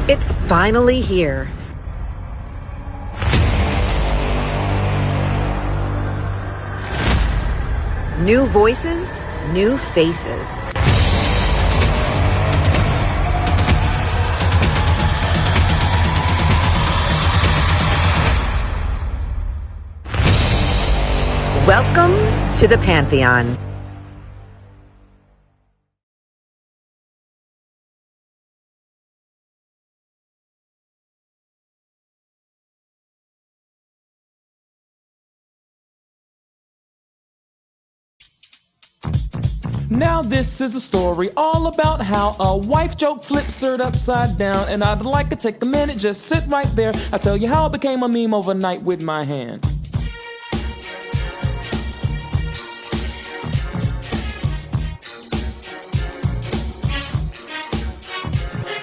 It's finally here. New voices, new faces. Welcome to the Pantheon. Now this is a story all about how a wife joke flips her upside down. And I'd like to take a minute, just sit right there. I'll tell you how it became a meme overnight with my hand.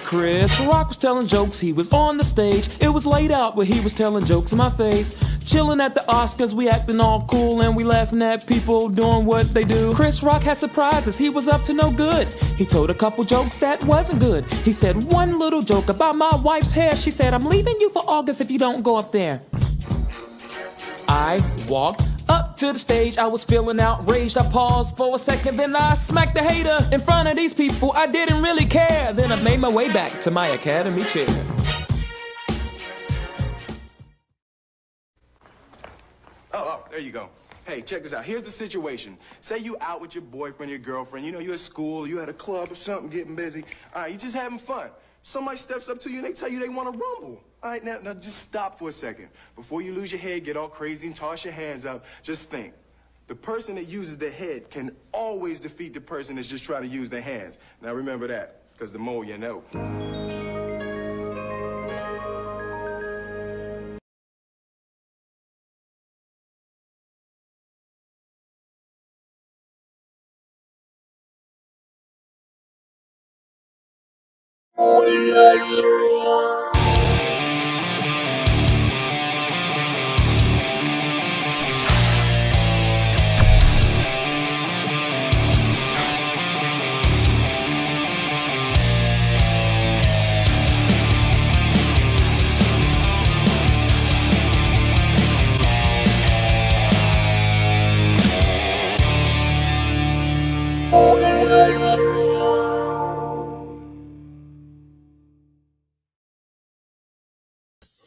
Chris Rock was telling jokes, he was on the stage. It was laid out where he was telling jokes in my face. Chilling at the Oscars, we acting all cool and we laughing at people doing what they do. Chris Rock had surprises, he was up to no good. He told a couple jokes that wasn't good. He said one little joke about my wife's hair. She said, "I'm leaving you for August if you don't go up there." I walked up to the stage, I was feeling outraged. I paused for a second, then I smacked the hater. In front of these people, I didn't really care. Then I made my way back to my academy chair. Oh, there you go. Hey, check this out. Here's the situation. Say you out with your boyfriend, your girlfriend. You know, you're at school, you at a club or something, getting busy. All right, you just having fun. Somebody steps up to you and they tell you they want to rumble. All right, now just stop for a second. Before you lose your head, get all crazy and toss your hands up, just think. The person that uses their head can always defeat the person that's just trying to use their hands. Now remember that, because the more you know.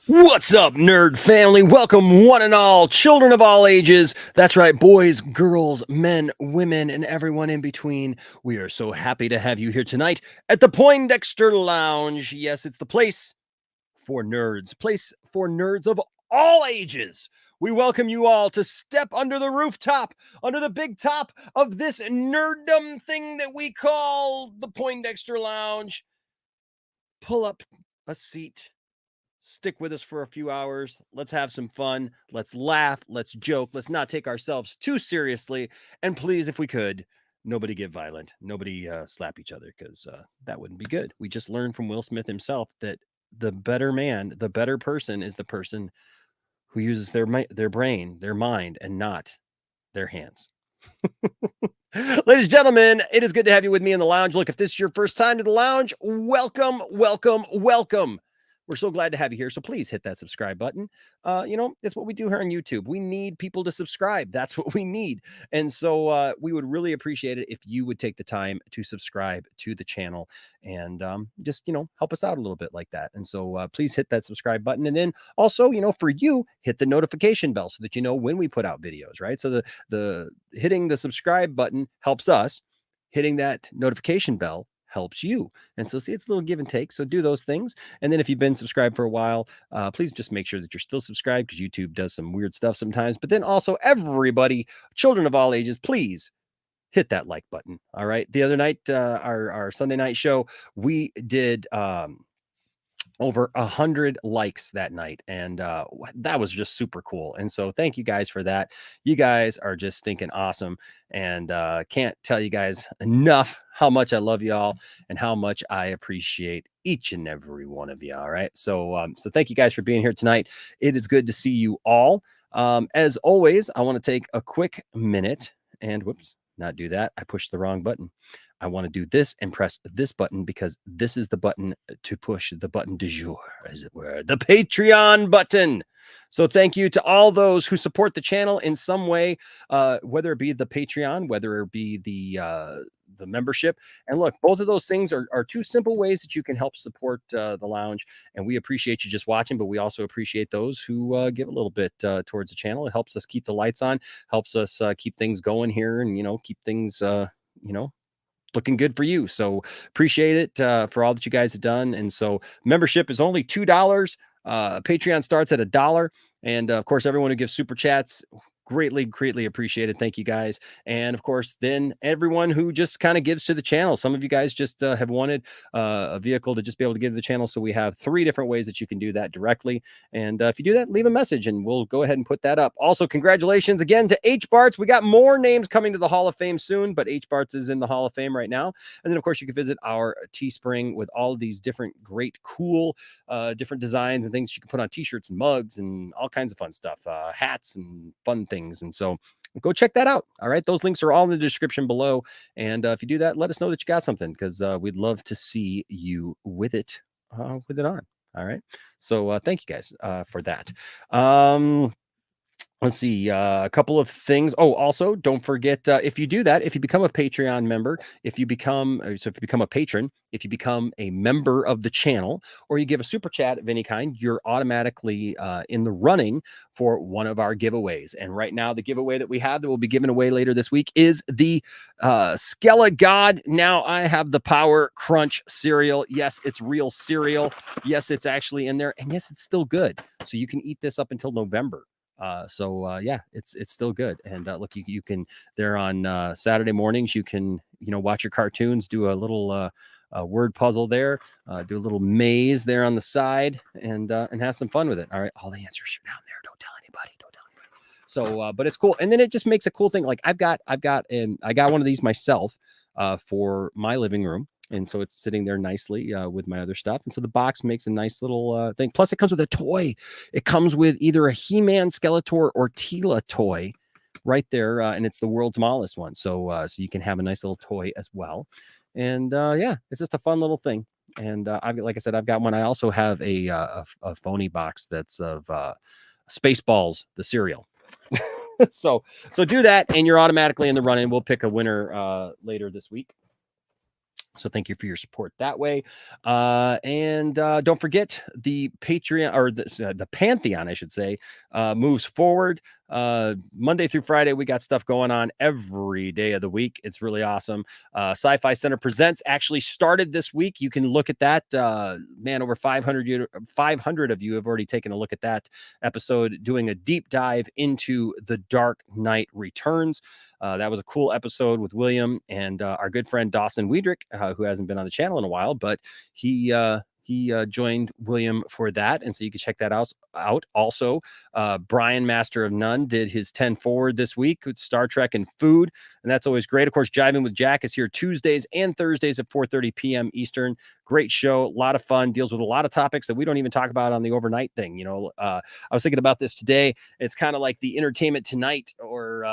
What's up, nerd family? Welcome, one and all, children of all ages. That's right, boys, girls, men, women, and everyone in between. We are so happy to have you here tonight at the Poindexter Lounge. Yes, it's the place for nerds of all ages. We welcome you all to step under the rooftop, under the big top of this nerddom thing that we call the Poindexter Lounge. Pull up a seat. Stick with us for a few hours. Let's have some fun. Let's laugh. Let's joke. Let's not take ourselves too seriously. And please, if we could, nobody get violent. Nobody slap each other, because that wouldn't be good. We just learned from Will Smith himself that the better man, the better person is the person who uses their brain, their mind, and not their hands. Ladies and gentlemen, it is good to have you with me in the lounge. Look, if this is your first time to the lounge, welcome, welcome, welcome. We're so glad to have you here. So please hit that subscribe button. It's what we do here on YouTube. We need people to subscribe. That's what we need. And so we would really appreciate it if you would take the time to subscribe to the channel and just, help us out a little bit like that. And so please hit that subscribe button. And then also, for you, hit the notification bell so that you know when we put out videos, right? So the hitting the subscribe button helps us. Hitting that notification bell helps you. And so see, it's a little give and take. So do those things. And then if you've been subscribed for a while, please just make sure that you're still subscribed, because YouTube does some weird stuff sometimes. But then also, everybody, children of all ages, please hit that like button. All right. The other night, our Sunday night show, we did over 100 likes that night, and that was just super cool. And so thank you guys for that. You guys are just stinking awesome, and can't tell you guys enough how much I love y'all and how much I appreciate each and every one of you. All right, so thank you guys for being here tonight. It is good to see you all. As always, I want to take a quick minute and not do that. I pushed the wrong button. I want to do this and press this button because this is the button to push the button du jour, as it were, the Patreon button. So thank you to all those who support the channel in some way, whether it be the Patreon, whether it be the membership. And look, both of those things are two simple ways that you can help support the lounge. And we appreciate you just watching, but we also appreciate those who give a little bit towards the channel. It helps us keep the lights on, helps us keep things going here, and keep things looking good for you. So appreciate it for all that you guys have done. And so membership is only $2. Patreon starts at $1. And of course, everyone who gives super chats, greatly appreciated. Thank you guys. And of course, then everyone who just kind of gives to the channel. Some of you guys just have wanted a vehicle to just be able to give to the channel. So we have 3 different ways that you can do that directly. And if you do that, leave a message and we'll go ahead and put that up. Also, congratulations again to H. Barts. We got more names coming to the Hall of Fame soon, but H. Barts is in the Hall of Fame right now. And then of course, you can visit our Teespring with all of these different great, cool, different designs and things you can put on t-shirts and mugs and all kinds of fun stuff, hats and fun things. And so go check that out. All right. Those links are all in the description below. And if you do that, let us know that you got something, because we'd love to see you with it on. All right. So thank you guys for that. Let's see, a couple of things. Oh, also, don't forget, if you do that, if you become a Patreon member, if you become a patron, if you become a member of the channel, or you give a super chat of any kind, you're automatically in the running for one of our giveaways. And right now, the giveaway that we have that will be given away later this week is the Skella God. Now I have the Power Crunch cereal. Yes, it's real cereal. Yes, it's actually in there. And yes, it's still good. So you can eat this up until November. Yeah, it's still good. And look, you can there on Saturday mornings, you can watch your cartoons, do a little word puzzle there, do a little maze there on the side, and have some fun with it. All right, all the answers are down there. Don't tell anybody. So but it's cool. And then it just makes a cool thing. Like I got one of these myself for my living room. And so it's sitting there nicely with my other stuff. And so the box makes a nice little thing. Plus, it comes with a toy. It comes with either a He-Man, Skeletor, or Tila toy right there. And it's the world's smallest one. So you can have a nice little toy as well. And yeah, it's just a fun little thing. And like I said, I've got one. I also have a phony box that's of Spaceballs, the cereal. So do that, and you're automatically in the running. We'll pick a winner later this week. So thank you for your support that way. And don't forget the Patreon, or the Pantheon, I should say, moves forward. Monday through Friday, we got stuff going on every day of the week. It's really awesome. Sci-Fi Center Presents actually started this week. You can look at that. Man, over 500 of you have already taken a look at that episode, doing a deep dive into The Dark Knight Returns. That was a cool episode with William and our good friend Dawson Wiedrick, who hasn't been on the channel in a while, but he joined William for that. And so you can check that out. Also, Brian, Master of None, did his 10 Forward this week with Star Trek and food. And that's always great. Of course, Jiving with Jack is here Tuesdays and Thursdays at 4:30 p.m. Eastern. Great show. A lot of fun. Deals with a lot of topics that we don't even talk about on the overnight thing. I was thinking about this today. It's kind of like the Entertainment Tonight, or,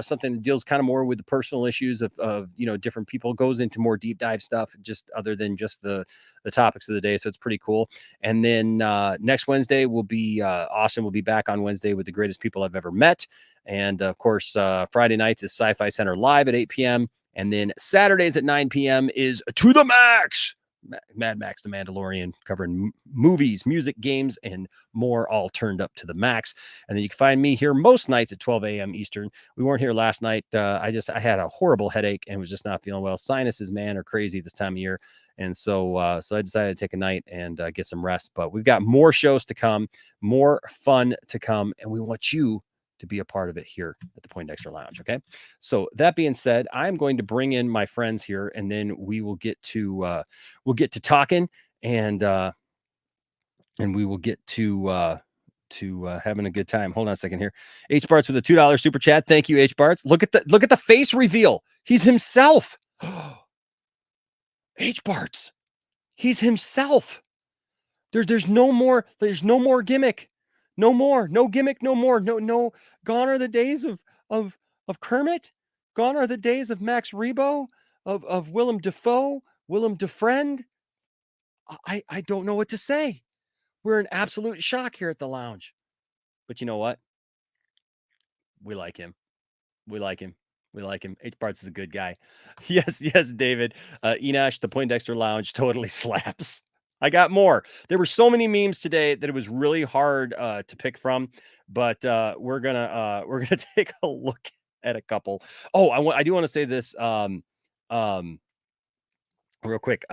something that deals kind of more with the personal issues of different people, goes into more deep dive stuff, just other than just the topics of the day. So it's pretty cool. And then next Wednesday will be Austin will be back on Wednesday with the greatest people I've ever met. And of course, Friday nights is Sci-Fi Center Live at 8 p.m. And then Saturdays at 9 p.m. is To the Max. Mad Max the Mandalorian, covering movies, music, games, and more, all turned up to the max. And then you can find me here most nights at 12 a.m. Eastern. We weren't here last night. I had a horrible headache and was just not feeling well. Sinuses, man, are crazy this time of year. And so I decided to take a night and get some rest. But we've got more shows to come, more fun to come, and we want you to be a part of it here at the Poindexter Lounge. Okay. So that being said, I'm going to bring in my friends here, and then we will get to talking, and we will get to having a good time. Hold on a second here. H Barts with a $2 super chat. Thank you, H Barts. Look at the face reveal. He's himself. H Barts. He's himself. There's no more gimmick. No gimmick, no more. No. Gone are the days of Kermit. Gone are the days of Max Rebo. of Willem Dafoe, Willem Defriend. I don't know what to say. We're in absolute shock here at the lounge. But you know what? We like him. We like him. We like him. H. Parts is a good guy. Yes, yes, David. Enosh, the Poindexter Lounge totally slaps. I got more. There were so many memes today that it was really hard to pick from, but we're gonna take a look at a couple. Oh, I do want to say this. Real quick,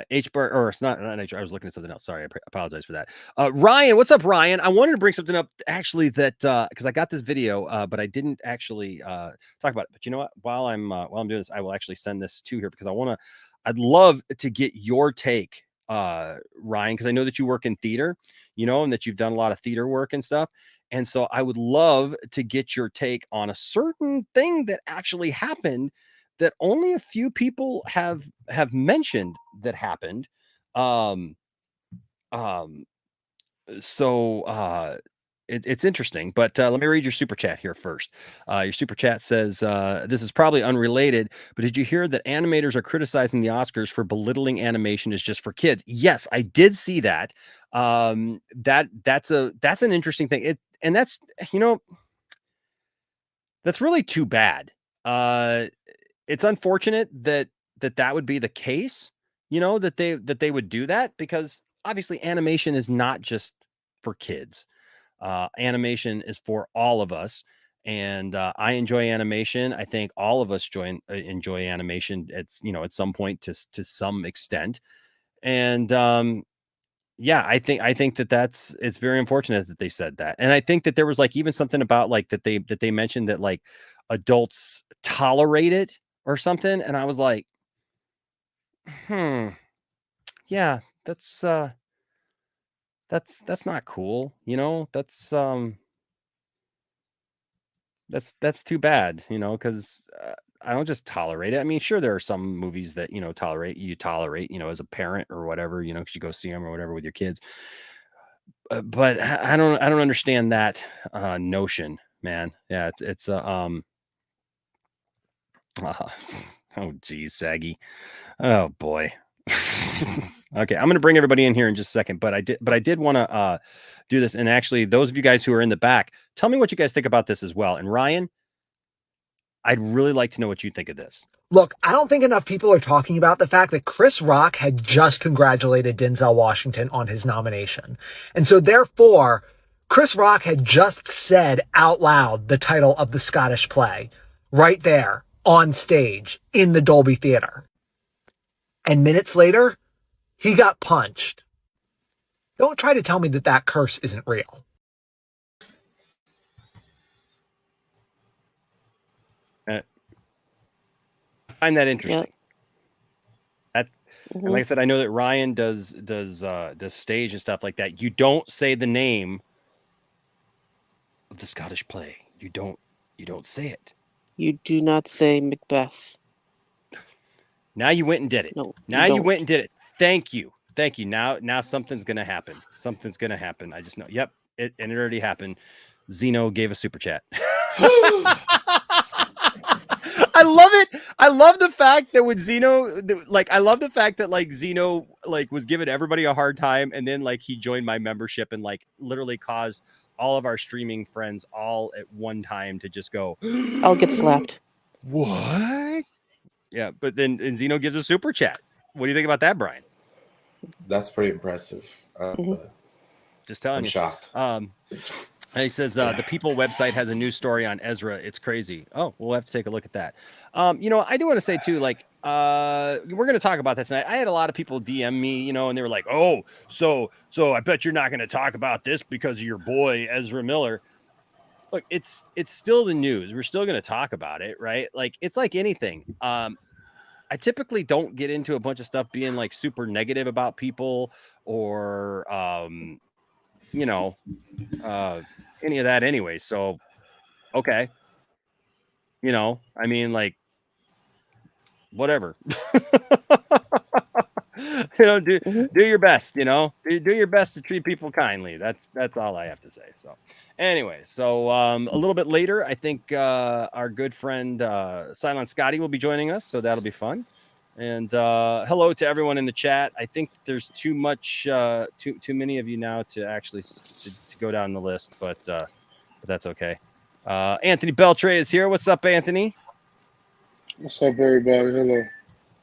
H bar or it's not H. I was looking at something else. Sorry, I apologize for that. Ryan, what's up, Ryan? I wanted to bring something up actually that because I got this video, but I didn't actually talk about it. But you know what? While I'm doing this, I will actually send this to here because I'd love to get your take, Ryan, because I know that you work in theater, and that you've done a lot of theater work and stuff. And so I would love to get your take on a certain thing that actually happened that only a few people have mentioned that happened. It's interesting, but let me read your super chat here first. Your super chat says, this is probably unrelated, but did you hear that animators are criticizing the Oscars for belittling animation is just for kids? Yes, I did see that. That's an interesting thing. That's really too bad. It's unfortunate that would be the case, that they would do that, because obviously animation is not just for kids. Animation is for all of us. And I enjoy animation. I think all of us enjoy animation. It's, at some point to some extent. And yeah, I think it's very unfortunate that they said that. And I think that there was like even something about like that they mentioned that like adults tolerate it or something. And I was like, yeah, that's not cool. That's too bad, because I don't just tolerate it. I mean, sure, there are some movies that, you tolerate, as a parent or whatever, because you go see them or whatever with your kids. But I don't understand that notion, man. Yeah, it's oh geez, Saggy. Oh boy. Okay, I'm going to bring everybody in here in just a second, but I did want to do this. And actually, those of you guys who are in the back, tell me what you guys think about this as well. And Ryan, I'd really like to know what you think of this. Look, I don't think enough people are talking about the fact that Chris Rock had just congratulated Denzel Washington on his nomination. And so therefore, Chris Rock had just said out loud the title of the Scottish play right there on stage in the Dolby Theater. And minutes later, he got punched. Don't try to tell me that that curse isn't real. I find that interesting. Yep. And like I said, I know that Ryan does stage and stuff like that. You don't say the name of the Scottish play. You don't say it. You do not say Macbeth. Now you went and did it. No. Now you went and did it. Thank you. Now something's gonna happen. Something's gonna happen. I just know. Yep. It already happened. Zeno gave a super chat. I love it. I love the fact that with Zeno, I love the fact that like Zeno was giving everybody a hard time, and then like he joined my membership and like literally caused all of our streaming friends all at one time to just go, I'll get slapped. What? Yeah, but then Zeno gives a super chat. What do you think about that, Brian? That's pretty impressive. Just telling I'm you. Shocked. And he says the People website has a news story on Ezra. It's crazy. Oh, we'll have to take a look at that. I do want to say too, like, we're going to talk about that tonight. I had a lot of people DM me, and they were like, "Oh, so I bet you're not going to talk about this because of your boy Ezra Miller." Look, it's still the news. We're still going to talk about it, right? Like, it's like anything. I typically don't get into a bunch of stuff being like super negative about people or any of that anyway. So, okay. I mean, like, whatever. Do your best, do your best to treat people kindly. That's all I have to say. So anyway, a little bit later, I think our good friend Silent Scotty will be joining us. So that'll be fun. And hello to everyone in the chat. I think there's too much, too many of you now to actually to go down the list, but that's okay. Anthony Beltray is here. What's up, Anthony? What's up, everybody? Hello.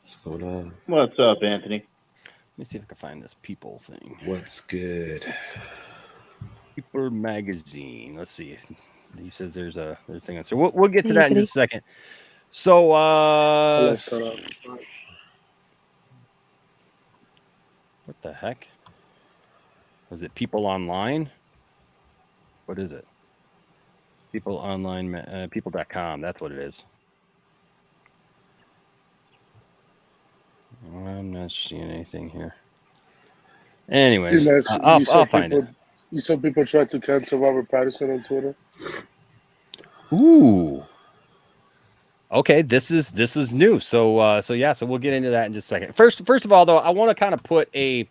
What's going on? What's up, Anthony? Let me see if I can find this People thing. What's good? People magazine. Let's see. He says there's a thing on. So we'll get to that in just a second. So what the heck? Was it People Online? What is it? People Online, people.com. That's what it is. I'm not seeing anything here. Anyways, I'll find it. You saw people try to cancel Robert Pattinson on Twitter. Ooh. Okay, this is new. So we'll get into that in just a second. First of all, though, I want to kind of put a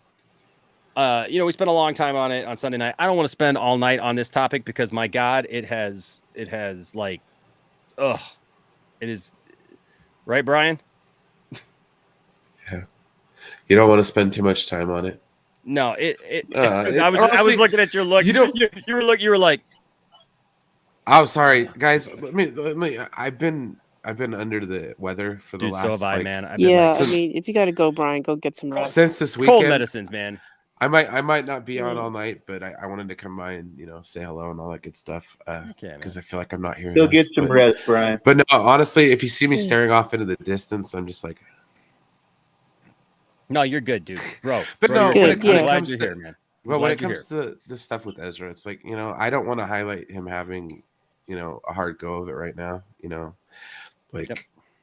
we spent a long time on it on Sunday night. I don't want to spend all night on this topic because my God, it has like, it is right, Brian? Yeah. You don't want to spend too much time on it. No, I was looking at your look. You were like, oh, sorry, guys. Let me. I've been under the weather for the last. So have I, man. I mean, if you got to go, Brian, go get some rest. Since this weekend, cold medicines, man. I might not be on all night, but I wanted to come by and say hello and all that good stuff. Because I feel like I'm not here. Still get some rest, Brian. But no, honestly, if you see me staring off into the distance, I'm just like. No, you're good, dude, bro. But no, when it comes to here, man. Well, when it comes to this stuff with Ezra, it's like I don't want to highlight him having a hard go of it right now.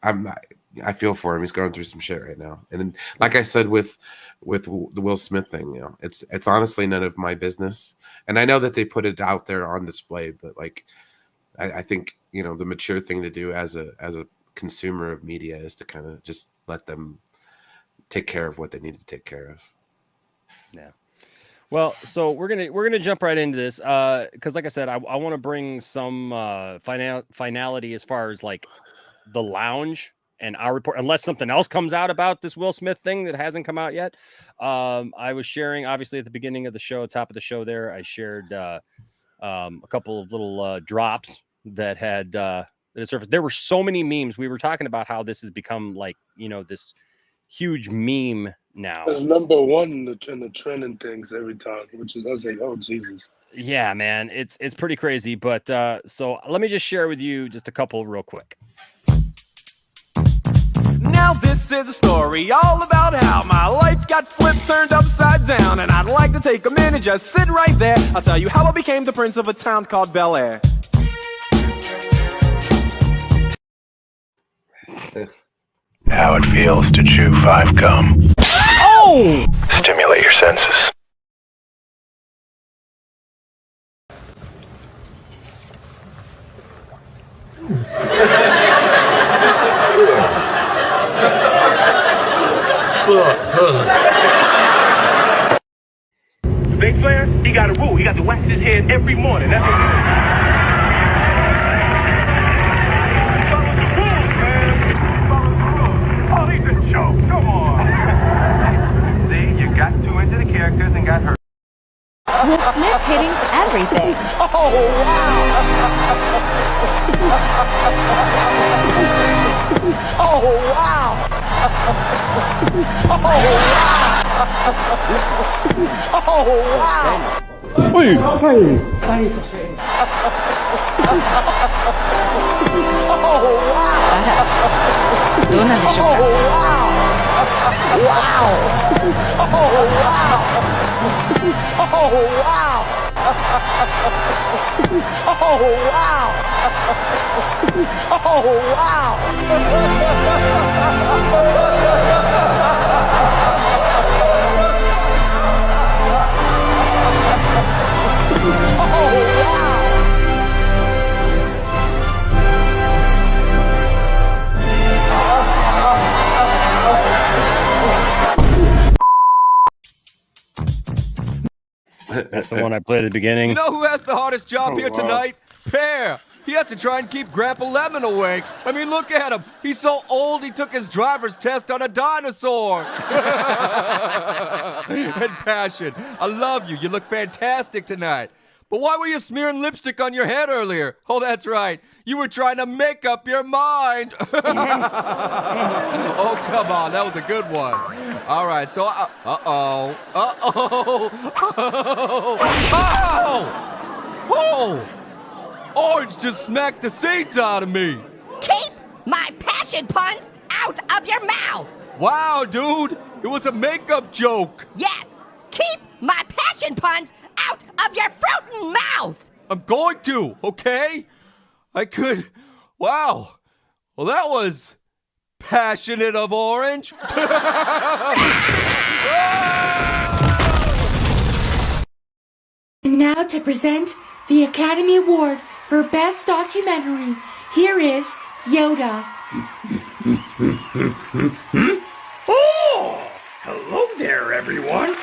I'm not. I feel for him. He's going through some shit right now. And like I said with the Will Smith thing, it's honestly none of my business. And I know that they put it out there on display, but like I think the mature thing to do as a consumer of media is to kind of just let them take care of what they need to take care of. Yeah. Well, so we're gonna jump right into this because, like I said, I want to bring some finality as far as like the lounge and our report, unless something else comes out about this Will Smith thing that hasn't come out yet. I was sharing, obviously, at the beginning of the show, top of the show there, I shared a couple of little drops that had surfaced. There were so many memes. We were talking about how this has become like, this huge meme now. It's number one in the trending things every time, which is, I was like, oh, Jesus. Yeah, man, it's pretty crazy. But so let me just share with you just a couple real quick. Now this is a story all about how my life got flipped, turned upside down, and I'd like to take a minute, just sit right there. I'll tell you how I became the prince of a town called Bel Air. How it feels to chew 5 gum. Oh! Stimulate your senses. The bass player, he got a rule. He got to wax his head every morning. That's what follow the rules, man. Follow the rules. Oh, he's a joke. Come on. See, you got too into the characters and got hurt. Will Smith hitting everything. Oh, wow. Oh, wow. Oh, wow. Oh, wow. Hey. Oh, wow. Oh, wow. Wow. Oh, wow. Oh, wow. Oh, wow. Oh, wow. That's the one I played at the beginning. You know who has the hardest job here tonight? Pear. He has to try and keep Grandpa Lemon awake. I mean, look at him. He's so old he took his driver's test on a dinosaur. And Passion, I love you. You look fantastic tonight. But why were you smearing lipstick on your head earlier? Oh, that's right. You were trying to make up your mind. Oh, come on. That was a good one. All right, so... Uh-oh. Oh! Orange just smacked the seeds out of me. Keep my passion puns out of your mouth. Wow, dude. It was a makeup joke. Yes. Keep my passion puns out of your fruitin' mouth. I'm going to, okay? I could... Wow. Well, that was passionate of Orange. And now to present the Academy Award for Best Documentary, here is Yoda. Oh, hello there, everyone.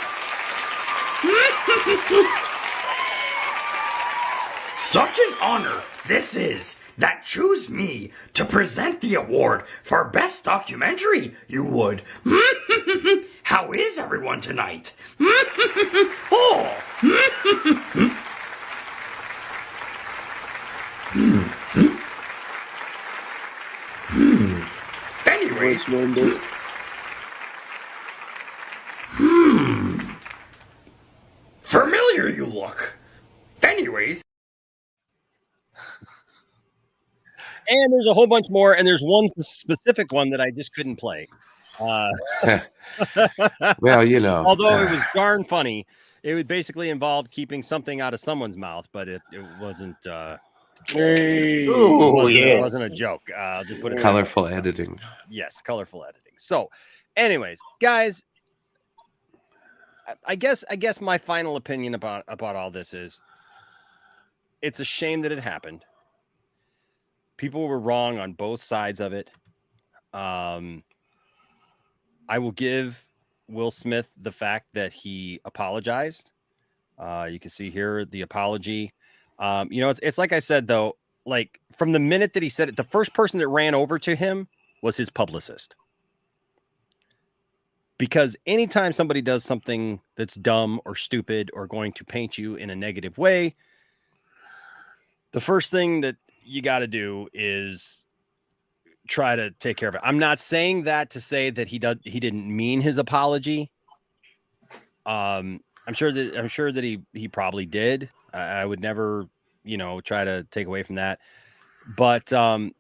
Such an honor this is that choose me to present the award for Best Documentary, you would. How is everyone tonight? Oh. Anyways, familiar you look. Anyways. And there's a whole bunch more, and there's one specific one that I just couldn't play. Well, you know. Although it was darn funny, it would basically involve keeping something out of someone's mouth, but it wasn't. It wasn't a joke. I'll just put it colorful editing. Yes, colorful editing. So, anyways, guys, I guess my final opinion about all this is, it's a shame that it happened. People were wrong on both sides of it. I will give Will Smith the fact that he apologized. You can see here the apology. It's like I said, though, like from the minute that he said it, the first person that ran over to him was his publicist. Because anytime somebody does something that's dumb or stupid or going to paint you in a negative way, the first thing that you got to do is try to take care of it. I'm not saying that to say that he didn't mean his apology. I'm sure that he probably did. I would never, try to take away from that. But I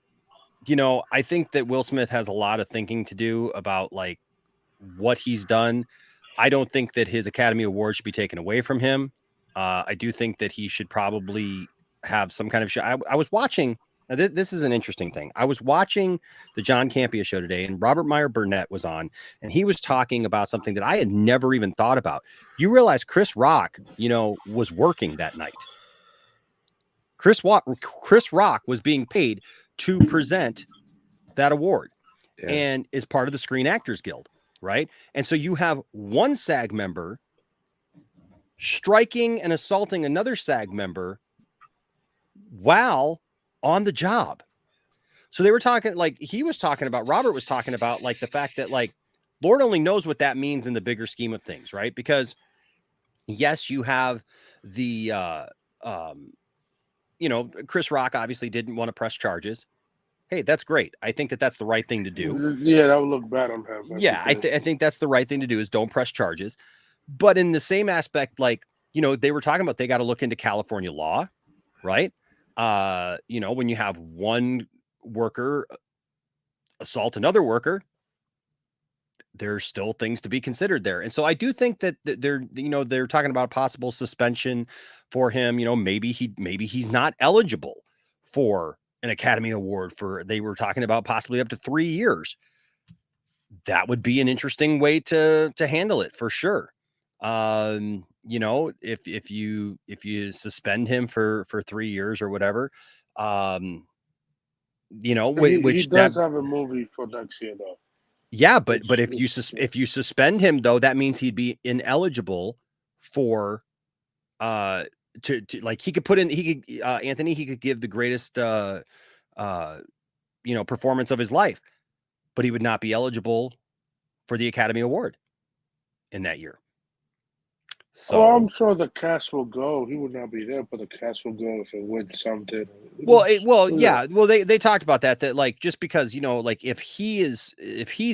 think that Will Smith has a lot of thinking to do about like what he's done. I don't think that his Academy Award should be taken away from him. I do think that he should probably have some kind of show. I was watching, this is an interesting thing. I was watching the John Campea show today, and Robert Meyer Burnett was on, and he was talking about something that I had never even thought about. You realize Chris Rock, was working that night. Chris Rock was being paid to present that award and is part of the Screen Actors Guild, right? And so you have one SAG member striking and assaulting another SAG member while on the job. So they were talking, like he was talking about, Robert was talking about like the fact that like Lord only knows what that means in the bigger scheme of things, right? Because yes, you have the Chris Rock obviously didn't want to press charges. Hey, that's great. I think that that's the right thing to do. Yeah, that would look bad on him. I think that's the right thing to do is don't press charges. But in the same aspect, like, they were talking about, they got to look into California law, right? When you have one worker assault another worker, there's still things to be considered there. And so I do think that they're talking about possible suspension for him. Maybe he's not eligible for an Academy Award they were talking about possibly up to 3 years. That would be an interesting way to handle it for sure. If you suspend him for 3 years or whatever, he does have a movie for next year though. Yeah, but if you suspend him though, that means he'd be ineligible for to like he could put in Anthony, he could give the greatest performance of his life, but he would not be eligible for the Academy Award in that year. So I'm sure the cast will go. He would not be there, but the cast will go if it wins something. yeah. Well, they talked about that like just because, like if he's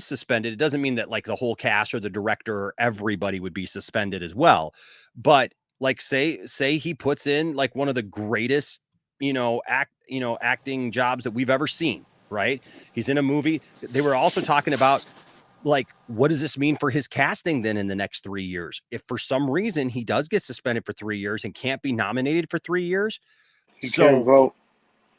suspended, it doesn't mean that like the whole cast or the director or everybody would be suspended as well. But like say he puts in like one of the greatest, acting jobs that we've ever seen, right? He's in a movie. They were also talking about like, what does this mean for his casting then in the next 3 years? If for some reason he does get suspended for 3 years and can't be nominated for 3 years, he can't vote.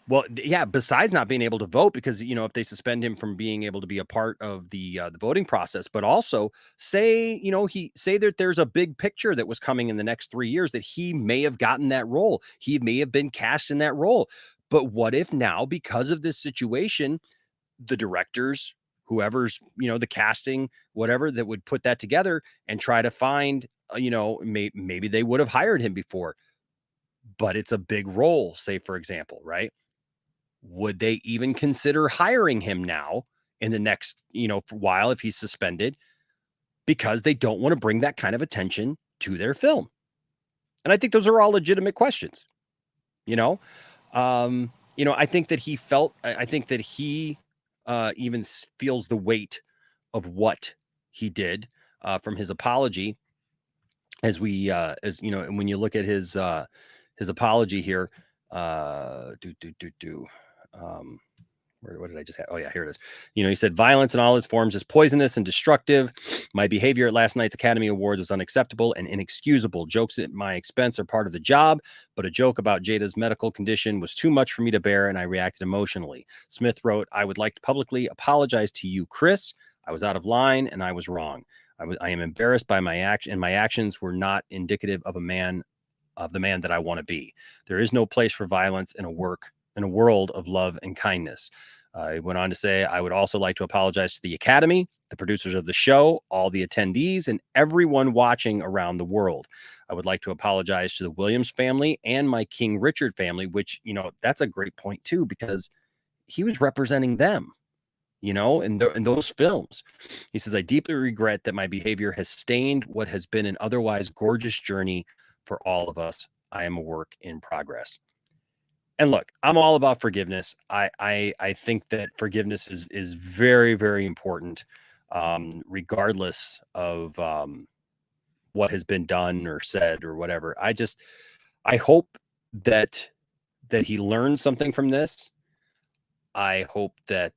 Well, yeah, besides not being able to vote because, if they suspend him from being able to be a part of the voting process, but also say that there's a big picture that was coming in the next 3 years that he may have gotten that role. He may have been cast in that role. But what if now, because of this situation, the directors, whoever's, the casting, whatever, that would put that together and try to find, maybe they would have hired him before, but it's a big role, say, for example, right? Would they even consider hiring him now in the next, for while if he's suspended, because they don't want to bring that kind of attention to their film? And I think those are all legitimate questions. I think that he even feels the weight of what he did from his apology. And when you look at his apology here, what did I just have? Oh yeah, here it is. He said violence in all its forms is poisonous and destructive. My behavior at last night's Academy Awards was unacceptable and inexcusable. Jokes at my expense are part of the job, but a joke about Jada's medical condition was too much for me to bear, and I reacted emotionally. Smith wrote, I would like to publicly apologize to you, Chris. I was out of line and I was wrong. I am embarrassed by my action, and my actions were not indicative of the man that I want to be. There is no place for violence in a world of love and kindness. He went on to say, I would also like to apologize to the Academy, the producers of the show, all the attendees, and everyone watching around the world. I would like to apologize to the Williams family and my King Richard family, which, that's a great point too, because he was representing them, in those films. He says, I deeply regret that my behavior has stained what has been an otherwise gorgeous journey for all of us. I am a work in progress. And look, I'm all about forgiveness. I think that forgiveness is very, very important, regardless of what has been done or said or whatever. I hope that he learns something from this. I hope that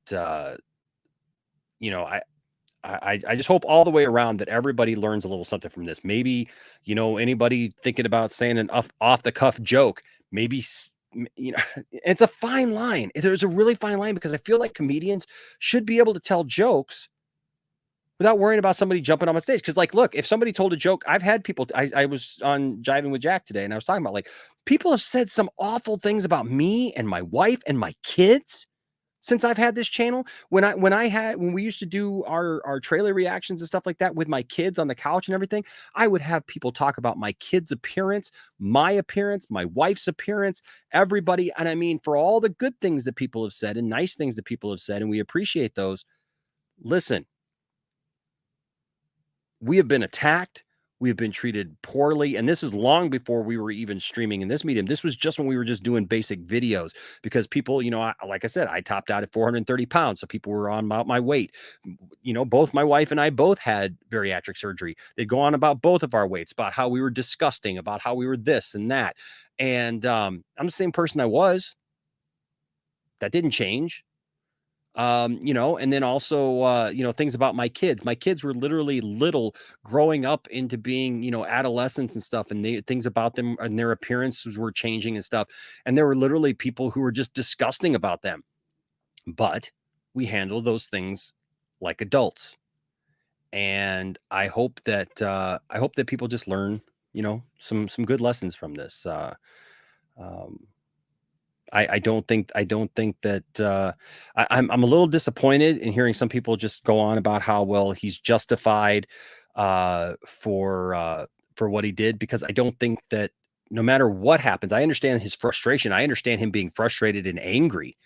I just hope all the way around that everybody learns a little something from this. Maybe, anybody thinking about saying an off the cuff joke, maybe. It's a fine line. There's a really fine line, because I feel like comedians should be able to tell jokes without worrying about somebody jumping on stage. Because, like, look, if somebody told a joke, I've had people. I was on Jiving with Jack today, and I was talking about, like, people have said some awful things about me and my wife and my kids since I've had this channel. When we used to do our trailer reactions and stuff like that with my kids on the couch and everything, I would have people talk about my kids' appearance, my appearance, my wife's appearance, everybody. And I mean, for all the good things that people have said and nice things that people have said, and we appreciate those. Listen, we have been attacked. We have been treated poorly. And this is long before we were even streaming in this medium. This was just when we were just doing basic videos, because people, like I said, I topped out at 430 pounds. So people were on about my weight. Both my wife and I both had bariatric surgery. They'd go on about both of our weights, about how we were disgusting, about how we were this and that. And I'm the same person I was. That didn't change. And then also, things about my kids. My kids were literally little, growing up into being, adolescents and stuff, and things about them and their appearances were changing and stuff. And there were literally people who were just disgusting about them. But we handle those things like adults. And I hope that people just learn, some good lessons from this. I don't think that I'm a little disappointed in hearing some people just go on about how well he's justified for what he did, because I don't think that no matter what happens, I understand his frustration. I understand him being frustrated and angry,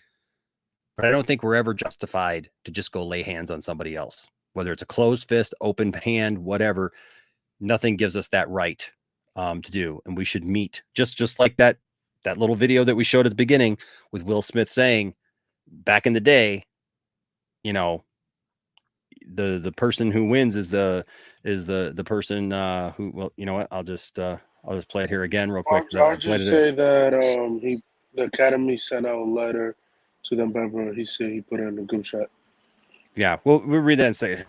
but I don't think we're ever justified to just go lay hands on somebody else, whether it's a closed fist, open hand, whatever. Nothing gives us that right to do. And we should meet just like that little video that we showed at the beginning with Will Smith saying back in the day, you know, the person who wins is the person who, well, you know what, I'll just play it here again real quick. I'll just say that the Academy sent out a letter to the member. He said he put it in the group chat. Yeah, we'll read that and say it.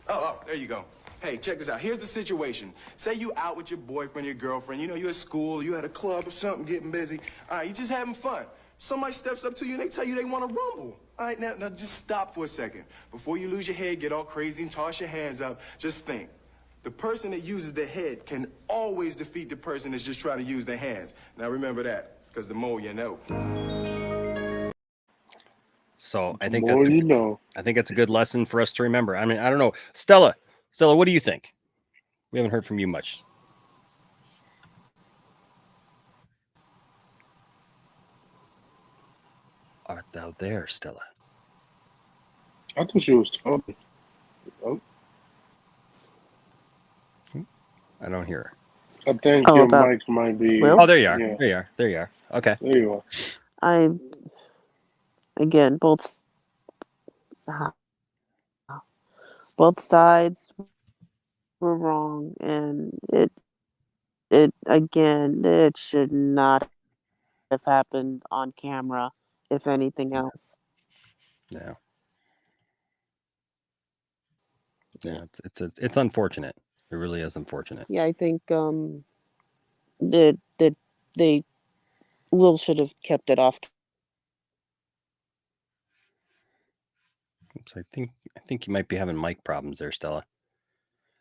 Oh, there you go. Hey, check this out. Here's the situation. Say you out with your boyfriend, your girlfriend. You know, you're at school, you at a club or something, getting busy. All right, you just having fun. Somebody steps up to you and they tell you they want to rumble. All right, now just stop for a second. Before you lose your head, get all crazy and toss your hands up, just think. The person that uses their head can always defeat the person that's just trying to use their hands. Now remember that, because the more you know. So I The think more you know. I think it's a good lesson for us to remember. I mean, I don't know. Stella, what do you think? We haven't heard from you much. Art thou there, Stella? I thought she was talking. Oh. I don't hear her. I think your mic might be. Oh, there you are. Yeah. There you are. Okay. There you are. Again, both sides were wrong, and it should not have happened on camera, if anything else. Yeah. Yeah, it's unfortunate. It really is unfortunate. Yeah, I think that they Will should have kept it off. Oops, I think you might be having mic problems there, Stella.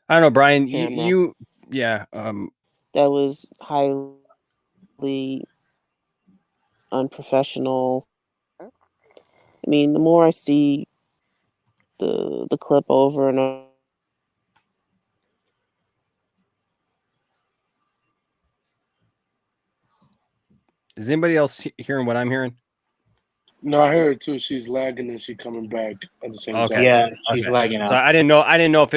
I don't know, Brian. You yeah. That was highly unprofessional. I mean, the more I see the clip over and over. Is anybody else hearing what I'm hearing? No, I heard it too. She's lagging and she's coming back at the same time. Yeah, she's lagging out. So I didn't know if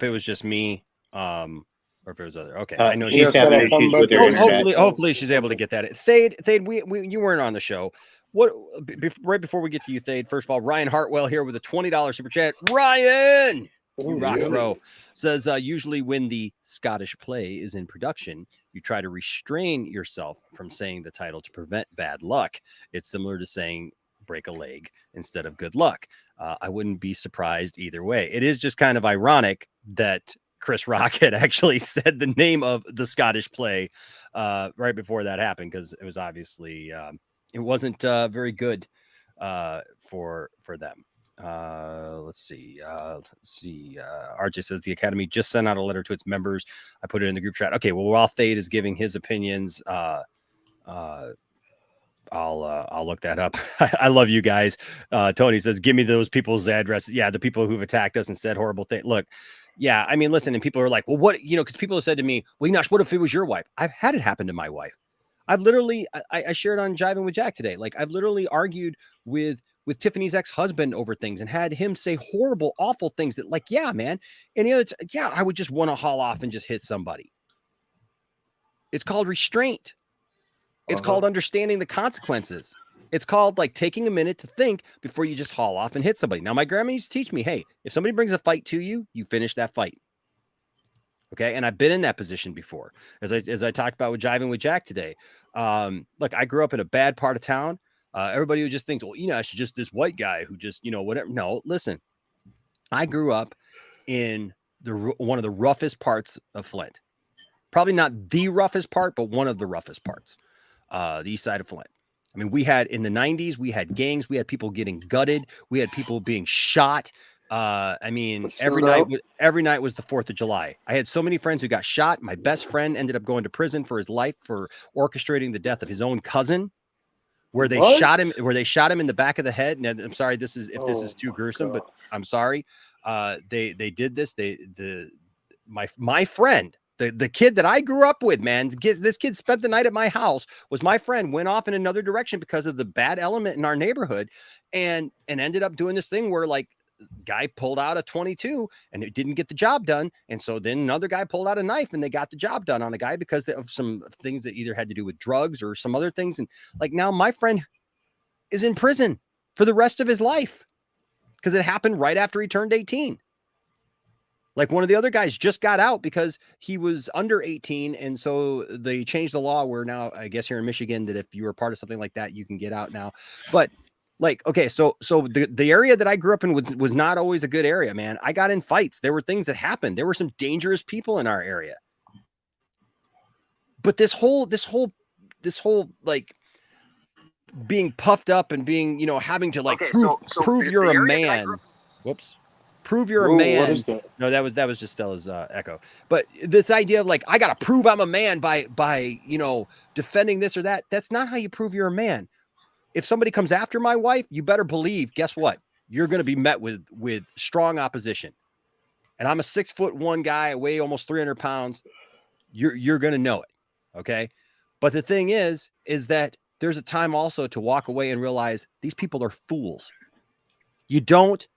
it was just me, or if it was other. Okay, I know she's having issues with her internet. Hopefully she's able to get that. Thade, you weren't on the show. Right before we get to you, Thade, first of all, Ryan Hartwell here with a $20 super chat. Ryan, you rock, bro. Says usually when the Scottish play is in production, you try to restrain yourself from saying the title to prevent bad luck. It's similar to saying break a leg instead of good luck. I wouldn't be surprised either way. It is just kind of ironic that Chris Rock had actually said the name of the Scottish play right before that happened, because it was obviously it wasn't very good for them. Let's see. RJ says the Academy just sent out a letter to its members. I put it in the group chat. Okay, well, while Thade is giving his opinions, I'll look that up. I love you guys. Tony says, give me those people's addresses. Yeah, the people who've attacked us and said horrible things. Look, yeah, I mean, listen, and people are like, well, what, because people have said to me, well, Enosh, what if it was your wife? I've had it happen to my wife. I've literally, I shared on Jiving with Jack today. Like, I've literally argued with Tiffany's ex-husband over things and had him say horrible, awful things that, like, yeah, man. And I would just want to haul off and just hit somebody. It's called restraint. It's called understanding the consequences. It's called like taking a minute to think before you just haul off and hit somebody. Now, my grandma used to teach me, hey, if somebody brings a fight to you, you finish that fight. Okay. And I've been in that position before, as I talked about with Jiving with Jack today. Look, I grew up in a bad part of town. Everybody who just thinks, well, Enosh is just this white guy who just, whatever. No, listen, I grew up in one of the roughest parts of Flint. Probably not the roughest part, but one of the roughest parts, the east side of Flint. I mean, we had in the 90s, we had gangs, we had people getting gutted, we had people being shot. I mean, every night was the 4th of July. I had so many friends who got shot. My best friend ended up going to prison for his life for orchestrating the death of his own cousin, where they shot him in the back of the head. And I'm sorry, this is too gruesome, but I'm sorry. They did this. My friend The kid that I grew up with, man, this kid spent the night at my house, was my friend, went off in another direction because of the bad element in our neighborhood, and ended up doing this thing where, like, guy pulled out a 22 and it didn't get the job done. And so then another guy pulled out a knife and they got the job done on a guy because of some things that either had to do with drugs or some other things. And like, now my friend is in prison for the rest of his life because it happened right after he turned 18. Like, one of the other guys just got out because he was under 18. And so they changed the law where now, I guess here in Michigan, that if you were part of something like that, you can get out now. But like, okay, so the area that I grew up in was not always a good area, man. I got in fights. There were things that happened. There were some dangerous people in our area. But this whole like being puffed up and being, you know, having to like prove you're a man. Whoops. Prove you're a man. What is that? No, that was just Stella's echo. But this idea of like, I got to prove I'm a man by, you know, defending this or that. That's not how you prove you're a man. If somebody comes after my wife, you better believe, guess what? You're going to be met with strong opposition. And I'm a 6'1" guy, I weigh almost 300 pounds. You're going to know it. Okay. But the thing is that there's a time also to walk away and realize these people are fools. You don't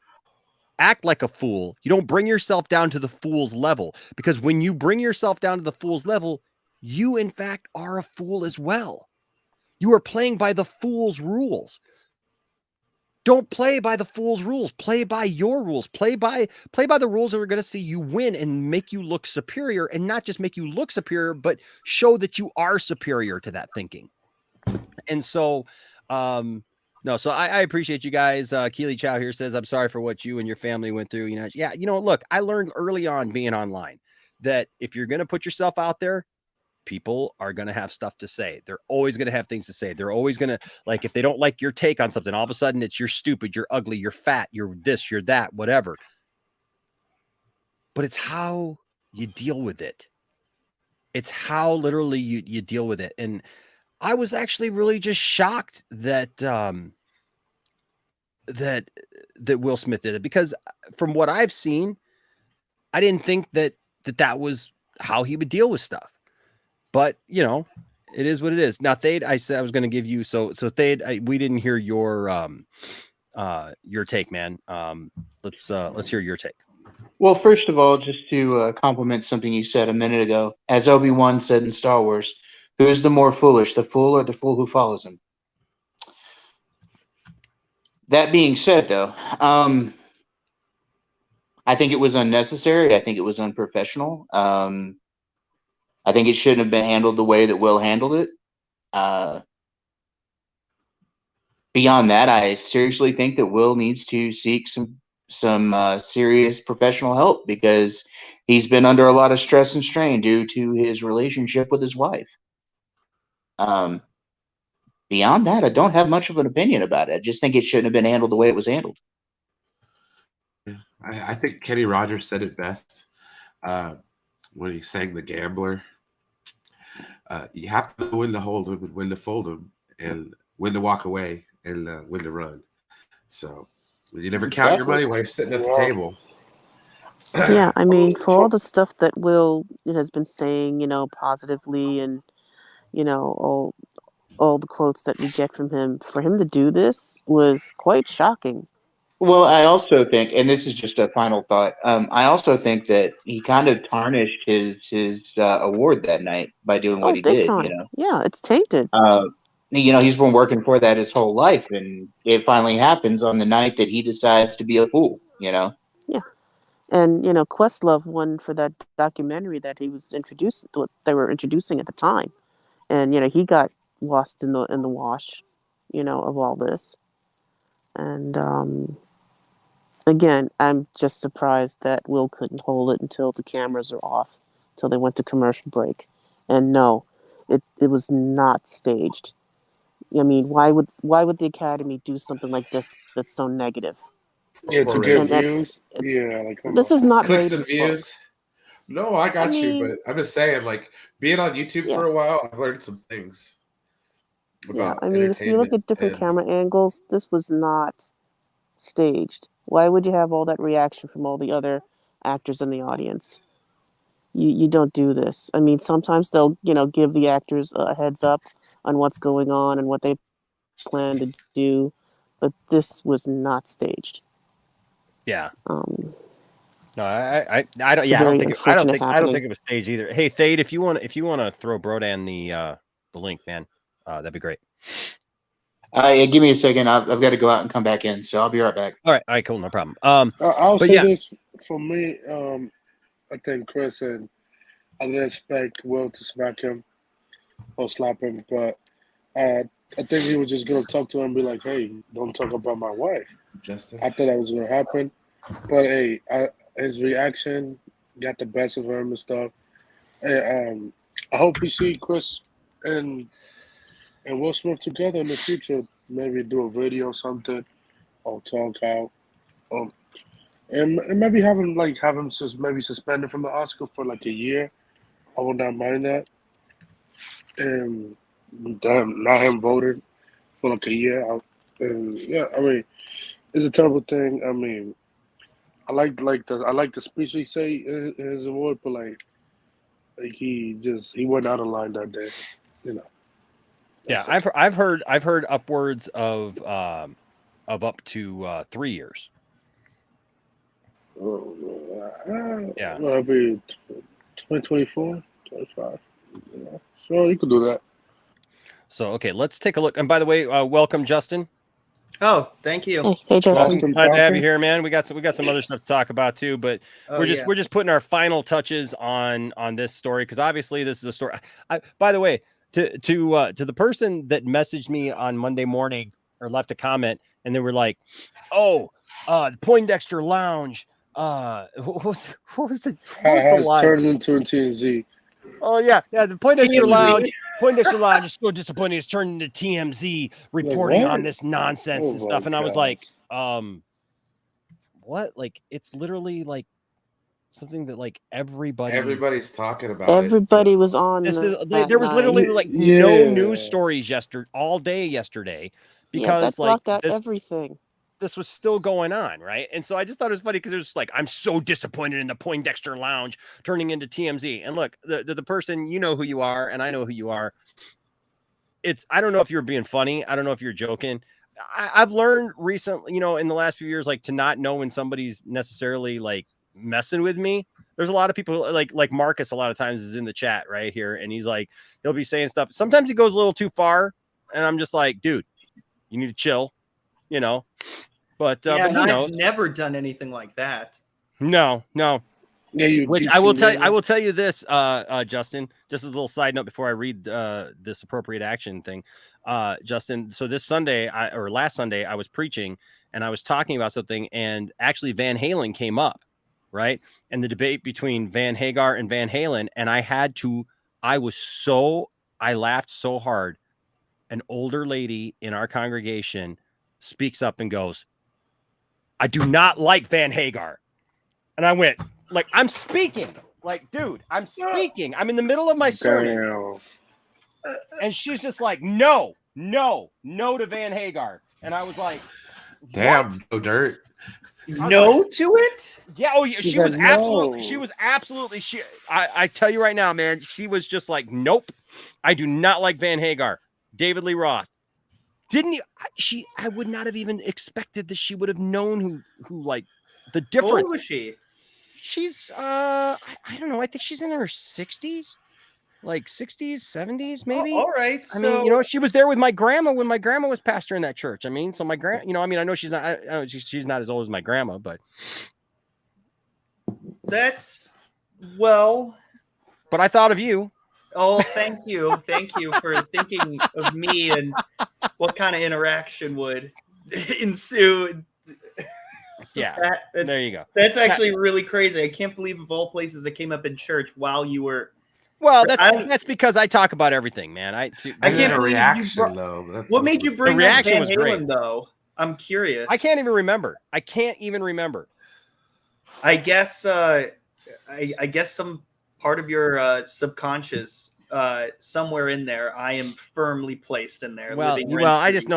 act like a fool. You don't bring yourself down to the fool's level, because when you bring yourself down to the fool's level, you in fact are a fool as well. You are playing by the fool's rules. Don't play by the fool's rules. Play by your rules. Play by the rules that are going to see you win and make you look superior, and not just make you look superior, but show that you are superior to that thinking. And so, no, so I appreciate you guys. Keely Chow here says, I'm sorry for what you and your family went through. You know, yeah, you know, look, I learned early on being online that if you're going to put yourself out there, people are going to have stuff to say. They're always going to have things to say. They're always going to, like, if they don't like your take on something, all of a sudden it's you're stupid, you're ugly, you're fat, you're this, you're that, whatever. But it's how you deal with it. It's how literally you deal with it. And I was actually really just shocked that that Will Smith did it, because from what I've seen, I didn't think that was how he would deal with stuff. But, you know, it is what it is. Now, Thade, I said I was going to give you, so Thade, we didn't hear your take, man. Let's hear your take. Well, first of all, just to compliment something you said a minute ago, as Obi-Wan said in Star Wars, who is the more foolish, the fool or the fool who follows him? That being said, though, I think it was unnecessary. I think it was unprofessional. I think it shouldn't have been handled the way that Will handled it. Beyond that, I seriously think that Will needs to seek some serious professional help, because he's been under a lot of stress and strain due to his relationship with his wife. Beyond that, I don't have much of an opinion about it. I just think it shouldn't have been handled the way it was handled. I think Kenny Rogers said it best when he sang The Gambler. You have to know when to hold them and when to fold them, and when to walk away and when to run. So you never count your money while you're sitting at the table. Yeah, I mean, for all the stuff that Will has been saying, you know, positively, and, you know, all the quotes that we get from him, for him to do this was quite shocking. Well, I also think, and this is just a final thought, I also think that he kind of tarnished his award that night by doing what he big did. time. You know, Yeah, it's tainted. You know, he's been working for that his whole life, and it finally happens on the night that he decides to be a fool. You know. Yeah, and you know, Questlove won for that documentary that he was they were introducing at the time, and you know, he got lost in the wash, you know, of all this. And again, I'm just surprised that Will couldn't hold it until the cameras are off, till they went to commercial break. And no, it was not staged. I mean, why would the Academy do something like this that's so negative? Yeah, to get views. Yeah, like this is not clicks and ratings, views. folks. No, I got you, but I'm just saying, like, being on YouTube for a while, I've learned some things. Yeah, I mean, if you look at different camera angles, this was not staged. Why would you have all that reaction from all the other actors in the audience? You don't do this. I mean, sometimes they'll, give the actors a heads up on what's going on and what they plan to do, but this was not staged. Yeah. Um, No, I don't. It's a Yeah, very I don't unfortunate think happening. it was staged either. Hey, Thade, if you want to throw Brodan the link, man, that'd be great. Yeah, give me a second. I've got to go out and come back in, so I'll be right back. All right, cool, no problem. I'll but say yeah, this for me. I think Chris and I didn't expect Will to smack him or slap him, but I think he was just gonna talk to him and be like, "Hey, don't talk about my wife." Justin. I thought that was gonna happen, but hey, his reaction got the best of him and stuff. Hey, I hope we see Chris and Will Smith together in the future. Maybe do a video or something, or talk out, and maybe have him maybe suspended from the Oscar for like a year. I would not mind that. And not him voted for like a year. And yeah, I mean, it's a terrible thing. I mean, I like the speech he say in his award, but like he went out of line that day, yeah, I've heard upwards of up to 3 years. Yeah, well, it'll be 2024, 25. So you could do that. So okay, let's take a look. And by the way, welcome, Justin. Oh, thank you. Hey, Justin. Glad to have you here, man. We got some other stuff to talk about too, but we're just putting our final touches on this story because obviously this is a story. By the way, to the person that messaged me on Monday morning or left a comment and they were like, "Oh, Poindexter Lounge. What was the line? Turned into a TMZ. Oh yeah, the Poindexter Lounge. Poindexter Lounge is so disappointing. It's turned into TMZ reporting on this nonsense and stuff. And I was like, what? Like, it's literally like something that like everybody's talking about. Everybody was on. There was literally like no news stories all day yesterday because that blocked out everything. This was still going on, right? And so I just thought it was funny because it was just like, I'm so disappointed in the Poindexter Lounge turning into TMZ. And look, the person, you know who you are, and I know who you are. I don't know if you're being funny. I don't know if you're joking. I've learned recently, in the last few years, like to not know when somebody's necessarily like messing with me. There's a lot of people like Marcus a lot of times is in the chat right here. And he's like, he'll be saying stuff. Sometimes he goes a little too far. And I'm just like, dude, you need to chill. But he knows. I've never done anything like that. No. Yeah, which I will tell you this, Justin, just as a little side note before I read this appropriate action thing, Justin. So this Sunday or last Sunday, I was preaching and I was talking about something, and actually Van Halen came up, right? And the debate between Van Hagar and Van Halen, and I laughed so hard. An older lady in our congregation speaks up and goes, "I do not like Van Hagar." And I went, like, I'm speaking. Like, dude, I'm speaking. I'm in the middle of my sermon. And she's just like, no to Van Hagar. And I was like, damn, no dirt. No to it? Yeah, she was absolutely, I tell you right now, man, she was just like, nope, I do not like Van Hagar. David Lee Roth. I would not have even expected that she would have known who like the difference. How old was she? She's I don't know. I think she's in her 60s, like 60s, 70s, maybe. All right. I mean, she was there with my grandma when my grandma was pastoring that church. I mean, so my I know she's not. I know she's not as old as my grandma, but that's well. But I thought of you. Oh, thank you for thinking of me and what kind of interaction would ensue. So yeah, there you go. That's actually really crazy. I can't believe of all places that came up in church while you were. Well, that's because I talk about everything, man. I can't believe reaction though. What made you bring the reaction up Van was Halen, great though? I'm curious. I can't even remember. I guess I guess some part of your subconscious somewhere in there, I am firmly placed in there. Well, I just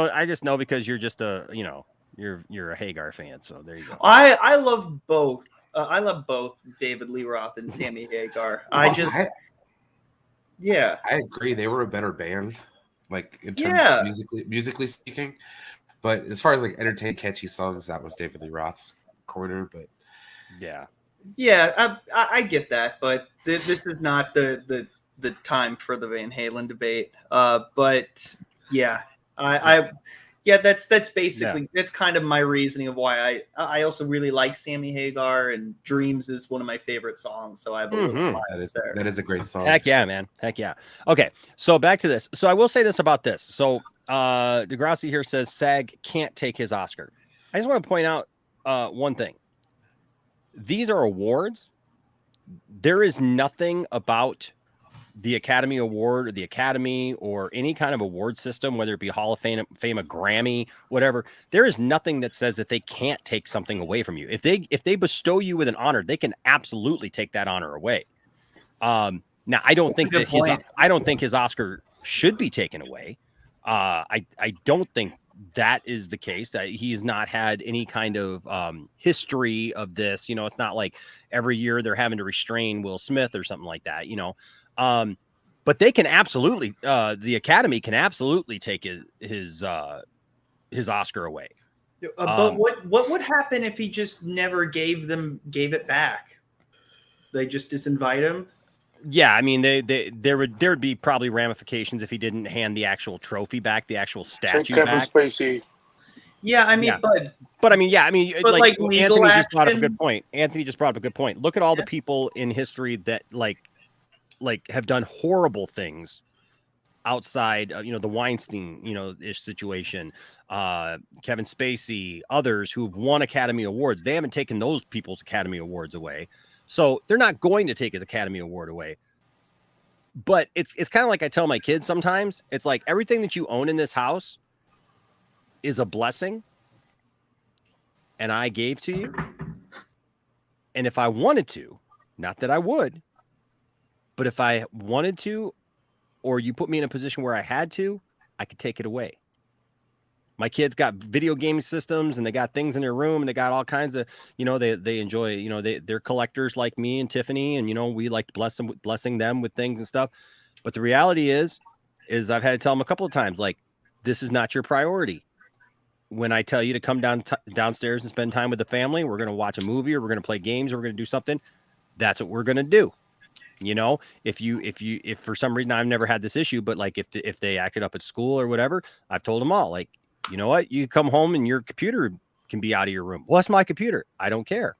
know because you're just you're a Hagar fan, so there you go. I love both I love both David Lee Roth and Sammy Hagar. I agree. They were a better band, like in terms Yeah. of musically speaking. But as far as like entertaining, catchy songs, that was David Lee Roth's corner. But yeah, I get that, but this is not the time for the Van Halen debate. But yeah, that's basically that's kind of my reasoning of why I also really like Sammy Hagar, and Dreams is one of my favorite songs, so I have a little bias there. That is a great song. Heck yeah, man. Heck yeah. Okay, so back to this. So I will say this about this. So Degrassi here says SAG can't take his Oscar. I just want to point out one thing. These are awards. There is nothing about the Academy Award or the Academy or any kind of award system, whether it be Hall of Fame, a Grammy, whatever. There is nothing that says that they can't take something away from you. If they bestow you with an honor, they can absolutely take that honor away. Now, I don't think his Oscar should be taken away. I don't think that is the case. That he's not had any kind of history of this. You know, it's not like every year they're having to restrain Will Smith or something like that. You know, but they can absolutely, the Academy can absolutely take his Oscar away. But what would happen if he just never gave it back? They just disinvite him. Yeah, I mean, there would be probably ramifications if he didn't hand the actual trophy back, the actual statue Kevin back. Spacey. Yeah, I mean, but I mean, yeah, I mean, like legal Anthony just brought up a action? good point. Anthony just brought up a good point. Look at all the people in history that like have done horrible things outside, the Weinstein, ish situation, Kevin Spacey, others who've won Academy Awards. They haven't taken those people's Academy Awards away. So they're not going to take his Academy Award away. But it's kind of like I tell my kids sometimes. It's like everything that you own in this house is a blessing, and I gave to you. And if I wanted to, not that I would, but if I wanted to, or you put me in a position where I had to, I could take it away. My kids got video game systems and they got things in their room and they got all kinds of, they enjoy, they're collectors like me and Tiffany. And, we like blessing them with things and stuff. But the reality is I've had to tell them a couple of times, like, this is not your priority. When I tell you to come downstairs and spend time with the family, we're going to watch a movie or we're going to play games or we're going to do something. That's what we're going to do. If for some reason I've never had this issue, but like if they acted up at school or whatever, I've told them all, like, you know what? You come home and your computer can be out of your room. Well, that's my computer. I don't care.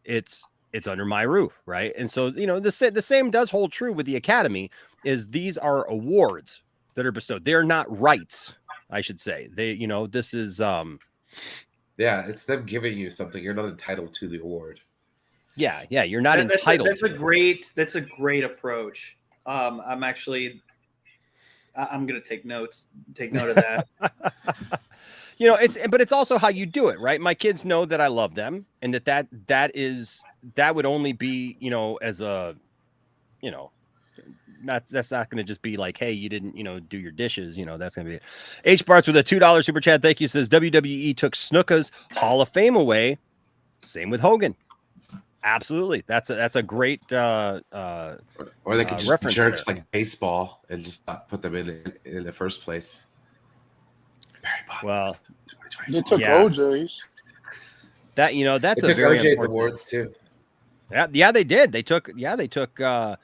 It's under my roof, right? And so, the same does hold true with the Academy. Is these are awards that are bestowed. They're not rights, I should say. This is it's them giving you something. You're not entitled to the award. Yeah, you're not entitled. That's a great approach. I'm going to take note of that. But it's also how you do it, right? My kids know that I love them and that would only be, as a, that's not going to just be like, hey, you didn't, do your dishes, that's going to be it. H Barts with a $2 super chat. Thank you. Says WWE took Snuka's Hall of Fame away. Same with Hogan. Absolutely. That's a great or they could just jerks like baseball and just not put them in the first place. Well, they took OJ's. That's a very OJ's awards too. Yeah, they did. They took OJ's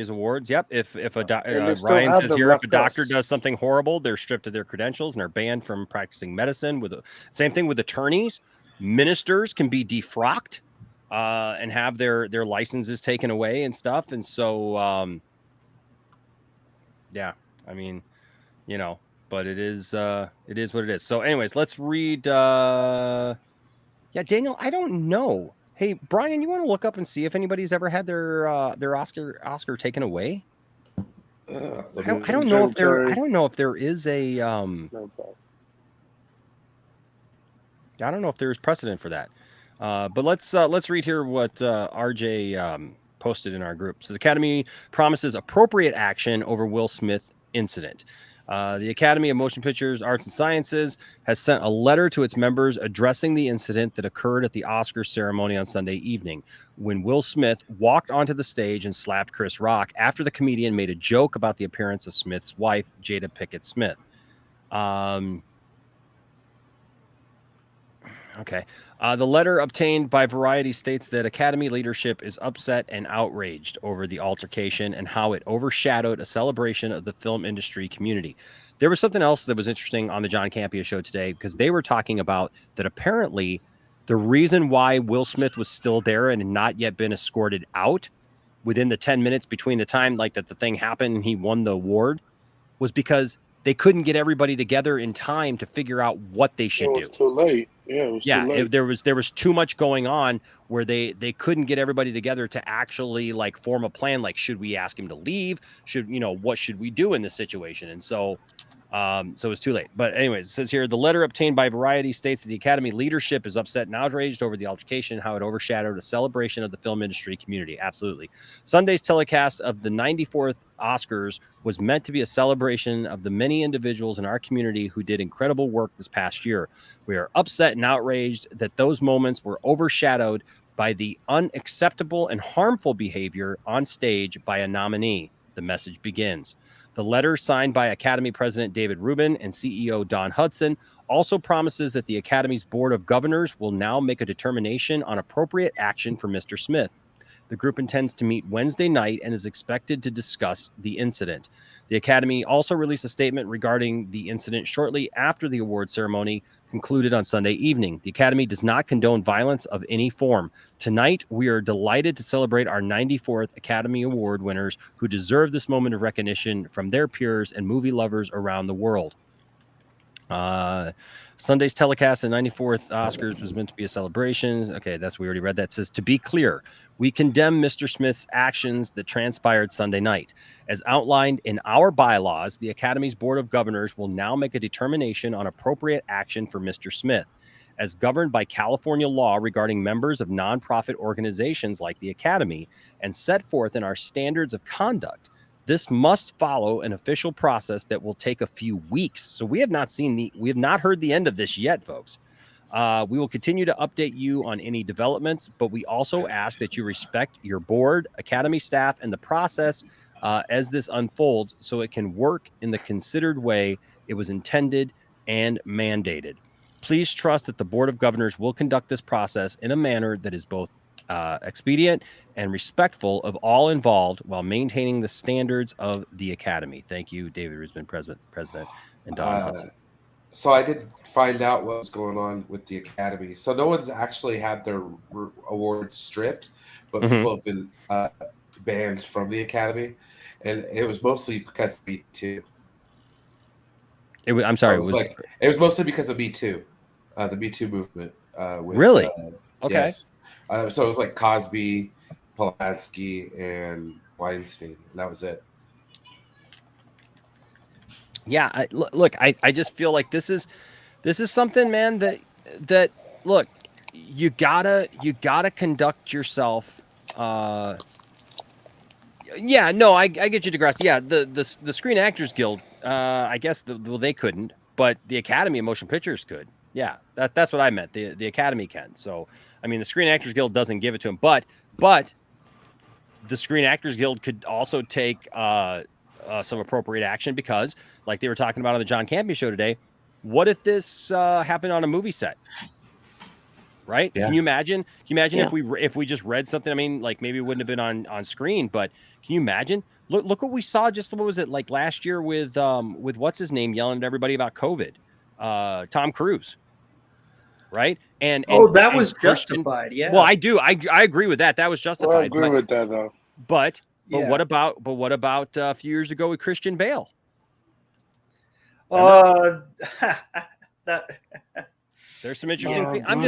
awards. Yep. If Ryan says here, if a doctor does something horrible, they're stripped of their credentials and are banned from practicing medicine. Same thing with attorneys. Ministers can be defrocked and have their licenses taken away and stuff. And so, I mean, but it is what it is. So anyways, let's read. Daniel, I don't know. Hey, Brian, you want to look up and see if anybody's ever had their Oscar taken away? I don't know if there is a I don't know if there's precedent for that. But let's read here what RJ posted in our group. So the Academy promises appropriate action over Will Smith incident. The Academy of Motion Pictures, Arts and Sciences has sent a letter to its members addressing the incident that occurred at the Oscars ceremony on Sunday evening when Will Smith walked onto the stage and slapped Chris Rock after the comedian made a joke about the appearance of Smith's wife, Jada Pinkett Smith. Okay. The letter obtained by Variety states that Academy leadership is upset and outraged over the altercation and how it overshadowed a celebration of the film industry community. There was something else that was interesting on the John Campea show today because they were talking about that apparently the reason why Will Smith was still there and had not yet been escorted out within the 10 minutes between the time like that the thing happened and he won the award was because they couldn't get everybody together in time to figure out what they should do. It was too late. Yeah, it was too late. There was too much going on where they couldn't get everybody together to actually like form a plan. Like, should we ask him to leave? What should we do in this situation? And so it was too late. But anyways, it says here, the letter obtained by Variety states that the Academy leadership is upset and outraged over the altercation and how it overshadowed a celebration of the film industry community. Absolutely. Sunday's telecast of the 94th Oscars was meant to be a celebration of the many individuals in our community who did incredible work this past year. We are upset and outraged that those moments were overshadowed by the unacceptable and harmful behavior on stage by a nominee. The message begins. The letter signed by Academy President David Rubin and CEO Don Hudson also promises that the Academy's Board of Governors will now make a determination on appropriate action for Mr. Smith. The group intends to meet Wednesday night and is expected to discuss the incident. The Academy also released a statement regarding the incident shortly after the award ceremony concluded on Sunday evening. The Academy does not condone violence of any form. Tonight, we are delighted to celebrate our 94th Academy Award winners who deserve this moment of recognition from their peers and movie lovers around the world. Sunday's telecast of the 94th Oscars was meant to be a celebration. Okay, we already read that. It says, to be clear, we condemn Mr. Smith's actions that transpired Sunday night. As outlined in our bylaws, the Academy's Board of Governors will now make a determination on appropriate action for Mr. Smith. As governed by California law regarding members of nonprofit organizations like the Academy and set forth in our standards of conduct, this must follow an official process that will take a few weeks. So we have not heard the end of this yet, folks. We will continue to update you on any developments, but we also ask that you respect your board, Academy staff, and the process as this unfolds so it can work in the considered way it was intended and mandated. Please trust that the Board of Governors will conduct this process in a manner that is both expedient and respectful of all involved while maintaining the standards of the Academy. Thank you, David Risman, President, and Don Hudson. So I did find out what was going on with the Academy. So no one's actually had their awards stripped, but people have been banned from the Academy, and it was mostly because of Me Too. It was mostly because of Me Too, the Me Too movement. Really? Okay. Yes. So it was like Cosby, Polanski, and Weinstein. And that was it. Yeah, I just feel like this is something, man, that look, you gotta conduct yourself. I get you, DeGrasse. Yeah, the Screen Actors Guild. I guess they couldn't, but the Academy of Motion Pictures could. Yeah, that's what I meant. The Academy can. So, I mean, the Screen Actors Guild doesn't give it to him, but the Screen Actors Guild could also take some appropriate action because, like they were talking about on the John Campea show today, what if this happened on a movie set? Right? Yeah. Can you imagine? If we just read something? I mean, like maybe it wouldn't have been on screen, but can you imagine? Look what we saw. Just what was it like last year with what's his name yelling at everybody about COVID? Tom Cruise. Right? And that was justified. Yeah. Well, I do. I agree with that. That was justified. Well, I agree with that though. But what about a few years ago with Christian Bale? There's some interesting things. I'm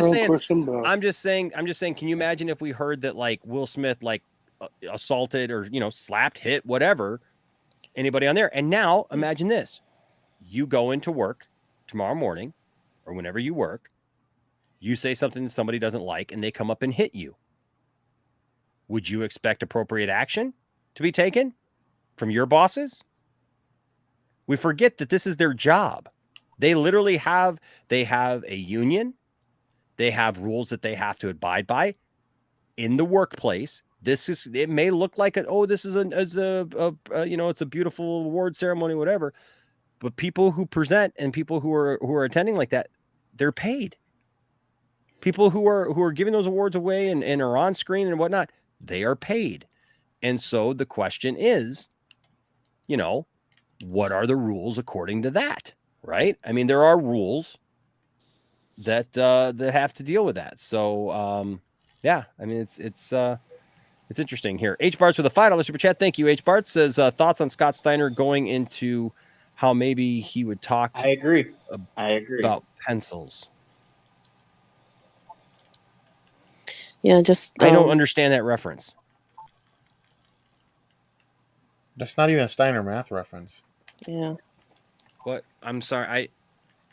just saying. Can you imagine if we heard that like Will Smith like assaulted or slapped, hit, whatever, anybody on there? And now imagine this: you go into work tomorrow morning or whenever you work, you say something somebody doesn't like, and they come up and hit you. Would you expect appropriate action to be taken from your bosses? We forget that this is their job. They literally have a union. They have rules that they have to abide by in the workplace. It may look like this is it's a beautiful award ceremony, whatever. But people who present and people who are attending like that, they're paid. People who are giving those awards away and are on screen and whatnot, they are paid. And so the question is, what are the rules according to that? Right? I mean, there are rules that have to deal with that. So yeah, I mean it's interesting here. H Barts with a $5 super chat. Thank you. H Barts says thoughts on Scott Steiner going into how maybe he would talk. I agree. About pencils. Yeah, just I don't understand that reference. That's not even a Steiner math reference. Yeah. What? I'm sorry. I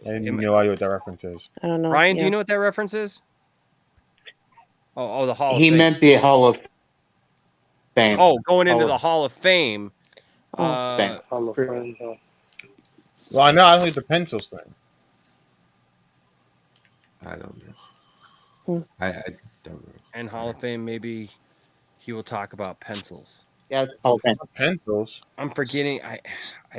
have no idea what that reference is. I don't know. Ryan, do you know what that reference is? Oh, the Hall of Fame. He meant the Hall of Fame. Oh, going into the Hall of Fame. Hall of Fame. Well, I know. I don't think the pencils thing. I don't know. I don't know. And Hall of Fame, maybe he will talk about pencils. Yeah. Okay. Pencils. I'm forgetting. I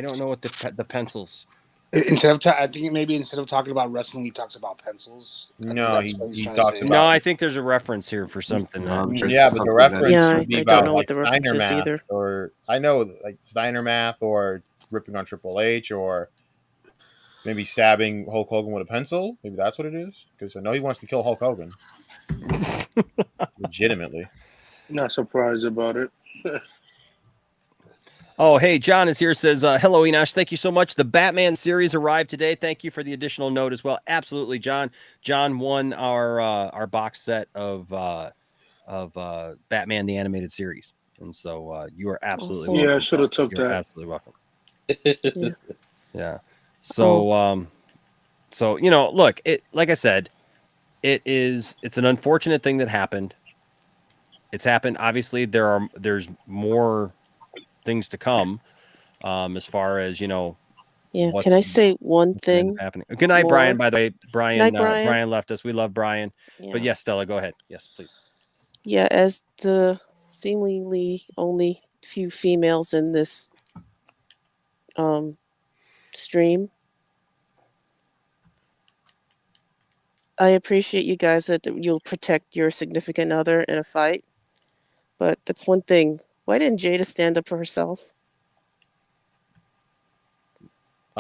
don't know what the pencils. I think maybe instead of talking about wrestling, he talks about pencils. No, he talks about. No, I think there's a reference here for something. Yeah, but the reference would be about like Steiner math, either. or I know like Steiner math, or ripping on Triple H, or maybe stabbing Hulk Hogan with a pencil. Maybe that's what it is. Because I know he wants to kill Hulk Hogan. Legitimately. Not surprised about it. Oh, hey, John is here, says, hello, Enosh. Thank you so much. The Batman series arrived today. Thank you for the additional note as well. Absolutely, John. John won our box set of Batman the Animated Series. And so you are absolutely welcome. Yeah, I should have took You're that. absolutely welcome. Yeah. So, look, like I said, it's an unfortunate thing that happened. It's happened. Obviously, there's more things to come as far as Yeah, can I say one thing happening? Good night, more? Brian. By the way, Brian, Night, Brian. Brian left us. We love Brian. Yeah. But yes, Stella, go ahead. Yes, please. Yeah, as the seemingly only few females in this stream, I appreciate you guys that you'll protect your significant other in a fight. But that's one thing. Why didn't Jada stand up for herself?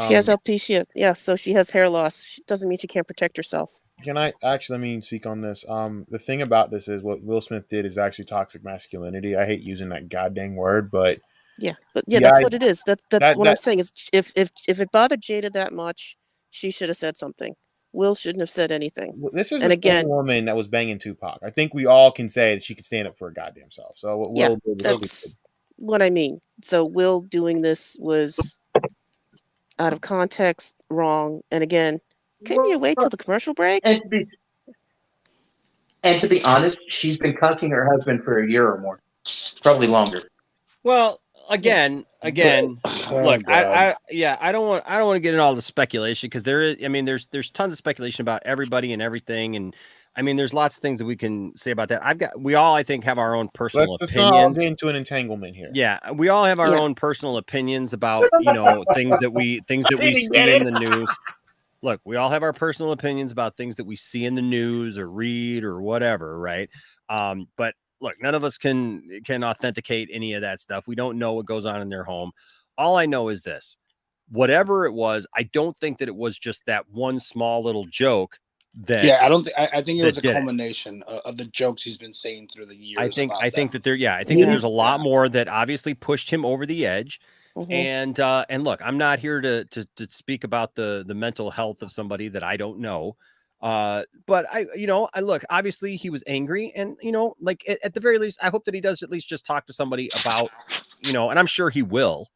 She has alopecia. Yeah, so she has hair loss. Doesn't mean she can't protect herself. Can I actually speak on this? The thing about this is what Will Smith did is actually toxic masculinity. I hate using that goddamn word, but that's what it is. That's what I'm saying is if it bothered Jada that much, she should have said something. Will shouldn't have said anything. This is the same woman that was banging Tupac. I think we all can say that she could stand up for her goddamn self. So what Will did was that's what I mean. So Will doing this was out of context, wrong. And again, couldn't you wait till the commercial break? And to be honest, she's been cucking her husband for a year or more, probably longer. Well, again, look, I don't want to get into all the speculation because there's tons of speculation about everybody and everything, and I mean there's lots of things that we can say about that. We all I think have our own personal let's opinions. not all get into an entanglement here. Yeah, we all have our own personal opinions about things that we see in the news. Look, we all have our personal opinions about things that we see in the news or read or whatever, right? But look, none of us can authenticate any of that stuff. We don't know what goes on in their home. All I know is this: whatever it was, I don't think that it was just that one small little joke. I think it was a culmination of the jokes he's been saying through the years. I think that there's a lot more that obviously pushed him over the edge. Mm-hmm. And look, I'm not here to speak about the mental health of somebody that I don't know. But I look, obviously he was angry, and like at the very least, I hope that he does at least just talk to somebody about, and I'm sure he will,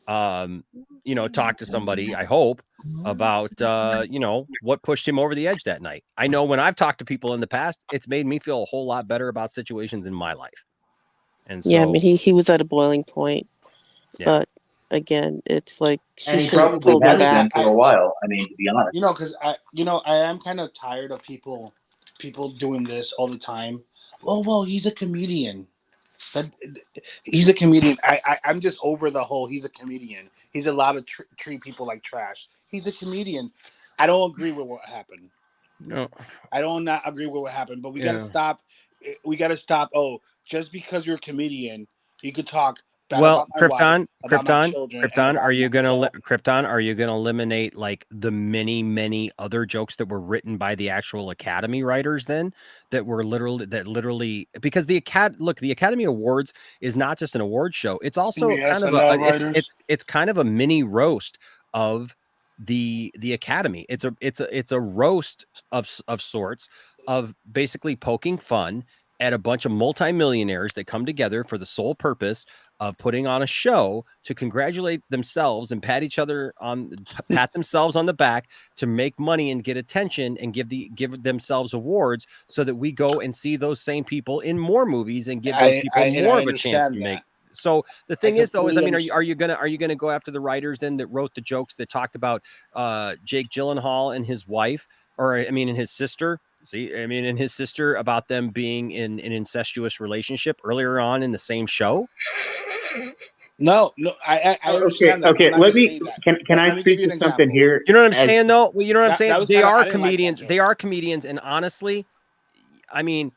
talk to somebody, I hope, about, what pushed him over the edge that night. I know when I've talked to people in the past, it's made me feel a whole lot better about situations in my life. And so, yeah, I mean, he was at a boiling point, but again, it's like she And he should have probably pulled her has back. been for a while. I mean, to be honest. You know, because I am kind of tired of people doing this all the time. Oh well, he's a comedian. He's a comedian. I'm just over the whole. He's a comedian. He's allowed to treat people like trash. He's a comedian. I don't agree with what happened. No, I don't not agree with what happened. But we got to Yeah. stop. We got to stop. Oh, just because you're a comedian, you could talk bad Well, about my wife, Krypton, about my Krypton, children, and Krypton, about are you gonna myself. Krypton? Are you gonna eliminate like the many other jokes that were written by the actual Academy writers then that were literally because the Academy Awards is not just an award show. It's also The kind of SNL writers. it's kind of a mini roast of the Academy. It's a roast of sorts of basically poking fun at a bunch of multimillionaires that come together for the sole purpose of putting on a show to congratulate themselves and pat themselves on the back to make money and get attention and give themselves awards so that we go and see those same people in more movies and give those people more of a chance to make. So the thing is, though, is I mean, are you gonna go after the writers then that wrote the jokes that talked about Jake Gyllenhaal and his wife, or I mean, and his sister? See, I mean, and his sister about them being in an incestuous relationship earlier on in the same show. No, I understand that. Okay. I'm not Let gonna me. say that. Can Let I me speak give you to an something example. here? You know what I'm saying, though? Well, you know what I'm saying? That was They kinda- I are didn't like that comedians. joke. They are comedians, and honestly, I mean,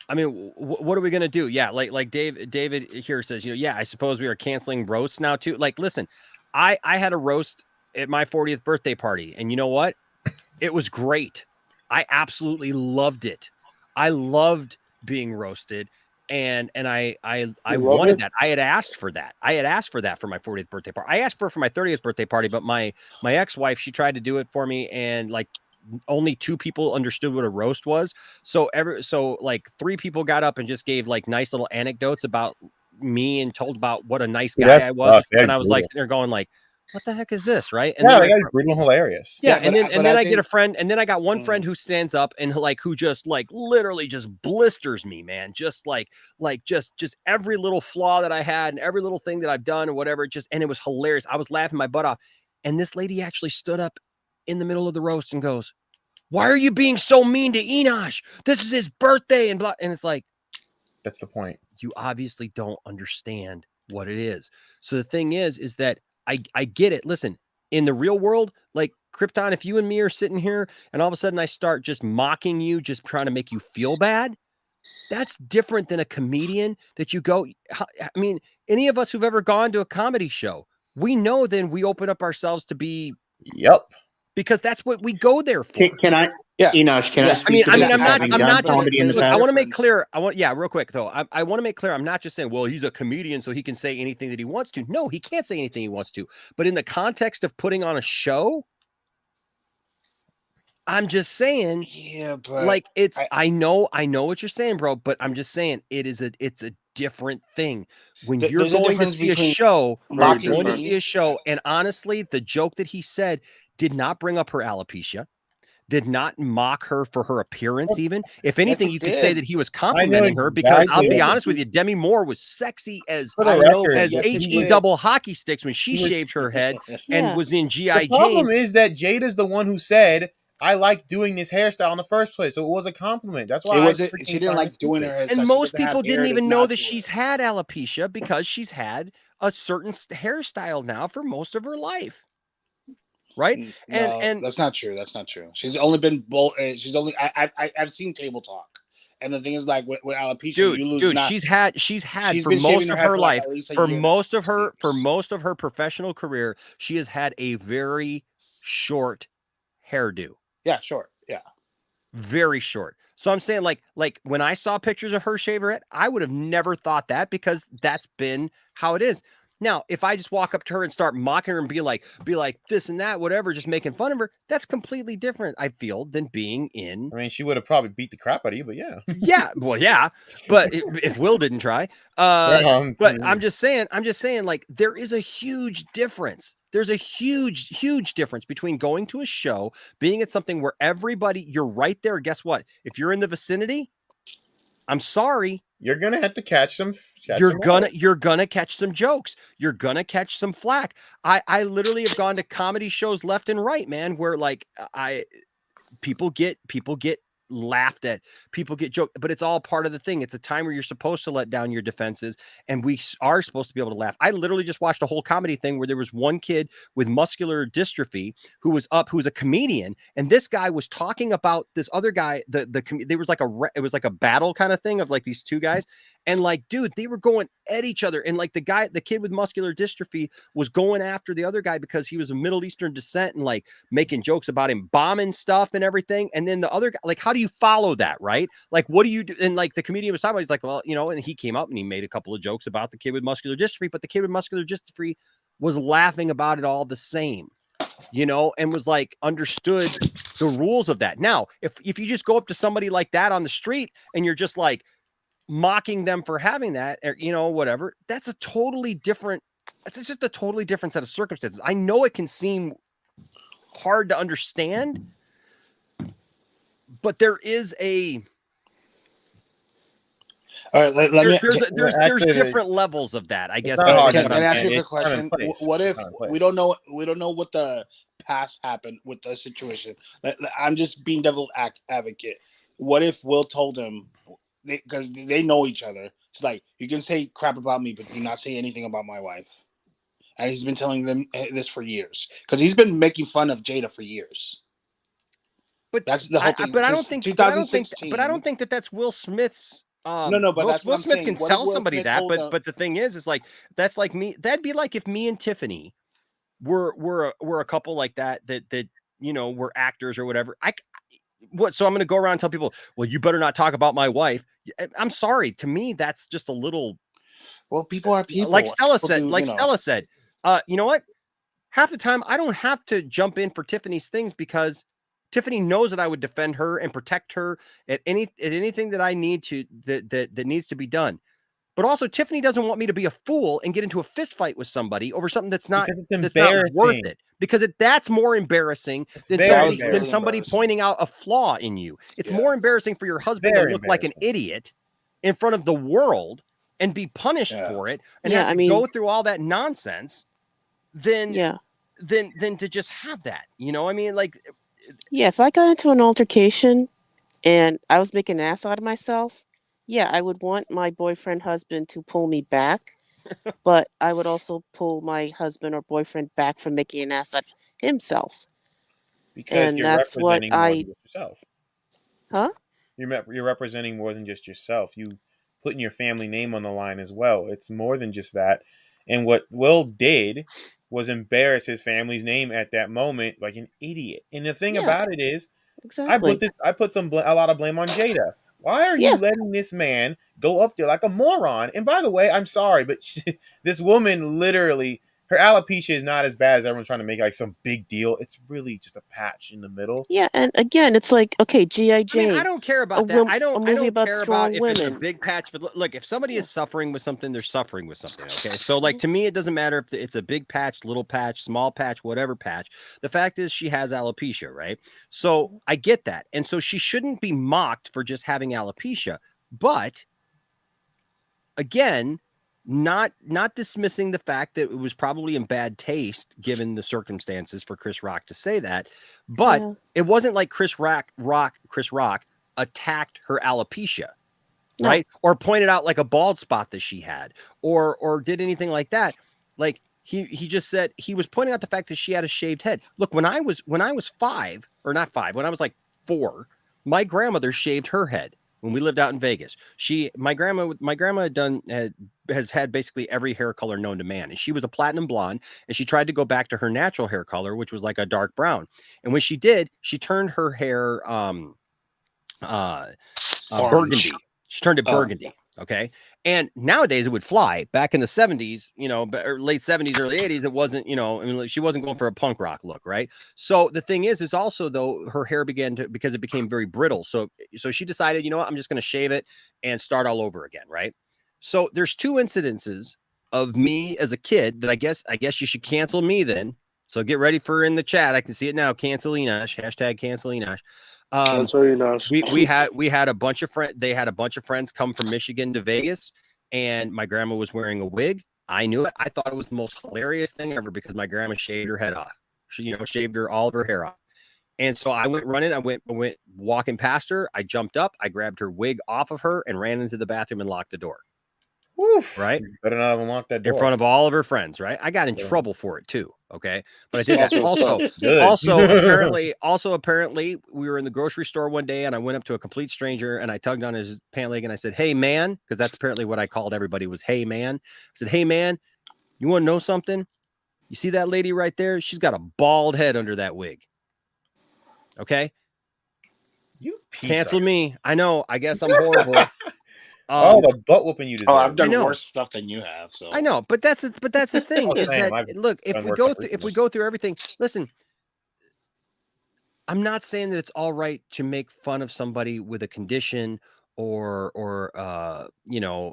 what are we gonna do? Yeah, like David here says, yeah, I suppose we are canceling roasts now too. Like, listen, I had a roast at my 40th birthday party, and you know what? It was great. I absolutely loved it. I loved being roasted, and I wanted that. I had asked for that. I had asked for that for my 40th birthday party. I asked for it for my 30th birthday party, but my ex-wife, she tried to do it for me, and like only 2 people understood what a roast was. So like 3 people got up and just gave like nice little anecdotes about me and told about what a nice guy I was. And I was like sitting there going like, what the heck is this? Right. And Yeah, then that guy's brutal and hilarious. yeah, Yeah, and then I get a think- friend, and then I got one friend who stands up and like who just like literally just blisters me, man. Just like just every little flaw that I had and every little thing that I've done or whatever. And it was hilarious. I was laughing my butt off. And this lady actually stood up in the middle of the roast and goes, "Why are you being so mean to Enosh? This is his birthday," and blah. And it's like, that's the point. You obviously don't understand what it is. So the thing is that I get it. Listen, in the real world, like Krypton, if you and me are sitting here and all of a sudden I start just mocking you, just trying to make you feel bad, that's different than a comedian that you go. I mean, any of us who've ever gone to a comedy show, we know then we open up ourselves to be. Yep. Because that's what we go there for. Can I? Yeah. Enosh, can I speak to this? I'm not just. comedy in the Look, I past? want to make clear. Real quick though. I want to make clear. I'm not just saying, well, he's a comedian, so he can say anything that he wants to. No, he can't say anything he wants to. But in the context of putting on a show, I'm just saying. Yeah, but like it's. I know what you're saying, bro. But I'm just saying it's a different thing when you're There's a going to difference see a between show. mocking Going to me- see a show, and honestly, the joke that he said did not bring up her alopecia. Did not mock her for her appearance, even. If anything, it you could say did. that he was complimenting her because I'll be honest with you, Demi Moore was sexy as HE double hockey sticks when she shaved her head and was in G.I. The problem Jane. is that Jada's the one who said, I like doing this hairstyle in the first place. So it was a compliment. That's why she didn't like doing her hairstyle. And She most doesn't have people didn't hair even that's know that natural. she's had alopecia because she's had a certain hairstyle now for most of her life. Right? And that's not true. That's not true. She's only been she's only I've seen Table Talk. And the thing is, like with alopecia, you lose. Dude, she's had for been most shaving of her head her for, like, life, at least a for year. most of her professional career, she has had a very short hairdo. Yeah, short. Yeah. Very short. So I'm saying like when I saw pictures of her shave her head, I would have never thought that because that's been how it is. Now, if I just walk up to her and start mocking her and be like this and that, whatever, just making fun of her, that's completely different, I feel, than being in. I mean, she would have probably beat the crap out of you, but yeah. Yeah, well, yeah. But if Will didn't try. But I'm just saying, like, there is a huge difference. There's a huge difference between going to a show, being at something where everybody, you're right there. Guess what? If you're in the vicinity, I'm sorry. You're gonna have to catch some. You're gonna catch some jokes. You're gonna catch some flack. I literally have gone to comedy shows left and right, man, where like people get laughed at, people get joked, but it's all part of the thing. It's a time where you're supposed to let down your defenses, and we are supposed to be able to laugh. I literally just watched a whole comedy thing where there was one kid with muscular dystrophy who was a comedian, and this guy was talking about this other guy. There was like it was like a battle kind of thing of like these two guys, and like, dude, they were going at each other, and like the kid with muscular dystrophy was going after the other guy because he was of Middle Eastern descent and like making jokes about him bombing stuff and everything. And then the other guy, like, how do you follow that, right? Like, what do you do? And like the comedian was talking about, he's like, well, and he came up and he made a couple of jokes about the kid with muscular dystrophy, but the kid with muscular dystrophy was laughing about it all the same, and was like, understood the rules of that. Now, if you just go up to somebody like that on the street and you're just like mocking them for having that, or, whatever, that's a totally different, it's just a totally different set of circumstances. I know it can seem hard to understand, but there is a all right. There's different levels of that, I guess. Can I ask you a question? What if we don't know what the past happened with the situation? I'm just being devil's advocate. What if Will told him, because they know each other, it's like, you can say crap about me, but do not say anything about my wife. And he's been telling them this for years, because he's been making fun of Jada for years. But that's the whole thing. But I don't think that that's Will Smith's. No, but Will Smith can tell somebody that, but the thing is like, that's like me. That'd be like if me and Tiffany were a couple like that were actors or whatever. So I'm going to go around and tell people, well, you better not talk about my wife. I'm sorry. To me, that's just a little. Well, people are people. Like Stella said. You know what? Half the time, I don't have to jump in for Tiffany's things because Tiffany knows that I would defend her and protect her at anything that I need to that needs to be done. But also, Tiffany doesn't want me to be a fool and get into a fist fight with somebody over something that's not worth it. Because that's more embarrassing than somebody pointing out a flaw in you. It's more embarrassing for your husband to look like an idiot in front of the world and be punished for it and have to go through all that nonsense than to just have that. If I got into an altercation and I was making an ass out of myself, I would want my boyfriend husband to pull me back, but I would also pull my husband or boyfriend back from making an ass out of himself. Because you're representing more than just yourself. Huh? You're representing more than just yourself. You putting your family name on the line as well. It's more than just that. And what Will did was embarrass his family's name at that moment like an idiot. And the thing about it is, exactly. I put a lot of blame on Jada. Why are you letting this man go up there like a moron? And by the way, I'm sorry, but this woman literally, her alopecia is not as bad as everyone's trying to make like some big deal. It's really just a patch in the middle. Yeah, and again, it's like, okay, G.I. Jane. I don't care about that. I don't care about if women. it's a big patch. But look, if somebody is suffering with something, they're suffering with something. Okay, so like to me, it doesn't matter if it's a big patch, little patch, small patch, whatever patch. The fact is, she has alopecia, right? So I get that, and so she shouldn't be mocked for just having alopecia. But again, not dismissing the fact that it was probably in bad taste given the circumstances for Chris Rock to say that, but it wasn't like Chris Rock attacked her alopecia, right? Or pointed out like a bald spot that she had, or did anything like that. Like he just said he was pointing out the fact that she had a shaved head. Look, when I was 5, or not 5, when I was like 4, my grandmother shaved her head. When we lived out in Vegas, my grandma has had basically every hair color known to man, and she was a platinum blonde, and she tried to go back to her natural hair color, which was like a dark brown. And when she did, she turned her hair burgundy. She turned it burgundy. Okay. And nowadays it would fly. Back in the 70s, or late 70s, early 80s, it wasn't, she wasn't going for a punk rock look, right? So the thing is also, though, her hair because it became very brittle. So she decided, you know what, I'm just going to shave it and start all over again, right? So there's 2 incidences of me as a kid that I guess you should cancel me then. So get ready for in the chat. I can see it now. Cancel Enosh. #cancel Enosh. That's all you know. We had a bunch of friends. They had a bunch of friends come from Michigan to Vegas, and my grandma was wearing a wig. I knew it. I thought it was the most hilarious thing ever because my grandma shaved her head off. She, shaved all of her hair off. And so I went running. I went walking past her. I jumped up. I grabbed her wig off of her and ran into the bathroom and locked the door. Oof. Right? Better not have unlocked that door. In front of all of her friends, right? I got in trouble for it too. Okay. But I did that. Also apparently we were in the grocery store one day and I went up to a complete stranger and I tugged on his pant leg and I said, "Hey man," because that's apparently what I called everybody was "Hey man." I said, "Hey man, you want to know something? You see that lady right there? She's got a bald head under that wig." Okay. You canceled me. I know. I guess I'm horrible. The butt whooping you deserve. Oh, I've done worse stuff than you have. So I know, but that's the thing is that look, if we go through everything, listen. I'm not saying that it's all right to make fun of somebody with a condition or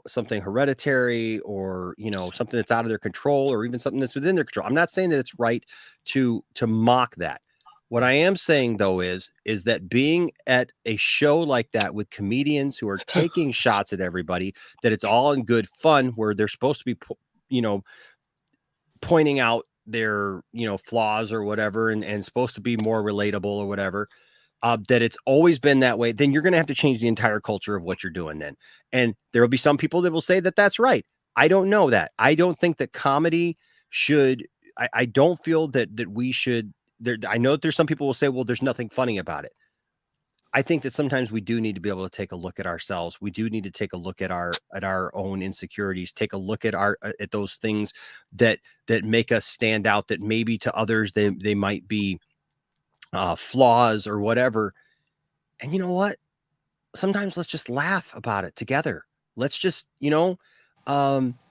something hereditary or something that's out of their control or even something that's within their control. I'm not saying that it's right to mock that. What I am saying, though, is that being at a show like that with comedians who are taking shots at everybody, that it's all in good fun where they're supposed to be, pointing out their, flaws or whatever, and supposed to be more relatable or whatever, that it's always been that way, then you're going to have to change the entire culture of what you're doing then. And there will be some people that will say that that's right. I don't know that. I don't think that comedy should, I don't feel that we should. I know that there's some people will say, well, there's nothing funny about it. I think that sometimes we do need to be able to take a look at ourselves. We do need to take a look at our own insecurities, take a look at at those things that make us stand out, that maybe to others, they might be flaws or whatever. And you know what? Sometimes let's just laugh about it together. Let's just, and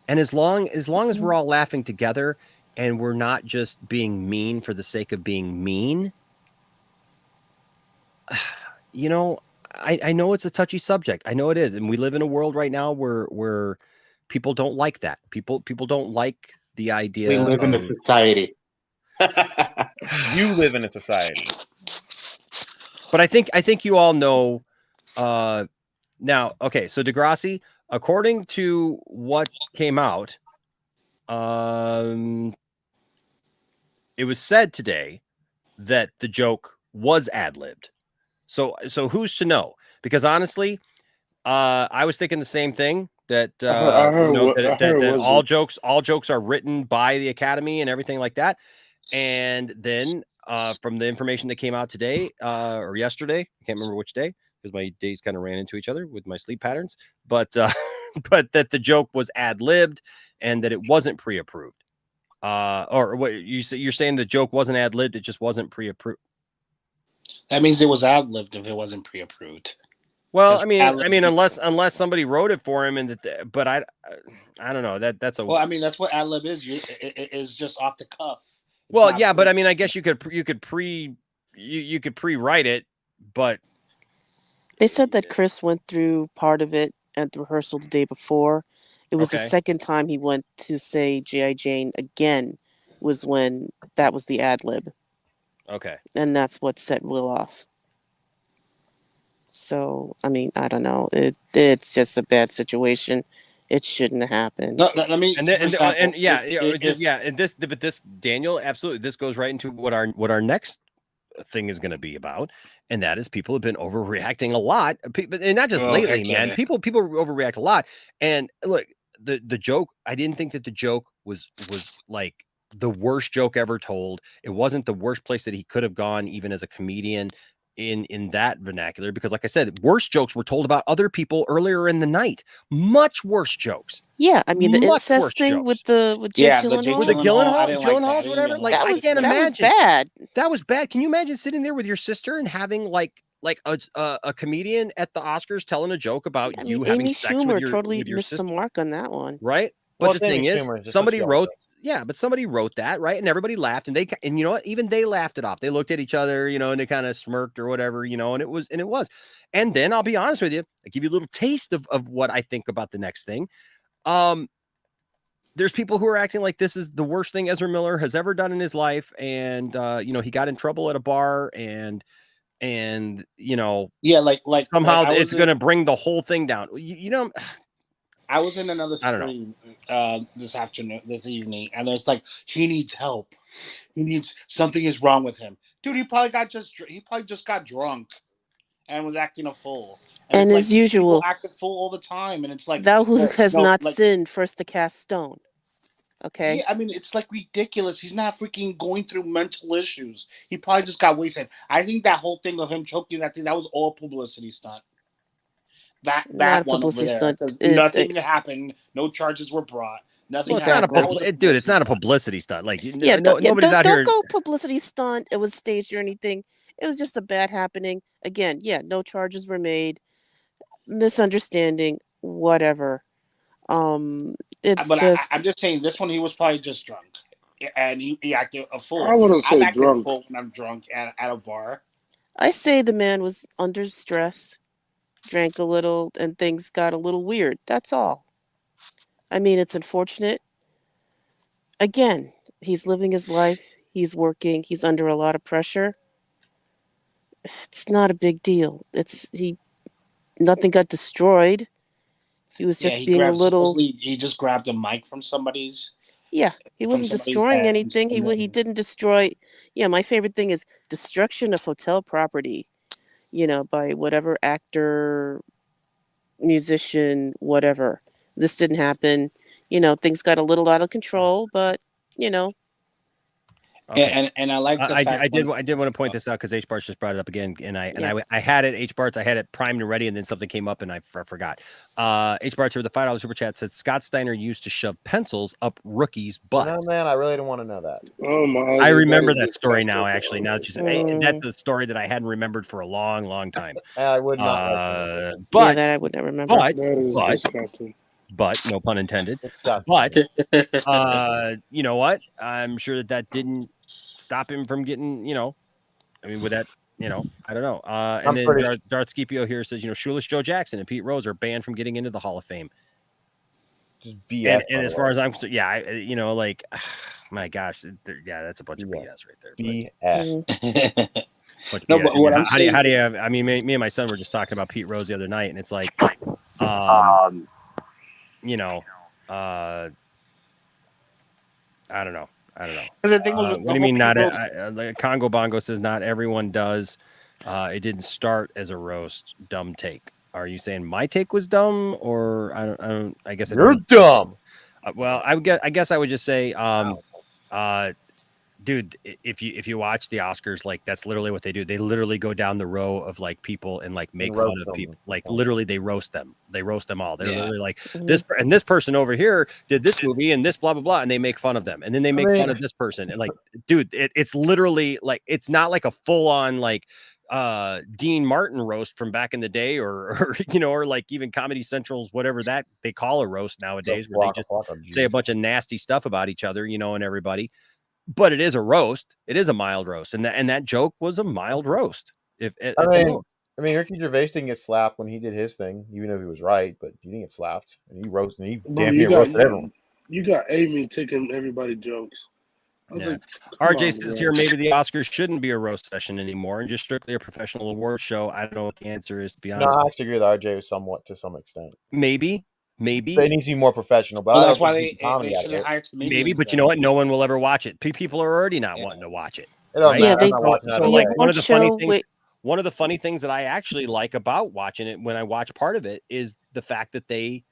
as long as we're all laughing together, and we're not just being mean for the sake of being mean. I know it's a touchy subject. I know it is. And we live in a world right now where people don't like that. People don't like the idea. We live in a society. You live in a society. But I think you all know now. Okay. So Degrassi, according to what came out, it was said today that the joke was ad-libbed. So who's to know? Because honestly, I was thinking the same thing, that all jokes are written by the Academy and everything like that. And then from the information that came out today or yesterday, I can't remember which day because my days kind of ran into each other with my sleep patterns, but that the joke was ad-libbed and that it wasn't pre-approved. Or what you're saying the joke wasn't ad-libbed, it just wasn't pre-approved. That means it was ad-libbed if it wasn't pre-approved. Well, I mean, unless somebody wrote it for him, but I don't know. That's a. Well, I mean, that's what ad-lib is. It is just off the cuff. Well, yeah, but I mean, I guess you could pre-write it, but they said that Chris went through part of it at the rehearsal the day before. It was the second time he went to say G.I. Jane again, was when that was the ad-lib. Okay. And that's what set Will off. So, I mean, I don't know. It's just a bad situation. It shouldn't have happened. No, let me. But this Daniel, absolutely, this goes right into what our next thing is going to be about, and that is people have been overreacting a lot, and not just lately, man. People overreact a lot, and look, the joke. I didn't think that the joke was like the worst joke ever told. It wasn't the worst place that he could have gone, even as a comedian. In that vernacular, because like I said, worse jokes were told about other people earlier in the night. Much worse jokes. Yeah, I mean the incest thing with Jake Gyllenhaal. With the Gyllenhaals, whatever. Like I can't imagine. That was bad. That was bad. Can you imagine sitting there with your sister and having like a comedian at the Oscars telling a joke about you having Amy sex Schumer with your totally your missed sister? the mark on that one. Right? But the thing is, somebody wrote. Yeah, but somebody wrote that, right? And everybody laughed, and you know what? Even they laughed it off. They looked at each other, and they kind of smirked or whatever, and it was. And then I'll be honest with you, I give you a little taste of what I think about the next thing. There's people who are acting like this is the worst thing Ezra Miller has ever done in his life, and he got in trouble at a bar, and and Yeah, like somehow I it's was going to bring the whole thing down. I was in another I don't know. stream this evening, and there's like he needs help. Something is wrong with him, dude. He probably just got drunk and was acting a fool. And And it's like as people usual, act a fool all the time, and it's like thou who has no, not like sinned first to cast stone. Okay. yeah, I mean it's like ridiculous. He's not freaking going through mental issues. He probably just got wasted. I think that whole thing of him choking that was all publicity stunt. Not That a one over publicity there. stunt. Nothing happened. No charges were brought. Nothing Well, it's not happened. dude. It's not a publicity stunt. Like, Yeah, nobody's out here. Don't go publicity stunt. It was staged or anything. It was just a bad happening. Again, yeah, no charges were made. Misunderstanding, whatever. It's But just. I'm just saying, this one he was probably just drunk, and he acted a fool. I wouldn't say I'm acting drunk. a fool when I'm drunk at a bar. I say the man was under stress, drank a little, and things got a little weird. That's all. I mean, it's unfortunate. Again, he's living his life. He's working. He's under a lot of pressure. It's not a big deal. Nothing got destroyed. He was just being a little. He just grabbed a mic from somebody's. Yeah, he wasn't destroying anything. He didn't destroy. Yeah, my favorite thing is destruction of hotel property. By whatever actor, musician, whatever. This didn't happen. Things got a little out of control, but Okay. And I like the fact I did want to point this out because H Barts just brought it up again, and I had it H Barts, I had it primed and ready, and then something came up and I forgot. H Barts here with the $5 super chat said Scott Steiner used to shove pencils up rookies' butts. No, man, I really didn't want to know that. Oh my! I remember that story now. Actually, now that you said that's the story that I hadn't remembered for a long, long time. I would not. But that I would not remember. That is disgusting. But no pun intended. But you know what? I'm sure that didn't stop him from getting, I mean, with that, I don't know. And then Darth Scipio here says, Shoeless Joe Jackson and Pete Rose are banned from getting into the Hall of Fame. Just BS. And as far as I'm concerned, yeah, my gosh, that's a bunch of BS right there. BS. No, but what I'm saying, how do you have? I mean, me and my son were just talking about Pete Rose the other night, and it's like, I don't know. The thing was, what do you mean? Not Congo Bongo says not everyone does. It didn't start as a roast. Dumb take. Are you saying my take was dumb, or I don't? I guess you're dumb. Well, I guess I would just say, dude, if you watch the Oscars, like that's literally what they do. They literally go down the row of like people and like make fun of people. Like literally, they roast them. They roast them all. They're literally like this person over here did this movie and this blah blah blah, and they make fun of them, and then they make fun of this person. And like, dude, it's literally like it's not like a full on like Dean Martin roast from back in the day, or or like even Comedy Central's whatever that they call a roast nowadays, where they just say a bunch of nasty stuff about each other, and everybody. But it is a roast. It is a mild roast, and that joke was a mild roast. I mean, Ricky Gervais didn't get slapped when he did his thing, even if he was right, but he didn't get slapped, and he roasted. He damn near roasted everyone. You got Amy taking everybody jokes. I was like, RJ says here, maybe the Oscars shouldn't be a roast session anymore and just strictly a professional award show. I don't know what the answer is, to be honest. No, I actually agree with RJ somewhat to some extent. Maybe. They need to be more professional, but that's why they should hire comedians. Maybe, but you know what? No one will ever watch it. People are already not wanting to watch it. Right? Yeah, one of the funny things that I actually like about watching it when I watch part of it is the fact that they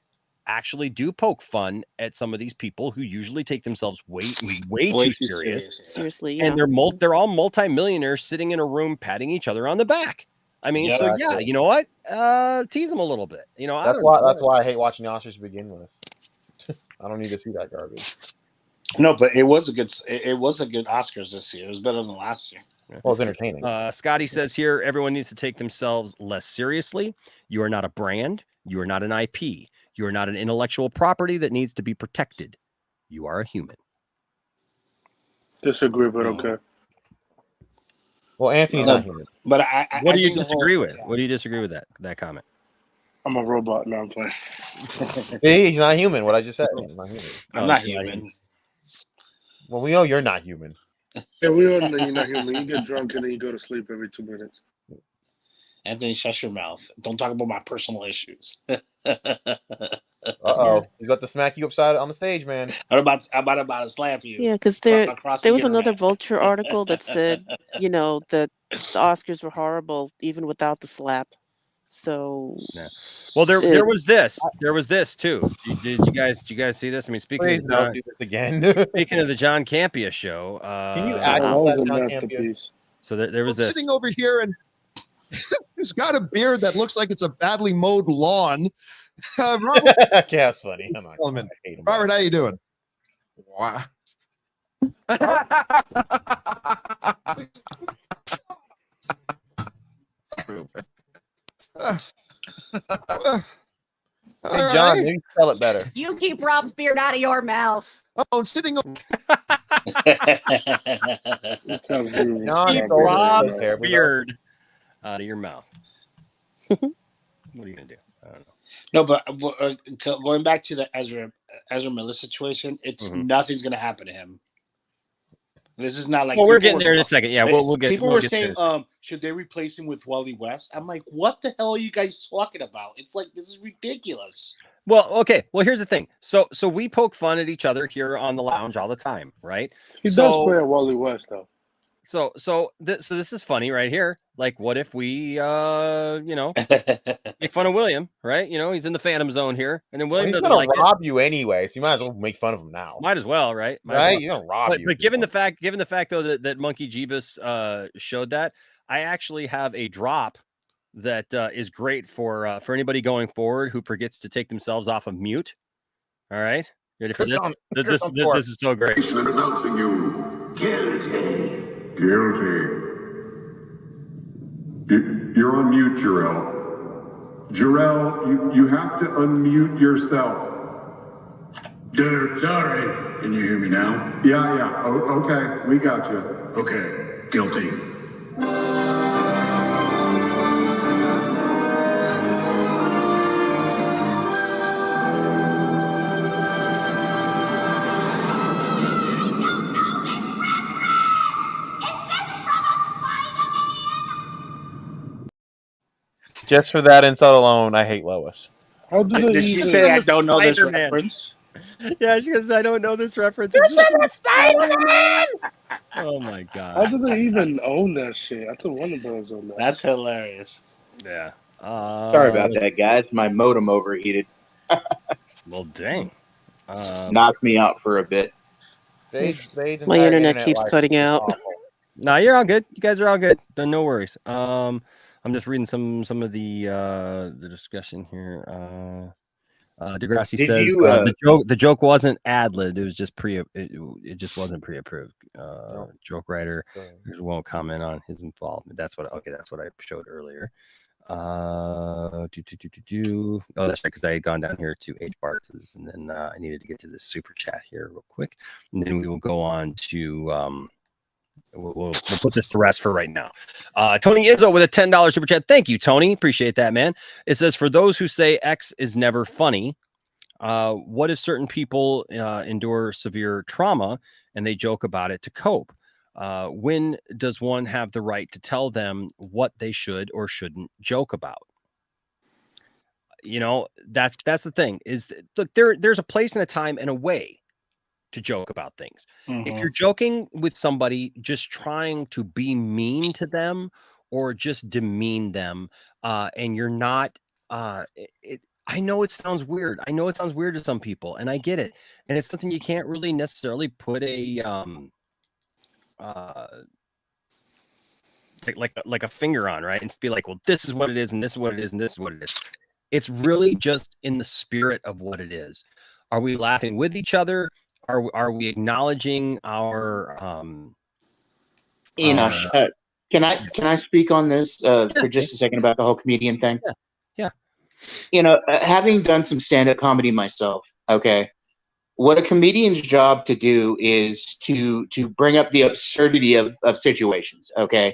actually do poke fun at some of these people who usually take themselves way too serious. Seriously, and they're all multimillionaires sitting in a room patting each other on the back. I mean, you know what? Tease them a little bit. That's why I hate watching the Oscars to begin with. I don't need to see that garbage. No, but it was a good Oscars this year. It was better than last year. Well, it's entertaining. Scotty says here, everyone needs to take themselves less seriously. You are not a brand. You are not an IP. You are not an intellectual property that needs to be protected. You are a human. Disagree, but okay. Well, Anthony's not human. But what do you disagree with? What do you disagree with that comment? I'm a robot. No, I'm playing. See, he's not human. What I just said. I'm not human. Well, we know you're not human. Yeah, we all know you're not human. You get drunk and then you go to sleep every 2 minutes. Anthony, shut your mouth. Don't talk about my personal issues. Uh-oh. He's about to smack you upside on the stage, man. I'm about to slap you. Yeah, because across the there was another internet. Vulture article that said, that the Oscars were horrible even without the slap. So Yeah. Well, there was this too. Did you guys see this? I mean, Please don't do this again. speaking of the John Campea show, Can you that actually was a John Campea? masterpiece. So there was this. Sitting over here and he's got a beard that looks like it's a badly mowed lawn. Robert, Yeah, that's funny. I'm not Coleman. I hate him. Robert, how you doing? Wow. Hey, John, maybe spell it better. You keep Rob's beard out of your mouth. Oh, sitting over Keep Rob's beard out of your mouth. What are you gonna do? I don't know. No, but going back to the Ezra Miller situation, it's nothing's gonna happen to him. This is not like. Well, we're getting there in a second. Yeah, we'll get. People we'll were get saying, there. should they replace him with Wally West? I'm like, what the hell are you guys talking about? It's like this is ridiculous. Well, okay. Well, here's the thing. So we poke fun at each other here on the lounge all the time, right? He does play at Wally West, though. So this is funny right here. Like, what if we, make fun of William, right? He's in the Phantom Zone here, and then William He's doesn't gonna like rob you anyway, so you might as well make fun of him now. Might as well, right? Right? You don't rob you. But given the fact though that Monkey Jeebus showed that, I actually have a drop that is great for anybody going forward who forgets to take themselves off of mute. All right, ready for this? This is so great. Announcing you guilty. Guilty. You're on mute, Jarrell. Jarrell, you have to unmute yourself. Sorry. Can you hear me now? Yeah. Oh, okay, we got you. Okay, guilty. Just for that insult alone, I hate Lois. How did she say I don't know this Spider-Man. reference? Yeah, she goes, I don't know this reference. Spider-Man! Oh my god. How do they even own that shit? I thought Warner Bros. owned that. That's hilarious. Yeah. Sorry about that, guys. My modem overheated. Well, dang. Knocked me out for a bit. My internet keeps cutting out. Nah, you're all good. You guys are all good. No worries. I'm just reading some of the discussion here. Degrassi says the joke wasn't ad-libbed. It was just it just wasn't pre-approved. Joke writer won't comment on his involvement. That's what I showed earlier. Oh, that's right, because I had gone down here to H Barts, and then I needed to get to this super chat here real quick, and then we will go on to we'll put this to rest for right now. Tony Izzo with a $10 super chat. Thank you, Tony. Appreciate that, man. It says, for those who say X is never funny, what if certain people endure severe trauma and they joke about it to cope? When does one have the right to tell them what they should or shouldn't joke about? That's the thing is look, there's a place and a time and a way to joke about things. If you're joking with somebody just trying to be mean to them or just demean them, and you're not, I know it sounds weird. I know it sounds weird to some people, and I get it. And it's something you can't really necessarily put a like a finger on, right? And just be like, well, this is what it is, and this is what it is, and this is what it is. It's really just in the spirit of what it is. Are we laughing with each other? Are we acknowledging our can I speak on this for just a second about the whole comedian thing? Yeah. Having done some stand-up comedy myself, okay, what a comedian's job to do is to bring up the absurdity of situations, okay?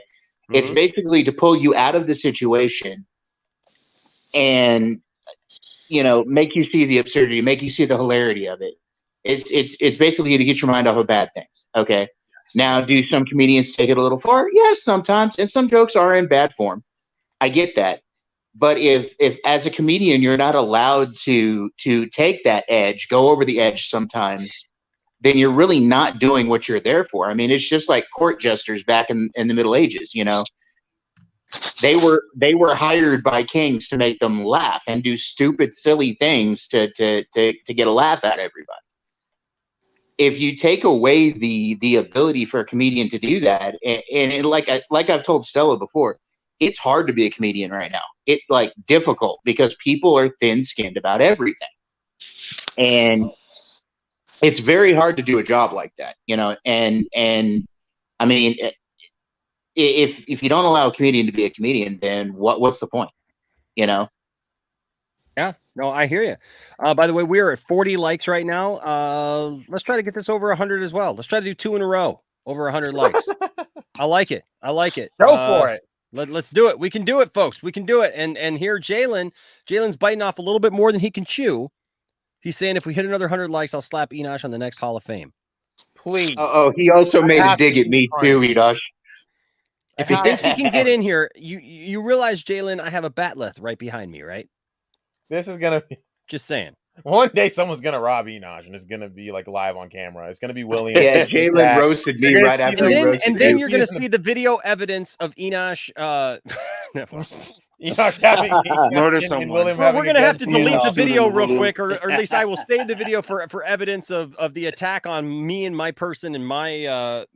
It's basically to pull you out of the situation and make you see the absurdity, make you see the hilarity of it. It's basically to get your mind off of bad things. Okay. Now, do some comedians take it a little far? Yes, sometimes, and some jokes are in bad form. I get that. But if as a comedian you're not allowed to take that edge, go over the edge sometimes, then you're really not doing what you're there for. I mean, it's just like court jesters back in the Middle Ages, you know. They were hired by kings to make them laugh and do stupid, silly things to get a laugh out of everybody. If you take away the ability for a comedian to do that, and like I've told Stella before, it's hard to be a comedian right now. It's like difficult because people are thin-skinned about everything, and it's very hard to do a job like that, you know. And I mean, if you don't allow a comedian to be a comedian, then what's the point, you know? Yeah, no, I hear you. By the way, we are at 40 likes right now. Let's try to get this over 100 as well. Let's try to do 2 in a row over 100 likes. I like it. I like it. Go for it. Let's do it. We can do it, folks. We can do it. And here, Jalen's biting off a little bit more than he can chew. He's saying if we hit another 100 likes, I'll slap Enosh on the next Hall of Fame. Please. Oh, he also made a dig at me too, Enosh. If he thinks he can get in here, you realize, Jalen, I have a batleth right behind me, right? This is gonna be just saying. One day someone's gonna rob Enosh, and it's gonna be like live on camera. It's gonna be William. Yeah, Jalen roasted me right after. And then you're gonna see the video evidence of Enosh. Enosh having and William well, we're gonna have to delete Enosh. the video real quick, or at least I will save the video for evidence of the attack on me and my person and my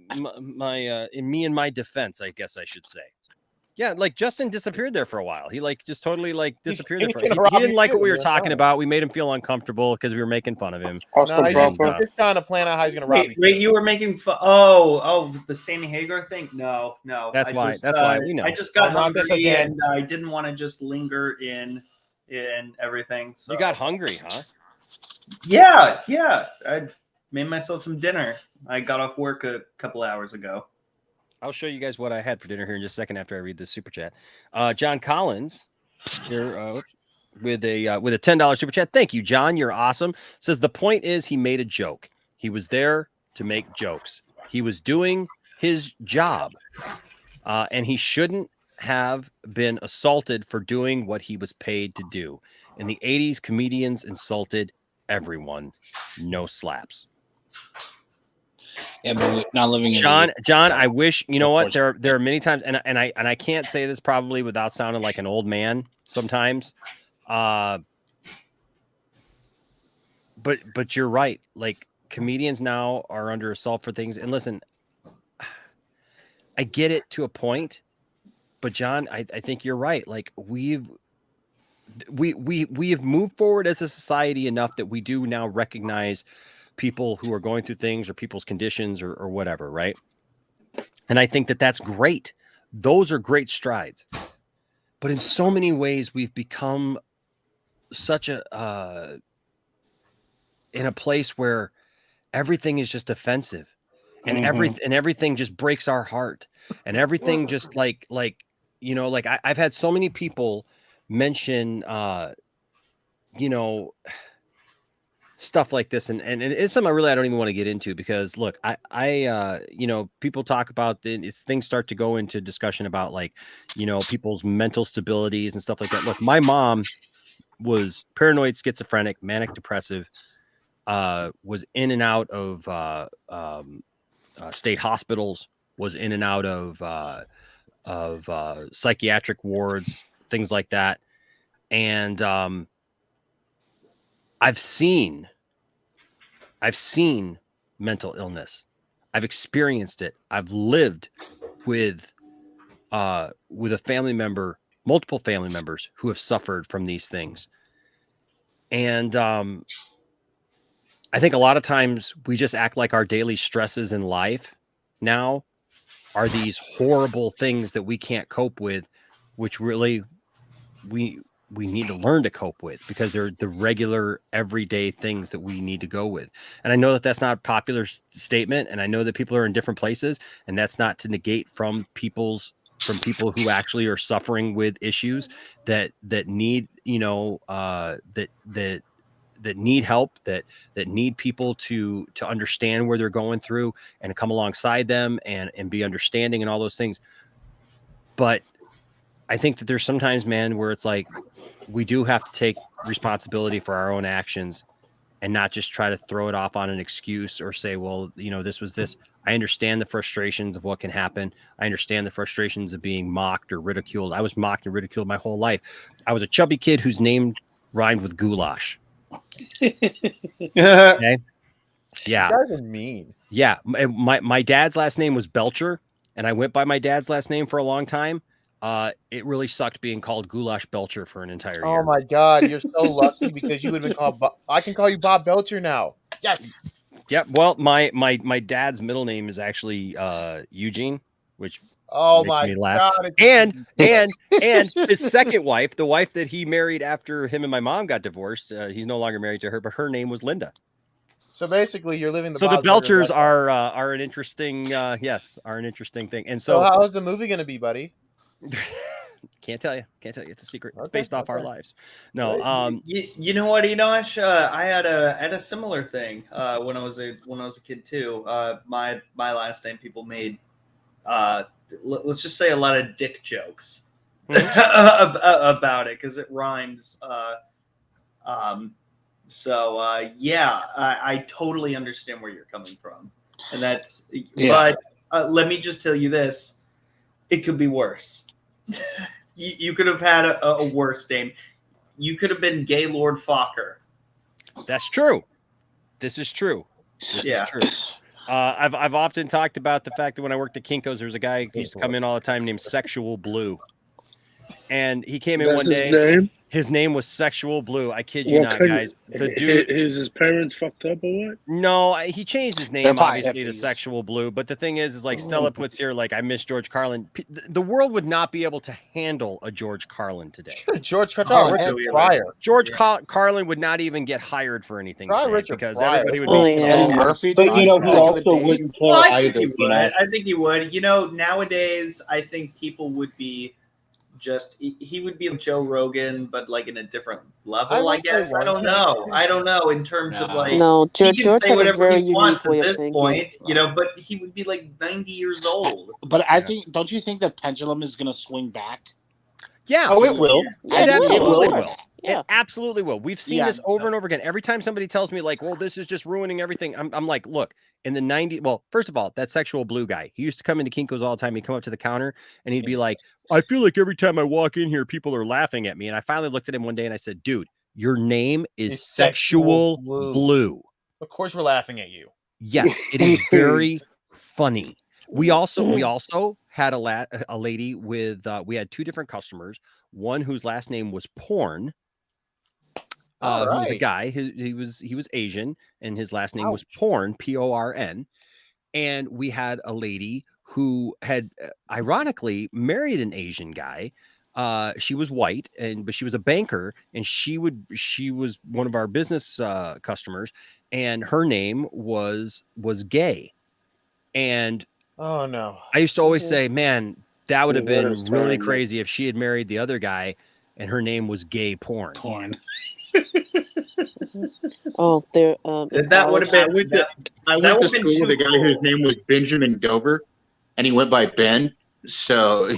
in me and my defense. I guess I should say. Yeah, like Justin disappeared there for a while. He like just totally like disappeared. He didn't like what we were talking about. We made him feel uncomfortable because we were making fun of him. He's just trying to plan out how he's gonna rob me. Wait, you were making fun? Oh, the Sammy Hagar thing? No. That's why we know. I just got hungry and I didn't want to just linger in everything. So. You got hungry, huh? Yeah. I made myself some dinner. I got off work a couple hours ago. I'll show you guys what I had for dinner here in just a second after I read this super chat. John Collins here with a $10 super chat. Thank you, John. You're awesome. Says the point is he made a joke. He was there to make jokes. He was doing his job, and he shouldn't have been assaulted for doing what he was paid to do. In the 80s, comedians insulted everyone. No slaps. Yeah, but we're not living in John, I wish, you know what, there are many times, and I can't say this probably without sounding like an old man sometimes. But you're right. Like comedians now are under assault for things. And listen, I get it to a point, but John, I think you're right. Like we have moved forward as a society enough that we do now recognize people who are going through things or people's conditions or whatever, right? And I think that that's great. Those are great strides. But in so many ways, we've become such a in a place where everything is just offensive, and everything just breaks our heart, and everything just like you know, like I've had so many people mention you know, stuff like this, and it's something I don't even want to get into, because look, I you know, people talk about if things start to go into discussion about like, you know, people's mental stabilities and stuff like that. Look, my mom was paranoid, schizophrenic, manic depressive, was in and out of state hospitals, was in and out of psychiatric wards, things like that. And I've seen mental illness. I've experienced it. I've lived with a family member, multiple family members who have suffered from these things. And I think a lot of times we just act like our daily stresses in life now are these horrible things that we can't cope with, which really we need to learn to cope with, because they're the regular everyday things that we need to go with. And I know that that's not a popular statement, and I know that people are in different places, and that's not to negate from people who actually are suffering with issues that need, you know, that need help, that need people to understand where they're going through and to come alongside them and be understanding and all those things. But I think that there's sometimes, man, where it's like we do have to take responsibility for our own actions and not just try to throw it off on an excuse or say, well, this was this. I understand the frustrations of what can happen. I understand the frustrations of being mocked or ridiculed. I was mocked and ridiculed my whole life. I was a chubby kid whose name rhymed with goulash. Okay. Yeah. You guys are mean. Yeah. My dad's last name was Belcher, and I went by my dad's last name for a long time. It really sucked being called Goulash Belcher for an entire year. Oh my God, you're so lucky because you would have been called. I can call you Bob Belcher now. Yes. Yep. Well, my dad's middle name is actually Eugene, which Oh makes my me laugh. God. And his second wife, the wife that he married after him and my mom got divorced, he's no longer married to her, but her name was Linda. So basically, you're living the. So Bob's the Belchers Burgers are an interesting are an interesting thing. And So so how is the movie going to be, buddy? can't tell you. It's a secret. It's based off our lives. No. You know what, Enosh? I had a similar thing when I was a kid too. My last name, people made let's just say a lot of dick jokes about it because it rhymes. So yeah, I totally understand where you're coming from, and that's. Yeah. But let me just tell you this: it could be worse. You could have had a worse name. You could have been Gaylord Fokker. That's true. This is true. This is true. I've often talked about the fact that when I worked at Kinko's, there was a guy who used to come in all the time named Sexual Blue, and he came in That's one his day. name? His name was Sexual Blue. I kid you not, guys. The dude Is his parents fucked up or what? No, he changed his name obviously to Sexual Blue. But the thing is like Stella puts here, like, I miss George Carlin. The world would not be able to handle a George Carlin today. George Pryor. George Carlin would not even get hired for anything Try today Richard because Pryor. everybody would Oh, be yeah. Eddie Murphy. But he also wouldn't care Well, I either. think he would. I think he would. Nowadays, I think people would be he would be like Joe Rogan, but like in a different level, I guess. I don't know in terms of like No, he George can say had a whatever very he wants unique way at of this thinking. point, but he would be like 90 years old. But I think, don't you think the pendulum is going to swing back? Yeah. Oh, it will. It absolutely will. Yeah. It absolutely will. We've seen this over and over again. Every time somebody tells me like, well, this is just ruining everything. I'm like, look, in the 90s, well, first of all, that Sexual Blue guy, he used to come into Kinko's all the time. He'd come up to the counter and he'd be like, I feel like every time I walk in here, people are laughing at me. And I finally looked at him one day and I said, dude, your name is It's Sexual Blue. Of course we're laughing at you. Yes, it is very funny. We also had a lady with we had two different customers, one whose last name was Porn. Who was a guy. He was Asian, and his last name was Porn, Porn. And we had a lady who had ironically married an Asian guy. She was white, but she was a banker, and she was one of our business customers, and her name was gay. And oh no, I used to always say, man, that would have been really crazy if she had married the other guy, and her name was Gay Porn. Oh, there. That would have been. I went to school with a guy whose name was Benjamin Dover, and he went by Ben. So,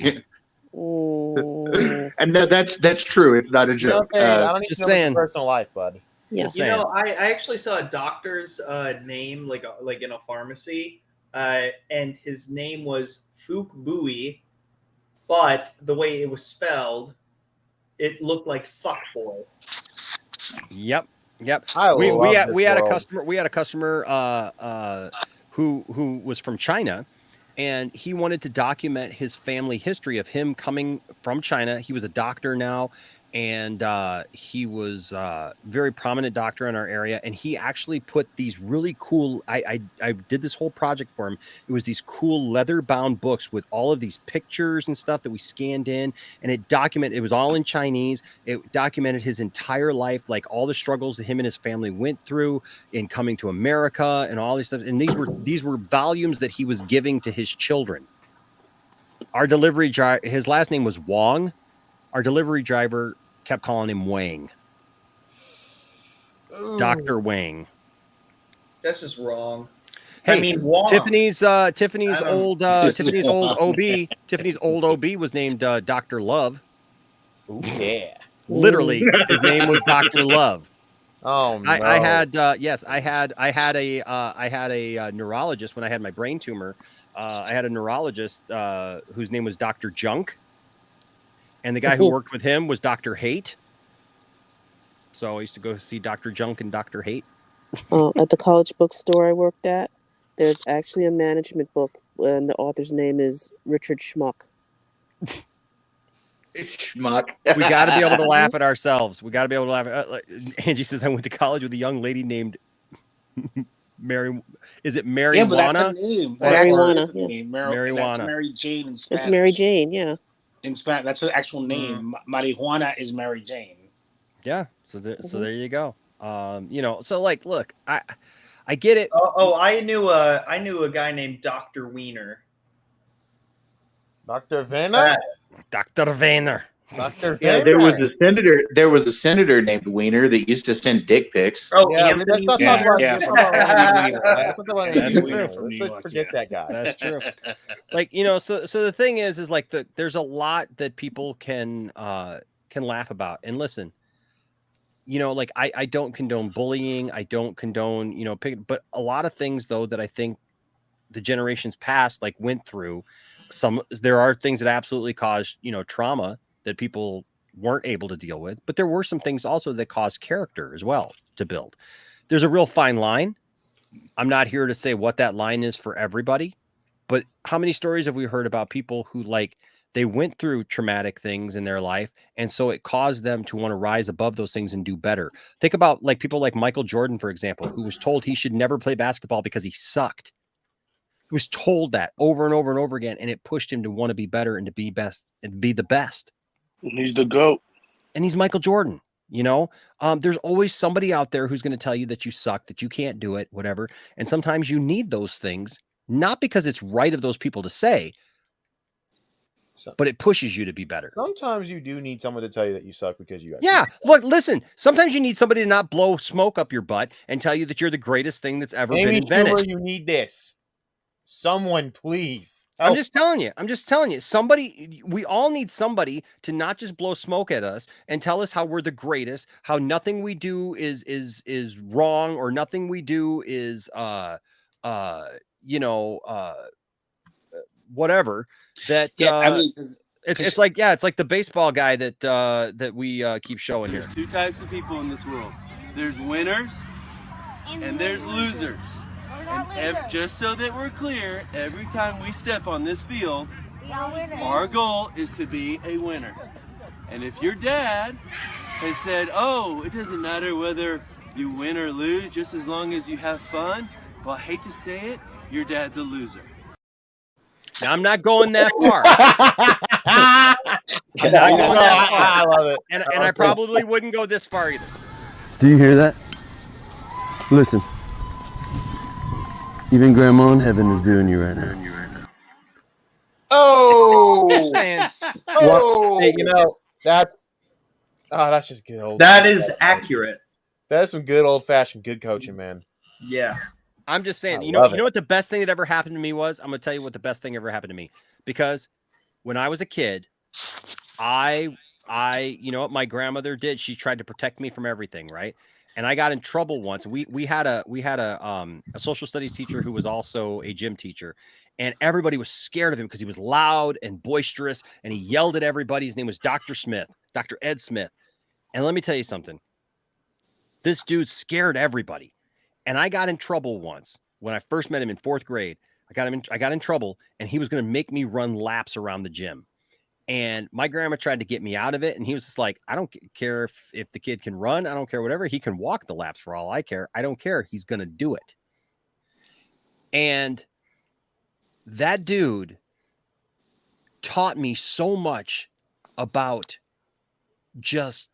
and that's true. It's not a joke. I don't just even know saying. his personal life, bud. Yeah. I actually saw a doctor's name like in a pharmacy, and his name was Fook Bowie, but the way it was spelled, it looked like fuckboy. Yep. We We had a customer who was from China, and he wanted to document his family history of him coming from China. He was a doctor now, and he was a very prominent doctor in our area, and he actually put these really cool I did this whole project for him. It was these cool leather bound books with all of these pictures and stuff that we scanned in, and it was all in Chinese. It documented his entire life, like all the struggles that him and his family went through in coming to America and all these stuff, and these were volumes that he was giving to his children. Our delivery driver, his last name was Wong. Our delivery driver kept calling him Wang. Dr. Wang. That's just wrong. Hey, I mean, Wong. Tiffany's old Tiffany's old OB was named Dr. Love. Ooh, yeah. Literally, his name was Dr. Love. Oh no! I had a neurologist when I had my brain tumor. I had a neurologist whose name was Dr. Junk, and the guy who worked with him was Dr. Hate. So I used to go see Dr. Junk and Dr. Hate. At the college bookstore I worked at, there's actually a management book, and the author's name is Richard Schmuck. Schmuck. We got to be able to laugh at ourselves. We got to be able to laugh. Angie says, I went to college with a young lady named Mary. Is it Marijuana? Yeah, but that's her name. Marijuana. That's her name. That's Mary Jane in Spanish. It's Mary Jane, yeah. In Spanish, that's her actual name. Marijuana is Mary Jane. Yeah. So there you go. So like, look, I get it. I knew a guy named Dr. Wiener. Dr. Vayner? Dr. Vayner. Dr. Yeah, there was a senator named Wiener that used to send dick pics. Oh, yeah, let's not talk about Let's forget that guy. That's true. Like, so the thing is like there's a lot that people can laugh about. And listen, like I don't condone bullying. I don't condone, but a lot of things though that I think the generations past like went through. There are things that absolutely caused, trauma that people weren't able to deal with, but there were some things also that caused character as well to build. There's a real fine line. I'm not here to say what that line is for everybody, but how many stories have we heard about people who like they went through traumatic things in their life, and so it caused them to want to rise above those things and do better. Think about like people like Michael Jordan, for example, who was told he should never play basketball because he sucked. He was told that over and over and over again, and it pushed him to want to be better and to be best and be the best. And he's the GOAT. And he's Michael Jordan. There's always somebody out there who's going to tell you that you suck, that you can't do it, whatever. And sometimes you need those things, not because it's right of those people to say, but it pushes you to be better. Sometimes you do need someone to tell you that you suck because you. Yeah. Look, listen, sometimes you need somebody to not blow smoke up your butt and tell you that you're the greatest thing that's ever been invented. Schumer, you need this. Someone, please. Help. I'm just telling you. Somebody, we all need somebody to not just blow smoke at us and tell us how we're the greatest, how nothing we do is wrong, or nothing we do is whatever. That it's like the baseball guy that we keep showing here. There's two types of people in this world. There's winners and there's losers. And just so that we're clear, every time we step on this field, our goal is to be a winner. And if your dad has said, oh, it doesn't matter whether you win or lose, just as long as you have fun, well, I hate to say it, your dad's a loser. Now, I'm not going that far. I love it. And I probably wouldn't go this far either. Do you hear that? Listen. Even Grandma in heaven is booing you right now. Oh! Hey, that's just good old. That is accurate. That's some good old fashioned good coaching, man. Yeah. I'm just saying, you know what the best thing that ever happened to me was? I'm going to tell you what the best thing ever happened to me. Because when I was a kid, you know what my grandmother did? She tried to protect me from everything, right? And I got in trouble once. We had a social studies teacher who was also a gym teacher, and everybody was scared of him because he was loud and boisterous and he yelled at everybody. His name was Dr. Smith, Dr. Ed Smith. And let me tell you something. This dude scared everybody. And I got in trouble once when I first met him in 4th grade. I got in trouble, and he was going to make me run laps around the gym. And my grandma tried to get me out of it. And he was just like, I don't care if the kid can run. I don't care, whatever. He can walk the laps for all I care. I don't care. He's going to do it. And that dude taught me so much about just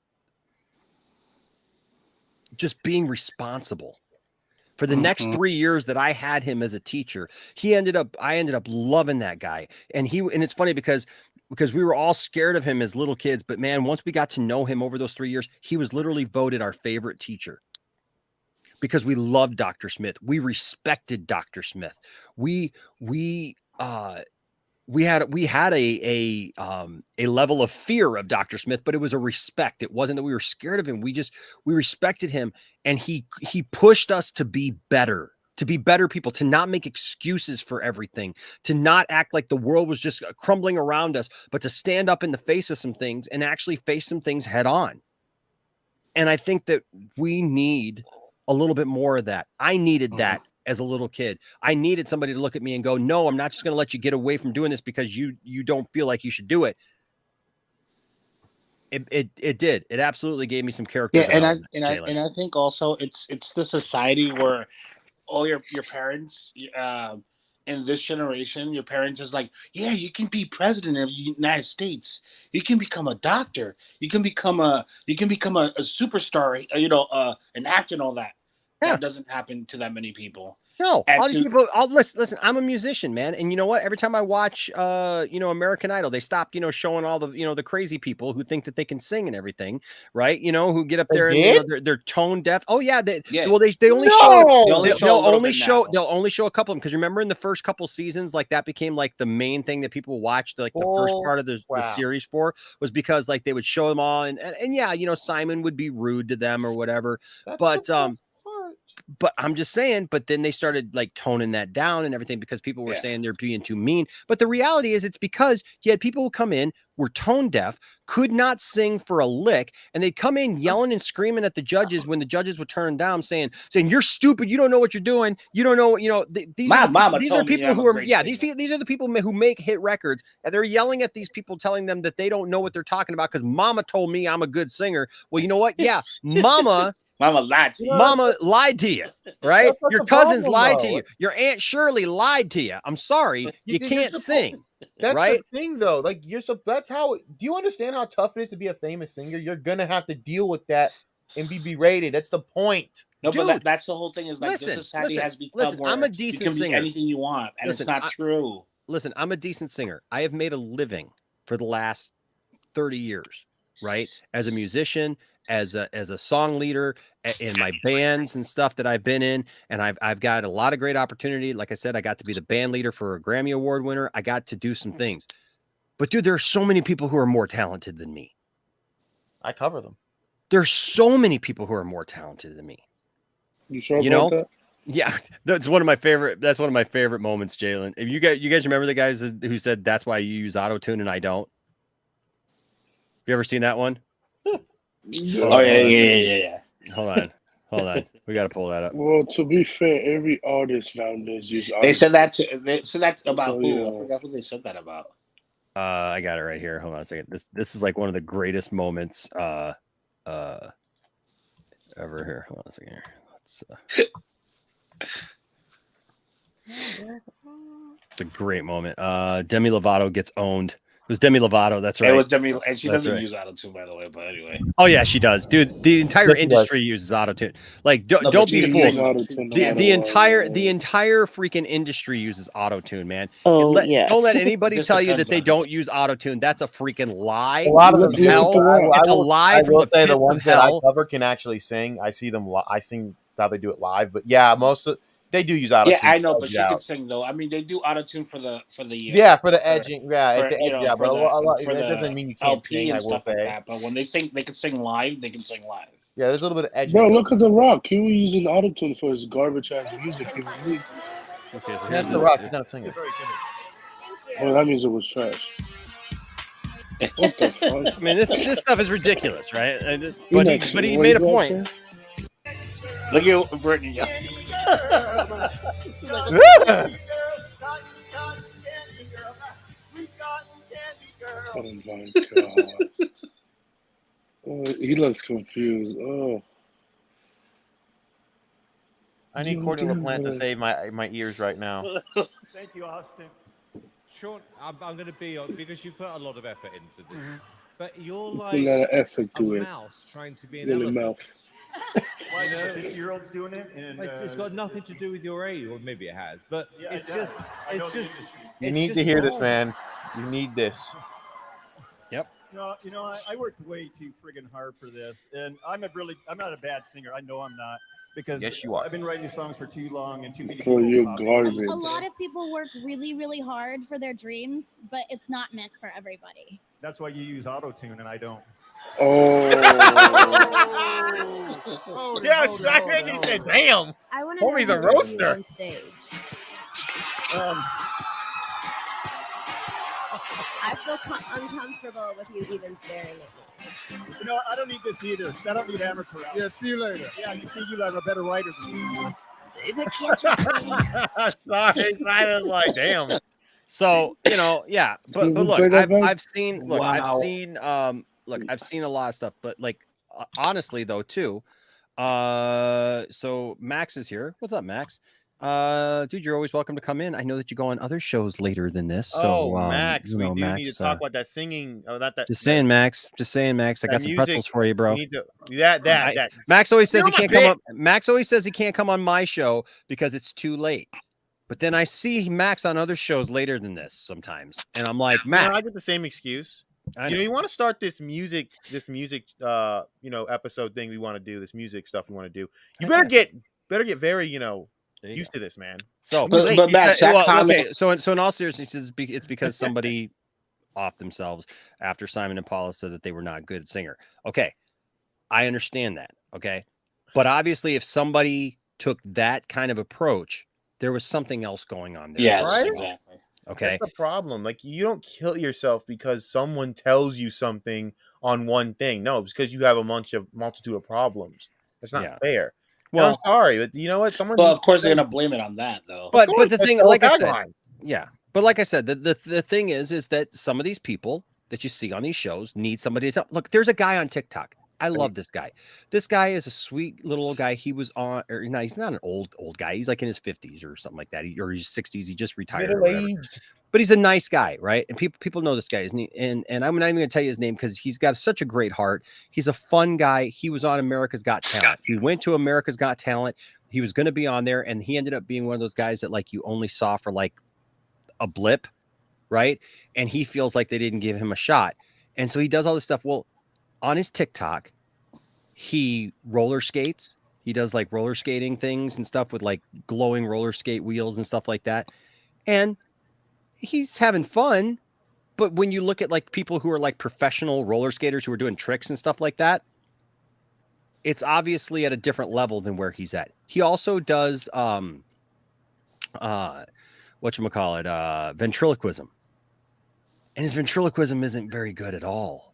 being responsible. For the next 3 years that I had him as a teacher, I ended up loving that guy. And it's funny because we were all scared of him as little kids, but man, once we got to know him over those 3 years, he was literally voted our favorite teacher because we loved Dr. Smith. We respected Dr. Smith. We had a level of fear of Dr. Smith, but it was a respect. It wasn't that we were scared of him. We respected him, and he pushed us to be better people, to not make excuses for everything, to not act like the world was just crumbling around us, but to stand up in the face of some things and actually face some things head on. And I think that we need a little bit more of that. I needed that as a little kid. I needed somebody to look at me and go, no, I'm not just going to let you get away from doing this because you don't feel like you should do it. It did. It absolutely gave me some character. Yeah, and I think also it's the society where all your parents in this generation, your parents is like, yeah, you can be president of the United States. You can become a doctor. You can become a superstar. An actor and all that. Yeah. That doesn't happen to that many people. No, all these people. Listen. I'm a musician, man, and you know what? Every time I watch, American Idol, they stop, showing all the, the crazy people who think that they can sing and everything, right? Who get up there and they're tone deaf. Oh yeah, they only they'll only show a couple of them, because remember in the first couple seasons, like that became like the main thing that people watched, like the first part of the series for, was because like they would show them all, and yeah, Simon would be rude to them or whatever, but I'm just saying, but then they started like toning that down and everything because people were saying they're being too mean. But the reality is it's because you had people who come in, were tone deaf, could not sing for a lick, and they'd come in yelling and screaming at the judges when the judges would turn them down, saying you're stupid, you don't know what you're doing, you don't know, these are people who are these are the people who make hit records, and they're yelling at these people, telling them that they don't know what they're talking about because mama told me I'm a good singer. Well, you know what? Yeah, Mama lied to you. Mama lied to you, right? Your cousins lied to you. Your Aunt Shirley lied to you. I'm sorry, you can't sing. That's right? the thing, though. Like that's how. Do you understand how tough it is to be a famous singer? You're gonna have to deal with that and be berated. That's the point. No, but that's the whole thing. Is like this society has become where I'm a decent you can singer. be anything you want, and it's not true. Listen, I'm a decent singer. I have made a living for the last 30 years, right? As a musician, as a song leader in my bands and stuff that I've been in, and I've got a lot of great opportunity. Like I said, I got to be the band leader for a Grammy Award winner. I got to do some things, but dude, there are so many people who are more talented than me. I cover them. There's so many people who are more talented than me. You sure about that? Yeah, that's one of my favorite. That's one of my favorite moments, Jalen. If you guys remember the guys who said that's why you use auto-tune and I don't. Have you ever seen that one? Yeah. Hold on. We got to pull that up. Well, to be fair, every artist nowadays uses They said that. They said that about who? I forgot who they said that about. I got it right here. Hold on a second. This is like one of the greatest moments ever here. Hold on a second here. Let's. It's a great moment. Demi Lovato gets owned. It was Demi Lovato. That's right. It was Demi, and she doesn't use auto-tune, by the way. But anyway. Oh yeah, she does, dude. The entire industry uses auto-tune. Like, don't be fooled. The entire freaking industry uses auto-tune, man. Oh, Don't let anybody tell you that they don't use auto-tune. That's a freaking lie. A lot of them hell. It's a lie. I will say the ones that I cover can actually sing. I see them. I sing how they do it live. But yeah, they do use auto-tune. Yeah, I know, but she can sing though. I mean, they do auto-tune for the for the edging. But it doesn't mean you can't LP sing. and I will stuff say. like that. But when they sing, they can sing live. They can sing live. Yeah, there's a little bit of edging. Bro, look at The Rock. He was using auto-tune for his garbage ass music he released. Okay, so that's The Rock. He's not a singer. Well, that music was trash. What the fuck? I mean, this stuff is ridiculous, right? But he made a point. Look at Brittany. Oh my god. Oh, he looks confused. Oh. I need Cordy LaPlante to save my ears right now. Thank you, Austin. Sean, I'm going to be on because you put a lot of effort into this. But you're like a lot of effort to it. Mouse trying to be an Really elephant. mouth. Why the 50-year-olds doing it? And it's got nothing to do with your age, or maybe it has. But it's just. You need to hear this, man. You need this. Yep. I worked way too friggin' hard for this, and I'm not a bad singer. I know I'm not. because Yes, you are. I've been writing these songs for too long and too many So people. you're copy garbage. them. A lot of people work really, really hard for their dreams, but it's not meant for everybody. That's why you use auto-tune and I don't. Oh. Yes, I heard you said, damn. I want Homie's a roaster. on stage. I feel uncomfortable with you even staring at me. You know, I don't need this either. I don't need amateur hour. Yeah, see you later. Yeah, you see, you have a better writer than me. They can't just Sorry, I was like, damn. So, you know, yeah, but You look, play that back? I've seen look, Wow. I've seen a lot of stuff, but like honestly though too, so Max is here. What's up, Max? Dude, you're always welcome to come in. I know that you go on other shows later than this. So Max, you we know, do Max, need to talk about that singing. Oh, not that. just saying, Max. Just saying, Max. I that got some music, pretzels for you, bro. We need to, that. Max always says You're he my can't come bitch. on. Max always says he can't come on my show because it's too late. But then I see Max on other shows later than this sometimes, and I'm like, You Max. know, I get the same excuse. I You know, know. you want to start this music, episode thing we want to do, this music stuff we want to do. You better get very, used to this, man. So, But Max, that comment- okay. So in all seriousness, it's because somebody off themselves after Simon and Paula said that they were not a good singer. Okay, I understand that. Okay, but obviously, if somebody took that kind of approach, there was something else going on there. Yes, Right? exactly. Okay. That's the problem. Like, you don't kill yourself because someone tells you something on one thing. No, it's because you have a multitude of problems. That's not Yeah. fair. Well- I'm sorry, but you know what? Someone. Well, of course they're gonna blame it on that, though. But the that's thing, the whole like I said, tagline. yeah. But like I said, the thing is that some of these people that you see on these shows need somebody to tell. Look, there's a guy on TikTok. I love this guy. This guy is a sweet little old guy. He was on, or no, he's not an old guy. He's like in his 50s or something like that. Or he's 60s. He just retired. Or whatever. Middle-aged. But he's a nice guy, right? And people know this guy, isn't he? And I'm not even going to tell you his name because he's got such a great heart. He's a fun guy. He was on America's Got Talent. He went to America's Got Talent. He was going to be on there, and he ended up being one of those guys that like you only saw for like a blip, right? And he feels like they didn't give him a shot, and so he does all this stuff. Well, on his TikTok, he roller skates. He does like roller skating things and stuff with like glowing roller skate wheels and stuff like that, and he's having fun. But when you look at like people who are like professional roller skaters who are doing tricks and stuff like that, it's obviously at a different level than where he's at. He also does ventriloquism. And his ventriloquism isn't very good at all.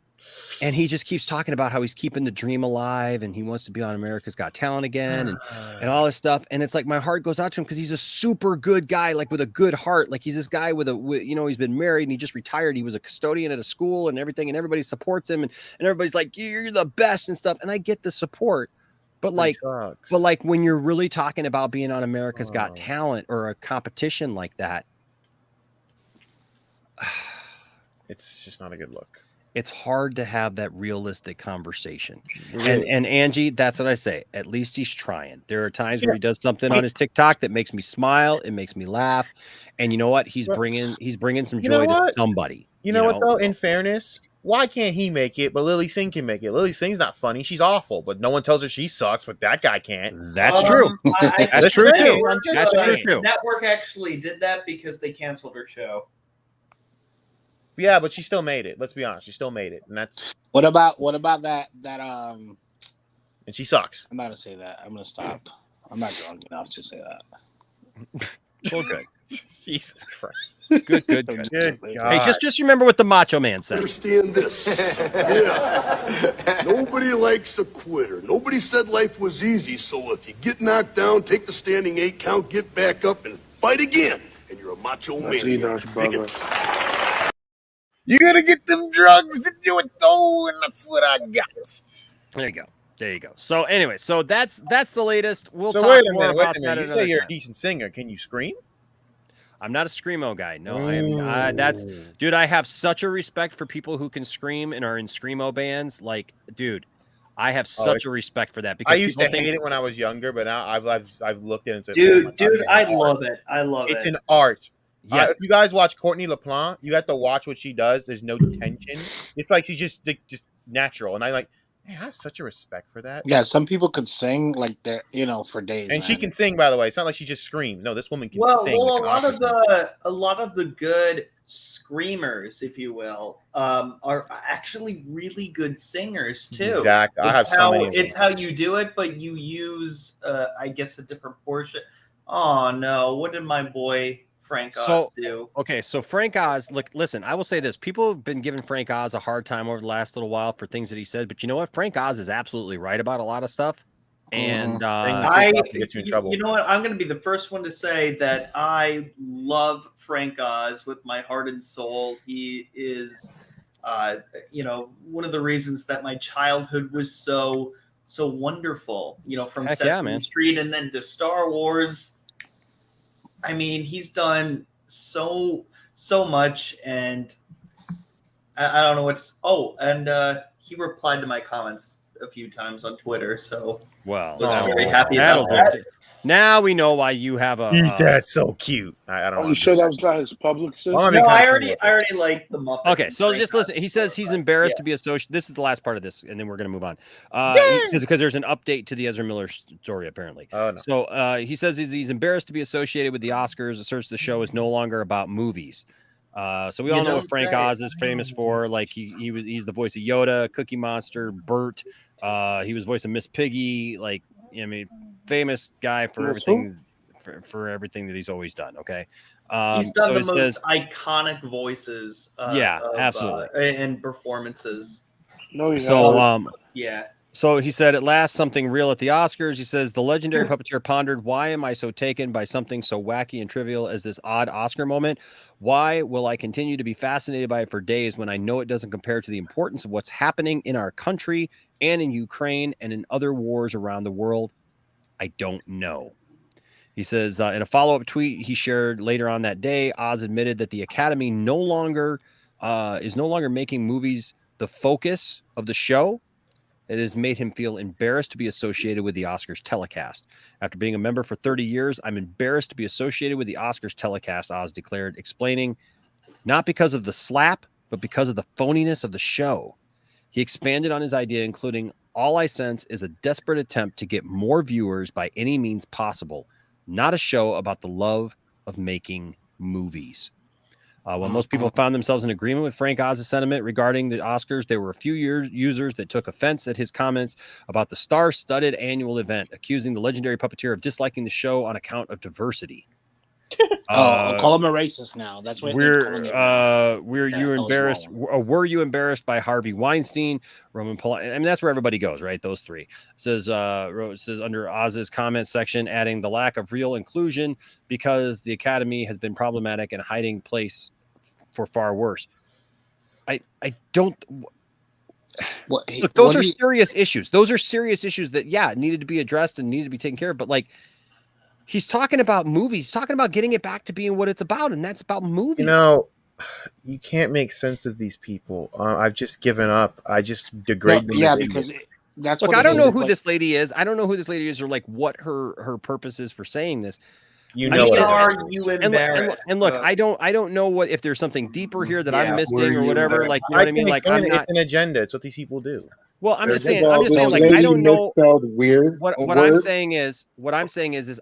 And he just keeps talking about how he's keeping the dream alive and he wants to be on America's Got Talent again and all this stuff. And it's like my heart goes out to him because he's a super good guy, like with a good heart. Like he's this guy with he's been married and he just retired. He was a custodian at a school and everything, and everybody supports him and everybody's like, you're the best and stuff. And I get the support. But like when you're really talking about being on America's Got Talent or a competition like that, It's just not a good look. it's hard to have that realistic conversation. Really? And Angie, that's what I say. At least he's trying. There are times where he does something on his TikTok that makes me smile. It makes me laugh. And you know what? He's bringing some You know joy to what? somebody. You know what though? In fairness, why can't he make it? But Lily Singh can make it. Lily Singh's not funny. She's awful, but no one tells her she sucks. But that guy can't. That's true. That's true too. Network, That's true too. Network actually did that because they canceled her show. Yeah, but she still made it. Let's be honest, she still made it, and that's What about that and she sucks. I'm not gonna say that. I'm gonna stop. I'm not drunk enough to say that. Well, good. Jesus Christ. Good. Good Hey, God. just remember what the Macho Man said. Understand this. Yeah. Nobody likes a quitter. Nobody said life was easy, so if you get knocked down, take the standing 8 count, get back up, and fight again. And you're a macho That's maniac. Enoch's Dig brother. it? You gotta get them drugs to do it though, and that's what I got. There you go. So anyway, so that's the latest. We'll So talk wait a more minute, wait about a that minute. You another say you're time. a decent singer. Can you scream? I'm not a screamo guy. No, I am. Dude, I have such a respect for people who can scream and are in screamo bands. Like, dude, I have such a respect for that because I used to people hate think- it when I was younger, but now I've looked into it. Dude, I love it. I love It's it. an art. Yes. If you guys watch Courtney LaPlante, you have to watch what she does. There's no tension. It's like she's just natural, and I like. Man, I have such a respect for that. Yeah, some people could sing like they're for days. And she man. can sing, by the way. It's not like she just screams. No, this woman can Well, sing. well, like an opera singer. a lot of the good screamers, if you will, are actually really good singers too. Exactly. I have so many of them. It's how you do it, but you use, I guess, a different portion. Oh no! What did my boy Frank Oz do? Okay, so Frank Oz, look, listen, I will say this. People have been giving Frank Oz a hard time over the last little while for things that he said, but you know what? Frank Oz is absolutely right about a lot of stuff. And you know what? I'm going to be the first one to say that I love Frank Oz with my heart and soul. He is, one of the reasons that my childhood was so wonderful. From Sesame Street and then to Star Wars. I mean, he's done so much, and I don't know what's. Oh, and he replied to my comments a few times on Twitter, so well, I was very happy about that. Now we know why you have a. That's so cute. I don't. Are you sure that was not his publicist? No, I already like the Muppets. Okay, so just listen. He says he's embarrassed to be associated. This is the last part of this, and then we're going to move on. Because there's an update to the Ezra Miller story, apparently. Oh, no. So he says he's embarrassed to be associated with the Oscars. Asserts the show is no longer about movies. So we all know what Frank Oz is famous for. Like he's the voice of Yoda, Cookie Monster, Bert. He was voice of Miss Piggy. Like, I mean, famous guy for everything. For everything that he's always done. Okay. He's done the most iconic voices. Absolutely. And performances. No, he hasn't. Yeah. So he said, at last, something real at the Oscars. He says, the legendary puppeteer pondered, why am I so taken by something so wacky and trivial as this odd Oscar moment? Why will I continue to be fascinated by it for days when I know it doesn't compare to the importance of what's happening in our country and in Ukraine and in other wars around the world? I don't know. He says, in a follow-up tweet he shared later on that day, Oz admitted that the Academy is no longer making movies the focus of the show. It has made him feel embarrassed to be associated with the Oscars telecast. After being a member for 30 years, I'm embarrassed to be associated with the Oscars telecast, Oz declared, explaining, not because of the slap, but because of the phoniness of the show. He expanded on his idea, including, all I sense is a desperate attempt to get more viewers by any means possible, not a show about the love of making movies. While most people found themselves in agreement with Frank Oz's sentiment regarding the Oscars, there were a few users that took offense at his comments about the star-studded annual event, accusing the legendary puppeteer of disliking the show on account of diversity. Call him a racist now. That's what were you embarrassed by Harvey Weinstein, Roman Polanski? I mean, that's where everybody goes, right? Those three. It says under Oz's comment section, adding the lack of real inclusion because the Academy has been problematic and hiding place for far worse. I don't. Look, those are serious issues. Those are serious issues that needed to be addressed and needed to be taken care of. But like, he's talking about movies. He's talking about getting it back to being what it's about, and that's about movies. You know, you can't make sense of these people. I've just given up. I just degrade them. Yeah, because that's look. I don't know who this lady is. I don't know who this lady is, or like what her purpose is for saying this. You know, are you embarrassed? And look, I don't know what if there's something deeper here that I'm missing or whatever. Like, you know what I mean? Like, I'm not. It's an agenda. It's what these people do. Well, I'm just saying, like, I don't know. Weird. What I'm saying is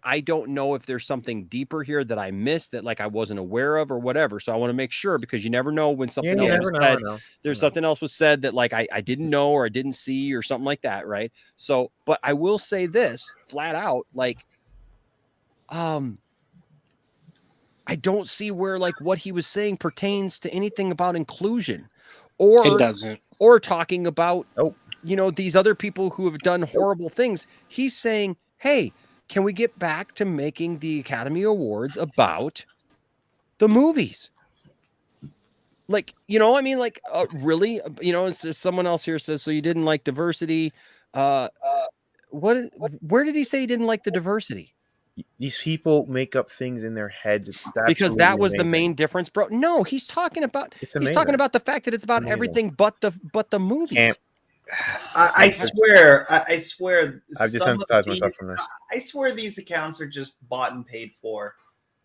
I don't know if there's something deeper here that I missed that like I wasn't aware of or whatever. So I want to make sure, because you never know when something else was said. There's something else was said that like I didn't know or I didn't see or something like that, right? So, but I will say this flat out, like, I don't see where like what he was saying pertains to anything about inclusion, or it doesn't, or talking about these other people who have done horrible things. He's saying, hey, can we get back to making the Academy Awards about the movies? Like, I mean, like, really, it's just someone else here says, so you didn't like diversity. Where did he say he didn't like the diversity? These people make up things in their heads. It's because that was the main difference, bro. No, he's talking about the fact that it's about everything but the movies. I swear. I've desensitized myself from this. I swear these accounts are just bought and paid for.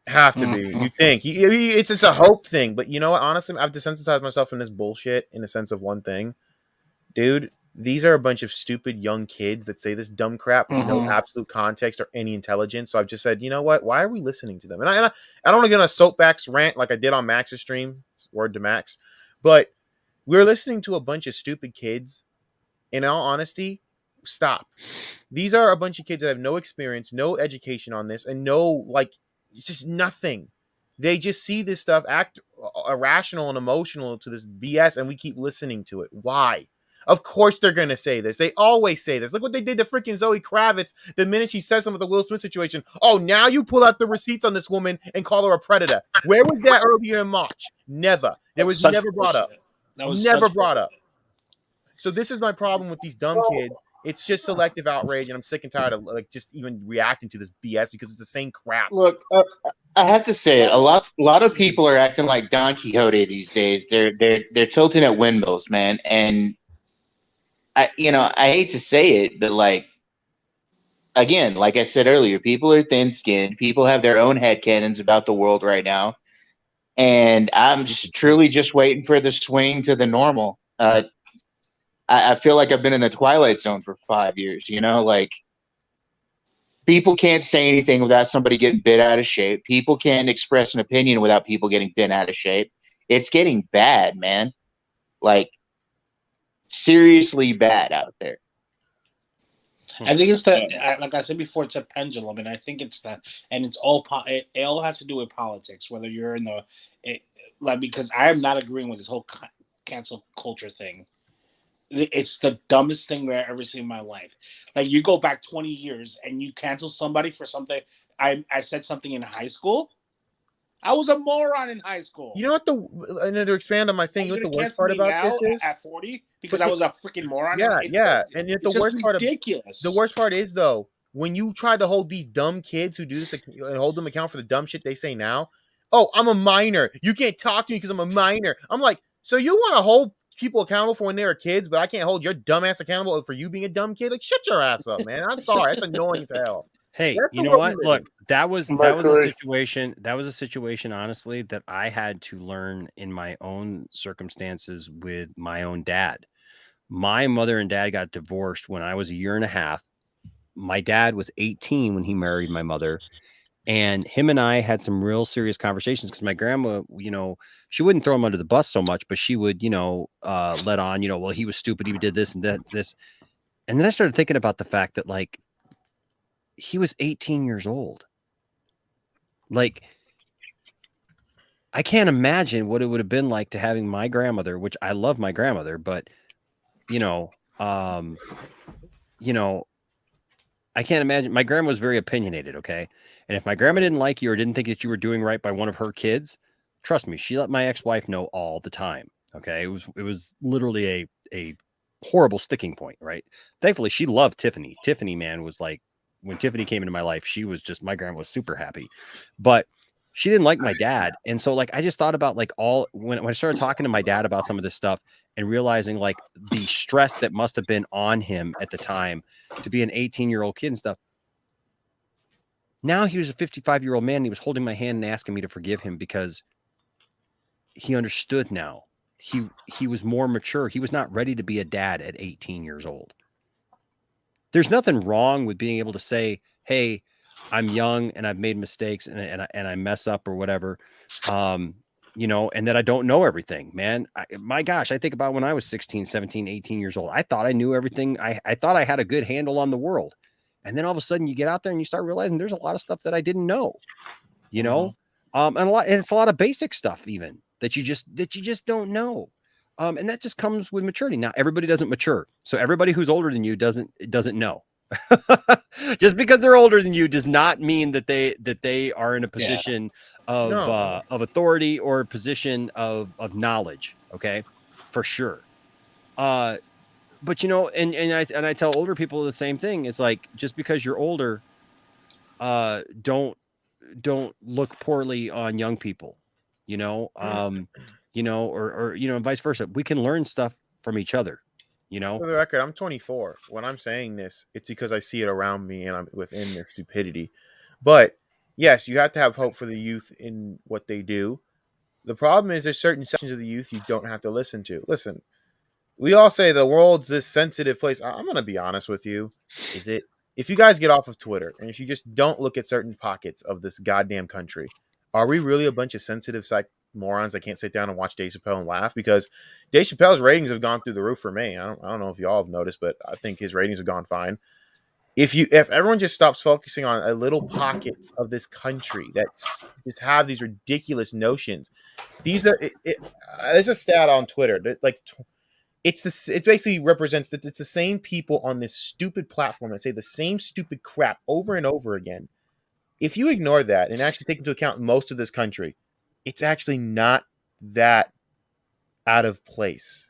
Have to be. You think it's a hope thing, but you know what? Honestly, I've desensitized myself from this bullshit in the sense of one thing, dude. these are a bunch of stupid young kids that say this dumb crap with no Mhm. absolute context or any intelligence. So I've just said, you know what? Why are we listening to them? And I don't want to get on a soapbox rant like I did on Max's stream. Word to Max, but we're listening to a bunch of stupid kids. In all honesty, stop. These are a bunch of kids that have no experience, no education on this, and no, like, it's just nothing. They just see this stuff, act irrational and emotional to this BS, and we keep listening to it. Why? Of course they're going to say this. They always say this. Look what they did to freaking Zoe Kravitz the minute she said something with the Will Smith situation. Oh, now you pull out the receipts on this woman and call her a predator. Where was that earlier in March? Never. There was Such never brought up. bullshit. That was Never such brought up. So this is my problem with these dumb kids. It's just selective outrage, and I'm sick and tired of like just even reacting to this BS because it's the same crap. Look, I have to say it. A lot of people are acting like Don Quixote these days. They're tilting at windmills, man. And I hate to say it, but like, again, like I said earlier, people are thin-skinned. People have their own headcanons about the world right now, and I'm just truly just waiting for the swing to the normal. I feel like I've been in the Twilight Zone for 5 years. Like, people can't say anything without somebody getting bent out of shape. People can't express an opinion without people getting bent out of shape. It's getting bad, man. Like, seriously bad out there. I think it's like I said before, it's a pendulum, and I think it's that, and it's all it all has to do with politics. Whether you're in because I am not agreeing with this whole cancel culture thing. It's the dumbest thing that I've ever seen in my life. Like, you go back 20 years and you cancel somebody for something. I said something in high school. I was a moron in high school. You know what and then to expand on my thing, you know what the worst part about this is? At 40 because I was a freaking moron. Yeah. And yet the worst part ridiculous. The worst part is, though, when you try to hold these dumb kids who do this and hold them account for the dumb shit they say now. Oh, I'm a minor. You can't talk to me because I'm a minor. I'm like, so you want to hold people accountable for when they were kids, but I can't hold your dumb ass accountable for you being a dumb kid? Like, shut your ass up, man. I'm sorry. That's annoying as hell. Hey, That's you the know world what? we live Look, that was a situation. That was a situation, honestly, that I had to learn in my own circumstances with my own dad. My mother and dad got divorced when I was a year and a half. My dad was 18 when he married my mother, and him and I had some real serious conversations because my grandma, she wouldn't throw him under the bus so much, but she would, let on, well, he was stupid. He did this and that, this. And then I started thinking about the fact that, like, he was 18 years old. Like, I can't imagine what it would have been like to having my grandmother, which I love my grandmother, but I can't imagine. My grandma was very opinionated. Okay. And if my grandma didn't like you or didn't think that you were doing right by one of her kids, trust me, she let my ex-wife know all the time. Okay. It was literally a horrible sticking point. Right. Thankfully, she loved Tiffany. Tiffany, man, was like, when Tiffany came into my life, my grandma was super happy, but she didn't like my dad. And so, like, I just thought about, like, when I started talking to my dad about some of this stuff and realizing, like, the stress that must have been on him at the time to be an 18-year-old kid and stuff. Now he was a 55-year-old man. And he was holding my hand and asking me to forgive him because he understood now. He was more mature. He was not ready to be a dad at 18 years old. There's nothing wrong with being able to say, hey, I'm young and I've made mistakes and I mess up or whatever, and that I don't know everything, man. My gosh, I think about when I was 16, 17, 18 years old. I thought I knew everything. I thought I had a good handle on the world. And then all of a sudden you get out there and you start realizing there's a lot of stuff that I didn't know, and it's a lot of basic stuff even that you just don't know. And that just comes with maturity. Now, everybody doesn't mature. So everybody who's older than you doesn't know. Just because they're older than you does not mean that they are in a position of authority or a position of knowledge. Okay, for sure. But and I tell older people the same thing. It's like, just because you're older, don't look poorly on young people. Or vice versa. We can learn stuff from each other. For the record, I'm 24. When I'm saying this, it's because I see it around me and I'm within this stupidity. But yes, you have to have hope for the youth in what they do. The problem is there's certain sections of the youth you don't have to listen to. Listen, we all say the world's this sensitive place. I'm gonna be honest with you. Is it? If you guys get off of Twitter and if you just don't look at certain pockets of this goddamn country, are we really a bunch of sensitive morons that can't sit down and watch Dave Chappelle and laugh? Because Dave Chappelle's ratings have gone through the roof for me. I don't know if y'all have noticed, but I think his ratings have gone fine. If everyone just stops focusing on a little pockets of this country that just have these ridiculous notions, these are there's a stat on Twitter that it basically represents that it's the same people on this stupid platform that say the same stupid crap over and over again. If you ignore that and actually take into account most of this country, it's actually not that out of place.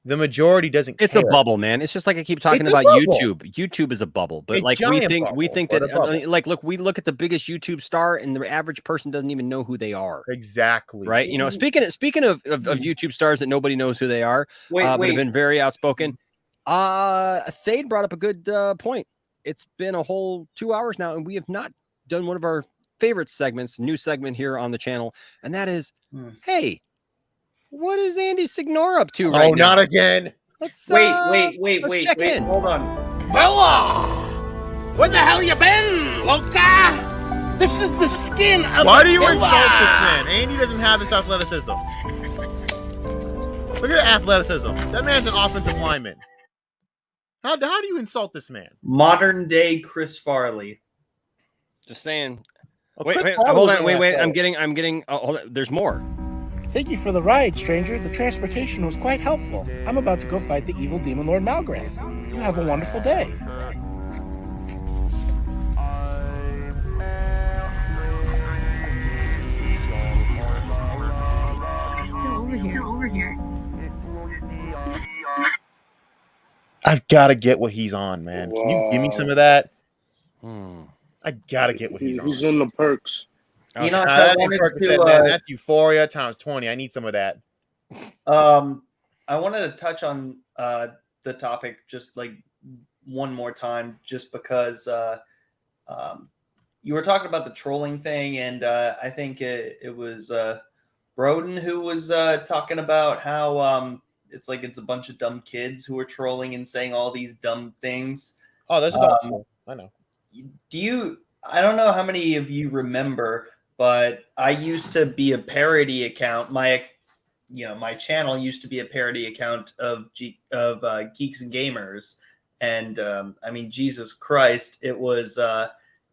The majority doesn't It's care. a bubble, man. It's just like I keep talking It's a about bubble. YouTube. YouTube is a bubble, but A like we giant think bubble, that but a bubble. like look, we look at the biggest YouTube star and the average person doesn't even know who they are. Exactly. Right? You know, speaking of YouTube stars that nobody knows who they are, but have been very outspoken. Thade brought up a good point. It's been a whole 2 hours now, and we have not done one of our favorite segments, new segment here on the channel, and that is, hey, what is Andy Signor up to right now? Not again. Let's Wait, check in. hold on. Bella! Where the hell you been, Loca? This is the skin of Why the do you killer. insult this man? Andy doesn't have this athleticism. Look at the athleticism. That man's an offensive lineman. How do you insult this man? Modern day Chris Farley. Just saying. Oh, Wait, Chris hold Farley's on. Wait. an I'm asshole. getting. Hold on. There's more. Thank you for the ride, stranger. The transportation was quite helpful. I'm about to go fight the evil demon Lord Malgrave. You have a wonderful day. Still over here. I've got to get what he's on, man. Can you give me some of that? I gotta get what he's on. He's in the perks. You know, That ain't perks, man. That's Euphoria times 20. I need some of that. I wanted to touch on the topic just like one more time, just because you were talking about the trolling thing, and I think it was Broden who was talking about how it's like it's a bunch of dumb kids who are trolling and saying all these dumb things. Oh, there's a I know. I don't know how many of you remember, but I used to be a parody account. My channel used to be a parody account of Geeks and Gamers, and I mean, Jesus Christ, it was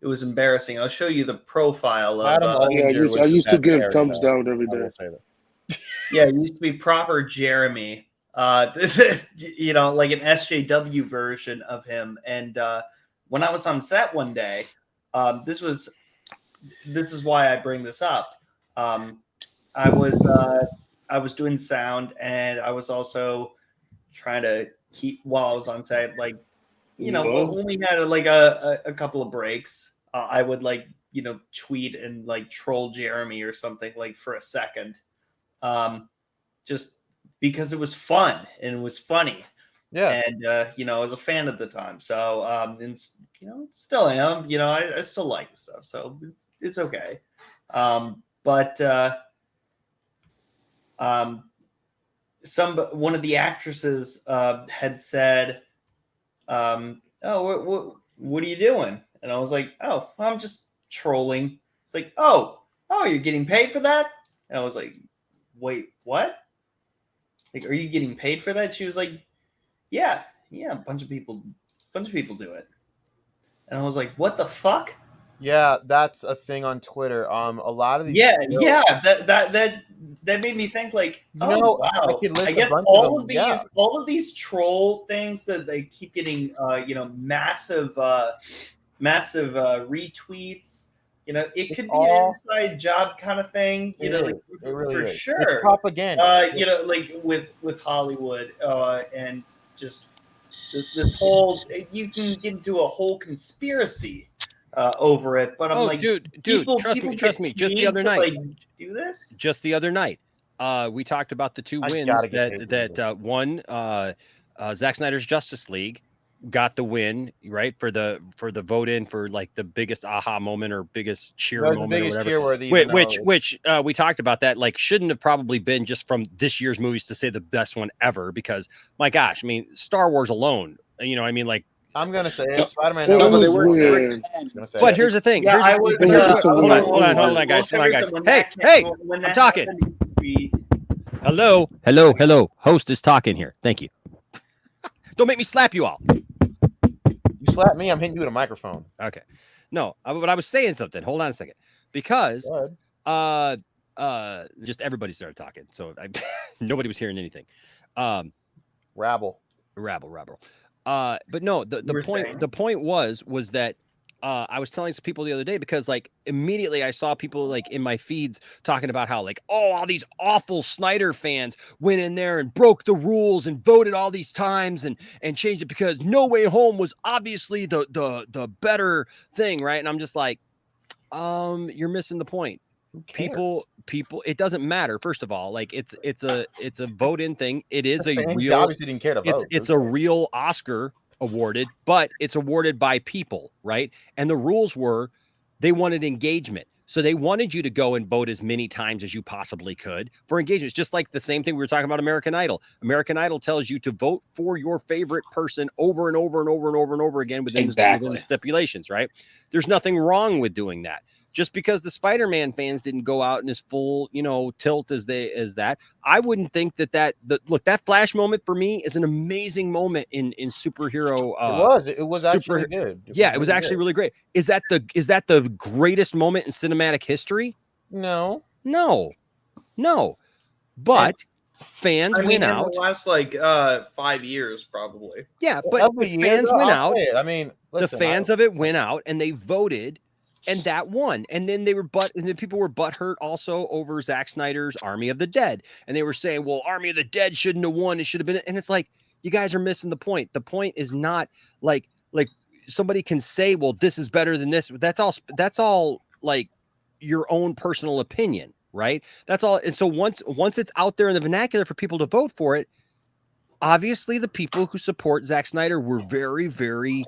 embarrassing. I'll show you the profile of. I used to give thumbs down every day. Yeah, it used to be proper Jeremy. You know, like an SJW version of him. And when I was on set one day, this is why I bring this up. I was doing sound, and I was also trying to keep while I was on set, like, you know, when we had like a couple of breaks, I would like, you know, tweet and like troll Jeremy or something like for a second, just because it was fun and it was funny. Yeah. And you know, I was a fan at the time, so and you know, still am. You know, I still like the stuff, so it's okay. But one of the actresses had said, "Oh, what are you doing?" And I was like, "Oh, I'm just trolling." It's like, "Oh, you're getting paid for that?" And I was like, "Wait, what? Like, are you getting paid for that?" She was like, yeah, a bunch of people do it. And I was like, what the fuck? Yeah, that's a thing on Twitter. A lot of these. That made me think like, wow. I guess all of these troll things that they keep getting, you know, massive retweets. You know, it could be an inside job kind of thing. You know, like, for sure. It's propaganda. You know, like with Hollywood, and just this whole, you can get into a whole conspiracy over it. But I'm like, dude, trust me. Just the other night, like, do this. Just the other night, we talked about the two wins that won Zack Snyder's Justice League, got the win, right? For the vote in for like the biggest aha moment or biggest cheer That was the moment or biggest whatever. cheer worthy, even though Which we talked about that, like shouldn't have probably been just from this year's movies to say the best one ever, because my gosh, I mean, Star Wars alone, you know, I mean, like I'm gonna say it. Spider-Man. That No, was weird. but here's the thing. Yeah, Here's, I was. hold on, guys. Hold on, guys. Hey, I'm talking. Hello. Host is talking here. Thank you. Don't make me slap you all. You slap me, I'm hitting you with a microphone. Okay. No, but I was saying something. Hold on a second. Because just everybody started talking. So nobody was hearing anything. Rabble. But no, the point was that I was telling some people the other day, because like immediately I saw people like in my feeds talking about how like, oh, all these awful Snyder fans went in there and broke the rules and voted all these times and changed it because No Way Home was obviously the better thing, right? And I'm just like, you're missing the point. People, it doesn't matter. First of all, like it's a vote in thing. It is a real, obviously didn't care to vote. It's a real Oscar awarded, but it's awarded by people, right? And the rules were they wanted engagement. So they wanted you to go and vote as many times as you possibly could for engagement. It's just like the same thing we were talking about American Idol. American Idol tells you to vote for your favorite person over and over and over and over and over again within the stipulations, right? There's nothing wrong with doing that. Just because the Spider-Man fans didn't go out in his full, tilt as that, I wouldn't think that Flash moment for me is an amazing moment in superhero. It was actually good. It was actually really great. Is that the greatest moment in cinematic history? No. But fans went out in the last 5 years, probably. Yeah, but fans went out. I mean, the fans of it went out and they voted. And that won. And then people were butthurt also over Zack Snyder's Army of the Dead. And they were saying, well, Army of the Dead shouldn't have won. It should have been. And it's like, you guys are missing the point. The point is not like somebody can say, well, this is better than this. That's all like your own personal opinion, right? That's all. And so once it's out there in the vernacular for people to vote for it, obviously the people who support Zack Snyder were very, very,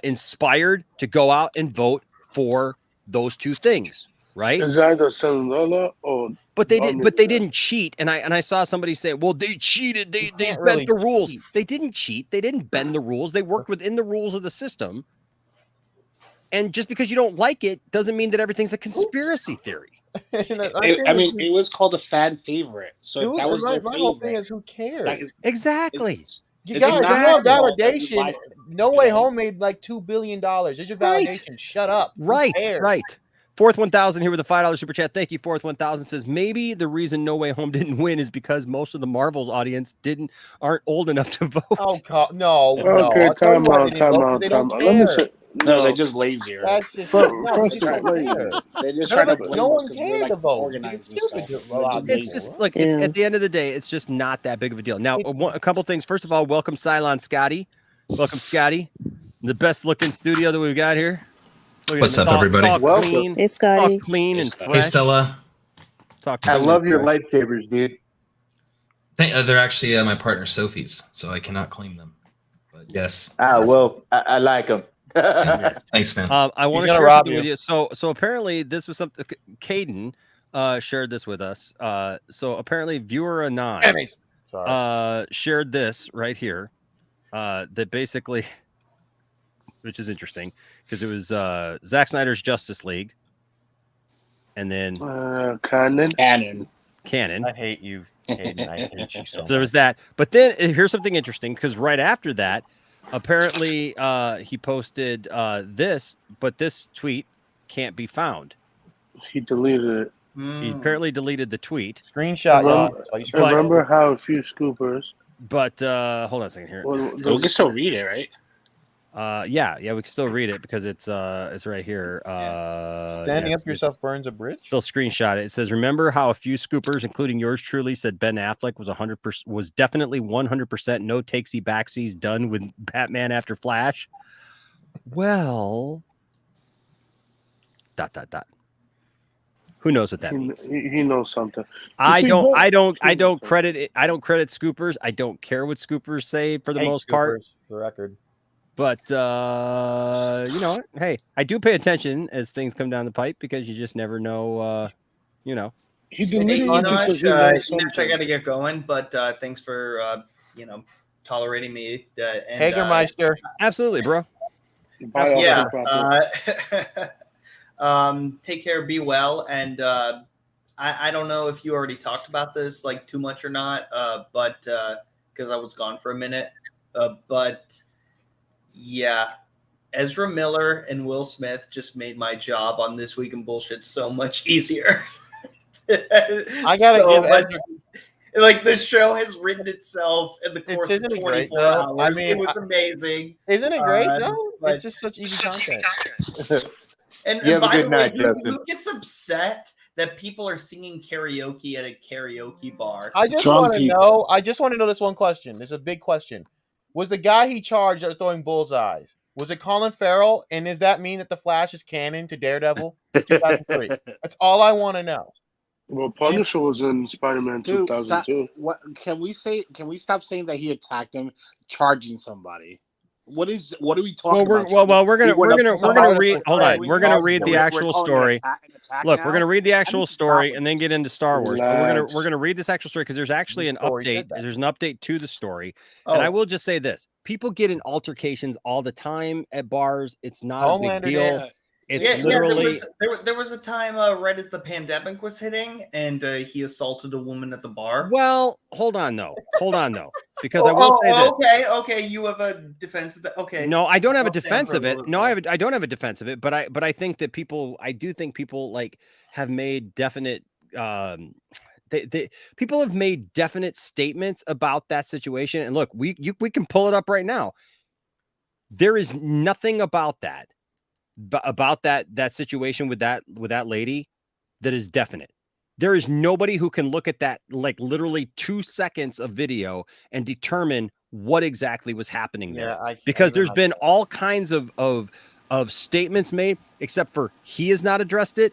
inspired to go out and vote for those two things, right? Is either $7 or but they didn't cheat. And I saw somebody say, well, they cheated. They bent the rules. They didn't cheat. They didn't bend the rules. They worked within the rules of the system. And just because you don't like it doesn't mean that everything's a conspiracy theory. It was called a fan favorite. So that was my whole thing is, who cares? Exactly. You guys, your validation. No Way Home made like $2 billion. There's your validation. Right. Shut up. Right. Fourth 1000 here with a $5 super chat. Thank you. Fourth 1000 says maybe the reason No Way Home didn't win is because most of the Marvel's audience aren't old enough to vote. Oh God, no. Okay, time out. Let me say. No, they're just lazier. That's just they're just trying to blame no us one 'cause cared we're to vote. organized and stuff. It's just like at the end of the day, it's just not that big of a deal. Now, a couple things. First of all, welcome Cylon Scotty. Welcome Scotty, the best looking studio that we've got here. What's up, everybody? Welcome. Hey, Scotty. Clean and fresh. Hey, Stella. I love your lightsabers, dude. They're actually my partner Sophie's, so I cannot claim them. But yes. Well, I like them. Thanks, man. I want to share something with you. So apparently this was something Caden shared this with us. So apparently viewer Anon shared this right here. That basically, which is interesting because it was Zack Snyder's Justice League, and then Canon. I hate you, Caden. I hate you so much. So there was that. But then here's something interesting because right after that, apparently he posted this, but this tweet can't be found. He deleted it. He apparently deleted the tweet. Screenshot. Remember how a few scoopers. But hold on a second here. We can still read it, right? Yeah, we can still read it because it's right here. Standing up yourself burns a bridge. Still screenshot it. It says, "Remember how a few scoopers, including yours truly, said Ben Affleck was 100%, was definitely 100% no takesy backsies done with Batman after Flash." Well, ... Who knows what that means? He knows something. I don't credit it. I don't credit scoopers. I don't care what scoopers say for the most part. For the record. But you know what? Hey, I do pay attention as things come down the pipe because you just never know. You know. He Hey, deleted it because he knows Nash, I something. got to get going, but thanks for tolerating me. And, Hagermeister. Absolutely, bro. Bye, yeah. Austin Take care. Be well. And I don't know if you already talked about this like too much or not, but because I was gone for a minute. But yeah, Ezra Miller and Will Smith just made my job on This Week in Bullshit so much easier. I gotta give Ezra, like the show has written itself in the course of isn't it 24 great, hours. though? I mean, it was amazing. Isn't it great though? But- It's just such easy content. And, You have a by good the way, night, Justin. who gets upset that people are singing karaoke at a karaoke bar? I just want to know. I just want to know this one question. This is a big question. Was the guy he charged that was throwing bullseyes? Was it Colin Farrell? And does that mean that the Flash is canon to Daredevil 2003? That's all I want to know. Well, Punisher was in Spider-Man Dude, 2002. what can we say? Can we stop saying that he attacked him, charging somebody? What are we talking about? We're gonna read. Hold on, we're gonna read the actual story. Look, we're gonna read the actual story and then get into Star Wars. But we're gonna read this actual story because there's actually an update. There's an update to the story, and I will just say this: people get in altercations all the time at bars. It's not a big deal. It's literally there was a time right as the pandemic was hitting, and he assaulted a woman at the bar. Well, hold on though, because I will say this. Okay, you have a defense of that. Okay, No, I don't have a defense of it. No, I don't have a defense of it. But I think that I do think people like have made definite. People have made definite statements about that situation. And look, we can pull it up right now. There is nothing about that. About that situation with that lady that is definite. There is nobody who can look at that like literally 2 seconds of video and determine what exactly was happening there. Because there's been all kinds of statements made, except for he has not addressed it.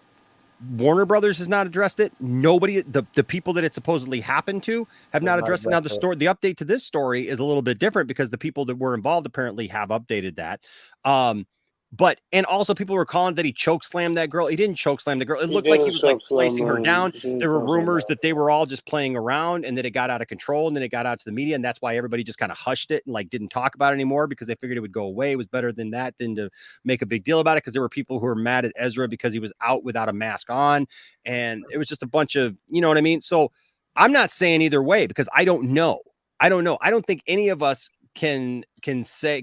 Warner Brothers has not addressed it. Nobody, the people that it supposedly happened to have not addressed it. Now the update to this story is a little bit different because the people that were involved apparently have updated that. And also people were calling that he choke slammed that girl. He didn't choke slam the girl. It looked like he was like placing her down. There were rumors that they were all just playing around and that it got out of control and then it got out to the media. And that's why everybody just kind of hushed it and like didn't talk about it anymore because they figured it would go away. It was better than that than to make a big deal about it because there were people who were mad at Ezra because he was out without a mask on. And it was just a bunch of, you know what I mean? So I'm not saying either way because I don't know. I don't think any of us can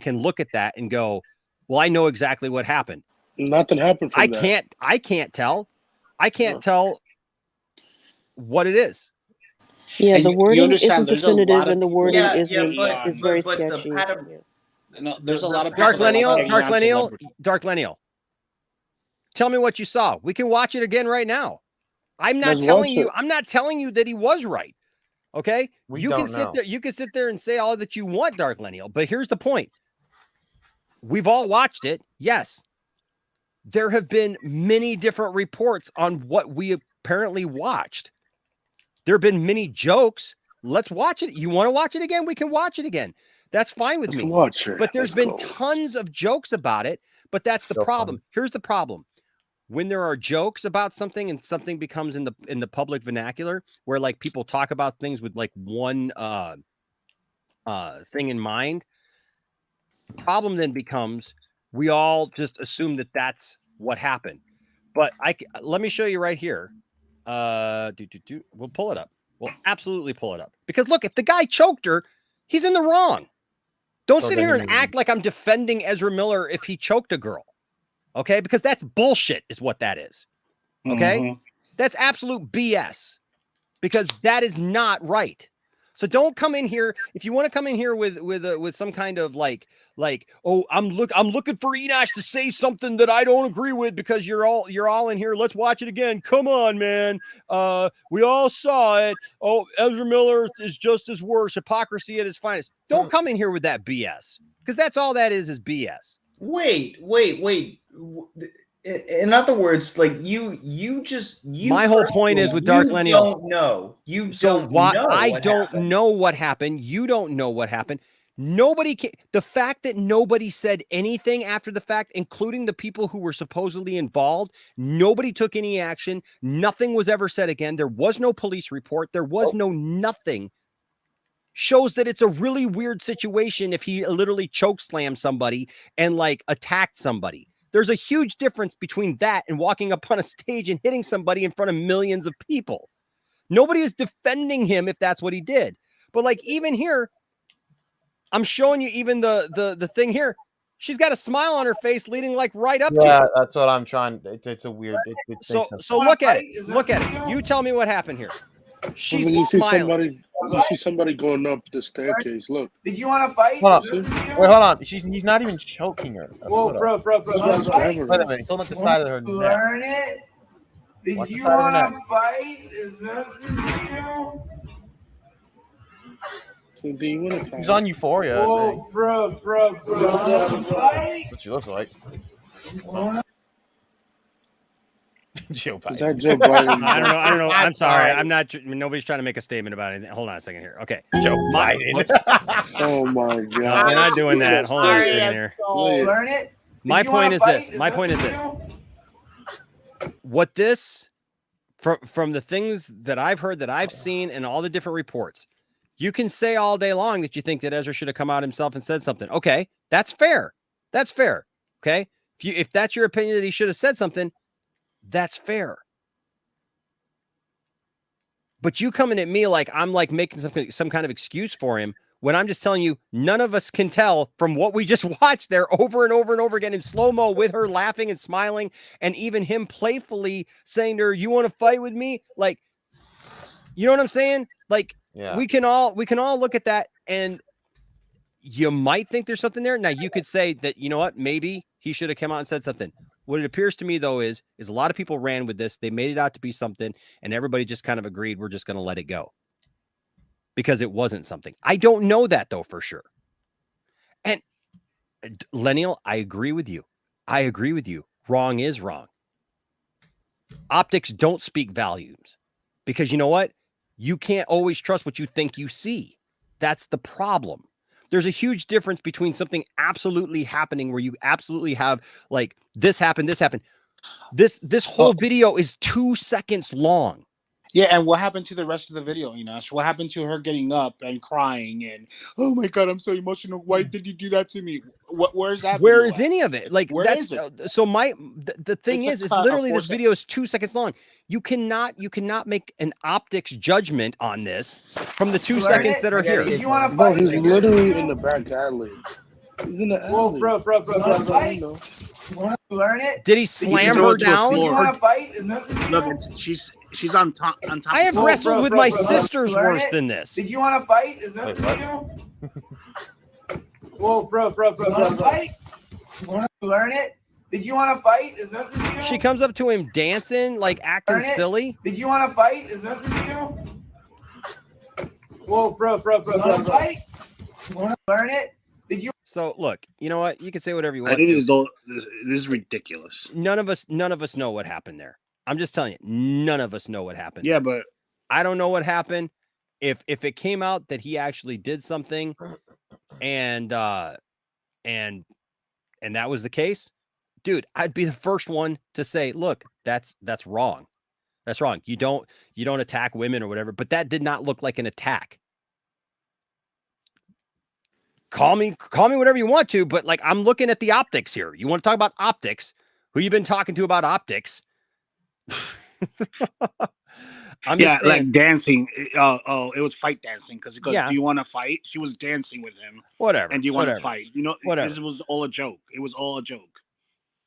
look at that and go, well, I know exactly what happened. Nothing happened from that. I can't tell. I can't tell what it is. Yeah, And the you wording understand isn't there's a definitive, lot of- and the wording Yeah, is very sketchy. No, there's a lot of Dark people that Lineal, like Dark hanging on to Lineal, celebrity. Dark Lineal. Tell me what you saw. We can watch it again right now. I'm not Let's telling watch you. it. I'm not telling you that he was right. Okay, We you don't can sit know. there. You can sit there and say all that you want, Dark Lineal. But here's the point. We've all watched it. Yes. There have been many different reports on what we apparently watched. There have been many jokes. Let's watch it. You want to watch it again? We can watch it again. That's fine with Let's me. watch it. But there's been tons of jokes about it. But that's the problem. Here's the problem. When there are jokes about something and something becomes in the public vernacular where like people talk about things with like one thing in mind, the problem then becomes we all just assume that that's what happened. But let me show you right here. We'll pull it up. We'll absolutely pull it up. Because look, if the guy choked her, he's in the wrong. Don't sit here and act like I'm defending Ezra Miller if he choked a girl. Okay? Because that's bullshit is what that is. Okay? That's absolute BS. Because that is not right. So don't come in here if you want to come in here with some kind of like oh I'm looking for Enosh to say something that I don't agree with because you're all in here. Let's watch it again. Come on, man. We all saw it. Oh, Ezra Miller is just as worse. Hypocrisy at its finest. Don't come in here with that BS because that's all that is BS. Wait. In other words, like you My whole point is with Dark Lenny. Don't know. You So don't why know I what don't happened. know what happened. You don't know what happened. Nobody can. The fact that nobody said anything after the fact, including the people who were supposedly involved, nobody took any action. Nothing was ever said again. There was no police report. There was no nothing. Shows that it's a really weird situation if he literally choke slammed somebody and like attacked somebody. There's a huge difference between that and walking up on a stage and hitting somebody in front of millions of people. Nobody is defending him if that's what he did. But like even here, I'm showing you even the thing here. She's got a smile on her face leading like right up to Yeah, it. that's what I'm trying. It's a weird. It So makes no so sense. look at it. Look at it. You tell me what happened here. She's when you see smiling. somebody going up the staircase. Look. Did you want to fight? Hold on. Wait, hold on. He's not even choking her. Whoa, bro. Wait a minute. He's holding up the side of her neck. Learn it. Did Watch the you side of her want neck. to fight? Is that you? So do you want to fight? He's on Euphoria. I think. Whoa, bro. That's what she looks like. Joe Biden. Is that Joe Biden? I don't know. I'm sorry. I'm not. Nobody's trying to make a statement about it. Hold on a second here. Okay. Joe Biden. Oh my God. No, we're not doing that. Hold on a second here. Learn it. My point is this. My point is this. What this, from the things that I've heard, that I've seen, and all the different reports, you can say all day long that you think that Ezra should have come out himself and said something. Okay, that's fair. That's fair. Okay, if that's your opinion that he should have said something, that's fair. But you coming at me like I'm like making some kind of excuse for him when I'm just telling you none of us can tell from what we just watched there over and over and over again in slow-mo with her laughing and smiling, and even him playfully saying to her, "You want to fight with me?" Like, you know what I'm saying? Like, Yeah. we can all look at that, and you might think there's something there. Now you could say that, you know what, maybe he should have come out and said something. What it appears to me, though, is a lot of people ran with this. They made it out to be something, and everybody just kind of agreed we're just going to let it go because it wasn't something. I don't know that, though, for sure. And Lenial, I agree with you. I agree with you. Wrong is wrong. Optics don't speak volumes because you know what? You can't always trust what you think you see. That's the problem. There's a huge difference between something absolutely happening where you absolutely have like this happened. This whole video is 2 seconds long. Yeah, and what happened to the rest of the video, Enosh? What happened to her getting up and crying and, oh my God, I'm so emotional. Why did you do that to me? Where's that? Where video is at? any of it? Like, Where that's is it? so the thing It's is a literally 4 this video is 2 seconds long. You cannot make an optics judgment on this from the 2 seconds that are here. Did you want to Bro, fight? he's literally in the back alley. He's in the alley. Whoa, bro. You want to learn it? Did he slam throw her it to the down? floor? You want to fight? Is that you? Look, she's on top. I have of wrestled with my sisters Learn worse it? than this. Did you want to fight? Is that you? Whoa, bro. You want to fight? You want to learn it? Did you want to fight? Is that you? She comes up to him dancing, like acting Learn it? silly. Did you want to fight? Is that you? Whoa, bro. You want to fight? You want to learn it? Did you? So look, you know what? You can say whatever you I want. think to. this is ridiculous. None of us know what happened there. I'm just telling you, none of us know what happened. Yeah, but I don't know what happened. If it came out that he actually did something, and that was the case, dude, I'd be the first one to say, look, that's wrong. That's wrong. You don't attack women or whatever. But that did not look like an attack. Call me whatever you want to, but like I'm looking at the optics here. You want to talk about optics? Who you been talking to about optics? I'm just saying, like dancing. It was fight dancing because he goes, Yeah. "Do you want to fight?" She was dancing with him. Whatever. And do you want to whatever. fight? You know, Whatever. this was all a joke. It was all a joke.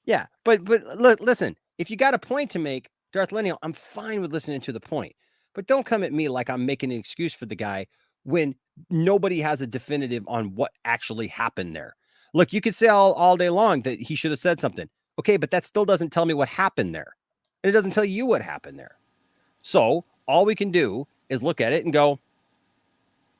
Yeah, but look, listen, if you got a point to make, Darth Lineal, I'm fine with listening to the point. But don't come at me like I'm making an excuse for the guy when nobody has a definitive on what actually happened there. Look, you could say all day long that he should have said something. Okay, but that still doesn't tell me what happened there. And it doesn't tell you what happened there. So all we can do is look at it and go,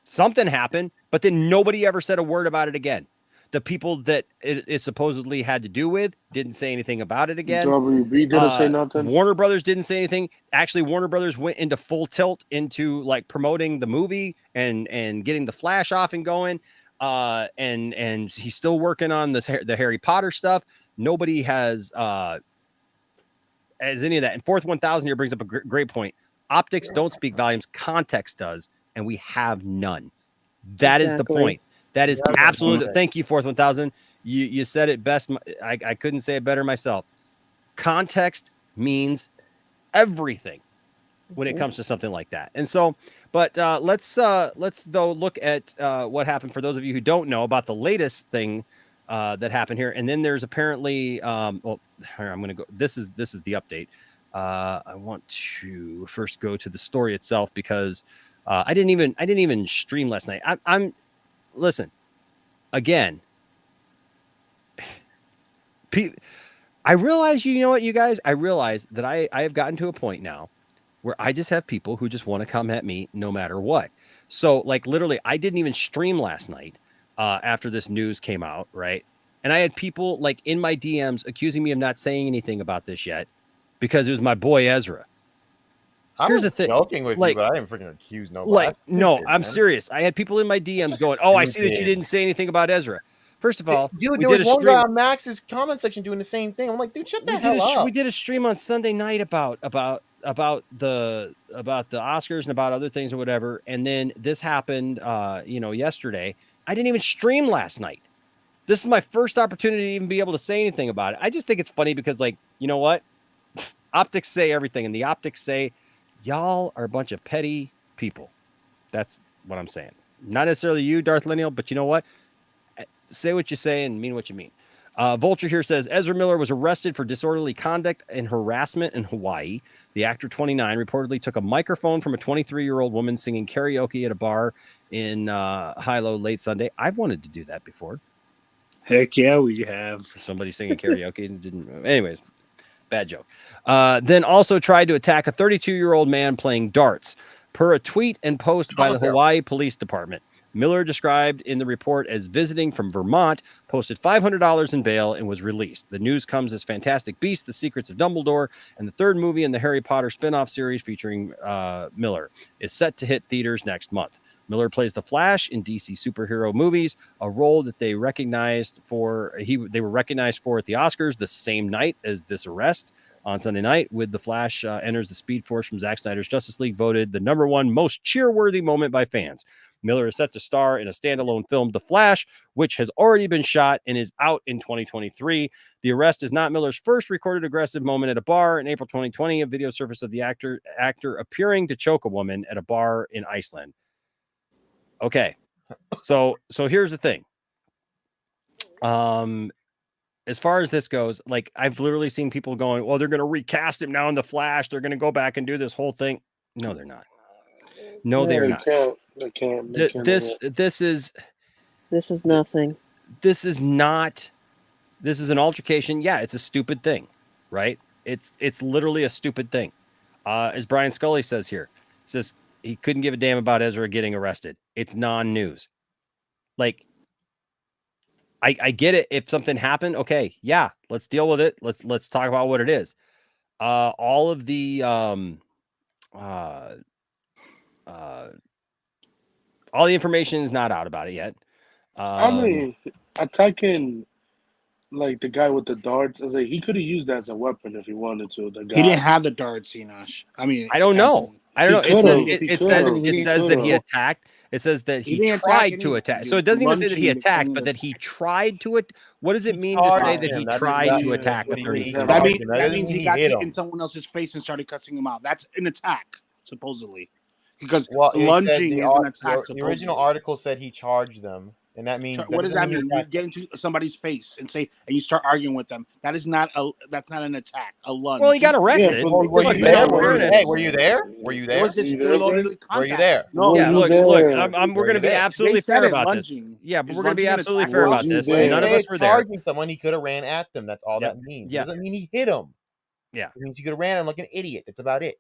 something happened, but then nobody ever said a word about it again. The people that it supposedly had to do with didn't say anything about it again. WB didn't say nothing. Warner Brothers didn't say anything. Actually, Warner Brothers went into full tilt into like promoting the movie and getting the Flash off and going. And he's still working on the Harry Potter stuff. Nobody has any of that. And Fourth 1000 here brings up a great point. Optics don't speak volumes, context does, and we have none. That is the point. That is absolute. Thank you, Fourth 1000. You said it best. I couldn't say it better myself. Context means everything when it comes to something like that. And so, but let's though look at what happened for those of you who don't know about the latest thing that happened here. And then there's apparently well, I'm going to go. This is the update. I want to first go to the story itself because I didn't even stream last night. I'm listen again. I realize, you know what, you guys, I realize that I have gotten to a point now where I just have people who just want to come at me no matter what. So like literally, I didn't even stream last night after this news came out, right? And I had people like in my DMs accusing me of not saying anything about this yet because it was my boy Ezra. Here's the thing. Joking with you, but I didn't freaking accuse nobody. Like, no, I'm serious. I had people in my DMs going, "Oh, I see that you didn't say anything about Ezra." First of all, dude, there was one guy on Max's comment section doing the same thing. I'm like, dude, shut the hell up. We did a stream on Sunday night about the Oscars and about other things or whatever, and then this happened, yesterday. I didn't even stream last night. This is my first opportunity to even be able to say anything about it. I just think it's funny because, like, you know what? Optics say everything, and the optics say y'all are a bunch of petty people. That's what I'm saying. Not necessarily you, Darth Lineal, but you know what? Say what you say and mean what you mean. Vulture here says Ezra Miller was arrested for disorderly conduct and harassment in Hawaii. The actor, 29, reportedly took a microphone from a 23-year-old woman singing karaoke at a bar in Hilo late Sunday. I've wanted to do that before. Heck yeah, we have. Somebody singing karaoke and didn't. Anyways, bad joke. Then also tried to attack a 32-year-old man playing darts. Per a tweet and post by the Hawaii Police Department, Miller, described in the report as visiting from Vermont, posted $500 in bail and was released. The news comes as Fantastic Beasts: The Secrets of Dumbledore, and the third movie in the Harry Potter spin-off series featuring Miller, is set to hit theaters next month. Miller plays the Flash in DC superhero movies, a role that they recognized for. They were recognized for at the Oscars the same night as this arrest. On Sunday night, with the Flash enters the Speed Force from Zack Snyder's Justice League, voted the #1 most cheer-worthy moment by fans. Miller is set to star in a standalone film, The Flash, which has already been shot and is out in 2023. The arrest is not Miller's first recorded aggressive moment at a bar. In April 2020, a video surfaced of the actor appearing to choke a woman at a bar in Iceland. Okay, so here's the thing. As far as this goes, like I've literally seen people going, well, they're going to recast him now in the Flash. They're going to go back and do this whole thing. No, they're not. No, they're not. They can't. This is nothing. This is not. This is an altercation. Yeah, it's a stupid thing, right? It's literally a stupid thing. As Brian Scully says here, he says he couldn't give a damn about Ezra getting arrested. It's non-news. Like, I get it. If something happened, okay, yeah, let's deal with it. Let's talk about what it is. All of the all the information is not out about it yet. I mean, attacking like the guy with the darts, I was like, he could have used that as a weapon if he wanted to. The guy. He didn't have the darts, Enosh. I mean, I don't know. It says that he attacked. It says that he tried to attack. So it doesn't even say that he attacked, but that he tried to it. What does it mean to say that he tried to attack the 36? That means he got kicked in someone else's face and started cussing him out. That's an attack, supposedly. Because lunging is an attack. The original article said he charged them, and that means what does that mean? You get into somebody's face and you start arguing with them. That's not an attack. A lunge. Well, he got arrested. Yeah, were you there? Hey, were you there? Were you there? Were you there? No. Yeah, look. We're going to be absolutely fair about this. Yeah, but we're going to be absolutely fair about this. None of us were there. Charging someone, he could have ran at them. That's all that means. Yeah. It doesn't mean he hit him. Yeah. It means he could have ran him like an idiot. That's about it.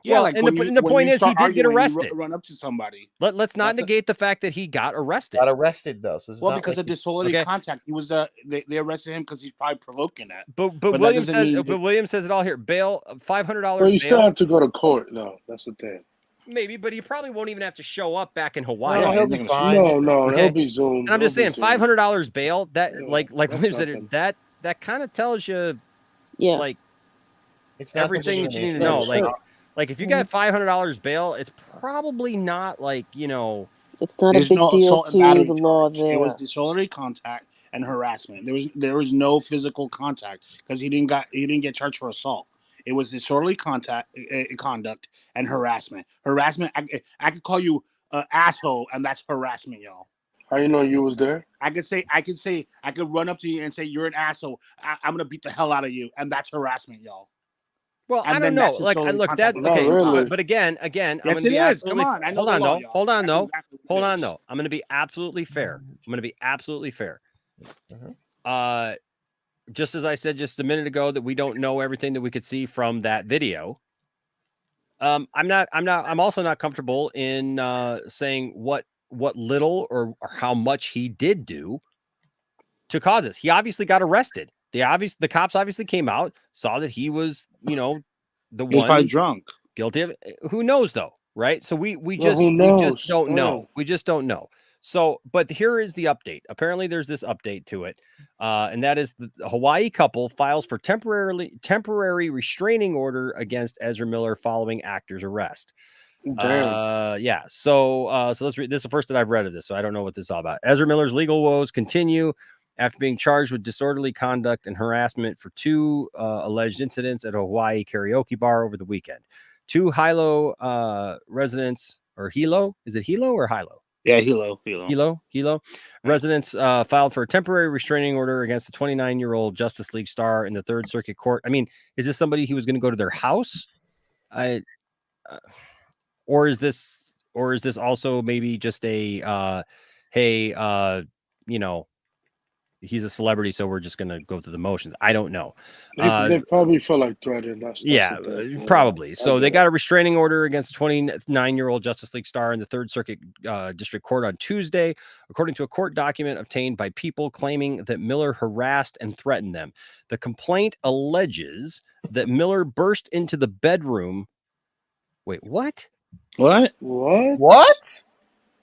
Yeah, Well, like and when the point is, he did get arrested. Run up to somebody. Let's not negate the fact that he got arrested. Got arrested though. So it's Well, not because like of disorderly contact, he was they arrested him because he's probably provoking that. But that William doesn't says, mean but William says it all here. Bail, $500 Well, you still bail. have to go to court, though. That's the thing. Maybe, but he probably won't even have to show up back in Hawaii. No, he'll be fine. No, he'll be Zoom. And I'm just saying, Zoom. $500 bail. That like that's William said, nothing. that kind of tells you, Yeah, like it's not everything that you need to know. Like if you got $500 bail, it's probably not like it's not There's a big no deal assault and to battery the law charge. there. It was disorderly contact and harassment. There was no physical contact because he didn't get charged for assault. It was disorderly conduct and harassment. Harassment. I could call you an asshole, and that's harassment, y'all. How you know you was there? I could run up to you and say you're an asshole. I'm gonna beat the hell out of you, and that's harassment, y'all. Well, And I then don't know. that's Like, disorderly look, contact. that okay. really. But again, I'm Yes, gonna it be is. absolutely. Come on, I know Hold the on, law, though. y'all. Hold on, That's though. exactly what Hold it on, is. though. I'm gonna be absolutely fair. I'm gonna be absolutely fair. Just as I said just a minute ago that we don't know everything that we could see from that video. I'm also not comfortable in saying what little or how much he did do to cause this. He obviously got arrested. The cops obviously came out, saw that he was, the He was one probably drunk. guilty of. Who knows though, right? So we Well, just who we knows? just don't know. Yeah. We just don't know. So, but here is the update. Apparently, there's this update to it, and that is the Hawaii couple files for temporary restraining order against Ezra Miller following actor's arrest. Damn. Yeah. So let's read. This is the first that I've read of this, so I don't know what this is all about. Ezra Miller's legal woes continue after being charged with disorderly conduct and harassment for two alleged incidents at a Hawaii karaoke bar over the weekend. Two Hilo residents, or Hilo? Is it Hilo or Hilo? Yeah, Hilo. Residents filed for a temporary restraining order against the 29-year-old Justice League star in the Third Circuit Court. I mean, is this somebody who was going to go to their house? Or is this also maybe just a hey, he's a celebrity, so we're just gonna go through the motions. I don't know. They probably feel like threatened. That's Yeah, the thing. probably. So they got a restraining order against a 29-year-old Justice League star in the Third Circuit District Court on Tuesday, according to a court document obtained by people claiming that Miller harassed and threatened them. The complaint alleges that Miller burst into the bedroom. Wait, what? What? What?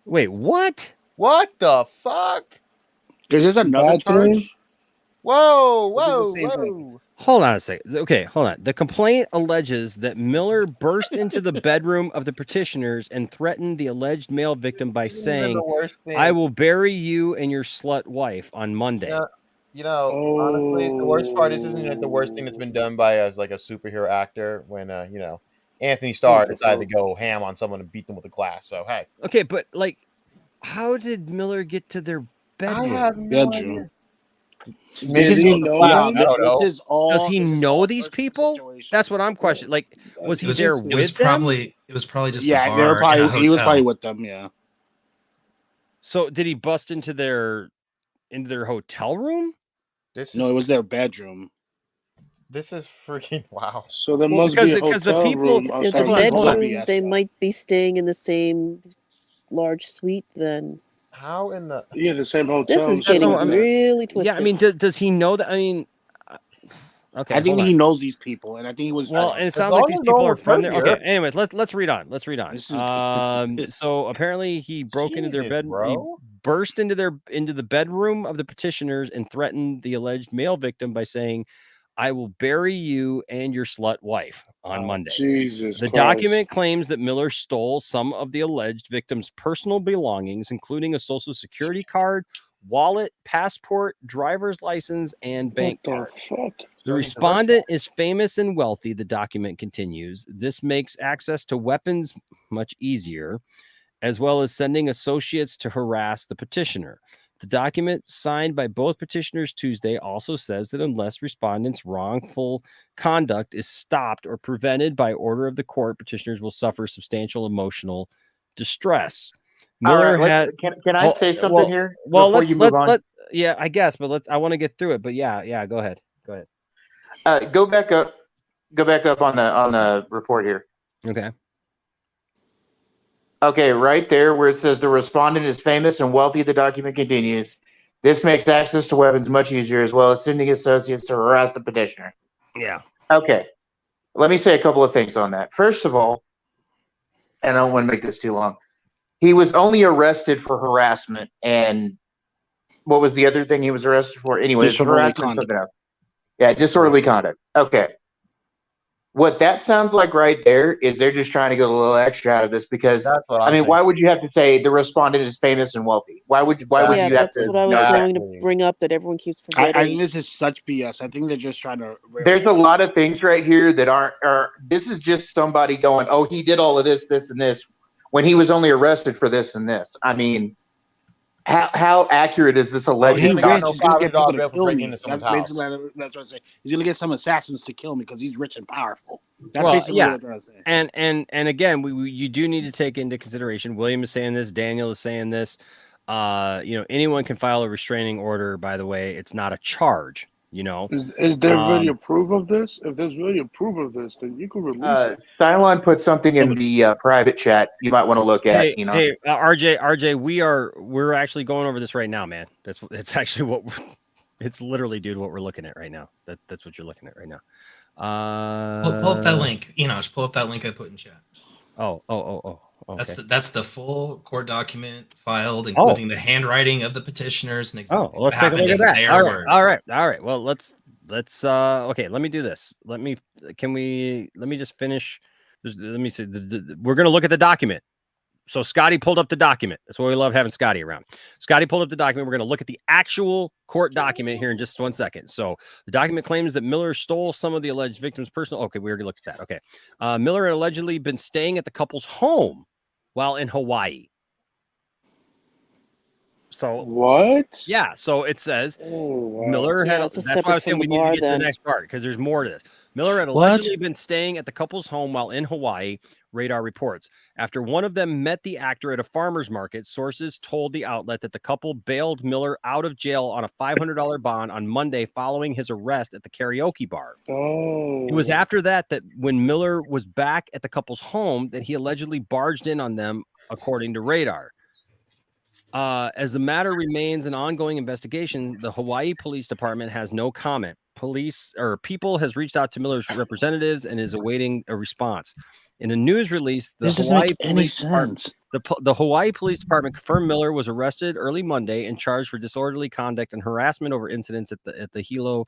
Wait, what? What the fuck? Is this another charge? Whoa. Hold on a second. Okay, hold on. The complaint alleges that Miller burst into the bedroom of the petitioners and threatened the alleged male victim by saying, "I will bury you and your slut wife on Monday." Honestly, the worst part is, isn't it the worst thing that's been done by a superhero actor when Anthony Starr decided to go ham on someone and beat them with a glass. So hey. Okay, but how did Miller get to their bedroom? I have no idea. Did he know? Does he know these people? That's what I'm questioning. Like, was he there with them? It was probably just yeah. a bar They were probably. in a He was hotel. probably with them. Yeah. So did he bust into their hotel room? No, it was their bedroom. This is freaking wow. So there must be a hotel room If outside the the bar. bedroom, they might be staying in the same large suite then. How in the the same hotel? This is getting really twisted. Yeah, I mean, does he know that? I mean, okay. I think hold he on. knows these people, and I think he was. Well, and it sounds like these people are from there. Okay. Anyways, let's read on. So apparently he broke into their bed. He burst into the bedroom of the petitioners and threatened the alleged male victim by saying, "I will bury you and your slut wife on Monday." Jesus The Christ. document claims that Miller stole some of the alleged victim's personal belongings, including a social security card, wallet, passport, driver's license, and bank card. The respondent is famous and wealthy, the document continues. This makes access to weapons much easier, as well as sending associates to harass the petitioner. The document signed by both petitioners Tuesday also says that unless respondents' wrongful conduct is stopped or prevented by order of the court, petitioners will suffer substantial emotional distress. Miller Can I say something here? Well, before you move on? Yeah, I guess, but I want to get through it. But yeah, go ahead. Go back up on the report here. Okay. Okay, right there where it says the respondent is famous and wealthy, the document continues. This makes access to weapons much easier, as well as sending associates to harass the petitioner. Yeah. Okay. Let me say a couple of things on that. First of all, and I don't want to make this too long, he was only arrested for harassment. And what was the other thing he was arrested for? Anyways, Disorderly harassment. conduct. Something else. Yeah, disorderly conduct. Okay. What that sounds like right there is they're just trying to get a little extra out of this because, That's what I mean, I'm why would you have to say the respondent is famous and wealthy? Why would you Yeah, have that's to what I was know that? going to bring up that everyone keeps I forgetting. think this is such BS. I think they're just trying to. There's a lot of things right here that aren't. This is just somebody going, "Oh, he did all of this, this, and this," when he was only arrested for this and this. I mean, how accurate is this alleged? He's rich. no He's gonna get people $500 to bill for kill breaking me. into That's someone's house. basically that's what I say. He's gonna get some assassins to kill me because he's rich and powerful. That's Well, basically yeah. what I'm trying to say. And again, you do need to take into consideration. William is saying this. Daniel is saying this. Anyone can file a restraining order. By the way, it's not a charge. Is there video proof of this? If there's video proof of this, then you can release it. Cylon put something in the private chat you might want to look at. Hey, RJ, we're actually going over this right now, man. It's actually what it's literally, dude, what we're looking at right now. That's what you're looking at right now. Pull up that link. Just pull up that link I put in chat. Oh. Okay. That's the full court document filed, including the handwriting of the petitioners and exactly let's take a look at that. Their All words. right. Well, let's okay, let me do this. Let me just finish. Let me see. We're going to look at the document. So Scotty pulled up the document. That's why we love having Scotty around. Scotty pulled up the document. We're going to look at the actual court document here in just 1 second. So the document claims that Miller stole some of the alleged victim's personal. Okay, we already looked at that. Okay. Miller had allegedly been staying at the couple's home while in Hawaii. So what? Yeah. So it says wow. Miller had. it's a That's why I separate was saying from we the need to bar get to the then. next part because there's more to this. Miller had What? allegedly been staying at the couple's home while in Hawaii. Radar reports. After one of them met the actor at a farmer's market, sources told the outlet that the couple bailed Miller out of jail on a $500 bond on Monday following his arrest at the karaoke bar. Oh. It was after that when Miller was back at the couple's home that he allegedly barged in on them, according to Radar. As the matter remains an ongoing investigation, the Hawaii Police Department has no comment. People has reached out to Miller's representatives and is awaiting a response. In a news release, the Hawaii Police Department, the Hawaii Police Department confirmed Miller was arrested early Monday and charged for disorderly conduct and harassment over incidents at the Hilo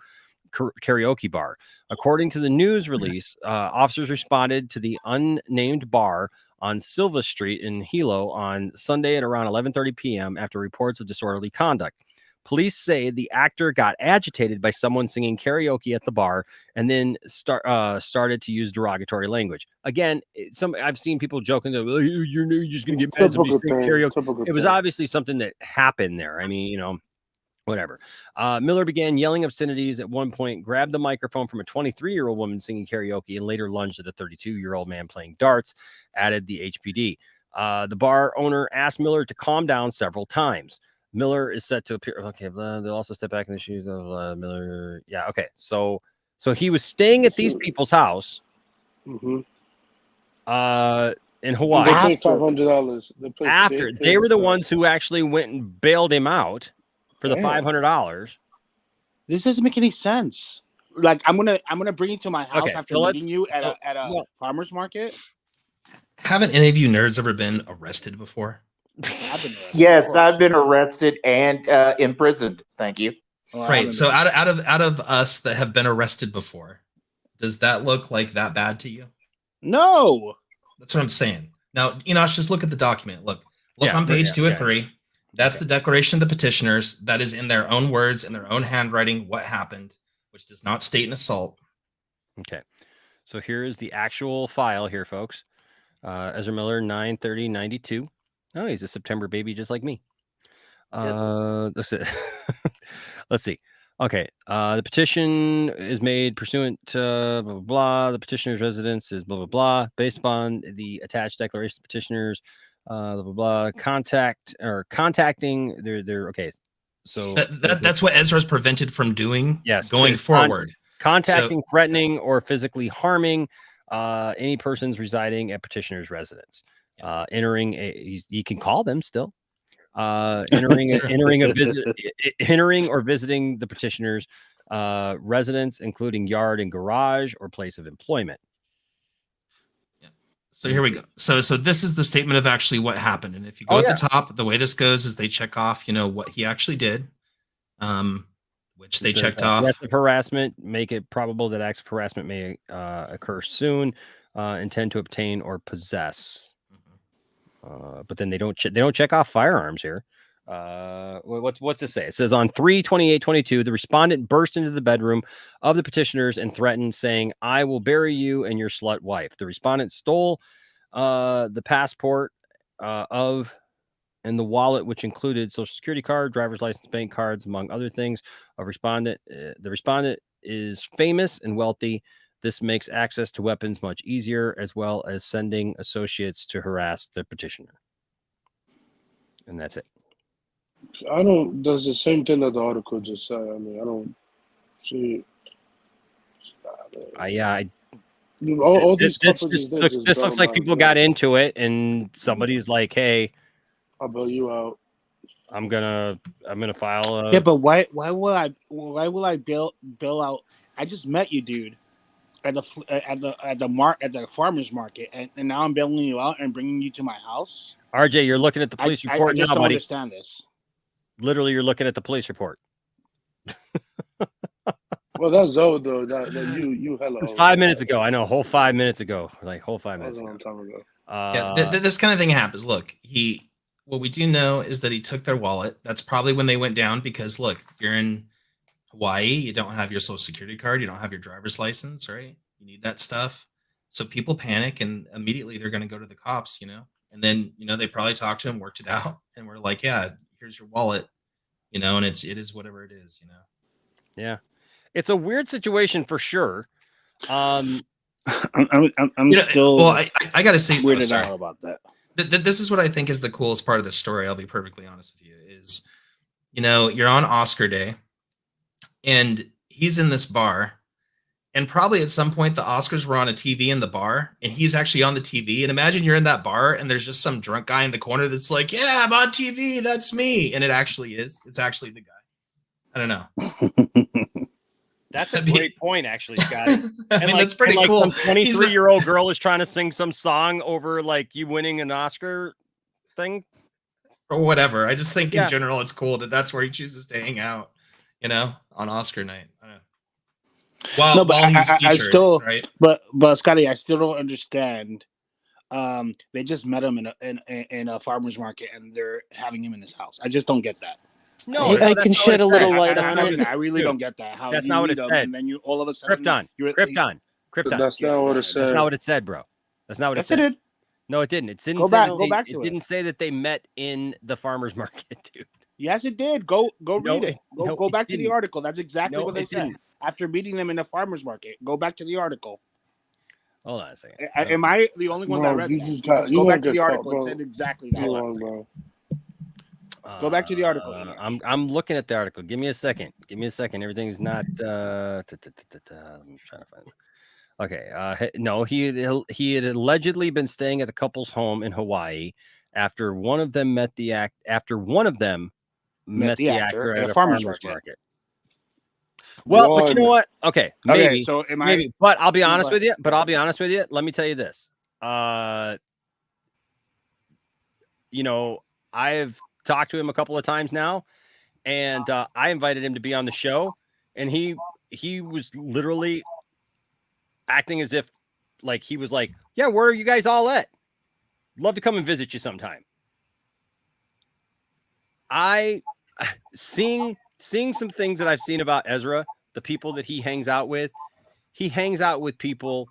karaoke bar. According to the news release, officers responded to the unnamed bar on Silva Street in Hilo on Sunday at around 11:30 p.m. after reports of disorderly conduct. Police say the actor got agitated by someone singing karaoke at the bar and then started to use derogatory language. Again, I've seen people joking that you're just going to get mad at me singing karaoke. It was obviously something that happened there. I mean, whatever. Miller began yelling obscenities at one point, grabbed the microphone from a 23-year-old woman singing karaoke, and later lunged at a 32-year-old man playing darts, added the HPD. The bar owner asked Miller to calm down several times. Miller is set to appear. Okay, they'll also step back in the shoes of Miller. Yeah, okay. So he was staying at these people's house in Hawaii. They paid $500. After they were the ones who actually went and bailed him out for the $500. This doesn't make any sense. Like I'm gonna bring you to my house after meeting you at a farmer's market. Haven't any of you nerds ever been arrested before? Yes, I've been arrested and imprisoned. Thank you. Right. So out of us that have been arrested before, does that look like that bad to you? No. That's what I'm saying. Now, just look at the document. Look on page 2 and 3. That's the declaration of the petitioners. That is in their own words, in their own handwriting, what happened, which does not state an assault. Okay. So here is the actual file here, folks. Ezra Miller, 9/30/92. Oh, he's a September baby just like me. Let's see. Okay. The petition is made pursuant to blah, blah, blah. The petitioner's residence is blah, blah, blah. Based upon the attached declaration of petitioners, blah, blah, blah. Contacting. They're okay. So that's what Ezra's prevented from doing. Yes. Going forward. Contacting, threatening, or physically harming any persons residing at petitioner's residence. Entering you can call them still. Entering or visiting the petitioner's residence, including yard and garage or place of employment. So here we go. So this is the statement of actually what happened. And if you go at the top, the way this goes is they check off, what he actually did, which they checked off. Threats of harassment make it probable that acts of harassment may occur soon. Intend to obtain or possess. But then they don't check off firearms here. What's it say? It says on 3/28/22, the respondent burst into the bedroom of the petitioners and threatened, saying, "I will bury you and your slut wife." The respondent stole the passport and the wallet, which included social security card, driver's license, bank cards, among other things. The respondent is famous and wealthy. This makes access to weapons much easier, as well as sending associates to harass the petitioner. And that's it. Does the same thing that the article just said. I mean, I don't see. All these this looks like people got into it, and somebody's like, "Hey, I'll bail you out. I'm gonna file a." Yeah, but why will I bail out? I just met you, dude, at the farmer's market, and now I'm bailing you out and bringing you to my house. RJ, you're looking at the police report I just now, don't buddy. understand this. Literally, you're looking at the police report. Well, that's old though. That you hella. It's 5 minutes ago. I know, whole 5 minutes ago. Like whole 5 minutes. That was a long time ago. This kind of thing happens. Look, what we do know is that he took their wallet. That's probably when they went down because look, you're in Hawaii. You don't have your social security card. You don't have your driver's license, right? You need that stuff. So people panic and immediately they're going to go to the cops, and then, they probably talked to him, worked it out, and we're like, yeah, here's your wallet, and it is whatever it is, Yeah. It's a weird situation for sure. I'm still. Well, I got to say, weirded out about that. This is what I think is the coolest part of the story. I'll be perfectly honest with you. Is you're on Oscar day, and he's in this bar, and probably at some point the Oscars were on a TV in the bar, and he's actually on the TV. And imagine you're in that bar, and there's just some drunk guy in the corner that's like, "Yeah, I'm on TV. That's me," and it actually is. It's actually the guy. I don't know. That's a great point, actually, Scott. That's pretty cool. Some 23-year-old girl is trying to sing some song over like you winning an Oscar thing or whatever. I just think in general it's cool that that's where he chooses to hang out, on Oscar night. I don't know. While he's featured, right? But Scotty, I still don't understand. They just met him in a farmer's market, and they're having him in his house. I just don't get that. No, I can shed a little light on it. I really don't get that. How that's not what it said. And then you all of a sudden, Krypton. That's not what it said. That's not what it said, bro. That's not what it said. It did. No, it didn't. It didn't go say back. That go back to it. It didn't say that they met in the farmer's market, dude. Yes, it did. Go read it. Go back to the article. That's exactly what they said. Didn't. After meeting them in the farmer's market, go back to the article. Hold on a second. Am I the only one that read that? Go back to the article. It said exactly that. Bro. Go back to the article. I'm looking at the article. Give me a second. Everything's not. I'm trying to find it. Okay. No, he had allegedly been staying at the couple's home in Hawaii after one of them met the actor at a farmer's market. Well, but you know what? Okay, maybe. So maybe. But I'll be honest with you. Let me tell you this. I've talked to him a couple of times now, and I invited him to be on the show, and he was literally acting as if like he was like, "Yeah, where are you guys all at? Love to come and visit you sometime." Seeing some things that I've seen about Ezra, the people that he hangs out with people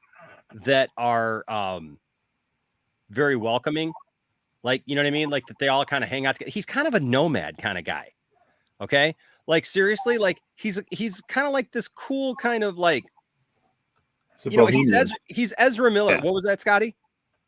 that are very welcoming. Like, you know what I mean? Like that they all kind of hang out together. He's kind of a nomad kind of guy. Okay. Like seriously, like he's kind of like this cool kind of like, he's Ezra Miller. Yeah. What was that, Scotty?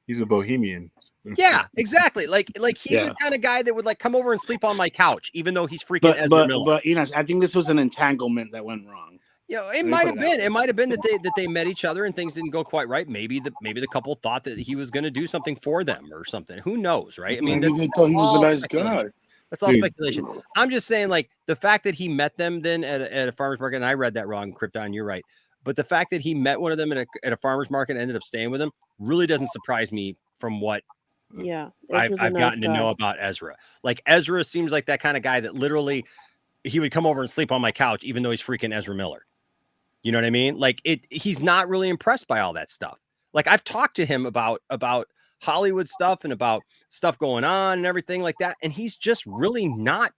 He's a bohemian. Yeah, exactly. Like he's the kind of guy that would like come over and sleep on my couch, even though he's freaking Ezra Miller. But I think this was an entanglement that went wrong. You know, it might have been. It might have been that they met each other and things didn't go quite right. Maybe the couple thought that he was going to do something for them or something. Who knows, right? I mean, maybe they thought he was a nice guy. That's all speculation. I'm just saying, like, the fact that he met them then at a farmer's market, and I read that wrong, Krypton, you're right. But the fact that he met one of them at a farmer's market and ended up staying with him really doesn't surprise me from what I've gotten to know about Ezra. Like, Ezra seems like that kind of guy that literally he would come over and sleep on my couch, even though he's freaking Ezra Miller. You know what I mean? Like, he's not really impressed by all that stuff. Like, I've talked to him about Hollywood stuff and about stuff going on and everything like that. And he's just really not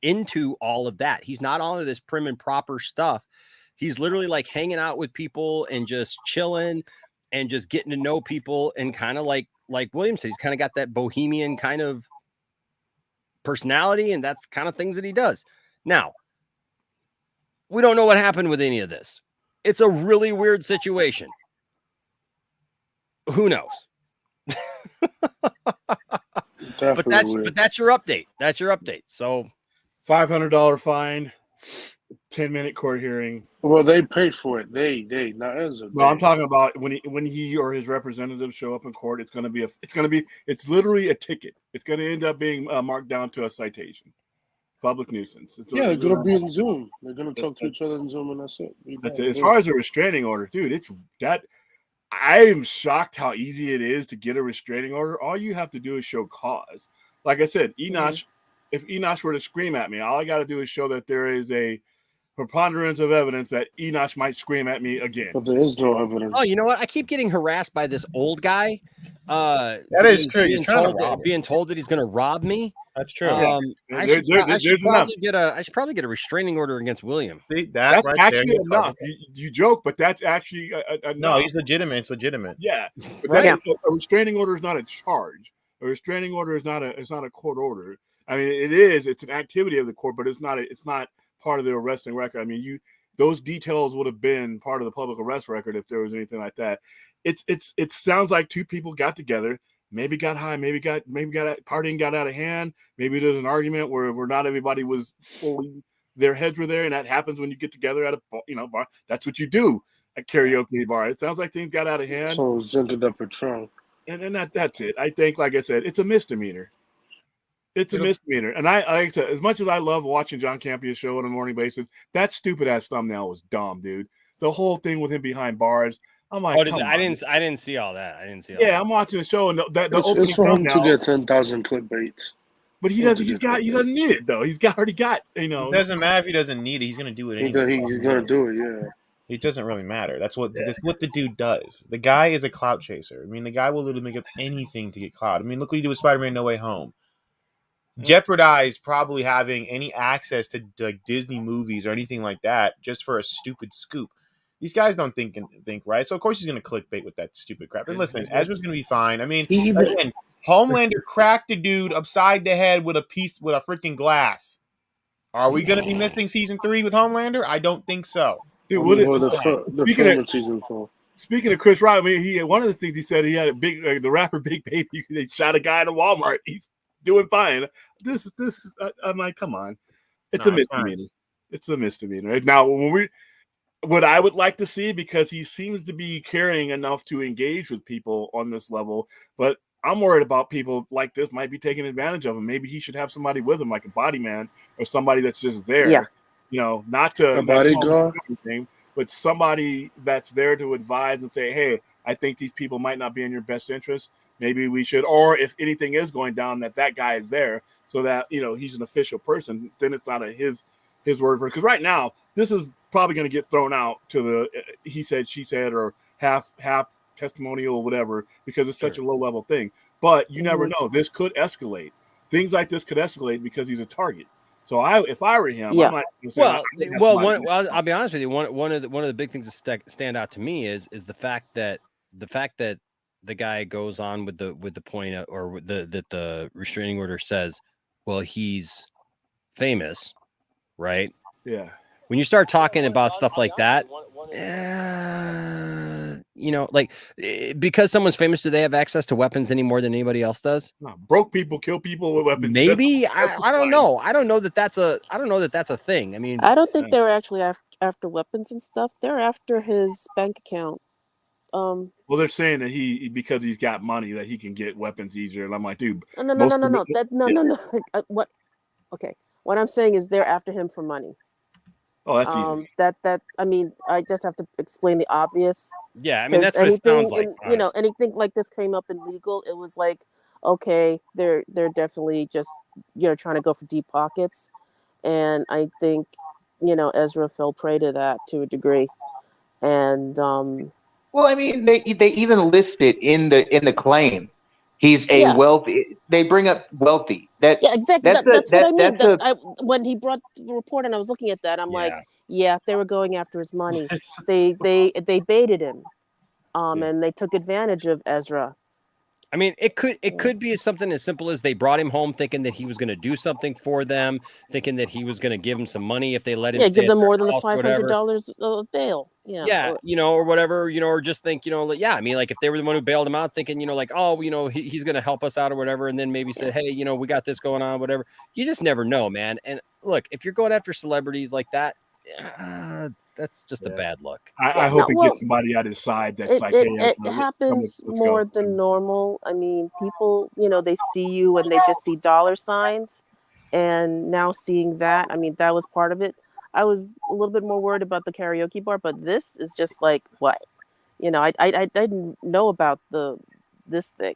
into all of that. He's not on this prim and proper stuff. He's literally like hanging out with people and just chilling and just getting to know people, and kind of like William said, he's kind of got that bohemian kind of personality, and that's kind of things that he does. Now, we don't know what happened with any of this. It's a really weird situation. Who knows? But that's your update. That's your update. So $500 fine, 10-minute court hearing. Well, they paid for it. They not Ezra. No, I'm talking about when he or his representatives show up in court. It's literally a ticket. It's going to end up being marked down to a citation, public nuisance. They're going to be in Zoom. They're going to talk to each other in Zoom, and that's it. That's it. As far as a restraining order, dude, I am shocked how easy it is to get a restraining order. All you have to do is show cause. Like I said, Enosh, if Enosh were to scream at me, all I got to do is show that there is a preponderance of evidence that Enosh might scream at me again. But there is no evidence. Oh, you know what? I keep getting harassed by this old guy. That is true. You're trying to rob being told that he's going to rob me. That's true. I should probably get a restraining order against William. See, that's right actually enough. You joke, but that's actually no. He's legitimate. It's legitimate. Yeah, but a restraining order is not a charge. A restraining order is not a court order. I mean, it is. It's an activity of the court, but it's not part of the arresting record. I mean, those details would have been part of the public arrest record if there was anything like that. It sounds like two people got together, maybe got high, maybe got partying got out of hand. Maybe there's an argument where not everybody was fully, their heads were there, and that happens when you get together at a bar. That's what you do at karaoke bar. It sounds like things got out of hand. So it was drinking the Patron. And that's it. I think, like I said, it's a misdemeanor. It's a misdemeanor. And like I said, as much as I love watching John Campia's show on a morning basis, that stupid ass thumbnail was dumb, dude. The whole thing with him behind bars. I'm like, I didn't see all that. I'm watching the show, and it's for him to get 10,000 clickbaits. But he doesn't need it though. He's already got. It doesn't matter if he doesn't need it. He's gonna do it anyway. He's gonna do it. Yeah. It doesn't really matter. That's what the dude does. The guy is a clout chaser. I mean, the guy will literally make up anything to get clout. I mean, look what he did with Spider-Man No Way Home. Jeopardize probably having any access to like Disney movies or anything like that just for a stupid scoop. These guys don't think right. So of course he's going to clickbait with that stupid crap. And listen, Ezra's going to be fine. I mean, again, Homelander cracked a dude upside the head with a freaking glass. Are we going to be missing season 3 with Homelander? I don't think so. Dude, the film in season 4. Speaking of Chris Rock, I mean, one of the things he said, he had a big, the rapper Big Baby. They shot a guy at a Walmart. He's doing fine. I'm like, come on, it's a misdemeanor. It's a misdemeanor. Now, what I would like to see, because he seems to be caring enough to engage with people on this level, but I'm worried about people like this might be taking advantage of him. Maybe he should have somebody with him, like a body man or somebody that's just there. Yeah. Not to a bodyguard, but somebody that's there to advise and say, hey, I think these people might not be in your best interest. Maybe we should, or if anything is going down, that guy is there so that, he's an official person. Then it's not his word for it. Because right now, this is probably going to get thrown out to the he said, she said, or half testimonial or whatever, because it's such a low level thing. But you never know. This could escalate. Things like this could escalate because he's a target. So if I were him, I might say, I'll be honest with you. One of the big things that stand out to me is the fact that the guy goes on with the point that the restraining order says, well, he's famous, right? Yeah. When you start talking about stuff like that, because someone's famous, do they have access to weapons any more than anybody else does? No, broke people kill people with weapons. Maybe I don't know. I don't know that that's a thing. I mean, I don't think they were actually after weapons and stuff. They're after his bank account. Well, they're saying that because he's got money that he can get weapons easier, and I'm like, dude, No. What? Okay, what I'm saying is they're after him for money. Oh, that's easy. I mean, I just have to explain the obvious. Yeah, I mean that's what it sounds like. Anything like this came up in legal, it was like, okay, they're definitely just trying to go for deep pockets, and I think Ezra fell prey to that to a degree, and Well, I mean, they even list it in the claim. He's a wealthy. They bring up wealthy. exactly. That's what I mean. When he brought the report and I was looking at that, I'm like, yeah, they were going after his money. they baited him, and they took advantage of Ezra. I mean, it could be something as simple as they brought him home thinking that he was going to do something for them, thinking that he was going to give them some money if they let him. Yeah, stay give them more than the $500 of bail. Yeah, or whatever, or just think, I mean, like if they were the one who bailed him out, thinking, like, oh, he's going to help us out or whatever, and then maybe say, hey, we got this going on, whatever. You just never know, man. And look, if you're going after celebrities like that, that's just a bad look. I hope he gets somebody out of his side that's it happens more than normal. I mean, people, they see you and they just see dollar signs, and now seeing that, I mean, that was part of it. I was a little bit more worried about the karaoke bar, but this is just like what, I didn't know about this thing.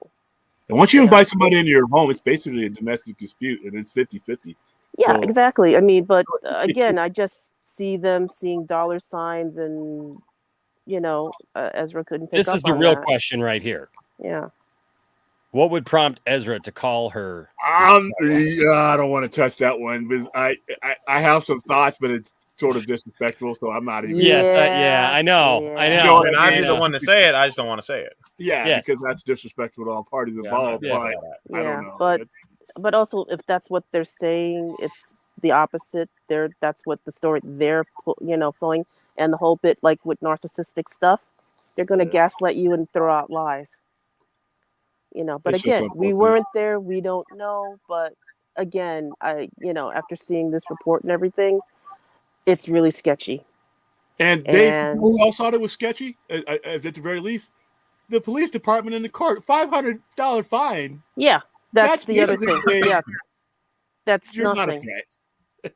And once you invite somebody into your home, it's basically a domestic dispute, and it's 50-50. Yeah, exactly. I mean, but again, I just see them seeing dollar signs, and Ezra couldn't pick up on that. This is the real question right here. Yeah. What would prompt Ezra to call her? I don't want to touch that one because I have some thoughts, but it's sort of disrespectful, so I'm not even. Yes, I know. And I'd be the one to say it. I just don't want to say it. Yeah, because that's disrespectful to all parties involved. But I don't know. But also, if that's what they're saying, it's the opposite. That's what the story they're pulling, and the whole bit like with narcissistic stuff, they're going to gaslight you and throw out lies. But again, we weren't there. We don't know. But again, after seeing this report and everything, it's really sketchy. And who else thought it was sketchy? At the very least, the police department and the court, $500 fine. Yeah. That's the other thing. Yeah, that's you're nothing. Not a threat.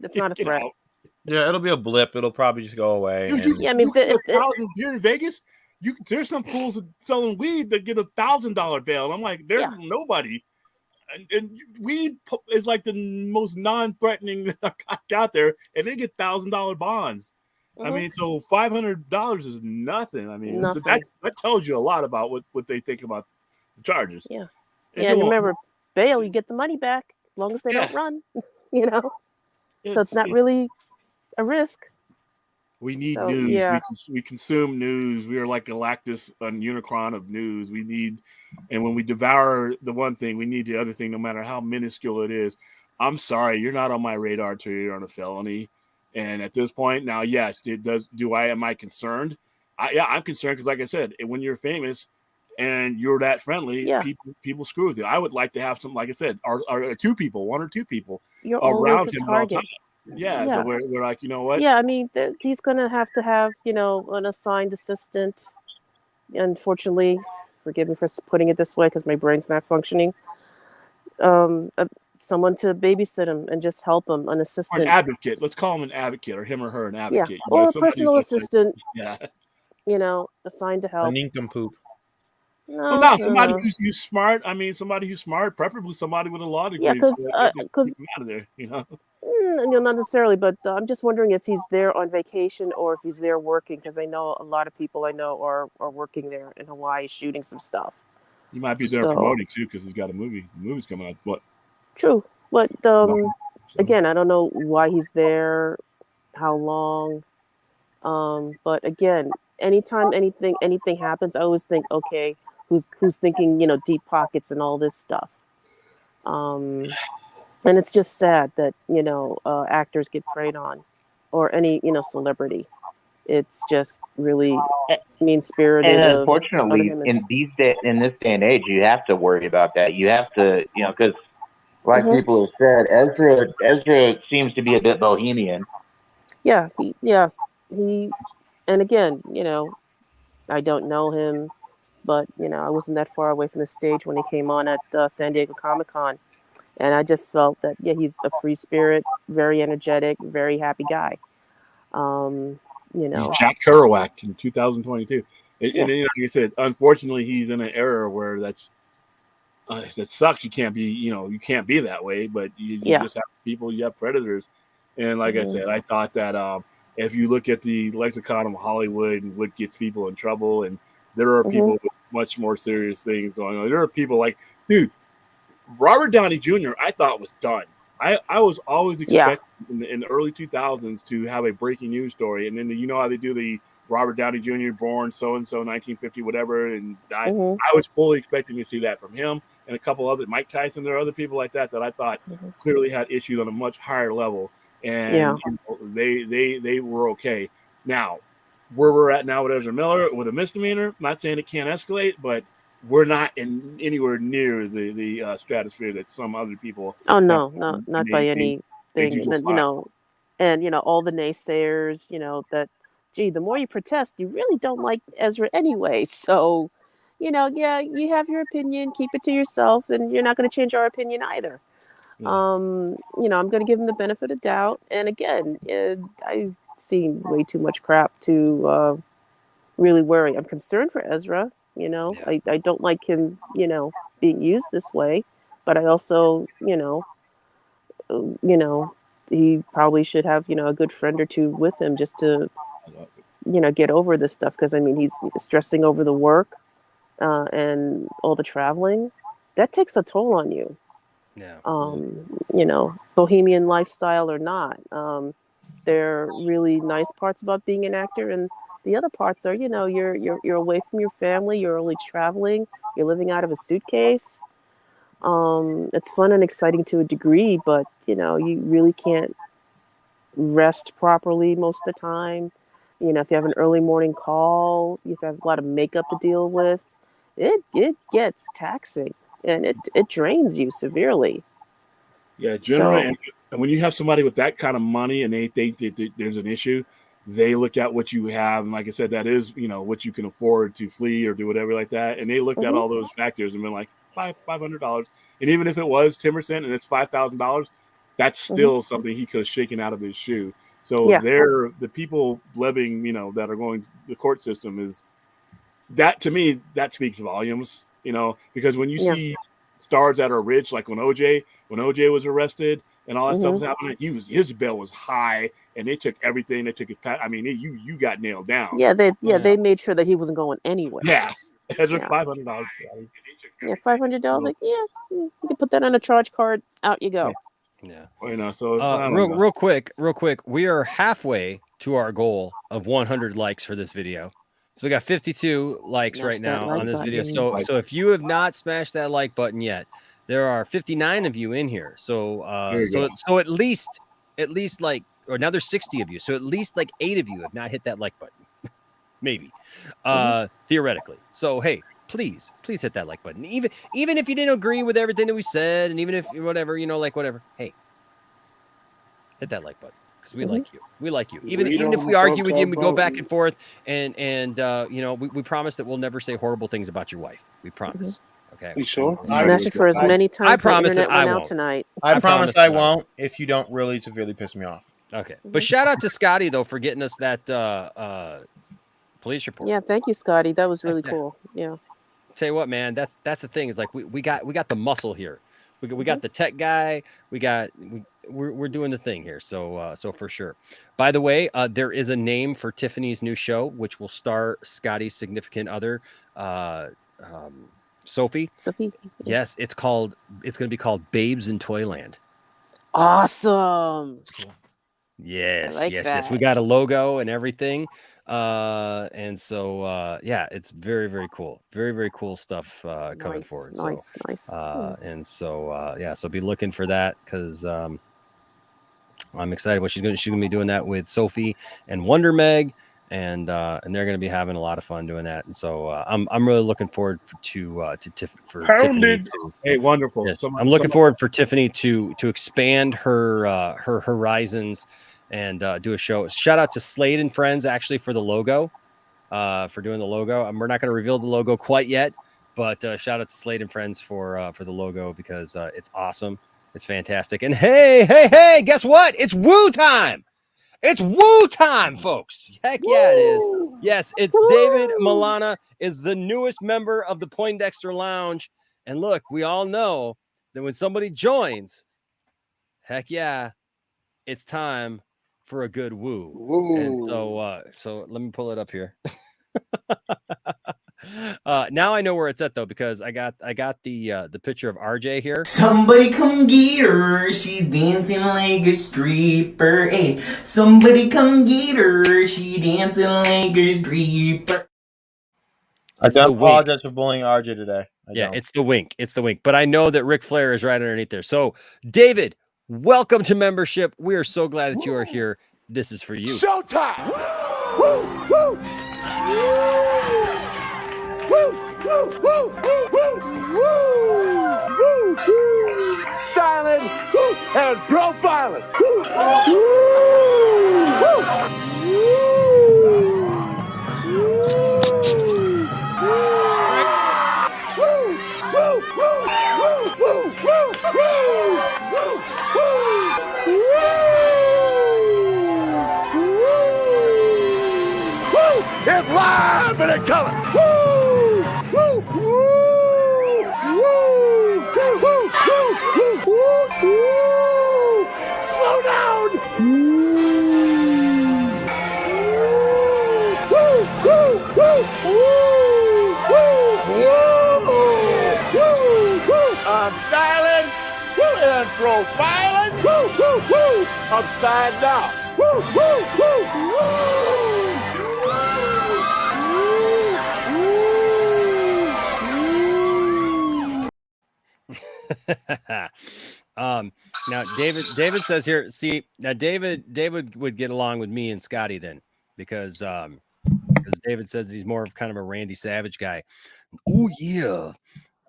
That's not a threat. Yeah, it'll be a blip. It'll probably just go away. I mean, here in Vegas, there's some fools selling weed that get $1,000 bail. I'm like, there's nobody, and weed is like the most non-threatening out there, and they get $1,000 bonds. I mean, so $500 is nothing. I mean, that tells you a lot about what they think about the charges. Yeah, and remember. Bail, you get the money back as long as they don't run, so it's not really a risk. We need news. Yeah. We consume news. We are like Galactus on Unicron of news. And when we devour the one thing, we need the other thing, no matter how minuscule it is. I'm sorry, you're not on my radar till you're on a felony. And at this point, now, yes, am I concerned? I'm concerned because, like I said, when you're famous, and you're that friendly, people screw with you. I would like to have some, like I said, or one or two people you're around him. Target. Yeah, so we're like, you know what? Yeah, I mean, he's going to have an assigned assistant. Unfortunately, forgive me for putting it this way because my brain's not functioning. Someone to babysit him and just help him, an assistant. Or an advocate. Let's call him an advocate, or him or her an advocate. Yeah, or a personal assistant. Assigned to help. A nincompoop. No, somebody who's smart. I mean, somebody who's smart, preferably somebody with a law degree. Yeah, because out of there, not necessarily, but I'm just wondering if he's there on vacation or if he's there working. Because I know a lot of people I know are working there in Hawaii, shooting some stuff. He might be there promoting too, because he's got a movie. The movie's coming out. What? True, but again, I don't know why he's there, how long. But again, anytime anything happens, I always think, okay. Who's thinking, deep pockets and all this stuff. And it's just sad that, actors get preyed on, or any, celebrity. It's just really mean-spirited. And unfortunately, in this day and age, you have to worry about that. You have to, because like people have said, Ezra seems to be a bit bohemian. Yeah, and again, you know, I don't know him, but you know, I wasn't that far away from the stage when he came on at San Diego Comic-Con, and I just felt that yeah, he's a free spirit, very energetic, very happy guy. You know, He's Jack Kerouac in 2022, and Yeah. you know, like I said, unfortunately, he's in an era where that sucks. You can't be, you know, you can't be that way, but you Yeah. just have people, you have predators, and like I Mhm. said, I thought that if you look at the lexicon of Hollywood and what gets people in trouble, and there are people with much more serious things going on. There are people like, dude, Robert Downey Jr. I thought was done. I was always Yeah. expecting in the early 2000s to have a breaking news story, and then you know how they do the Robert Downey Jr. born so and so 1950 whatever, and died. Mhm. I was fully expecting to see that from him and a couple other Mike Tyson. There are other people like that I thought clearly had issues on a much higher level, and Yeah. you know, they were okay. Now, where we're at now with Ezra Miller with a misdemeanor, not saying it can't escalate, but we're not in anywhere near the stratosphere that some other people. Oh have. no, not by They anything. do just That you fine. know, and you know all the naysayers. You know that, gee, the more you protest, you really don't like Ezra anyway. So, you know, yeah, you have your opinion, keep it to yourself, and you're not going to change our opinion either. You know, I'm going to give him the benefit of doubt. And again, I've seen way too much crap to really worry. I'm concerned for Ezra. You know, I don't like him, you know, being used this way, but I also, you know, he probably should have, you know, a good friend or two with him just to, you know, get over this stuff. Because I mean, he's stressing over the work and all the traveling. That takes a toll on you. Yeah. You know, bohemian lifestyle or not. There are really nice parts about being an actor, and the other parts are, you know, you're away from your family, you're only traveling, you're living out of a suitcase. It's fun and exciting to a degree, but you know, you really can't rest properly most of the time. You know, if you have an early morning call, you have a lot of makeup to deal with. It gets taxing, and it drains you severely. Yeah, generally, So and when you have somebody with that kind of money and they think that there's an issue, they look at what you have, and like I said, that is, you know, what you can afford to flee or do whatever like that, and they looked at all those factors and been like $500, and even if it was 10% and it's $5,000, that's still something he could have shaken out of his shoe. So Yeah. they're the people living, you know, that are going. The court system is that, to me, that speaks volumes, you know, because when you Yeah. see stars that are rich, like when OJ was arrested and all that stuff was Mhm. happening, his bail was high, and they took everything. They took his I mean, you got nailed down. Yeah, they made sure that he wasn't going anywhere. Yeah, Ezra, Yeah. $500. Yeah, $500. Like, yeah, you can put that on a charge card. Out you go. Yeah. You know, so I don't know. real quick. We are halfway to our goal of 100 likes for this video. So we got 52 likes Smash right that now like on this video. button. So if you have not smashed that like button yet, there are 59 of you in here. So There you go. so at least like, or now there's 60 of you. So at least like 8 of you have not hit that like button. Maybe. Theoretically. So hey, please hit that like button. Even if you didn't agree with everything that we said, and even if whatever, you know, like whatever, hey, hit that like button. Because we like you. We like you. Even if we argue with you and we go back and forth, and you know, we promise that we'll never say horrible things about your wife. We promise. Okay. You sure? Smash it for as many times. I the promise that internet I went out won't. tonight. I promise I that won't if you don't really severely piss me off. Okay. But shout out to Scotty though for getting us that police report. Yeah, thank you, Scotty. That was really cool. Yeah. Tell you what, man, that's the thing. Is like we got the muscle here. We got the tech guy. We're doing the thing here. So for sure. By the way, there is a name for Tiffany's new show, which will star Scotty's significant other, Sophie. Sophie. Yes, it's going to be called Babes in Toyland. Awesome. Yes, I like yes. We that. got a logo and everything. And so yeah, it's very, very cool. Very, very cool stuff coming forward. Nice. And so yeah, so be looking for that, because I'm excited what she's gonna be doing that with Sophie and Wonder Meg, and they're gonna be having a lot of fun doing that. And so I'm really looking forward for Tiffany to, Hey, wonderful. yes, I'm looking forward for Tiffany to expand her her horizons and do a show. Shout out to Slade and Friends actually for the logo, for doing the logo. We're not going to reveal the logo quite yet, but shout out to Slade and Friends for the logo because it's awesome. It's fantastic. And hey, guess what? It's Woo time. It's Woo time, folks. Heck yeah, it is. Yes, it's David Milana is the newest member of the Poindexter Lounge. And look, we all know that when somebody joins, heck yeah, it's time for a good woo. And so let me pull it up here. Now I know where it's at though, because I got the picture of RJ here. Somebody come get her, she's dancing like a stripper. Hey, somebody come get her, she dancing like a stripper. I don't apologize for bullying RJ today. It's the wink. It's the wink. But I know that Ric Flair is right underneath there. So, David, welcome to membership. We are so glad that you are here. This is for you. Showtime! Woo! Woo! Woo! Woo! Woo! Woo! Woo! Woo! Styling and profiling. Woo! It's live and in color. Woo! Woo! Woo! Woo! Woo! Woo! Woo! Woo! Slow down. Woo! Woo! Woo! Woo! Woo! Woo! I'm styling and profiling. Woo! Woo! Woo! Upside down. Woo! Woo! Woo! Woo! Now David says here, see, now David would get along with me and Scotty then, because David says he's more of kind of a Randy Savage guy. Oh yeah,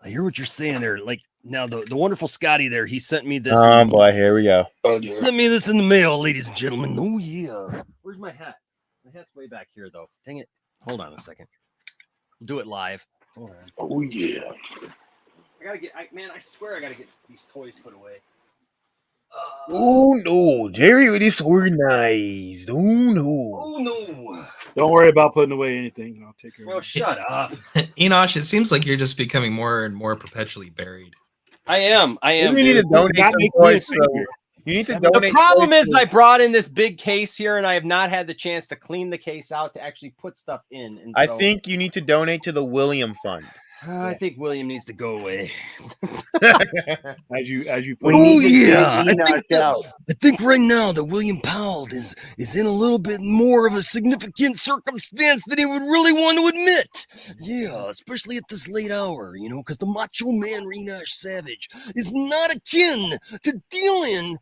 I hear what you're saying there. Like now the wonderful Scotty there, he sent me this. Oh boy, here we go. He sent me this in the mail, ladies and gentlemen. Oh yeah. Where's my hat? My hat's way back here though. Dang it. Hold on a second. We'll do it live. Hold on. Oh yeah. I gotta get, I swear I gotta get these toys put away. Oh no, Jerry with this organized. Oh no. Oh no. Don't worry about putting away anything. I'll take care of it. Oh, shut up. Enosh, it seems like you're just becoming more and more perpetually buried. I am. You need to donate some toys. You need to donate. The problem is I brought in this big case here and I have not had the chance to clean the case out to actually put stuff in. And I think you need to donate to the William Fund. I think William needs to go away. as you put I think right now that William Powell is in a little bit more of a significant circumstance than he would really want to admit. Yeah, especially at this late hour, you know, because the Macho Man Enoch Savage is not akin to dealing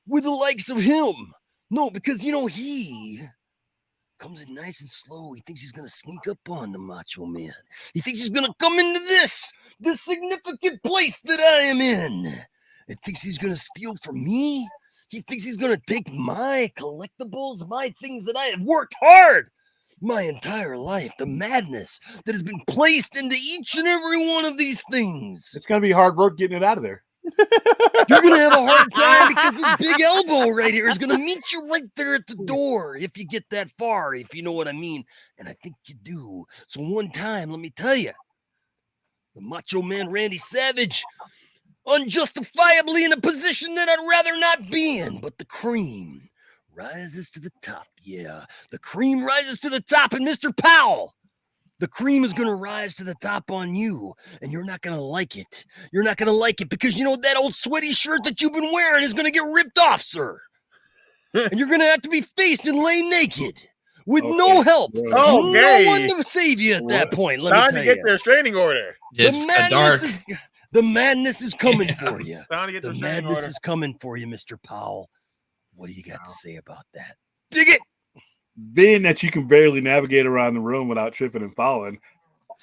with the likes of him. No, because, you know, he comes in nice and slow. He thinks he's going to sneak up on the Macho Man. He thinks he's going to come into this significant place that I am in. He thinks he's going to steal from me. He thinks he's going to take my collectibles, my things that I have worked hard my entire life, the madness that has been placed into each and every one of these things. It's going to be hard work getting it out of there. You're going to have a hard time because this big elbow right here is going to meet you right there at the door if you get that far, if you know what I mean. And I think you do. So one time, let me tell you, the Macho Man Randy Savage, unjustifiably in a position that I'd rather not be in, but the cream rises to the top. Yeah, the cream rises to the top, and Mr. Powell, the cream is going to rise to the top on you, and you're not going to like it. You're not going to like it because, you know, that old sweaty shirt that you've been wearing is going to get ripped off, sir. And you're going to have to be faced and lay naked with no help. No one to save you at that point. Let me tell to get their restraining order. The madness is coming for you. Time to get The their restraining madness order. is coming for you, Mr. Powell. What do you got to say about that? Dig it. Being that you can barely navigate around the room without tripping and falling,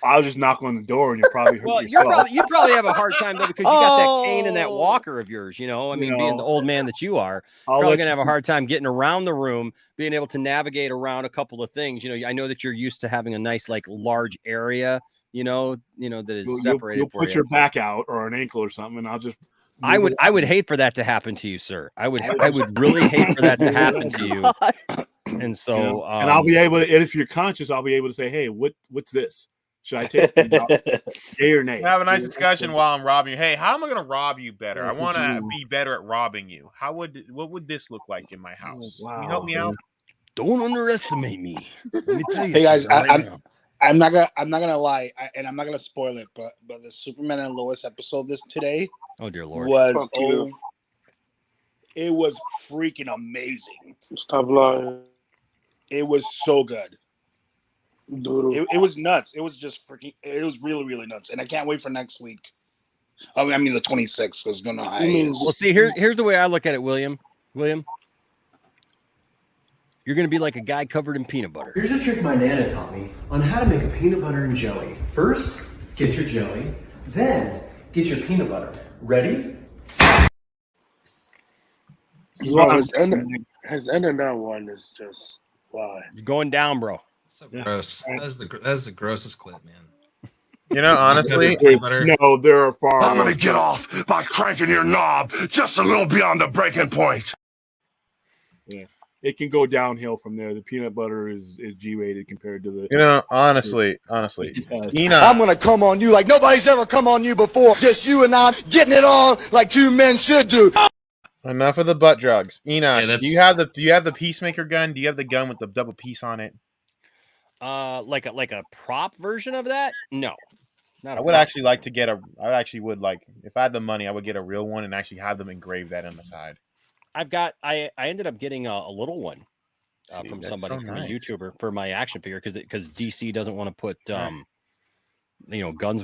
I'll just knock on the door and you'll probably hurt Well, yourself. you probably have a hard time though because you got that cane and that walker of yours. I mean, being the old man that you are, probably gonna have a hard time getting around the room, being able to navigate around a couple of things. I know that you're used to having a nice like large area. That is separated. You'll put your back out or an ankle or something, and I'll just. I would hate for that to happen to you, sir. I would really hate for that to happen to you. And so, and I'll be able to, and if you're conscious, I'll be able to say, "Hey, what's this? Should I take it? Yay or nay?" Have a nice discussion while I'm robbing you. Hey, how am I going to rob you better? I want to be better at robbing you. What would this look like in my house? Can you help me out? Don't underestimate me. Let me tell you Hey guys, now. I'm not gonna lie, and I'm not gonna spoil it, but the Superman and Lois episode today. Oh dear Lord! It was freaking amazing. Stop lying. It was so good. It was nuts. It was just freaking. It was really, really nuts, and I can't wait for next week. I mean the 26th is gonna. Well, see, here's the way I look at it, William. You're gonna be like a guy covered in peanut butter. Here's a trick my Nana taught me on how to make a peanut butter and jelly. First, get your jelly, then get your peanut butter. Ready? His internet one is just why. You're going down, bro. So gross. That's the grossest clip, man. Honestly, no, there are far. I'm gonna get off by cranking your knob just a little beyond the breaking point. Yeah. It can go downhill from there. The peanut butter is G-rated compared to the. Honestly, Enoch. I'm gonna come on you like nobody's ever come on you before. Just you and I getting it on like two men should do. Enough of the butt drugs, Enoch. Yeah, do you have the peacemaker gun? Do you have the gun with the double piece on it? Like a prop version of that? No, not. I would actually like to get I actually would like if I had the money, I would get a real one and actually have them engrave that on the side. I ended up getting a little one from somebody, so from nice. a YouTuber for my action figure because DC doesn't want to put guns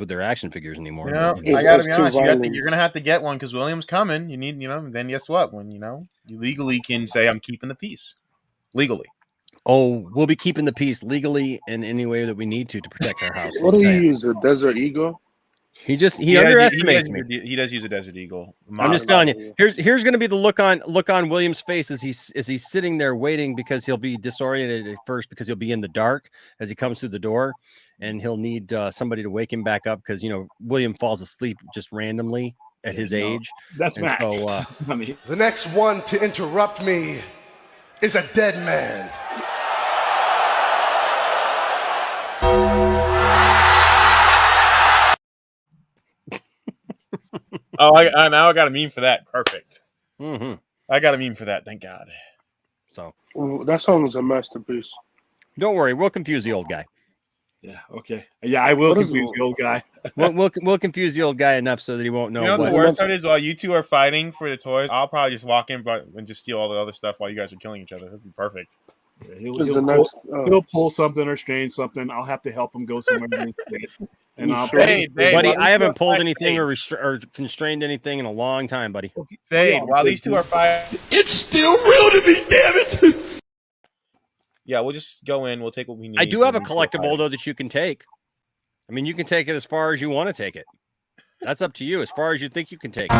with their action figures anymore. I gotta be honest, you're gonna have to get one because William's coming. You need, then guess what? When you legally can say I'm keeping the peace. Legally. Oh, we'll be keeping the peace legally in any way that we need to protect our house. What do you use? A Desert Eagle? He underestimates me. He does use a Desert Eagle. I'm just telling you. Here's going to be the look on William's face as he's sitting there waiting because he'll be disoriented at first because he'll be in the dark as he comes through the door, and he'll need somebody to wake him back up because William falls asleep just randomly at his age. That's Max. So, the next one to interrupt me is a dead man. Oh, now I got a meme for that. Perfect. Mm-hmm. I got a meme for that. Thank God. So that song is a masterpiece. Don't worry, we'll confuse the old guy. Yeah. Okay. Yeah, I will confuse the old guy. we'll confuse the old guy enough so that he won't know. You know what the worst part is? While you two are fighting for the toys, I'll probably just walk in and just steal all the other stuff while you guys are killing each other. That'd be perfect. Yeah, he'll pull something or strange something. I'll have to help him go somewhere. And buddy, I haven't pulled anything or constrained anything in a long time, buddy. While these two are fighting, it's still real to me, damn it. Yeah, we'll just go in. We'll take what we need. I do have a collectible though that you can take. I mean, you can take it as far as you want to take it. That's up to you. As far as you think you can take it.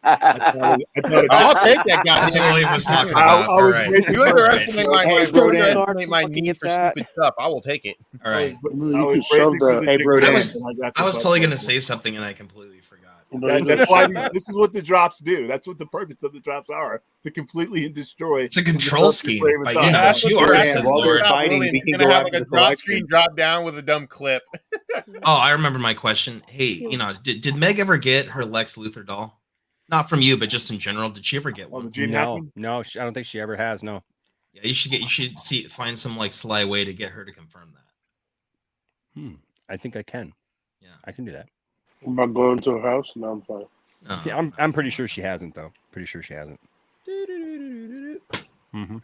I'll take that guy. That's what William was talking about. All right. You underestimate my need for stupid stuff. I will take it. All right. I was totally going to say something and I completely forgot. That's why this is what the drops do. That's what the purpose of the drops are, to completely destroy. It's a control scheme. You're gonna have like a drop screen drop down with a dumb clip. Oh, I remember my question. Hey, did Meg ever get her Lex Luthor doll? Not from you, but just in general. Did she ever get one? No, I don't think she ever has. No. Yeah, you should find some sly way to get her to confirm that. I think I can. Yeah, I can do that. About going to her house? No, I'm fine. Yeah, I'm pretty sure she hasn't though. Pretty sure she hasn't.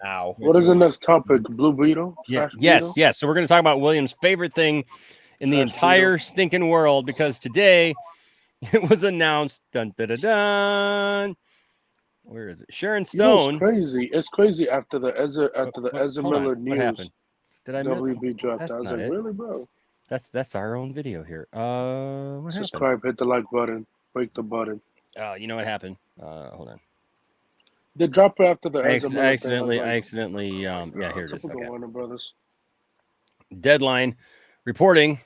Ow. What is the next topic? Blue Beetle? Yeah. Beetle? Yes. So we're going to talk about William's favorite thing in the entire stinking world because today it was announced. Dun, dun, dun, dun. Where is it? Sharon You know, it's Stone. crazy. It's crazy after the Ezra Hold on. Miller What news. happened? Did I miss? WB dropped. That's I was not like, it. really, bro? That's our own video here. What happened? Subscribe, hit the like button, break the button. You know what happened? Hold on. They dropped it after the I Ezra Miller accidentally, thing. yeah, here it is. Typical Okay. Warner Brothers. Deadline reporting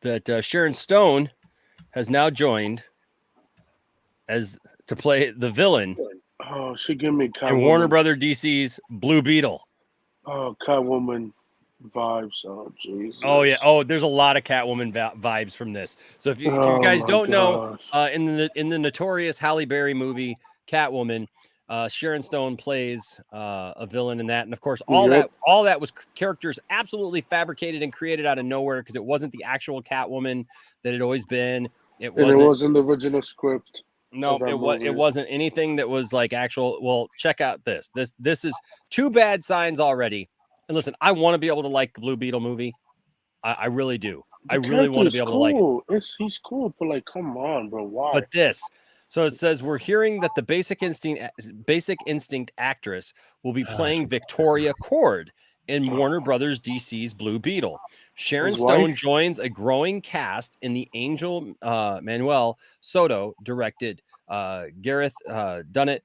that Sharon Stone has now joined to play the villain. Oh, she give me Catwoman. In Warner Brother DC's Blue Beetle. Oh, Catwoman vibes. Oh, Jesus. Oh yeah. Oh, there's a lot of Catwoman vibes from this. So if you guys don't know, in the notorious Halle Berry movie Catwoman, Sharon Stone plays a villain in that, and of course all that was characters absolutely fabricated and created out of nowhere because it wasn't the actual Catwoman that had always been. It wasn't the original script. No, it wasn't anything that was like actual. Well, check out this. This is two bad signs already. And listen, I want to be able to like the Blue Beetle movie. I really do. I really want to be able to like it. He's cool, but like, come on, bro. Why? But this. So it says we're hearing that the Basic Instinct actress will be playing Victoria Cord in Warner Brothers DC's Blue Beetle. Sharon Stone joins a growing cast in the Angel Manuel Soto directed Gareth Dunnett.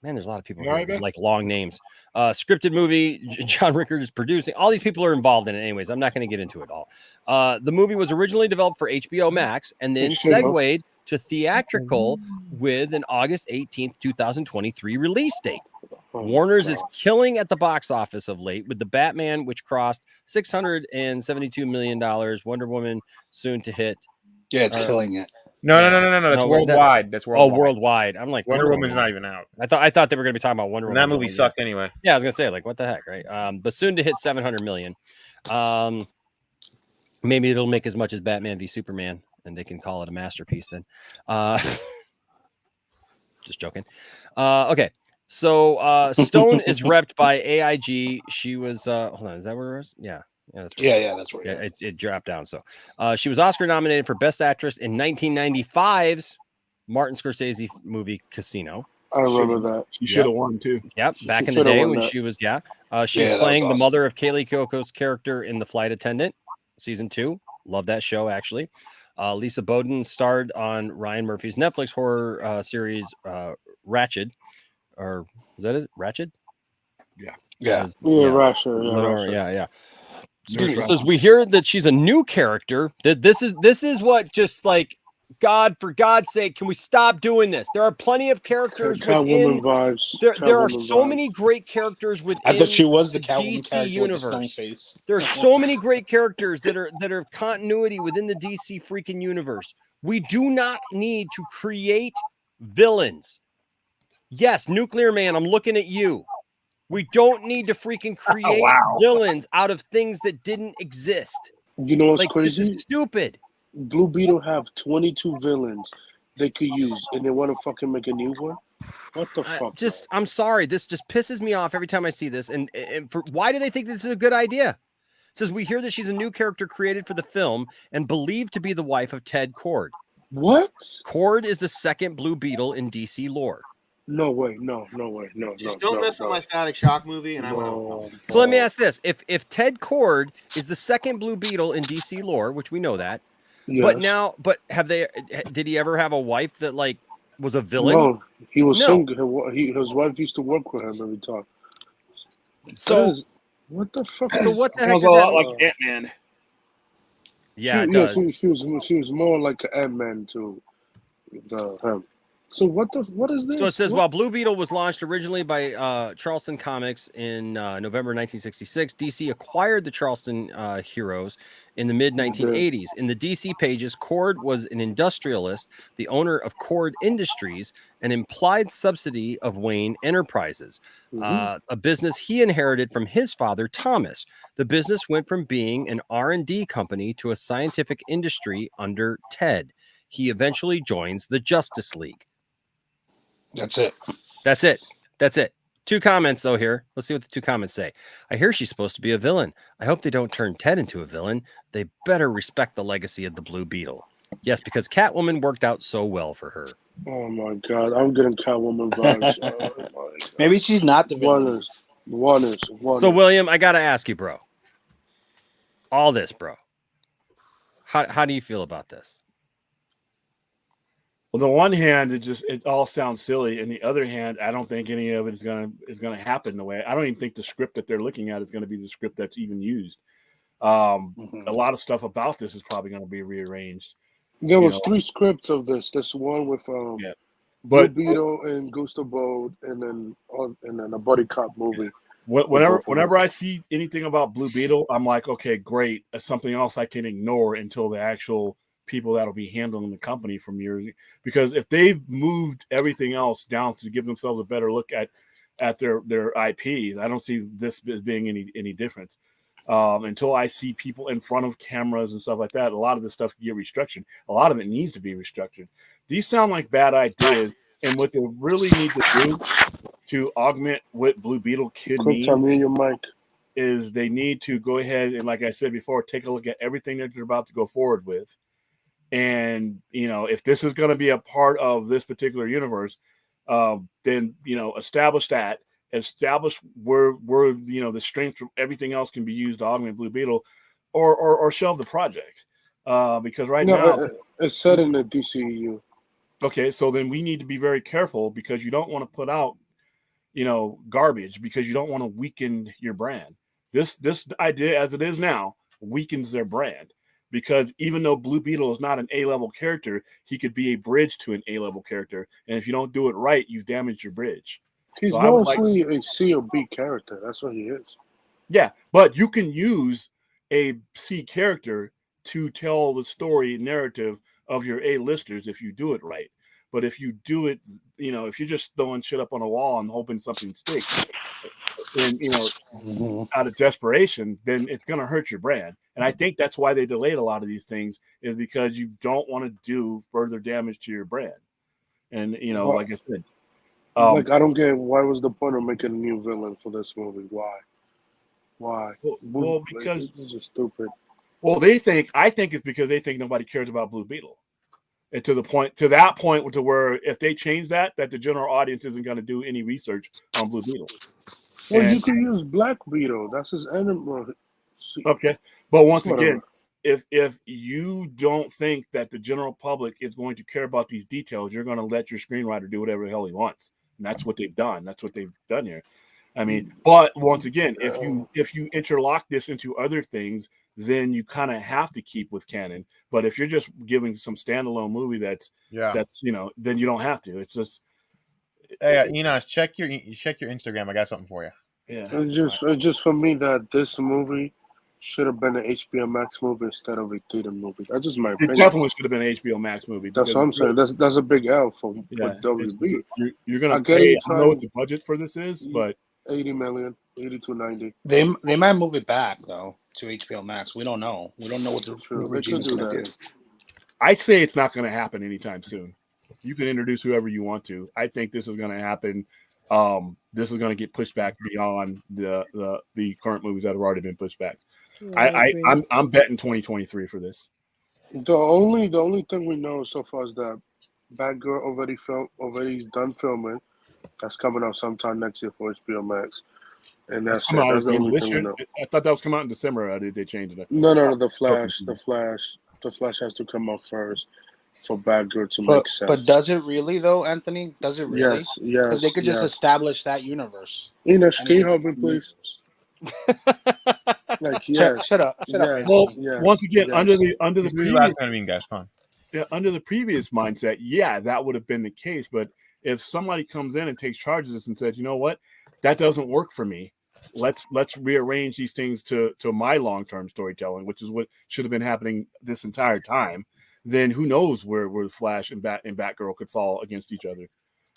Man, there's a lot of people here with, like long names. Scripted movie. John Rickard is producing. All these people are involved in it. Anyways, I'm not going to get into it all. The movie was originally developed for HBO Max and then segued to theatrical with an August 18th, 2023 release date. Warner's is killing at the box office of late with The Batman, which crossed $672 million. Wonder Woman soon to hit. Yeah, it's killing it. No. That's worldwide. That's worldwide. Oh, worldwide. I'm like, Wonder Woman's not even out. I thought they were going to be talking about Wonder Woman. That movie sucked anyway. Yeah, I was going to say, like, what the heck, right? But soon to hit 700 million. Maybe it'll make as much as Batman v Superman, and they can call it a masterpiece then. Just joking. Okay. So Stone is repped by AIG. She was hold on, is that where it was? Yeah. Yeah, that's right. Yeah, that's right. Yeah, it dropped down. So she was Oscar nominated for Best Actress in 1995's Martin Scorsese movie Casino. I remember that. She should have won too. Yep, back in the day when she was she was playing the mother of Kaylee Cuoco's character in The Flight Attendant, season 2. Love that show actually. Lisa Bowden starred on Ryan Murphy's Netflix horror series Ratched, or is that it? Ratched? Yeah. Ratched. Yeah. It says we hear that she's a new character. That this is what just like for God's sake, can we stop doing this? There are plenty of characters within. Vibes. There are so many great characters within. I thought she was the DC universe. There are so many great characters that are continuity within the DC freaking universe. We do not need to create villains. Yes, Nuclear Man, I'm looking at you. We don't need to freaking create villains out of things that didn't exist. You know what's crazy? This is stupid. Blue Beetle have 22 villains they could use, and they want to fucking make a new one? What the fuck? I'm sorry. This just pisses me off every time I see this. And why do they think this is a good idea? It says we hear that she's a new character created for the film and believed to be the wife of Ted Kord. What? Kord is the second Blue Beetle in DC lore. No way. No. Just don't mess with my Static Shock movie, and I will. So let me ask this: if Ted Kord is the second Blue Beetle in DC lore, which we know that, but did he ever have a wife that like was a villain? No, he was single. His wife used to work with him every time. So what the fuck? So what the heck is a lot that? like Ant-Man. Yeah, she was more like an Ant-Man to him. So what is this? So it says while Blue Beetle was launched originally by Charleston Comics in November 1966, DC acquired the Charleston heroes in the mid-1980s. In the DC pages, Kord was an industrialist, the owner of Kord Industries, an implied subsidy of Wayne Enterprises, a business he inherited from his father, Thomas. The business went from being an R&D company to a scientific industry under Ted. He eventually joins the Justice League. That's it. 2 comments though here. Let's see what the 2 comments say. I hear she's supposed to be a villain. I hope they don't turn Ted into a villain. They better respect the legacy of the Blue Beetle. Yes, because Catwoman worked out so well for her. Oh my God, I'm getting Catwoman vibes. Oh my God. Maybe she's not the villain. One. So, William, I got to ask you, bro. All this, bro. How do you feel about this? Well, on the one hand, it all sounds silly, and the other hand, I don't think any of it is gonna happen the way. I don't even think the script that they're looking at is going to be the script that's even used. A lot of stuff about this is probably going to be rearranged. There was 3 scripts of this. This one with Blue But Beetle and Gustav Bode, and then a buddy cop movie. Whenever I see anything about Blue Beetle, I'm like, okay, great. That's something else I can ignore until the actual people that'll be handling the company from years. Because if they've moved everything else down to give themselves a better look at their IPs, I don't see this as being any difference. Until I see people in front of cameras and stuff like that, a lot of this stuff can get restructured. A lot of it needs to be restructured. These sound like bad ideas, and what they really need to do to augment what Blue Beetle could mean your mic. is they need to go ahead and, like I said before, take a look at everything that they're about to go forward with. And, if this is going to be a part of this particular universe, then, establish that. Establish where the strength from everything else can be used to augment Blue Beetle, or shelve the project. Because now it's set in the DCU. Okay, so then we need to be very careful, because you don't want to put out garbage, because you don't want to weaken your brand. This idea as it is now weakens their brand, because even though Blue Beetle is not an A-level character, he could be a bridge to an A-level character, and if you don't do it right, you've damaged your bridge. He's mostly a C or B character. That's what he is. Yeah, but you can use a C character to tell the story narrative of your A-listers if you do it right. But if you do it, if you're just throwing shit up on a wall and hoping something sticks, and out of desperation, then it's going to hurt your brand. And I think that's why they delayed a lot of these things, is because you don't want to do further damage to your brand. And like I said, I don't get, why was the point of making a new villain for this movie? Why? Well, because this is stupid. Well, I think it's because they think nobody cares about Blue Beetle. And to that point to where if they change that the general audience isn't going to do any research on Blue Beetle. Well, you can use Black Beetle. That's his enemy. Okay. But once again, if you don't think that the general public is going to care about these details, you're going to let your screenwriter do whatever the hell he wants. And that's what they've done. That's what they've done here. I mean, but once again, if you interlock this into other things, then you kind of have to keep with canon. But if you're just giving some standalone movie that's then you don't have to. It's just Enos, check your Instagram. I got something for you. Yeah. It's just for me that this movie should have been an HBO Max movie instead of a theater movie. That's just my opinion. It definitely should have been an HBO Max movie. That's what I'm saying. That's a big L for WB. You're gonna pay. I don't know what the budget for this is, but 80 million, 80 to 90. They might move it back though to HBO Max. We don't know. We don't know what the regime is going to do. I'd say it's not going to happen anytime soon. You can introduce whoever you want to. I think this is going to happen. This is going to get pushed back beyond the current movies that have already been pushed back. I'm betting 2023 for this. The only thing we know so far is that Batgirl already done filming. That's coming out sometime next year for HBO Max, and that's the only thing we know. I thought that was coming out in December. Did they change it? No. The Flash has to come out first for Batgirl to make sense. But does it really though, Anthony? Does it really? Yes. Because they could just establish that universe. Enos, can you help me, please? Shut up. Well, once again, under the previous under the previous mindset, that would have been the case. But if somebody comes in and takes charge of this and says, you know what, that doesn't work for me. Let's rearrange these things to my long-term storytelling, which is what should have been happening this entire time. Then who knows where Flash and Batgirl could fall against each other.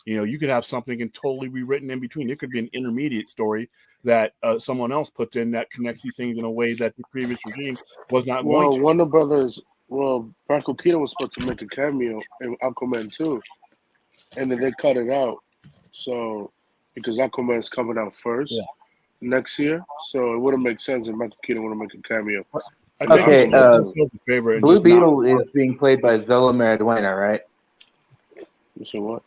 You could have something totally rewritten in between. It could be an intermediate story that someone else puts in that connects these things in a way that the previous regime was not going to. Warner Brothers, Michael Keaton was supposed to make a cameo in Aquaman 2, and then they cut it out. So, because Aquaman is coming out first next year, so it wouldn't make sense if Michael Keaton would make a cameo. Okay, favorite. Blue Beetle is being played by Zola Mariduena, right? You said what?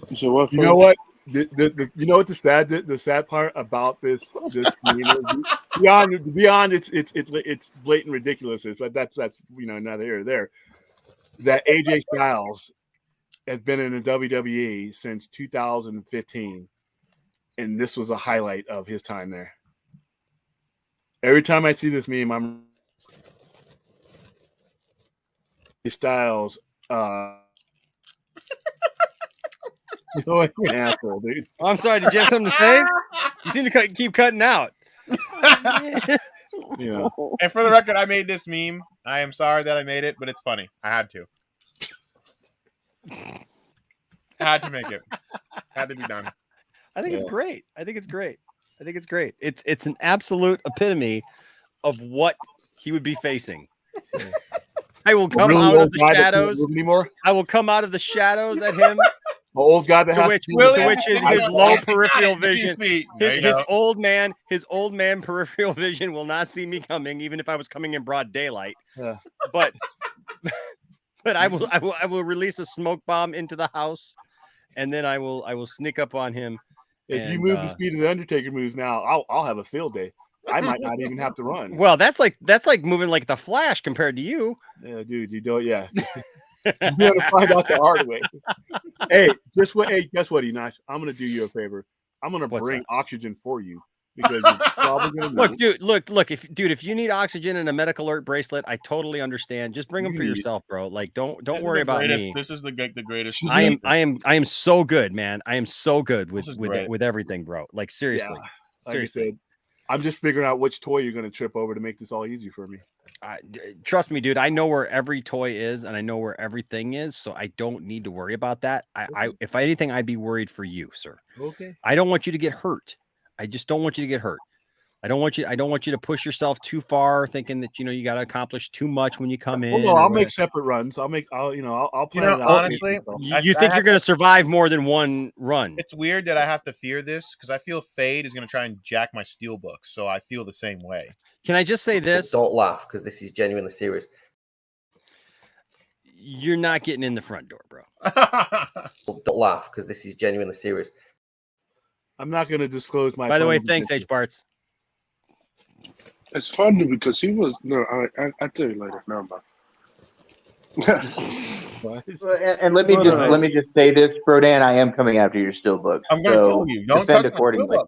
You said what? You know what? You know what the sad part about this scene is? Beyond it's blatant ridiculousness, but that's neither here nor there. That AJ Styles has been in the WWE since 2015, and this was a highlight of his time there. Every time I see this meme, I'm Styles. You know what? You're an asshole, dude. Oh, I'm sorry. Did you have something to say? You seem to keep cutting out. Yeah. And for the record, I made this meme. I am sorry that I made it, but it's funny. I had to. I had to make it. Had to be done. I think it's great. I think it's great. It's an absolute epitome of what he would be facing. I will come out of the shadows. I will come out of the shadows at him. The old guy that to has which is his low peripheral vision. His His old man peripheral vision will not see me coming, even if I was coming in broad daylight. Yeah. But I will release a smoke bomb into the house, and then I will sneak up on him. If you move the speed of the Undertaker moves now, I'll have a field day. I might not even have to run. Well, that's like moving like the Flash compared to you. Yeah, dude, you don't. Yeah, you gotta find out the hard way. Hey, guess what, Enosh? I'm gonna do you a favor. I'm gonna bring oxygen for you because you're probably gonna look, dude. Look. If you need oxygen and a medical alert bracelet, I totally understand. Just bring them for yourself, bro. Like, don't worry about me. This is the greatest. I am so good, man. I am so good with everything, bro. Like, seriously, like seriously. I said, I'm just figuring out which toy you're gonna trip over to make this all easy for me. Trust me, dude. I know where every toy is, and I know where everything is, so I don't need to worry about that. If anything, I'd be worried for you, sir. Okay. I don't want you to get hurt. I just don't want you to get hurt. I don't want you to push yourself too far, thinking that you got to accomplish too much when you come in. Well, no, I'll make separate runs. I'll plan it out. Honestly, you think you're going to survive more than one run? It's weird that I have to fear this because I feel Fade is going to try and jack my steel books, so I feel the same way. Can I just say this? Don't laugh because this is genuinely serious. You're not getting in the front door, bro. Don't laugh because this is genuinely serious. I'm not going to disclose my. By the way, thanks, H. Barts. It's funny because he was I'll tell you later. Never mind. And let me just say this, Brodan. I am coming after your steelbook. I'm going to kill you. Don't defend touch accordingly.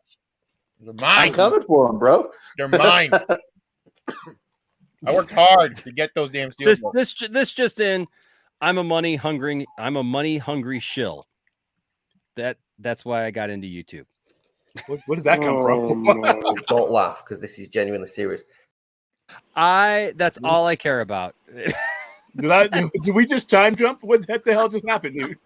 They're mine. I'm coming for them, bro. They're mine. I worked hard to get those damn steelbooks. This just in. I'm a money hungry shill. That's why I got into YouTube. What does that come from? Don't laugh because this is genuinely serious. That's all I care about. Did we just time jump? What the hell just happened, dude?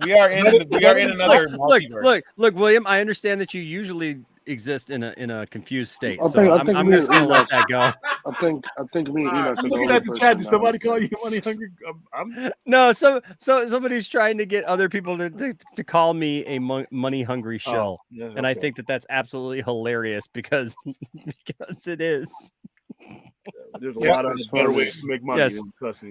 We are in another multiverse. Look, William. I understand that you usually exist in a confused state. I think I'm just gonna let that go. I think me and Enoch. I'm looking at the chat. Did somebody call you money hungry? No, so somebody's trying to get other people to call me a money hungry shill, and I think that's absolutely hilarious because it is. There's a lot of better ways to make money.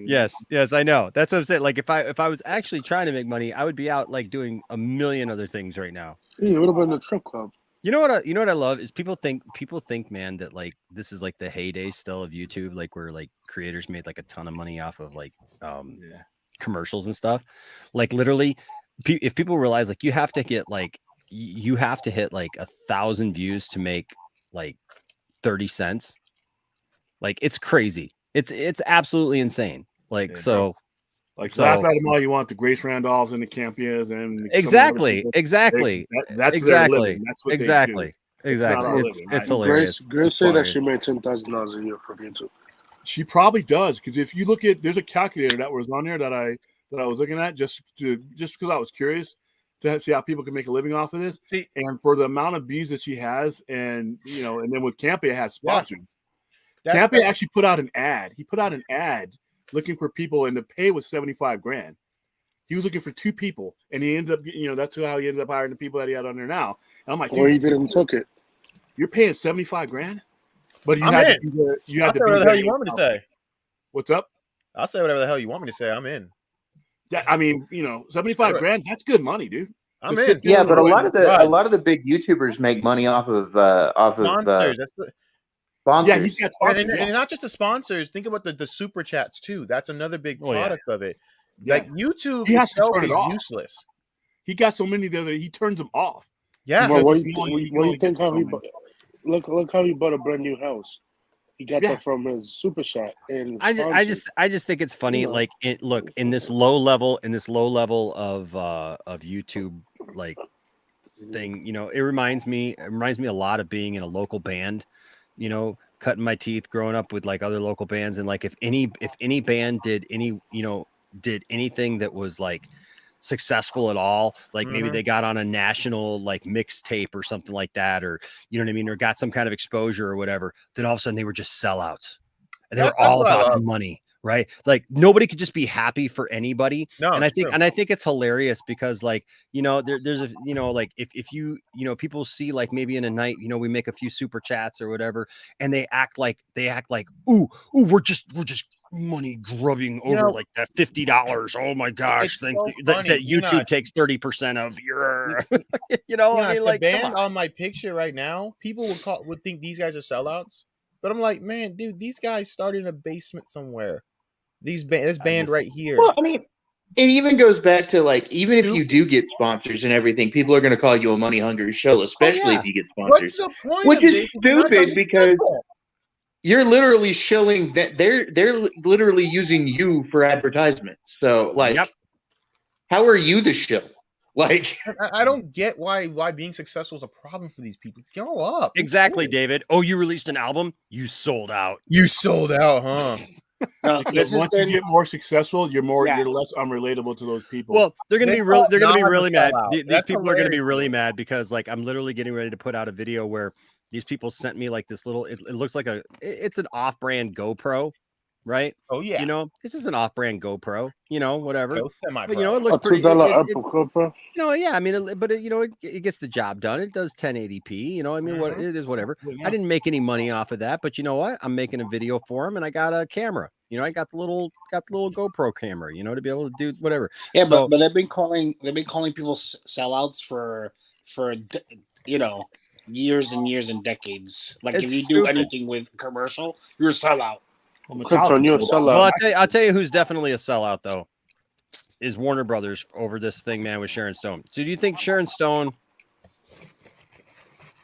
Yes, I know. That's what I'm saying. Like if I was actually trying to make money, I would be out like doing a million other things right now. Yeah, what about in the strip club? You know what I love is people think, man, that like this is like the heyday still of YouTube, like where like creators made like a ton of money off of like commercials and stuff. Like literally, if people realize like you have to hit like 1,000 views to make like 30 cents. Like it's crazy. It's absolutely insane. Like so. Like laugh at them all you want, the Grace Randolphs and the Campias and exactly. That's their living. That's what they do. It's hilarious. Grace said that she made $10,000 a year from YouTube. She probably does because if you look at, there's a calculator that was on there that I was looking at just because I was curious to see how people can make a living off of this. And for the amount of bees that she has, and and then with Campia has sponsors. Campia actually put out an ad. He put out an ad looking for people, and the pay was $75,000. He was looking for 2 people, and he ended up, that's how he ended up hiring the people that he had on there now. And I'm like, or he didn't took it. You're paying $75,000? But you I'm have in. to be there. You have I'll to say be whatever the there hell you want me to say. What's up? I'll say whatever the hell you want me to say. I'm in. Yeah, I mean, 75 grand, that's good money, dude. I'm To in. sit there Yeah, and but a wait. lot of the big YouTubers make money off of Sponsors. That's the, Yeah, he's sponsors. got and, sponsors. and not just the sponsors. Think about the super chats too. That's another big Oh, yeah. product of it. Yeah. Like YouTube He has to itself turn is it off. useless. He got so many there that he turns them off. Yeah. Well, Because what you you think how he look how he bought a brand new house? He got that from his super shot and I just think it's funny. You know. Like, look, in this low level of YouTube like thing, it reminds me a lot of being in a local band, cutting my teeth growing up with like other local bands. And like, if any band did anything that was like successful at all, like maybe they got on a national like mixtape or something like that, or you know what I mean, or got some kind of exposure or whatever, then all of a sudden they were just sellouts. And they were all about the money, right? Like nobody could just be happy for anybody. No, and I it's think it's hilarious because like, there's a, like if you, people see like maybe in a night, we make a few super chats or whatever, and they act like, ooh, we're just money grubbing over like that $50. Oh my gosh. It's so funny. That YouTube takes 30% of your, I mean, like, the band on my picture right now, people would think these guys are sellouts. But I'm like, man, dude, these guys started in a basement somewhere. This band right here. Well, I mean, it even goes back to like, even if you do get sponsors and everything, people are going to call you a money hungry show, especially if you get sponsors. What's the point Which of is this? You're not trying stupid to because sell. you're literally shilling that they're literally using you for advertisements. So like, how are you the shill? Like, I don't get why being successful is a problem for these people. Grow up. Exactly, David. Oh, you released an album? You sold out. You sold out, huh? Because once you get more successful, you're less unrelatable to those people. Well, they're going to be really mad. These That's people are going to be hilarious. really mad because like I'm literally getting ready to put out a video where these people sent me like this little, it looks like it's an off-brand GoPro, right? Oh yeah. This is an off-brand GoPro, whatever. Go semi-pro. But it looks A pretty. $2 Apple GoPro. Yeah, I mean, it gets the job done. It does 1080p. I mean, what it is, whatever. I didn't make any money off of that, but you know what? I'm making a video for them, and I got a camera. I got the little GoPro camera. To be able to do whatever. Yeah, So, but they've been calling people sellouts for years and years and decades. Like It's if you do stupid. anything with commercial, you're a sellout. Krypton, you're a sellout. Well, I'll tell you who's definitely a sellout though, is Warner Brothers over this thing, man, with Sharon Stone. So do you think Sharon Stone?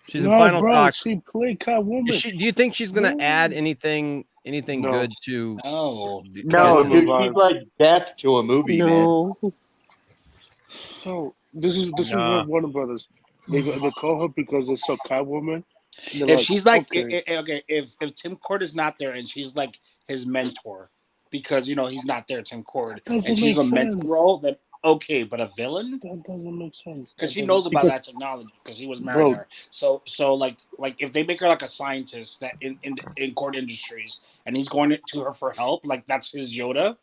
She's in final talks. She played Catwoman. Do you think she's going to add anything good to? No, dude, she's like death to a movie, man. No, this is what Warner Brothers. They call her because they saw Catwoman. If she's like, if Tim Cord is not there and she's like his mentor, because he's not there, Tim Cord, and she's a mentor role, then okay, but a villain? That doesn't make sense. Because she knows about that technology because he was married to her. So like if they make her like a scientist that in Cord Industries and he's going to her for help, like that's his Yoda,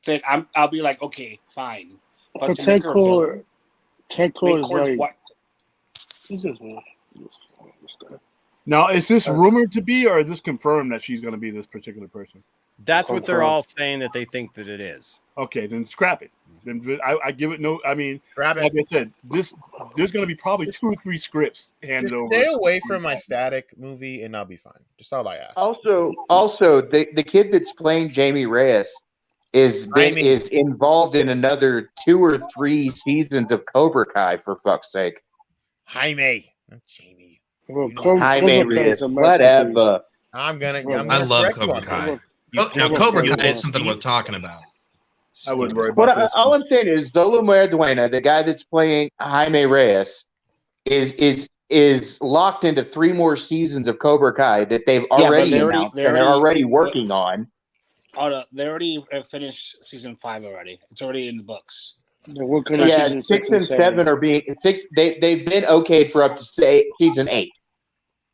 then I'll be like, okay, fine. But Ted Cord is like what? He's just Now, is this rumored to be, or is this confirmed that she's going to be this particular person? That's what they're all saying that they think that it is. Okay, then scrap it. Then I give it no. I mean, like I said, there's going to be probably 2 or 3 scripts handed over. Stay away from my static movie, and I'll be fine. Just all I ask. Also, the kid that's playing Jamie Reyes is involved in another 2 or 3 seasons of Cobra Kai, for fuck's sake. Jaime, not Jamie. Jaime Reyes, whatever. I love Cobra Kai. Now, Cobra Kai is something we're talking about. I wouldn't worry about this. All I'm saying is Zola Muerduena, the guy that's playing Jaime Reyes, is locked into 3 more seasons of Cobra Kai that they've already announced and they're already working on. Oh, they already finished season 5 already. It's already in the books. Yeah, 6 and 7 are being 6. They've been okayed for up to season 8.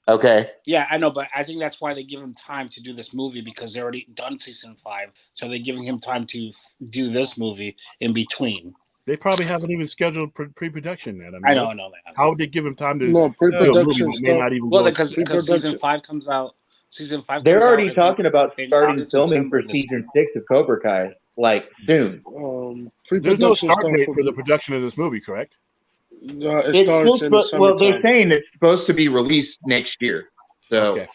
Okay. Yeah, I know, but I think that's why they give him time to do this movie because they're already done season 5, so they're giving him time to do this movie in between. They probably haven't even scheduled pre-production yet. I know that. How would they give him time to? No, pre-production stuff. Because season 5 comes out Season 5. They're comes out already in- talking about in starting August, filming September for this season 6 of Cobra Kai, like soon. There's no Pre-production start stuff date for- for the production of this movie, correct? It It's starts supposed in the to- well, they're summertime. saying it's supposed to be released next year. So, Okay.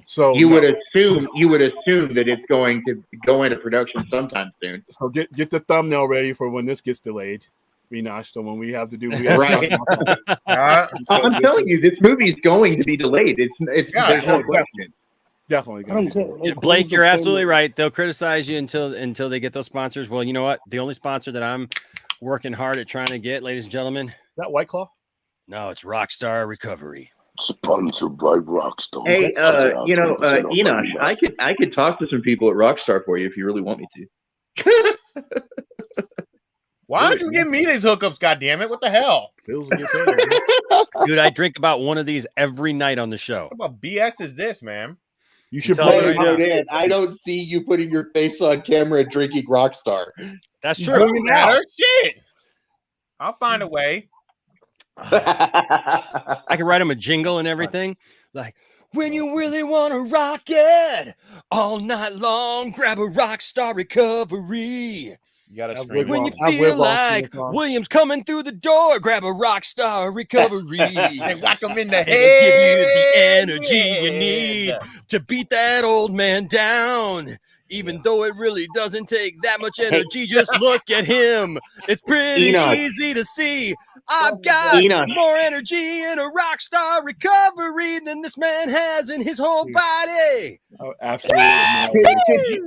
So you would no. assume that it's going to go into production sometime soon. So get the thumbnail ready for when this gets delayed. Vinash, so when we have to do Right. I'm telling you, this movie is going to be delayed. It's Yeah, there's no oh, question. Definitely. I don't get Yeah, Blake, you're absolutely right. They'll criticize you until they get those sponsors. Well, you know what? The only sponsor that I'm working hard at trying to get, ladies and gentlemen, Is that White Claw? No, it's Rockstar Recovery. Sponsored by Rockstar. Hey, you know, 10% off Enoch, every month. I could talk to some people at Rockstar for you if you really want me to. Why don't you give me these hookups? God damn it! What the hell? Dude, I drink about one of these every night on the show. What about BS is this, man? You should Hey, Rodan, I don't see you putting your face on camera drinking Rockstar. That's It true. doesn't matter. Shit. I'll find a way. I can write them a jingle and everything. Like, when you really want to rock it all night long, grab a Rockstar Recovery. You gotta scream. When you I've feel lived long like seen this song. William's coming through the door, grab a Rockstar Recovery. And whack him in the It'll give you the head. energy you need to beat that old man down. Even though it really doesn't take that much energy, just look at him. It's pretty Enoch. easy to see. I've got Enoch. more energy in a Rockstar Recovery than this man has in his whole body. Oh, absolutely.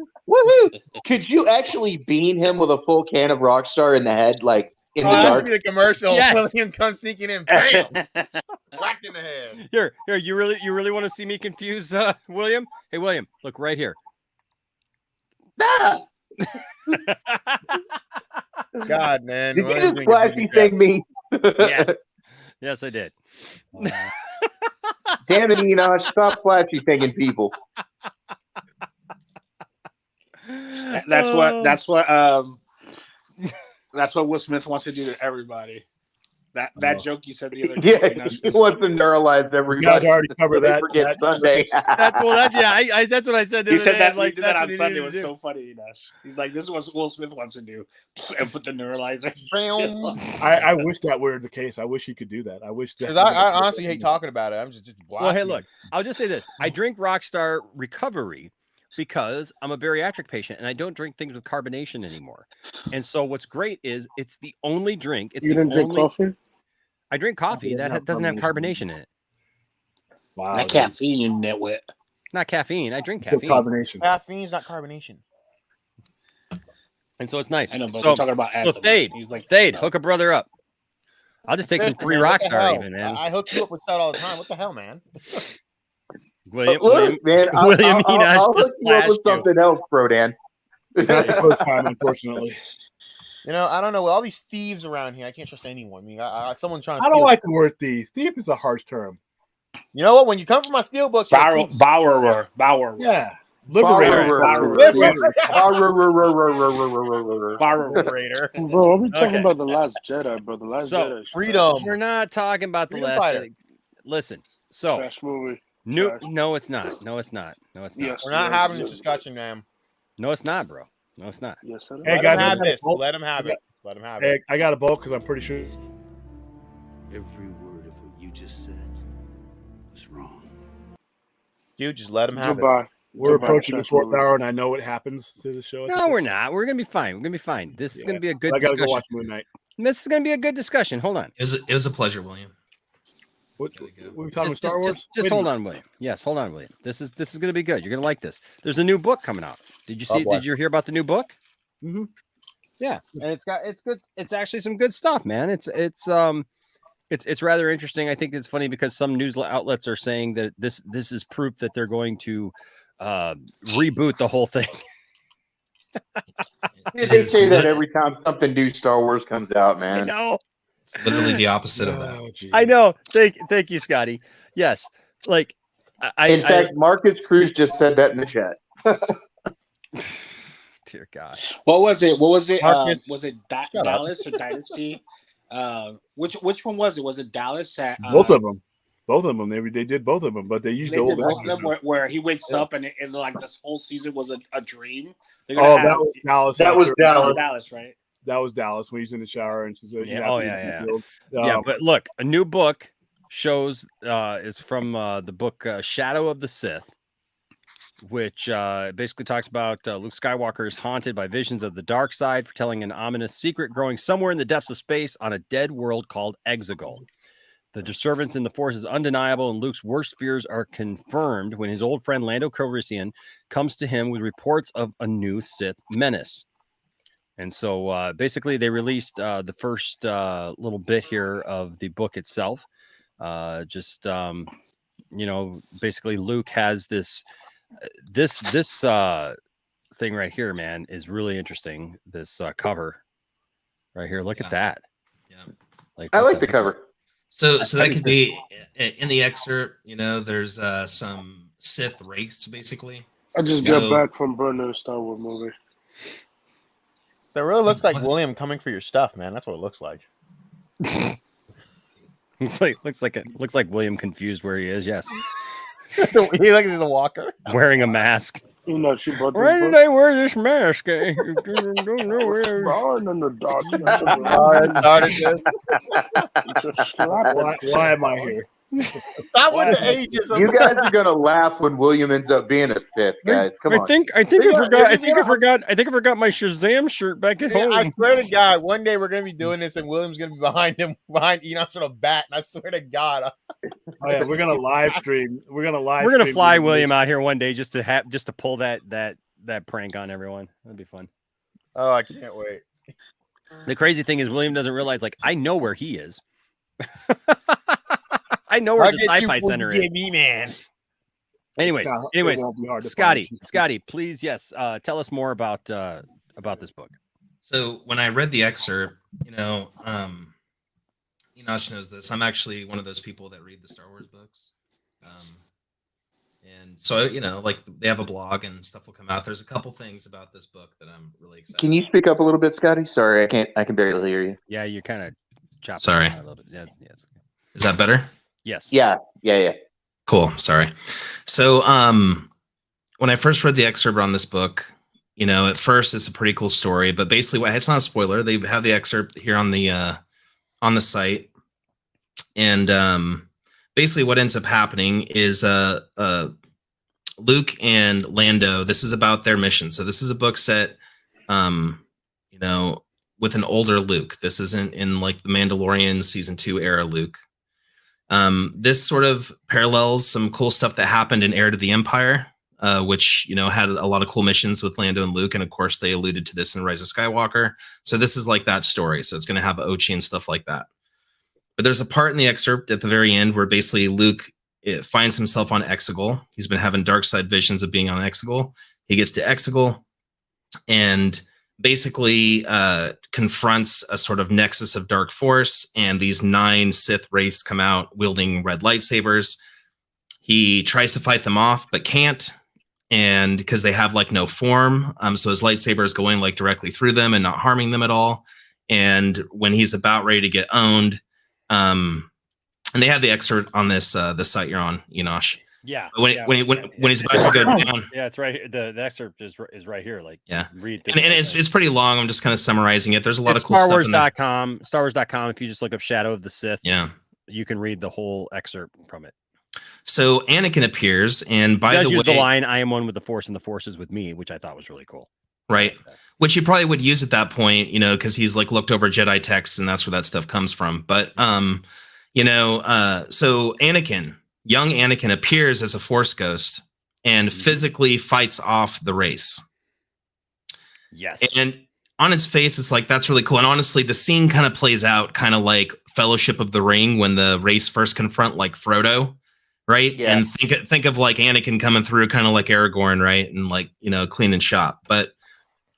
Could you actually beam him with a full can of Rockstar in the head, like in the Oh, dark? be the commercial. Yes. William comes sneaking in, bam, whacked in the head. Here, you really want to see me confuse William? Hey, William, look right here. God, man. Did you William's just being a flashy big thing me? Yes, I did. Damn it, Enoch! Stop flashy thinking people. That's what Will Smith wants to do to everybody. That joke you said the other day. Yeah, he wants to neuralize everybody. You guys already covered They that. forget Sunday. That's what I said the He other said day. that, Like, he did that that's on what he Sunday. needed It to was do. so funny, Nash. He's like, this is what Will Smith wants to do. And put the neuralizer. I wish that were the case. I wish he could do that. I wish that. Because I honestly hate talking about it. I'm just blasting. Well, hey, look, I'll just say this. I drink Rockstar Recovery because I'm a bariatric patient and I don't drink things with carbonation anymore. And so what's great is it's the only drink. It's You the didn't drink only- coffee? I drink coffee Yeah, that not doesn't have carbonation. carbonation in it. Wow. Not caffeine, you nitwit. Not caffeine. I drink Good caffeine. carbonation. Caffeine's not carbonation. And so it's nice. I know, but so, we're talking about so Anthem. Thade, He's like, Thade, hook a brother up. I'll just take some Listen, free man, what the Rockstar hell? even, man. I hook you up with that all the time. What the hell, man? William, Look, man, I'll William Enoch hook just you up with flashed you. something else, Brodan. Not the first time, unfortunately. You know, I don't know. With all these thieves around here, I can't trust anyone. I mean, someone's trying to I steal. don't like the word thief. Thief is a harsh term. You know what? When you come from my steel books, Bauer. Yeah. Liberator. Liberator. Bro, are we talking Okay. about The Last Jedi, bro? The Last So, Jedi is freedom. We're not talking about the Freedom last. fighter. Listen, so trash movie. no, Trash. no, it's not. No, it's not. No, it's not. Yes, We're not yes, having yes. this discussion, man. No, it's not, bro. No, it's not. Yes, sir. Hey, Let guys, him I have got a this. vote. Let him have it. Let him have Hey, it. I got a vote because I'm pretty sure. Every word of what you just said was wrong. Dude, just let him have it. Goodbye. We're Goodbye, approaching the trash fourth movie. hour, and I know what happens to the show. No, we're not. We're gonna be fine. We're gonna be fine. This is gonna be a good I gotta discussion. go watch Moon Knight. This is gonna be a good discussion. Hold on. It was a pleasure, William. What we talking Just, Star Wars? just hold on, William. Yes, hold on, William. This is gonna be good. You're gonna like this. There's a new book coming out. Did you see? boy. Did you hear about the new book? Mm-hmm. Yeah, and it's good. It's actually some good stuff, man. It's rather interesting. I think it's funny because some news outlets are saying that this is proof that they're going to reboot the whole thing. They say that every time something new Star Wars comes out, man. I know. It's literally the opposite of that. I know. Thank you, Scotty. Yes, like In fact, Marcus Cruz just said that in the chat. Dear God. What was it? Was it Marcus, shut up. Dallas or Dynasty? Which one was it? Was it Dallas? Both of them. Both of them. They did both of them, but they used They the did old both of actors. them where he wakes up and like this whole season was a dream. They're Oh, gonna that was Dallas. That was after- Dallas. Dallas, right? That was Dallas when he's in the shower and she said, Yeah. Oh yeah, yeah. Field. Yeah, but look, a new book shows is from the book Shadow of the Sith, which basically talks about Luke Skywalker is haunted by visions of the dark side, foretelling an ominous secret growing somewhere in the depths of space on a dead world called Exegol. The disturbance in the Force is undeniable, and Luke's worst fears are confirmed when his old friend Lando Calrissian comes to him with reports of a new Sith menace. And so basically they released the first little bit here of the book itself. Basically Luke has this thing right here, man, is really interesting. This cover right here. Look at that. Yeah. I like the cover. So that could be in the excerpt, there's some Sith race basically. I just got back from burning the Star Wars movie. That really looks like William coming for your stuff, man. That's what it looks like. looks like William confused where he is. Yes. He looks like a walker. Wearing a mask. You know, she bought this Why book. did I wear this mask? Burn in the dark. Why am I here? Not with the ages. You guys are gonna laugh when William ends up being a Sith, guys. Come on. I think I forgot my Shazam shirt back at home. I swear to God, one day we're gonna be doing this, and William's gonna be behind Enoch on a bat. And I swear to God, Oh yeah, we're gonna live stream. We're gonna We're gonna fly William out here one day just to pull that prank on everyone. That'd be fun. Oh, I can't wait. The crazy thing is William doesn't realize, like, I know where he is. I know where the sci-fi center is. Me, man. Anyways, It won't be hard to Scotty, please, yes, tell us more about this book. So when I read the excerpt, Enoch knows this. I'm actually one of those people that read the Star Wars books. And so, like they have a blog and stuff will come out. There's a couple things about this book that I'm really excited Can you speak up a little bit, Scotty? Sorry, I can barely hear you. Yeah, you're kind of chopping. Sorry. A little bit. Yeah, it's okay. Is that better? Yes. Yeah. Cool. Sorry. So when I first read the excerpt on this book, at first it's a pretty cool story, but basically it's not a spoiler. They have the excerpt here on the site. And basically what ends up happening is Luke and Lando, this is about their mission. So this is a book set with an older Luke. This isn't in like the Mandalorian season 2 era Luke. This sort of parallels some cool stuff that happened in Heir to the Empire, which, had a lot of cool missions with Lando and Luke. And of course they alluded to this in Rise of Skywalker. So this is like that story. So it's going to have Ochi and stuff like that. But there's a part in the excerpt at the very end where basically Luke finds himself on Exegol. He's been having dark side visions of being on Exegol. He gets to Exegol and basically confronts a sort of nexus of dark force, and these 9 Sith race come out wielding red lightsabers. He tries to fight them off but can't, and because they have like no form, so his lightsaber is going like directly through them and not harming them at all. And when he's about ready to get owned, and they have the excerpt on this the site you're on, Enosh. Yeah. When he's about to go down. Yeah, it's right. The excerpt is right here. Like, yeah, read. And it's pretty long. I'm just kind of summarizing it. There's a lot of cool stuff in there. StarWars.com. If you just look up Shadow of the Sith, yeah, you can read the whole excerpt from it. So Anakin appears, and by the way, the line "I am one with the Force, and the Force is with me," which I thought was really cool. Right. Which he probably would use at that point, because he's like looked over Jedi texts, and that's where that stuff comes from. But so Anakin. Young Anakin appears as a Force ghost and physically fights off the race. Yes. And on its face, it's like, that's really cool. And honestly, the scene kind of plays out kind of like Fellowship of the Ring when the race first confront like Frodo, right? Yeah. And think of like Anakin coming through kind of like Aragorn, right? And like, clean and shop. But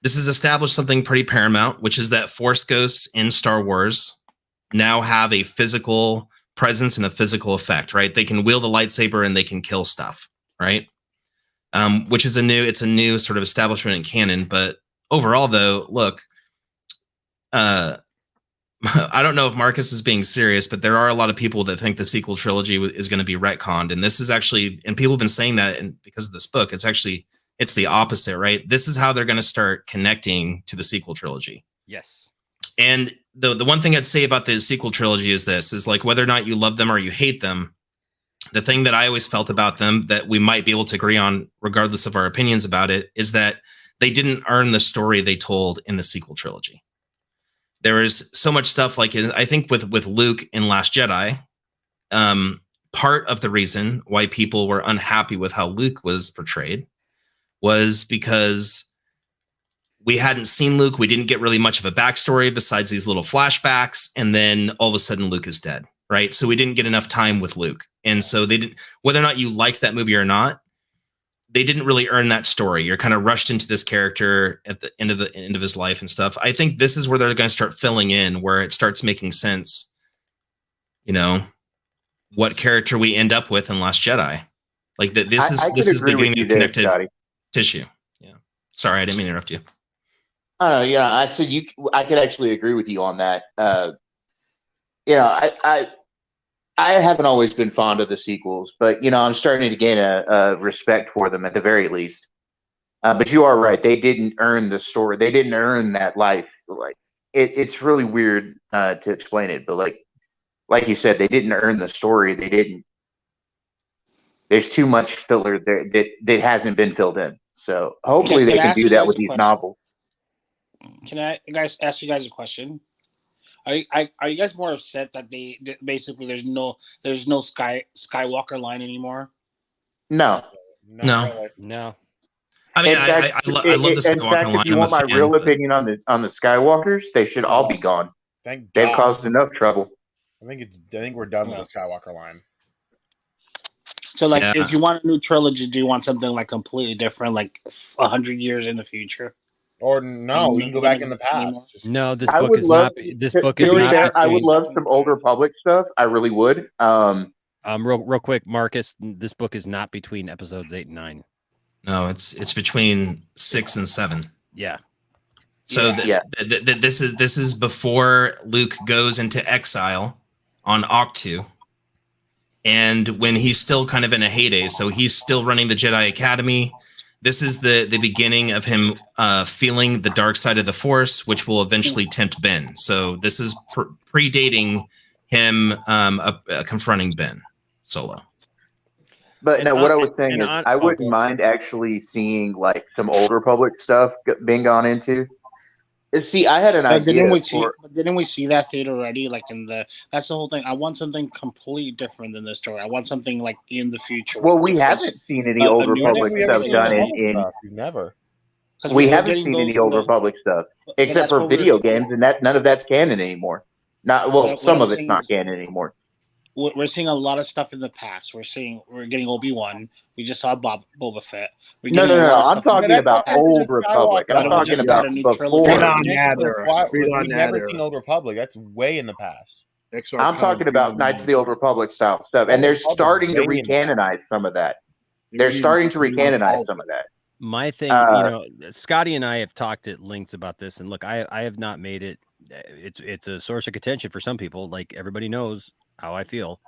this has established something pretty paramount, which is that Force ghosts in Star Wars now have a physical presence and a physical effect, right? They can wield a lightsaber and they can kill stuff, right? Which is a new sort of establishment in canon. But overall, though, look, I don't know if Marcus is being serious, but there are a lot of people that think the sequel trilogy is going to be retconned, and this is actually, and people have been saying that, and because of this book, it's the opposite, right? This is how they're going to start connecting to the sequel trilogy. Yes. And the one thing I'd say about the sequel trilogy is like, whether or not you love them or you hate them, the thing that I always felt about them that we might be able to agree on, regardless of our opinions about it, is that they didn't earn the story they told in the sequel trilogy. There is so much stuff, like I think with Luke in Last Jedi, part of the reason why people were unhappy with how Luke was portrayed was because we hadn't seen Luke. We didn't get really much of a backstory besides these little flashbacks. And then all of a sudden Luke is dead, right? So we didn't get enough time with Luke. And so they didn't, whether or not you liked that movie or not, they didn't really earn that story. You're kind of rushed into this character at the end of his life and stuff. I think this is where they're going to start filling in, where it starts making sense, you know, what character we end up with in Last Jedi. Like that, this is beginning of connective tissue. Yeah. Sorry, I didn't mean to interrupt you. Oh, yeah, I could actually agree with you on that. I haven't always been fond of the sequels, but I'm starting to gain a respect for them at the very least. But you are right; they didn't earn the story. They didn't earn that life. Like it's really weird to explain it, but like you said, they didn't earn the story. They didn't. There's too much filler there that hasn't been filled in. So hopefully they can do that with these novels. Can I ask you guys a question? Are you guys more upset that basically there's no Skywalker line anymore? No. No. I mean, I love the Skywalker line. If you want my real opinion on the Skywalkers, they should all be gone. Thank They've God. caused enough trouble. I think we're done with the Skywalker line. So, if you want a new trilogy, do you want something like completely different, like 100 years in the future? Or no, we can go back in the past. No, this book is not. This book is not. I would love some Old Republic stuff. I really would. Real quick, Marcus. This book is not between episodes 8 and 9. No, it's between 6 and 7. Yeah. So this is before Luke goes into exile on Octu, and when he's still kind of in a heyday. So he's still running the Jedi Academy. This is the beginning of him feeling the dark side of the Force, which will eventually tempt Ben. So this is predating him confronting Ben Solo. But no, what I was saying is I wouldn't mind actually seeing like some Old Republic stuff being gone into. See, I had an idea. Didn't we see that theater already? Like that's the whole thing. I want something completely different than this story. I want something like in the future. Well, we haven't seen any Old Republic stuff done in never. We haven't seen any Old Republic stuff except for video games, and none of that's canon anymore. Some of it's not canon anymore. We're seeing a lot of stuff in the past. We're getting Obi-Wan. We just saw Boba Fett. No. I'm talking about Old Republic. I'm talking about before. We've never seen Old Republic. That's way in the past. I'm talking about Knights of the Old Republic style stuff, and they're starting to recanonize some of that. They're starting to recanonize some of that. My thing, Scotty and I have talked at lengths about this, and look, I have not made it. It's a source of contention for some people. Like everybody knows how I feel.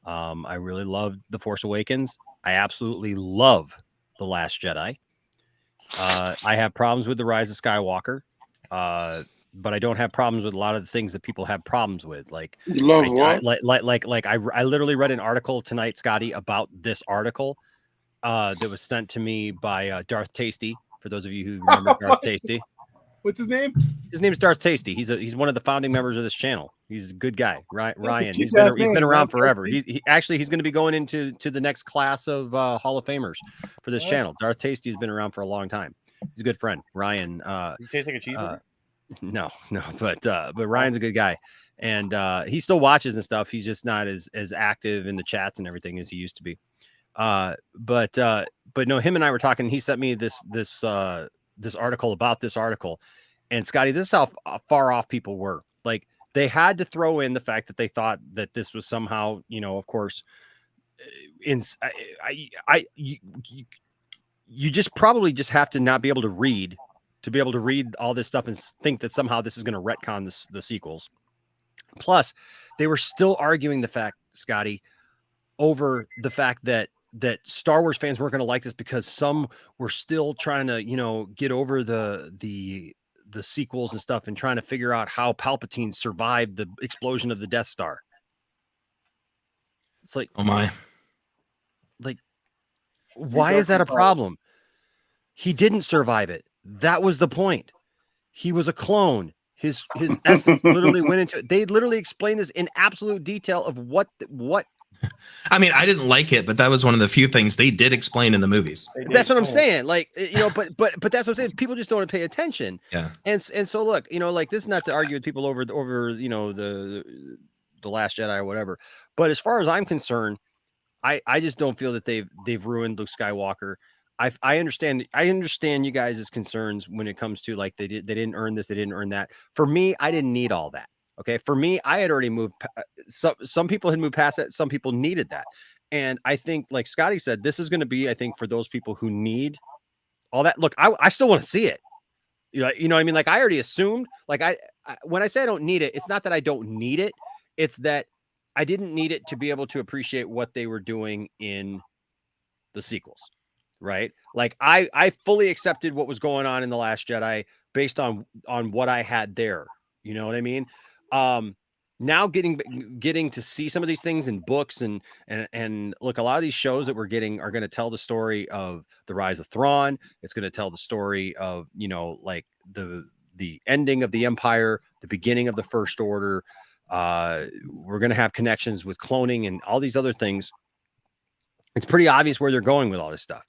I really love The Force Awakens. I absolutely love The Last Jedi. I have problems with The Rise of Skywalker, but I don't have problems with a lot of the things that people have problems with. Like, you love I literally read an article tonight, Scotty, about this article that was sent to me by Darth Tasty. For those of you who remember Darth Tasty. What's his name? His name's Darth Tasty. He's one of the founding members of this channel. He's a good guy, Ryan. He's been around forever. He's going to be going into the next class of Hall of Famers for this channel. Darth Tasty's been around for a long time. He's a good friend, Ryan. Does he taste like a cheeseburger? No, but Ryan's a good guy, and he still watches and stuff. He's just not as active in the chats and everything as he used to be. But no, him and I were talking. He sent me this article about this article, and Scotty, this is how far off people were. Like, they had to throw in the fact that they thought that this was somehow, of course, you just probably just have to not be able to read all this stuff and think that somehow this is going to retcon the sequels. Plus, they were still arguing the fact, Scotty, over the fact that Star Wars fans weren't going to like this because some were still trying to, you know, get over the sequels and stuff and trying to figure out how Palpatine survived the explosion of the Death Star. It's like, oh my, like, why is that a problem? He didn't survive it. That was the point. He was a clone. His essence literally went into it. They literally explained this in absolute detail of what. I mean, I didn't like it, but that was one of the few things they did explain in the movies. That's what I'm saying. Like, you know, but that's what I'm saying. People just don't want to pay attention. Yeah. And so look, you know, like, this is not to argue with people over you know, the Last Jedi or whatever. But as far as I'm concerned, I just don't feel that they've ruined Luke Skywalker. I understand you guys' concerns when it comes to, like, they didn't earn this, they didn't earn that. For me, I didn't need all that. Okay, for me, I had already moved. Some people had moved past that. Some people needed that, and I think, like Scotty said, this is going to be, I think, for those people who need all that. Look, I still want to see it. You know what I mean? Like, I already assumed. Like, I when I say I don't need it, it's not that I don't need it. It's that I didn't need it to be able to appreciate what they were doing in the sequels. Right? Like, I fully accepted what was going on in The Last Jedi based on what I had there. You know what I mean? Now getting to see some of these things in books and look, a lot of these shows that we're getting are going to tell the story of the rise of Thrawn. It's going to tell the story of, you know, like the ending of the Empire, the beginning of the First Order. We're going to have connections with cloning and all these other things. It's pretty obvious where they're going with all this stuff.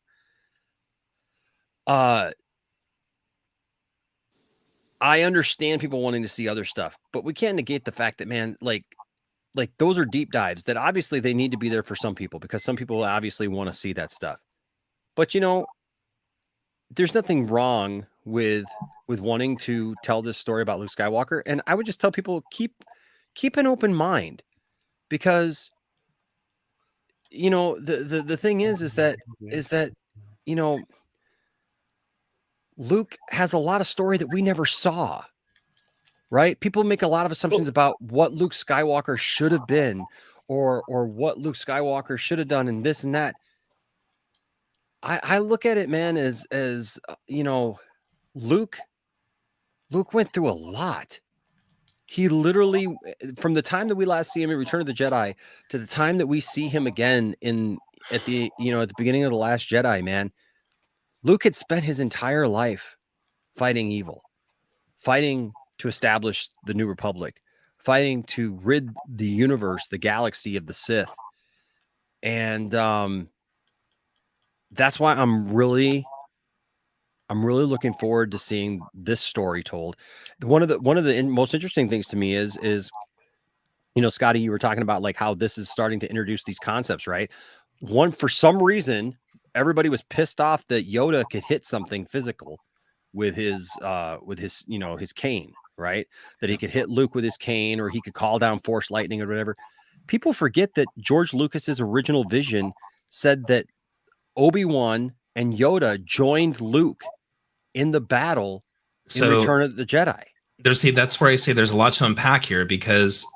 I understand people wanting to see other stuff, but we can't negate the fact that, man, like those are deep dives that obviously they need to be there for some people, because some people obviously want to see that stuff. But, you know, there's nothing wrong with wanting to tell this story about Luke Skywalker. And I would just tell people, keep an open mind, because, you know, the thing is that, you know, Luke has a lot of story that we never saw, right? People make a lot of assumptions about what Luke Skywalker should have been, or what Luke Skywalker should have done, and this and that. I look at it, man, as you know, Luke went through a lot. He literally, from the time that we last see him in Return of the Jedi to the time that we see him again at the beginning of The Last Jedi, man, Luke had spent his entire life fighting evil, fighting to establish the New Republic, fighting to rid the universe, the galaxy, of the Sith. And that's why I'm really looking forward to seeing this story told. One of the most interesting things to me is, you know, Scotty, you were talking about, like, how this is starting to introduce these concepts, right? For some reason, everybody was pissed off that Yoda could hit something physical with his you know, his cane, right? That he could hit Luke with his cane, or he could call down force lightning or whatever. People forget that George Lucas's original vision said that Obi-Wan and Yoda joined Luke in the battle in Return of the Jedi. That's where I say there's a lot to unpack here, because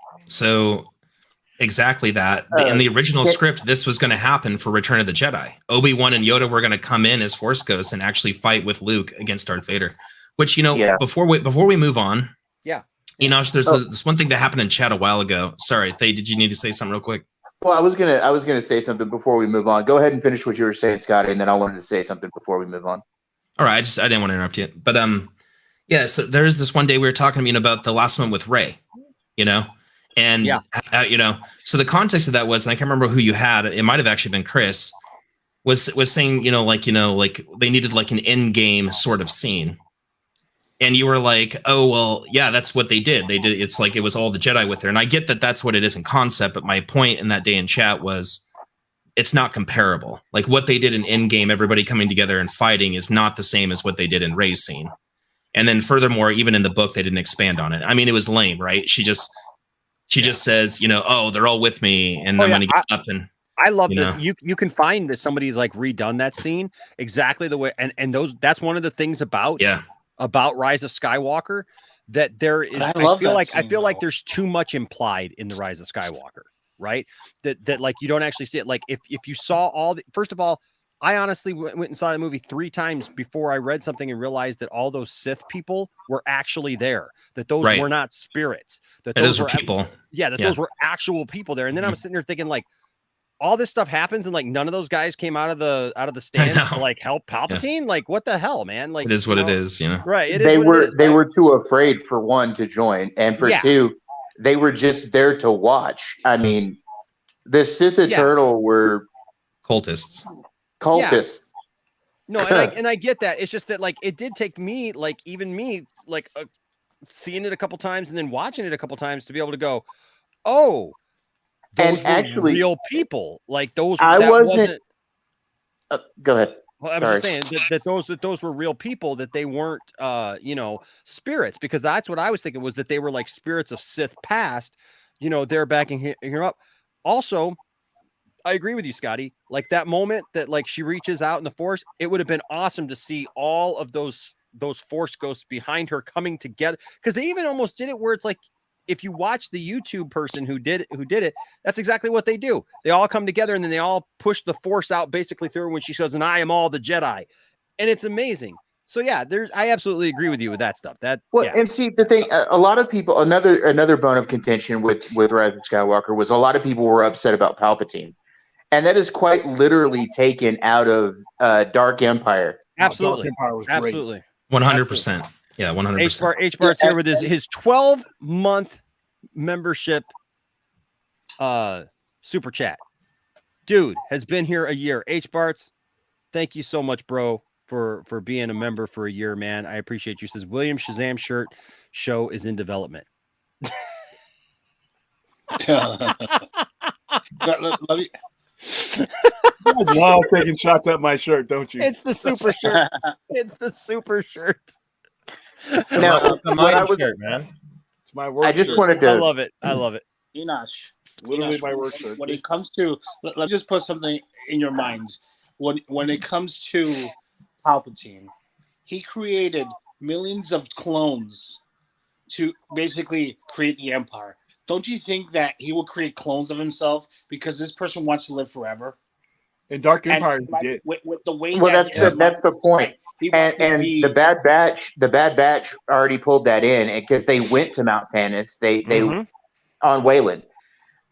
exactly that. In the original script, this was going to happen for Return of the Jedi. Obi-Wan and Yoda were going to come in as Force ghosts and actually fight with Luke against Darth Vader. Which, you know, before we move on, Enosh, there's this one thing that happened in chat a while ago. Sorry, Thay, did you need to say something real quick? Well, I was gonna say something before we move on. Go ahead and finish what you were saying, Scotty, and then I wanted to say something before we move on. All right, I didn't want to interrupt you, but yeah. So there's this one day we were talking, you know, about the last one with Rey, you know. And, you know, so the context of that was, and I can't remember who you had, it might have actually been Chris, was saying, you know, like they needed like an end game sort of scene. And you were like, oh, well, yeah, that's what they did. It's like, it was all the Jedi with her. And I get that that's what it is in concept. But my point in that day in chat was, it's not comparable. Like, what they did in Endgame, everybody coming together and fighting, is not the same as what they did in Rey's scene. And then furthermore, even in the book, they didn't expand on it. I mean, it was lame, right? She just says, you know, oh, they're all with me, and I'm going to get up and. I love that you can find that somebody's like redone that scene exactly the way, and that's one of the things about Rise of Skywalker, that there is. I I love feel that like scene, though. there's too much implied in the Rise of Skywalker, right? That like you don't actually see it. Like if you saw all the, first of all, I honestly went and saw the movie 3 times before I read something and realized that all those Sith people were actually there. That those Right. were not spirits. That those were were people. Yeah, that those were actual people there. And then I'm sitting there thinking, like, all this stuff happens and like none of those guys came out of the stands to like help Palpatine. Like, what the hell, man? Like, It is what it is, you know. Right. It is They what were it is, they right? were too afraid for one to join, and for Yeah. two, they were just there to watch. I mean, the Sith Eternal were cultists. Cultists. No, and I get that. It's just that like it did take me, like even me, like seeing it a couple times and then watching it a couple times to be able to go, oh, those And were actually, real people. Like those. I that wasn't. Go ahead. Well, I'm Sorry. just saying that those were real people, that they weren't you know, spirits, because that's what I was thinking, was that they were like spirits of Sith past, you know, they're backing here up. Also, I agree with you, Scotty. Like that moment that like she reaches out in the Force, it would have been awesome to see all of those Force ghosts behind her coming together, because they even almost did it where it's like, if you watch the YouTube person who did it, that's exactly what they do. They all come together and then they all push the Force out basically through when she says, "And I am all the Jedi," and it's amazing. So yeah, I absolutely agree with you with that stuff. And see the thing, a lot of people, another bone of contention with Rise of Skywalker was a lot of people were upset about Palpatine, and that is quite literally taken out of Dark Empire. Absolutely, Dark Empire was great. absolutely. 100%. Yeah, 100%. H Bart's here with his 12-month membership super chat. Dude has been here a year. H Bart's, thank you so much, bro, for being a member for a year, man. I appreciate you. Says William Shazam shirt show is in development. Let me. You guys love taking shots at my shirt, don't you? It's the super shirt. It's the super shirt. Now, It's a what I mind was- shirt, man. It's my work I just shirt. wanted to. I love it. I love it. Enosh. Literally Enosh, my work shirt. When it comes to, let me just put something in your minds. When it comes to Palpatine, he created millions of clones to basically create the Empire. Don't you think that he will create clones of himself because this person wants to live forever? In Dark And Empire, he like, did. with the way Well, that that's the point. he wants And to be, the Bad Batch already pulled that in because they went to Mount Tannis. They on Wayland.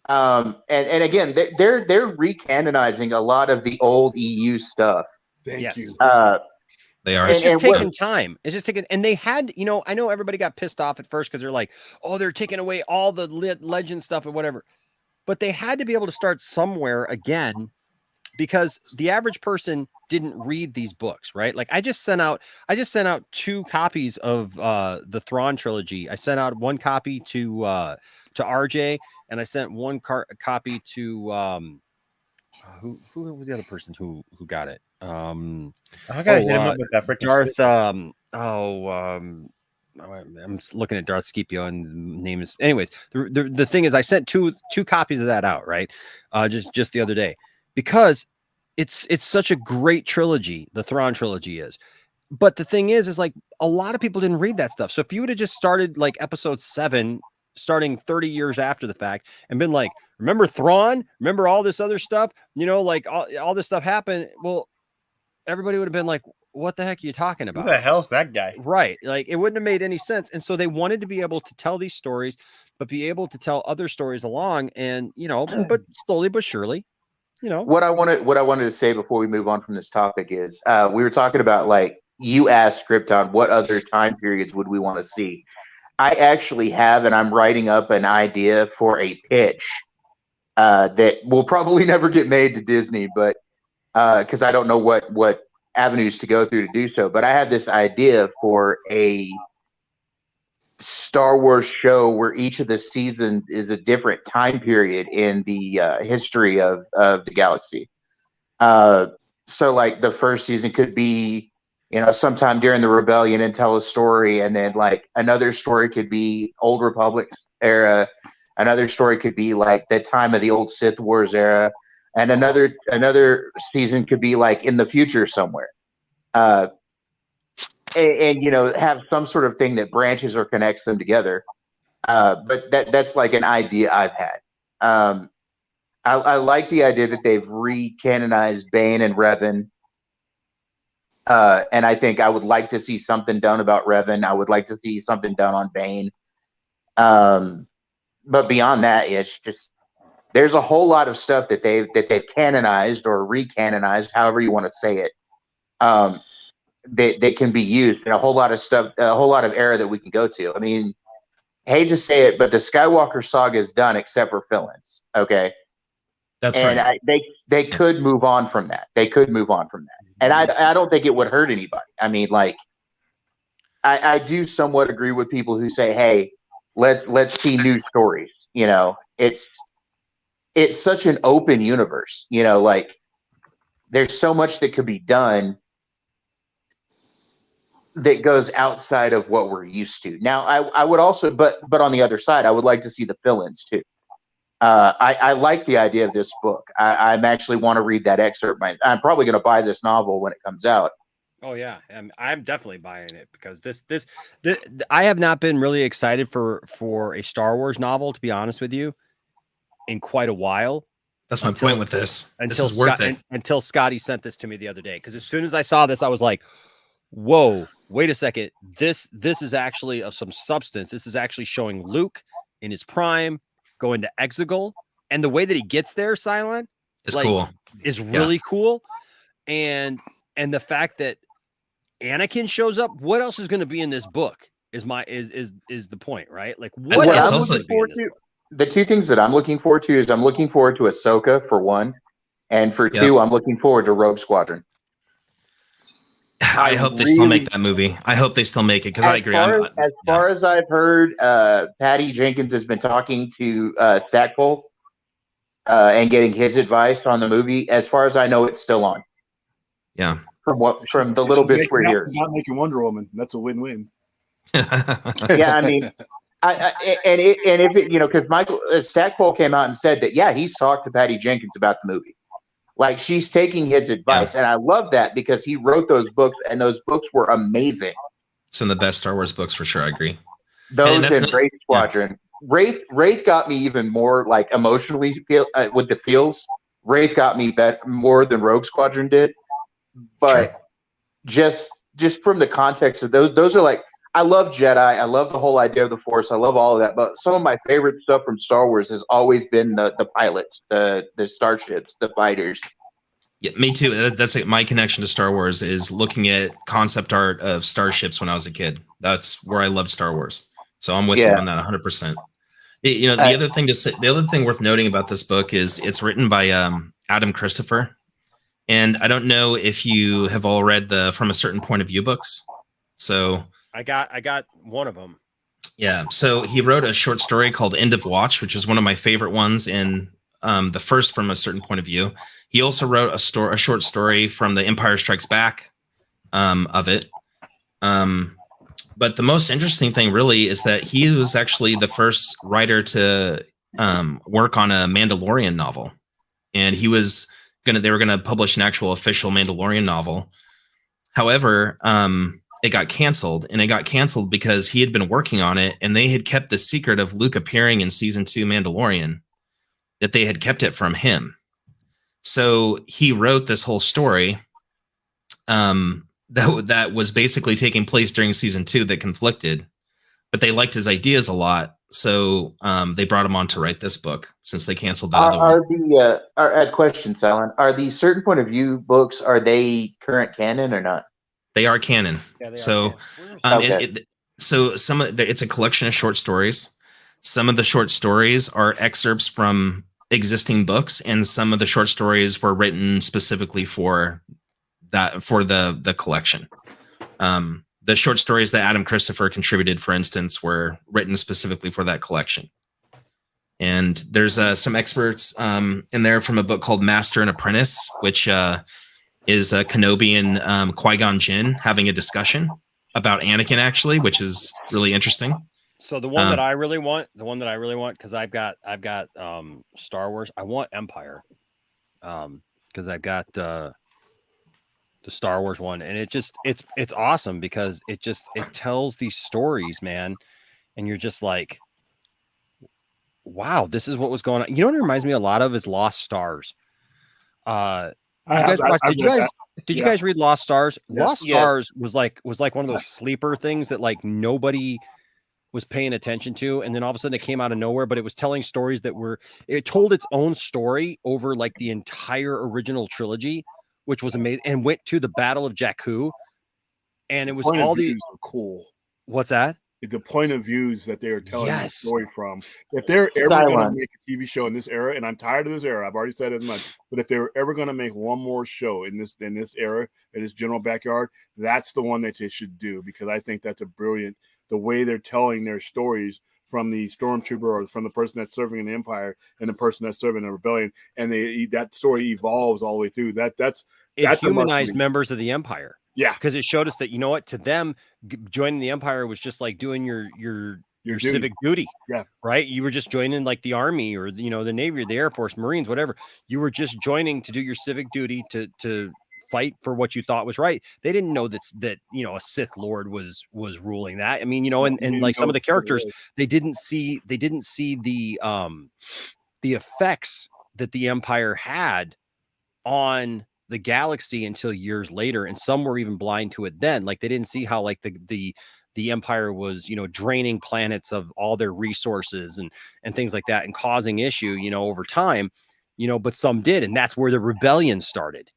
And again, they're recanonizing a lot of the old EU stuff. Thank you. They are. It's just and taking time. It's just taking, and they had, you know, I know everybody got pissed off at first because they're like, oh, they're taking away all the legend stuff or whatever. But they had to be able to start somewhere again, because the average person didn't read these books, right? Like I just sent out 2 copies of the Thrawn trilogy. I sent out one copy to RJ, and I sent one copy to who was the other person who got it? I gotta hit him up with that freaking Darth. I'm looking at Darth Scipio, and name is, anyways. The thing is, I sent two copies of that out, right? Just the other day, because it's such a great trilogy. The Thrawn trilogy is, but the thing is like a lot of people didn't read that stuff. So if you would have just started like episode 7, starting 30 years after the fact, and been like, remember Thrawn? Remember all this other stuff? You know, like all this stuff happened. Well, everybody would have been like, what the heck are you talking about? Who the hell's that guy? Right. Like it wouldn't have made any sense. And so they wanted to be able to tell these stories, but be able to tell other stories along, and, you know, but slowly but surely, you know. What I wanted to say before we move on from this topic is we were talking about, like, you asked Krypton what other time periods would we want to see. I actually have, and I'm writing up an idea for a pitch that will probably never get made to Disney, but because I don't know what avenues to go through to do so. But I have this idea for a Star Wars show where each of the seasons is a different time period in the history of the galaxy. So like the first season could be, you know, sometime during the rebellion and tell a story, and then like another story could be Old Republic era, another story could be like the time of the old Sith Wars era, and another season could be like in the future somewhere. and have some sort of thing that branches or connects them together. But that's like an idea I've had. I like the idea that they've re-canonized Bane and Revan. And I think I would like to see something done about Revan. I would like to see something done on Bane. But beyond that, it's just there's a whole lot of stuff that they've canonized or re-canonized, however you want to say it. That can be used, and a whole lot of stuff, a whole lot of era that we can go to. I mean, hate to say it, but the Skywalker saga is done except for fill-ins. Okay. That's right. They could move on from that. They could move on from that. And I don't think it would hurt anybody. I mean, like, I do somewhat agree with people who say, hey, let's see new stories. It's such an open universe, like there's so much that could be done that goes outside of what we're used to. Now, I would also, but on the other side, I would like to see the fill-ins too. I like the idea of this book. I actually want to read that excerpt. I'm probably going to buy this novel when it comes out. Oh yeah, I'm definitely buying it because this I have not been really excited for a Star Wars novel, to be honest with you, in quite a while. That's my point with this. This is worth it. Until Scotty sent this to me the other day, because as soon as I saw this, I was like, "Whoa, wait a second! This is actually of some substance. This is actually showing Luke in his prime going to Exegol, and the way that he gets there, Silent, is cool. Is really cool, and the fact that Anakin shows up. What else is going to be in this book? Is the point, right? Like, what else is going to be in this book? The two things that I'm looking forward to is I'm looking forward to Ahsoka for one, and for two, I'm looking forward to Rogue Squadron. I hope they still make that movie. I hope they still make it because I agree. As far as I've heard, Patty Jenkins has been talking to Stackpole and getting his advice on the movie. As far as I know, it's still on. Yeah. From the little bits we're hearing. Not making Wonder Woman. That's a win-win. Yeah, I mean, if it, because Michael Stackpole came out and said that, yeah, he's talked to Patty Jenkins about the movie. Like, she's taking his advice, and I love that because he wrote those books, and those books were amazing. Some of the best Star Wars books for sure. I agree. Those and Wraith Squadron. Yeah. Wraith got me even more like emotionally with the feels. Wraith got me more than Rogue Squadron did. But just from the context of those are like, I love Jedi. I love the whole idea of the Force. I love all of that. But some of my favorite stuff from Star Wars has always been the pilots, the starships, the fighters. Yeah, me too. That's like my connection to Star Wars is looking at concept art of starships when I was a kid. That's where I loved Star Wars. So I'm with you on that 100%. The other thing worth noting about this book is it's written by Adam Christopher. And I don't know if you have all read the From a Certain Point of View books. So I got one of them. Yeah. So he wrote a short story called End of Watch, which is one of my favorite ones in the first From a Certain Point of View. He also wrote a short story from the Empire Strikes Back of it. But the most interesting thing really is that he was actually the first writer to work on a Mandalorian novel. And they were gonna publish an actual official Mandalorian novel. However, it got canceled, and it got canceled because he had been working on it, and they had kept the secret of Luke appearing in season 2 Mandalorian, that they had kept it from him. So he wrote this whole story that was basically taking place during season 2 that conflicted, but they liked his ideas a lot. So they brought him on to write this book since they canceled that other one. Are questions, Alan? Are the Certain Point of View books, are they current canon or not? They are canon. Yeah, it's a collection of short stories. Some of the short stories are excerpts from existing books, and some of the short stories were written specifically for the collection. The short stories that Adam Christopher contributed, for instance, were written specifically for that collection. And there's some experts in there from a book called Master and Apprentice, which is Kenobi and Qui-Gon Jinn having a discussion about Anakin, actually, which is really interesting. So the one that I really want, because I've got Star Wars. I want Empire, because I've got the Star Wars one, and it's awesome because it tells these stories, man, and you're just like, wow, this is what was going on. You know what it reminds me a lot of is Lost Stars. Did you guys read Lost Stars? Yes. Lost Stars was like one of those sleeper things that like nobody was paying attention to, and then all of a sudden it came out of nowhere, but it was telling stories it told its own story over like the entire original trilogy, which was amazing, and went to the Battle of Jakku, and it was all these cool. What's that? The point of views that they are telling the Yes. story from. If they're ever going to make a TV show in this era, and I'm tired of this era, I've already said as much, but if they're ever going to make one more show in this era, in this general backyard, that's the one that they should do, because I think that's a brilliant, the way they're telling their stories from the stormtrooper or from the person that's serving in the Empire and the person that's serving in the rebellion, and that story evolves all the way through. That's humanized members of the Empire. Yeah, because it showed us that, you know what, to them, joining the Empire was just like doing your civic duty. Yeah, right. You were just joining like the Army or the Navy or the Air Force, Marines, whatever. You were just joining to do your civic duty to fight for what you thought was right. They didn't know that a Sith Lord was ruling that. I mean, and like some of the characters, they didn't see the effects that the Empire had on the galaxy until years later, and some were even blind to it then. Like they didn't see how like the Empire was draining planets of all their resources and things like that, and causing issue over time, but some did, and that's where the rebellion started.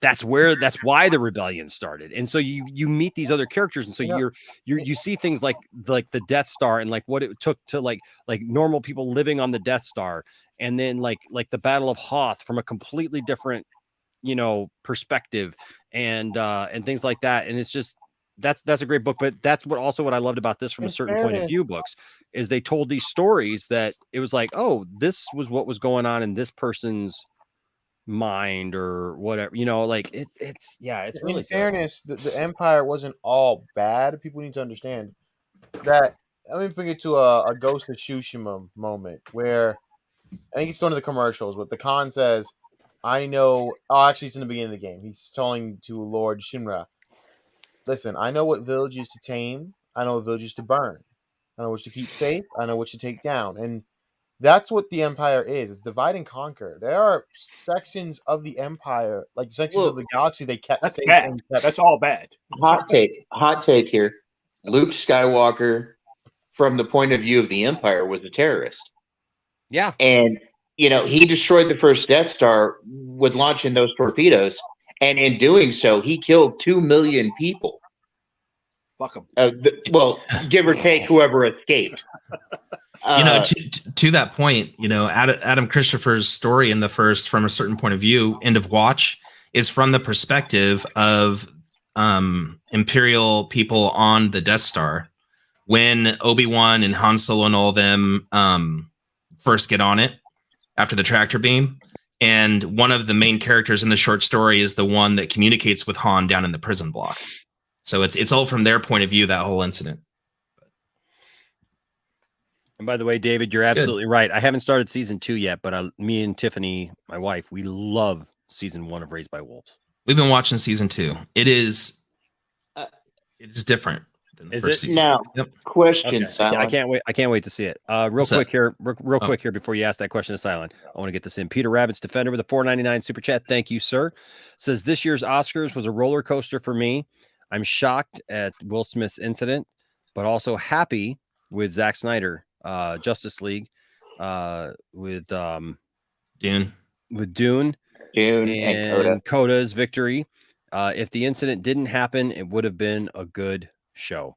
That's why the rebellion started. And so you meet these other characters, and so you see things like the Death Star and like what it took to like normal people living on the Death Star, and then like the Battle of Hoth from a completely different perspective, and things like that. And it's just that's a great book. But that's what I loved about this from a certain point of view books, is they told these stories that it was like, oh, this was what was going on in this person's mind or whatever, like it's really in fairness, the Empire wasn't all bad. People need to understand that. Let me bring it to a Ghost of Tsushima moment where I think it's one of the commercials, but the Khan says, I know. Oh, actually, it's in the beginning of the game. He's telling to Lord Shinra, listen, I know what villages to tame. I know what villages to burn. I know which to keep safe. I know which to take down. And that's what the Empire is. It's divide and conquer. There are sections of the Empire, like sections of the galaxy, they kept that's safe. bad. That's all bad. Hot take here. Luke Skywalker, from the point of view of the Empire, was a terrorist. Yeah. And he destroyed the first Death Star with launching those torpedoes, and in doing so, he killed 2 million people. Fuck him. Well, give or take whoever escaped. To that point, Adam Christopher's story in the first, from a certain point of view, End of Watch, is from the perspective of Imperial people on the Death Star when Obi-Wan and Han Solo and all of them first get on it after the tractor beam. And one of the main characters in the short story is the one that communicates with Han down in the prison block. So it's all from their point of view, that whole incident. And by the way, David, you're absolutely right. I haven't started season 2 yet, but me and Tiffany, my wife, we love season 1 of Raised by Wolves. We've been watching season 2. It is different than the first season. Now, question, okay. Silent. I can't wait to see it. Real quick here before you ask that question to Silent, I want to get this in. Peter Rabbit's Defender with a $4.99 super chat. Thank you, sir. Says this year's Oscars was a roller coaster for me. I'm shocked at Will Smith's incident, but also happy with Zack Snyder. Justice League with Dune and Coda's victory. If the incident didn't happen, it would have been a good show.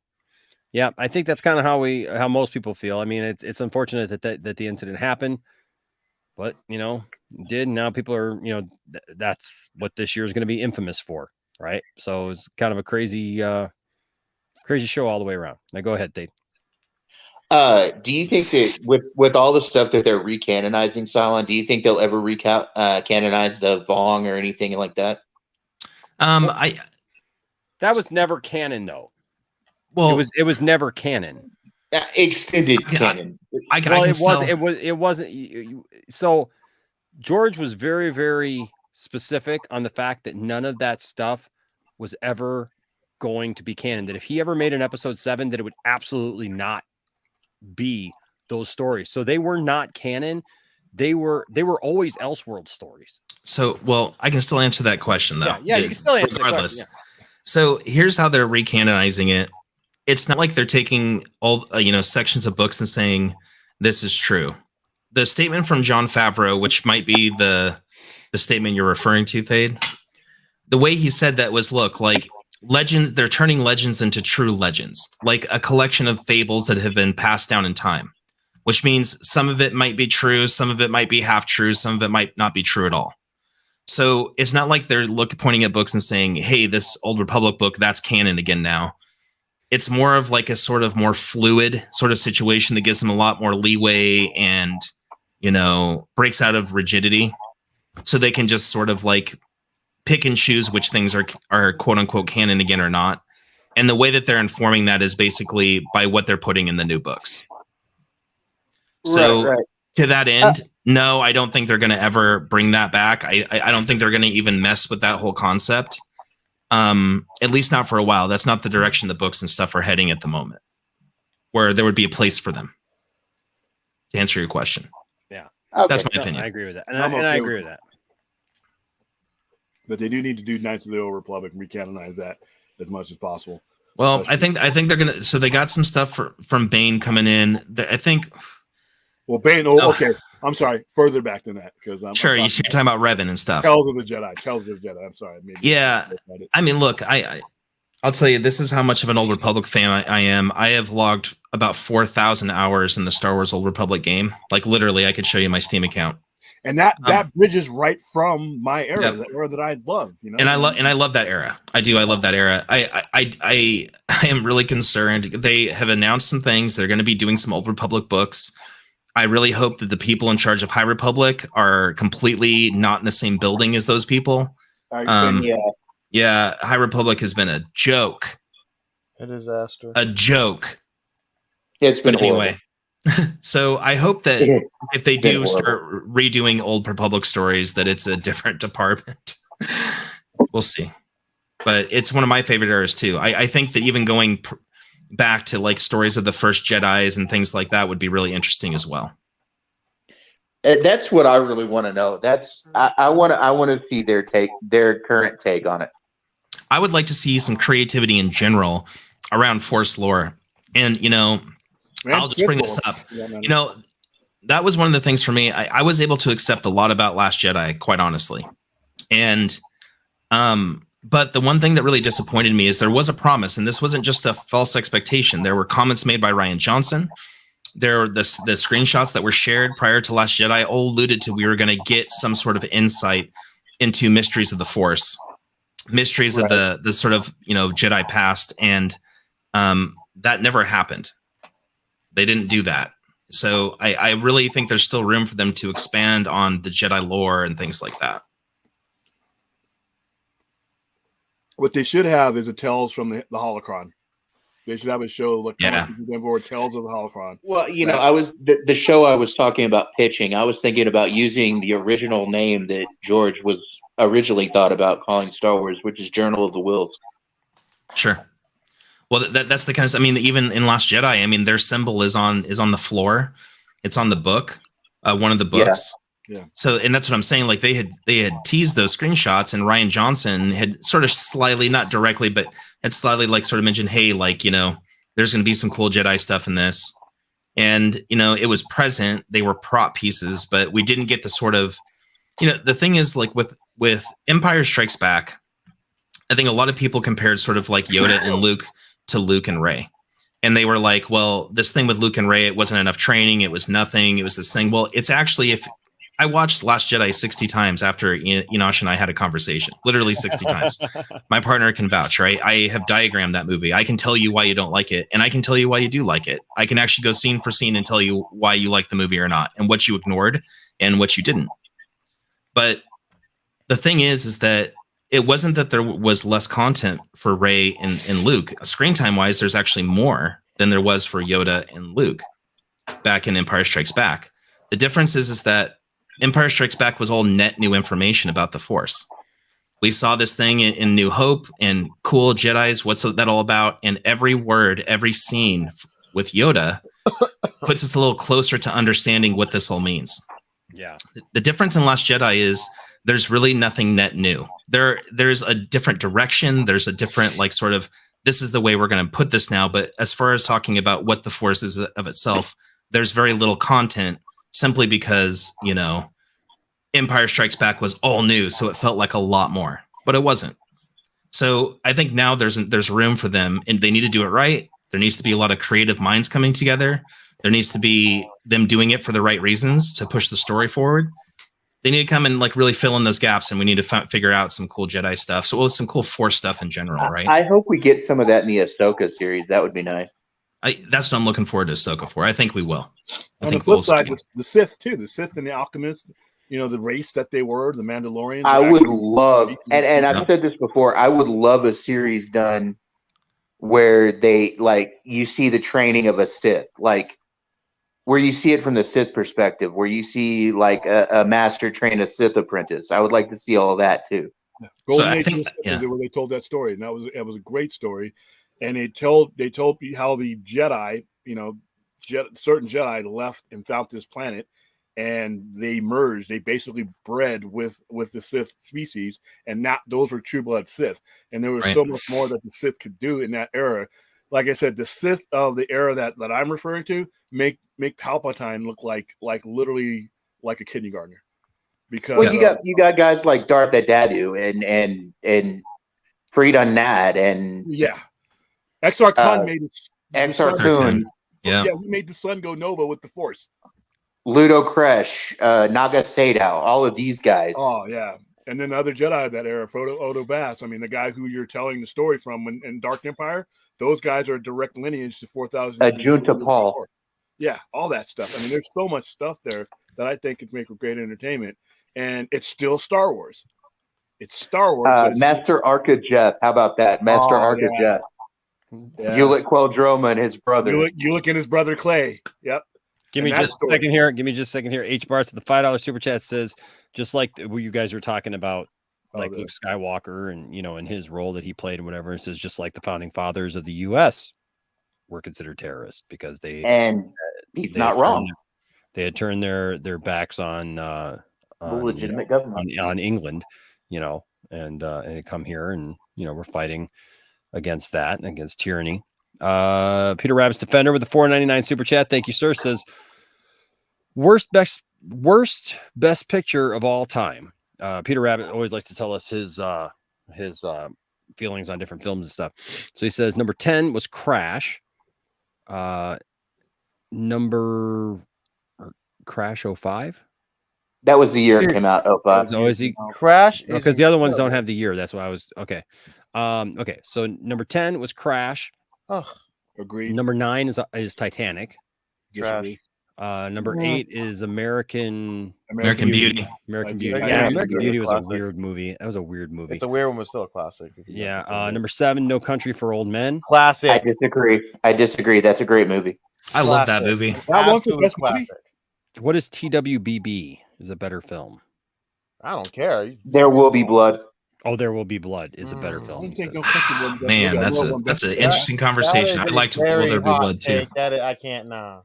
Yeah, I think that's kind of how most people feel. I mean, it's unfortunate that the incident happened, but it did. Now people are, that's what this year is going to be infamous for, right? So it's kind of a crazy show all the way around. Now go ahead, Dave. Do you think that with all the stuff that they're recanonizing, Cylon, do you think they'll ever canonize the Vong or anything like that? That was never canon, though. Well, it was never canon. Extended canon. It wasn't. So George was very, very specific on the fact that none of that stuff was ever going to be canon. That if he ever made an episode 7, that it would absolutely not be those stories. So they were not canon. They were always Elseworld stories. So, well, I can still answer that question though. Yeah, you can still answer regardless. the question. So here's how they're recanonizing it. It's not like they're taking all sections of books and saying this is true. The statement from Jon Favreau, which might be the statement you're referring to, Thade, the way he said that was, look, like legends, they're turning legends into true legends, like a collection of fables that have been passed down in time, which means some of it might be true, some of it might be half true, some of it might not be true at all. So it's not like they're pointing at books and saying, hey, this Old Republic book, that's canon again now. It's more of like a sort of more fluid sort of situation that gives them a lot more leeway and, breaks out of rigidity. So they can just sort of like pick and choose which things are quote unquote canon again or not. And the way that they're informing that is basically by what they're putting in the new books. So Right. to that end, no, I don't think they're going to ever bring that back. I don't think they're going to even mess with that whole concept. At least not for a while. That's not the direction the books and stuff are heading at the moment, where there would be a place for them. To answer your question. Yeah. That's my opinion. I agree with that. And I agree with that. But they do need to do Knights of the Old Republic and recanonize that as much as possible. Well, I think they're gonna. So they got some stuff from Bane coming in. I think. Well, Bane. Oh, okay. I'm sorry. Further back than that, because I'm sure you're talking about Revan and stuff. Tells of the Jedi. I'm sorry. Maybe yeah. I mean, look, I'll tell you, this is how much of an Old Republic fan I am. I have logged about 4,000 hours in the Star Wars Old Republic game. Like literally, I could show you my Steam account. And that bridges right from my era, the era that I love, And I love that era. I do. I love that era. I am really concerned. They have announced some things. They're going to be doing some Old Republic books. I really hope that the people in charge of High Republic are completely not in the same building as those people. Yeah, High Republic has been a joke. A disaster. A joke. It's been anyway. So I hope that if they do start redoing Old Republic stories, that it's a different department. We'll see. But it's one of my favorite eras too. I think that even going back to like stories of the first Jedis and things like that would be really interesting as well. That's what I really want to know. I want to see their current take on it. I would like to see some creativity in general around Force lore. And, I'll just bring this up. That was one of the things for me. I was able to accept a lot about Last Jedi, quite honestly. And, but the one thing that really disappointed me is there was a promise, and this wasn't just a false expectation. There were comments made by Rian Johnson. There were the screenshots that were shared prior to Last Jedi all alluded to we were going to get some sort of insight into mysteries of the Force, mysteries of the sort of Jedi past, and that never happened. They didn't do that. So I really think there's still room for them to expand on the Jedi lore and things like that. What they should have is a Tales from the Holocron. They should have a show like Tales of the Holocron. Well, I was the show I was talking about pitching. I was thinking about using the original name that George was originally thought about calling Star Wars, which is Journal of the Wills. Sure. Well, that's the kind of. I mean, even in Last Jedi, I mean, their symbol is on the floor. It's on the book, one of the books. Yeah. So, and that's what I'm saying. Like they had teased those screenshots, and Rian Johnson had sort of slightly, not directly, but had slightly like sort of mentioned, hey, like there's going to be some cool Jedi stuff in this, and it was present. They were prop pieces, but we didn't get the sort of, the thing is like with Empire Strikes Back, I think a lot of people compared sort of like Yoda and Luke to Luke and Rey. And they were like, well, this thing with Luke and Rey, it wasn't enough training. It was nothing. It was this thing. Well, it's actually, if I watched Last Jedi 60 times after Enosh and I had a conversation, literally 60 times. My partner can vouch, right? I have diagrammed that movie. I can tell you why you don't like it. And I can tell you why you do like it. I can actually go scene for scene and tell you why you like the movie or not, and what you ignored and what you didn't. But the thing is that it wasn't that there was less content for Rey and Luke. Screen time wise, there's actually more than there was for Yoda and Luke back in Empire Strikes Back. The difference is that Empire Strikes Back was all net new information about the Force. We saw this thing in New Hope and Cool Jedis. What's that all about? And every word, every scene with Yoda puts us a little closer to understanding what this all means. Yeah. The difference in Last Jedi is there's really nothing net new. There's a different direction. There's a different, like, sort of, this is the way we're going to put this now. But as far as talking about what the Force is of itself, there's very little content, simply because, you know, Empire Strikes Back was all new, so it felt like a lot more, but it wasn't. So I think now there's room for them, and they need to do it right. There needs to be a lot of creative minds coming together. There needs to be them doing it for the right reasons to push the story forward. They need to come and like really fill in those gaps, and we need to figure out some cool Jedi stuff. So, well, some cool Force stuff in general, right? I hope we get some of that in the Ahsoka series. That would be nice. That's what I'm looking forward to Ahsoka for. I think we will. On the flip side, the Sith too. The Sith and the Alchemists. You know, the race that they were, the Mandalorians. I would love, and I've said this before, I would love a series done where they, like, you see the training of a Sith, like, where you see it from the Sith perspective, where you see, like, a master train a Sith apprentice. I would like to see all of that, too. Golden Age is where they told that story, and it was a great story. And they told me how the Jedi, you know, certain Jedi left and found this planet, and they merged. They basically bred with the Sith species, and those were true blood Sith. And there was so much more that the Sith could do in that era. Like I said, the Sith of the era that I'm referring to make Palpatine look like literally like a kindergartner. Because you got guys like Darth Adadu and Freedon Nad and Exar Kun made Exar Kun. Yeah, he made the sun go nova with the Force. Ludo Kresh, Naga Sadao, all of these guys. Oh, yeah. And then the other Jedi of that era, Frodo Odo Bass. I mean, the guy who you're telling the story from in Dark Empire, those guys are a direct lineage to 4,000. Junta Paul. Yeah, all that stuff. I mean, there's so much stuff there that I think could make for great entertainment. And it's still Star Wars. It's Star Wars. Master Arca Jeff. How about that? Master Arca Jeff. Yeah. Ulick Queldroma and his brother. Ulick and his brother Clay. Yep. Give me just a second here. H Bar to the $5 super chat says, just like what you guys were talking about, like Luke Skywalker and, you know, in his role that he played and whatever. It says, just like the founding fathers of the U.S. were considered terrorists because he's not wrong. They had turned their backs on legitimate government on England, you know, and they come here and, you know, we're fighting against that and against tyranny. Peter Rabbit's Defender with the $4.99 super chat. Thank you, sir. Says worst best picture of all time. Peter Rabbit always likes to tell us his feelings on different films and stuff. So he says number 10 was Crash. Number Crash 05. That was the year it came out. 05. So is he Crash? Because the other ones don't have the year. That's why I was okay. Okay. So number 10 was Crash. Oh, agreed. Number 9 is Titanic. Trash. Number 8 is American Beauty. American Beauty. Yeah, American Beauty was a weird movie. That was a weird movie. It's a weird one, but still a classic. Yeah. Number 7, No Country for Old Men. Classic. I disagree. That's a great movie. I love that movie. That one's the best movie. What is TWBB? Is a better film? I don't care. There Will Be Blood. Oh, There Will Be Blood is a better film. Man, that's an interesting conversation. I liked Will There Be Blood too. I can't. Nah.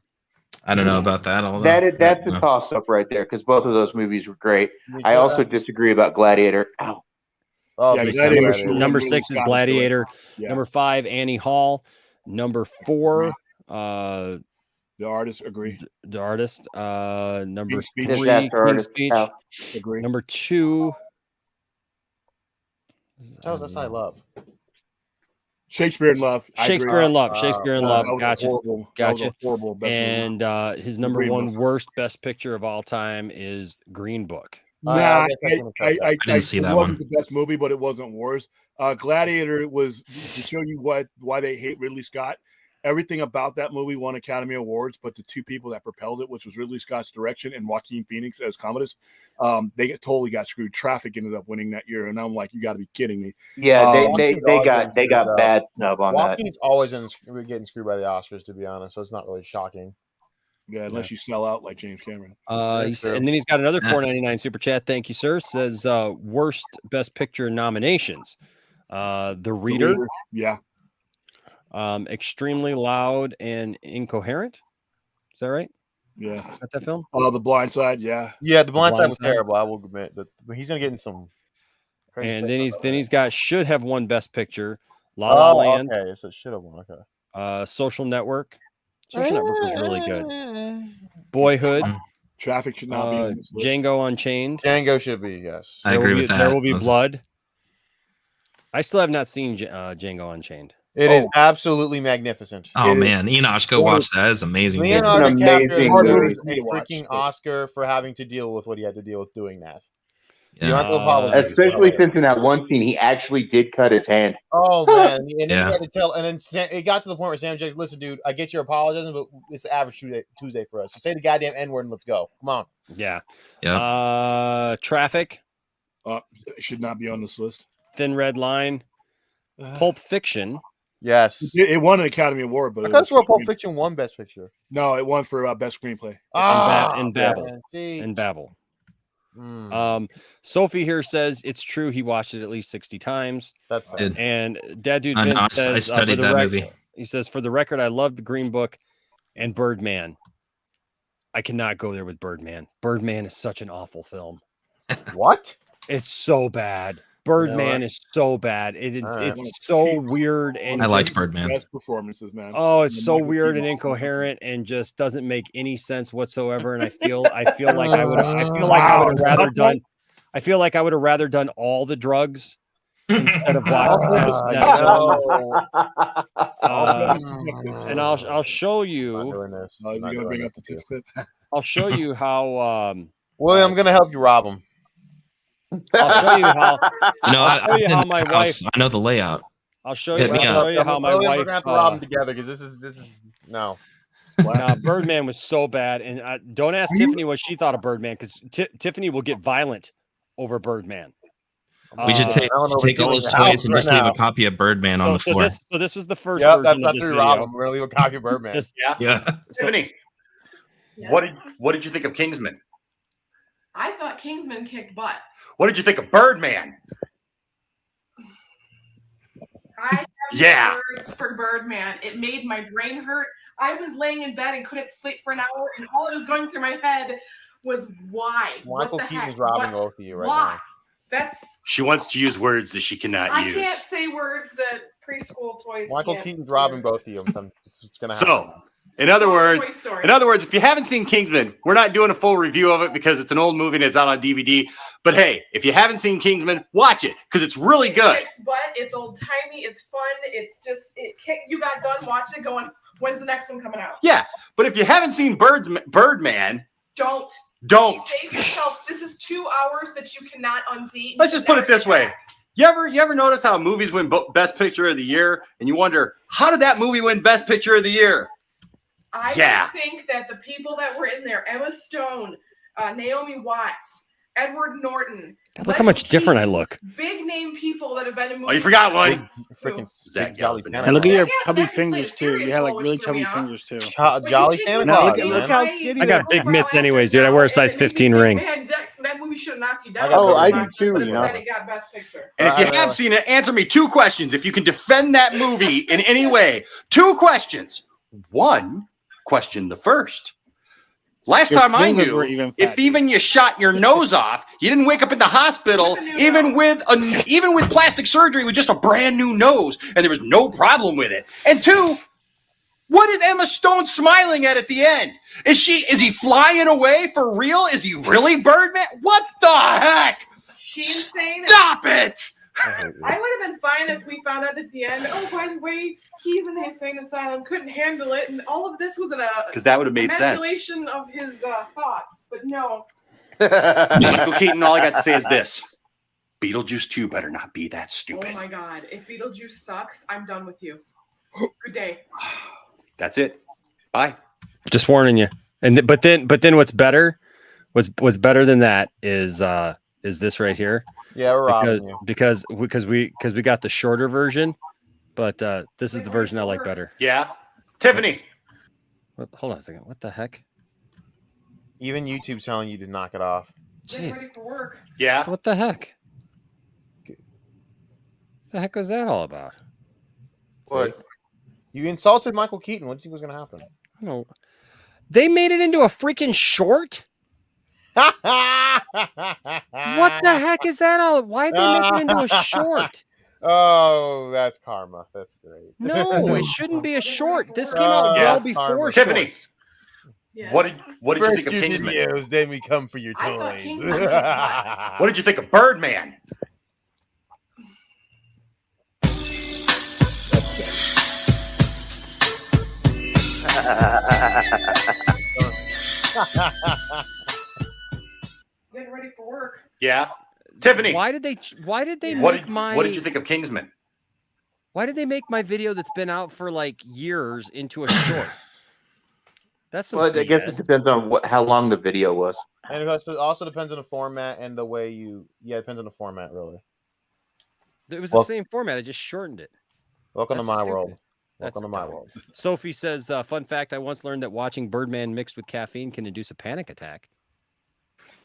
I don't know about that. That's a toss up right there because both of those movies were great. I also disagree about Gladiator. Ow. Oh, number 6 is Gladiator. Yeah. Number 5, Annie Hall. Number 4, The Artist. Agree. The Artist. Number 3, King's Speech. Agree. Number 2. That's I love. Shakespeare in Love. Shakespeare in Love. Gotcha. Gotcha. Horrible and his number 1 worst best picture of all time is Green Book. Nah, I didn't see that one. It wasn't one. the best movie, but it wasn't worse. Gladiator was to show you why they hate Ridley Scott. Everything about that movie won Academy Awards, but the two people that propelled it, which was Ridley Scott's direction and Joaquin Phoenix as Commodus, they totally got screwed. Traffic ended up winning that year, and I'm like, you got to be kidding me. Yeah, they got bad snub on that. Joaquin's always getting screwed by the Oscars, to be honest. So it's not really shocking. Yeah, unless you sell out like James Cameron. And then he's got another $4.99 super chat. Thank you, sir. Says worst Best Picture nominations. The Reader. Yeah. Extremely Loud and Incoherent. Is that right? Yeah. At that film? Oh, The Blind Side. Yeah. Yeah, The Blind Side was terrible. I will admit that. But he's gonna get in some. And then he's got should have won Best Picture. La La Land. Okay, so it should have won. Okay. Social Network. Social Network was really good. Boyhood. Traffic should not be on this list. Django Unchained. Django should be, yes. I agree with that. There Will Be Blood. I still have not seen Django Unchained. It is absolutely magnificent. Oh man, Enosh, go watch that. It's amazing. Leonardo DiCaprio deserves a watch. freaking Oscar for having to deal with what he had to deal with doing that. Yeah. You don't have to apologize. Especially since in that one scene, he actually did cut his hand. Oh man, and then he had to tell, and then it got to the point where Sam Jackson, listen, dude, I get your apologizing, but it's the average Tuesday for us. Just say the goddamn N-word and let's go. Come on. Yeah. Yeah. Traffic. It should not be on this list. Thin Red Line. Pulp Fiction. Yes. It won an Academy Award, but I thought Pulp Fiction won Best Picture. No, it won for Best Screenplay. And Babel. Man, see. And Babel. Sophie here says it's true he watched it at least 60 times. That's it. And Dad Dude I know, Vince says, I studied that movie. He says, for the record, I love the Green Book and Birdman. I cannot go there with Birdman. Birdman is such an awful film. What? It's so bad. Birdman is so bad. It's so weird, and I liked Birdman. Best performances, man. Oh, it's so weird and incoherent, and just doesn't make any sense whatsoever. And I feel like I would have rather done. I feel like I would have rather done all the drugs instead of watching and I'll show you. I'll show you how. William, I'm gonna help you rob him. I'll show you how. I'll show you how my wife. I know the layout. I'll show you how my wife. We're gonna have to rob them together because this is no. Nah, Birdman was so bad, and don't ask Tiffany what she thought of Birdman because Tiffany will get violent over Birdman. We should take all those toys and just leave a copy of Birdman on the floor. So this was the first. Yep, version that's of this after we video. rob him. We're gonna leave a copy of Birdman. Yeah. Tiffany, what did you think of Kingsman? I thought Kingsman kicked butt. What did you think of Birdman? I have no words for Birdman. It made my brain hurt. I was laying in bed and couldn't sleep for an hour, and all that was going through my head was why? Michael Keaton's robbing both of you right why? now. That's She wants to use words that she cannot I use. can't say words that preschool toys. Michael can't. Keaton's robbing both of you. It's gonna happen. So, in other words, if you haven't seen Kingsman, we're not doing a full review of it because it's an old movie and it's out on DVD. But hey, if you haven't seen Kingsman, watch it because it's really good. It's butt. It's old timey. It's fun. It's just you got done watching it, going, when's the next one coming out? Yeah, but if you haven't seen Birdman, Don't. Don't. Save yourself. This is 2 hours that you cannot unsee. Let's just put it this way. You ever notice how movies win Best Picture of the Year and you wonder, how did that movie win Best Picture of the Year? I think that the people that were in there, Emma Stone, Naomi Watts, Edward Norton. Look how much different I look. Big name people that have been in movies. Oh, you forgot one. Freaking Zach And look at your chubby fingers too. You have like really chubby fingers too. Jolly Santa Now, Claus. look how skinny I got big mitts anyways, dude. I wear a size 15 ring. Man, that movie should have knocked you down. I do too, But you know. instead it got Best Picture. And if you have seen it, answer me 2 questions. If you can defend that movie in any way, 2 questions. 1 question the first. Last Your time I fingers knew, were even if fat. even you shot your nose off, you didn't wake up in the hospital, even with plastic surgery with just a brand new nose, and there was no problem with it. And 2, what is Emma Stone smiling at the end? Is he flying away for real? Is he really Birdman? What the heck? She's insane. Stop it! I would have been fine if we found out at the end, oh, by the way, he's in the insane asylum, couldn't handle it, and all of this was Because that would have made sense. manipulation of his thoughts. But no. Michael Keaton, all I got to say is this. Beetlejuice 2 better not be that stupid. Oh my God. If Beetlejuice sucks, I'm done with you. Good day. That's it. Bye. Just warning you. And but then what's better? What's better than that is this right here. Yeah, we're robbing you. Because we got the shorter version, but this is the version I like better. Yeah. Tiffany. Hold on a second. What the heck? Even YouTube's telling you to knock it off. Get ready for work. Yeah. What the heck? The heck was that all about? What? You insulted Michael Keaton. What do you think was going to happen? No. They made it into a freaking short? What the heck is that all? Why did they make it into a short? Oh, that's karma. That's great. No, it shouldn't be a short. This came out well before Tiffany. shorts. What did you First think of your Kingsman? videos, then we come for your toys. What did you think of Birdman? Get ready for work. Yeah. Tiffany. Why did they What did you think of Kingsman? Why did they make my video that's been out for like years into a short? That's some Well, I guess it depends on how long the video was. And it also depends on the format and the way you. Yeah, it depends on the format, really. It was the same format. I just shortened it. Welcome That's to my stupid. world. That's Welcome to my dumb. world. Sophie says, fun fact, I once learned that watching Birdman mixed with caffeine can induce a panic attack.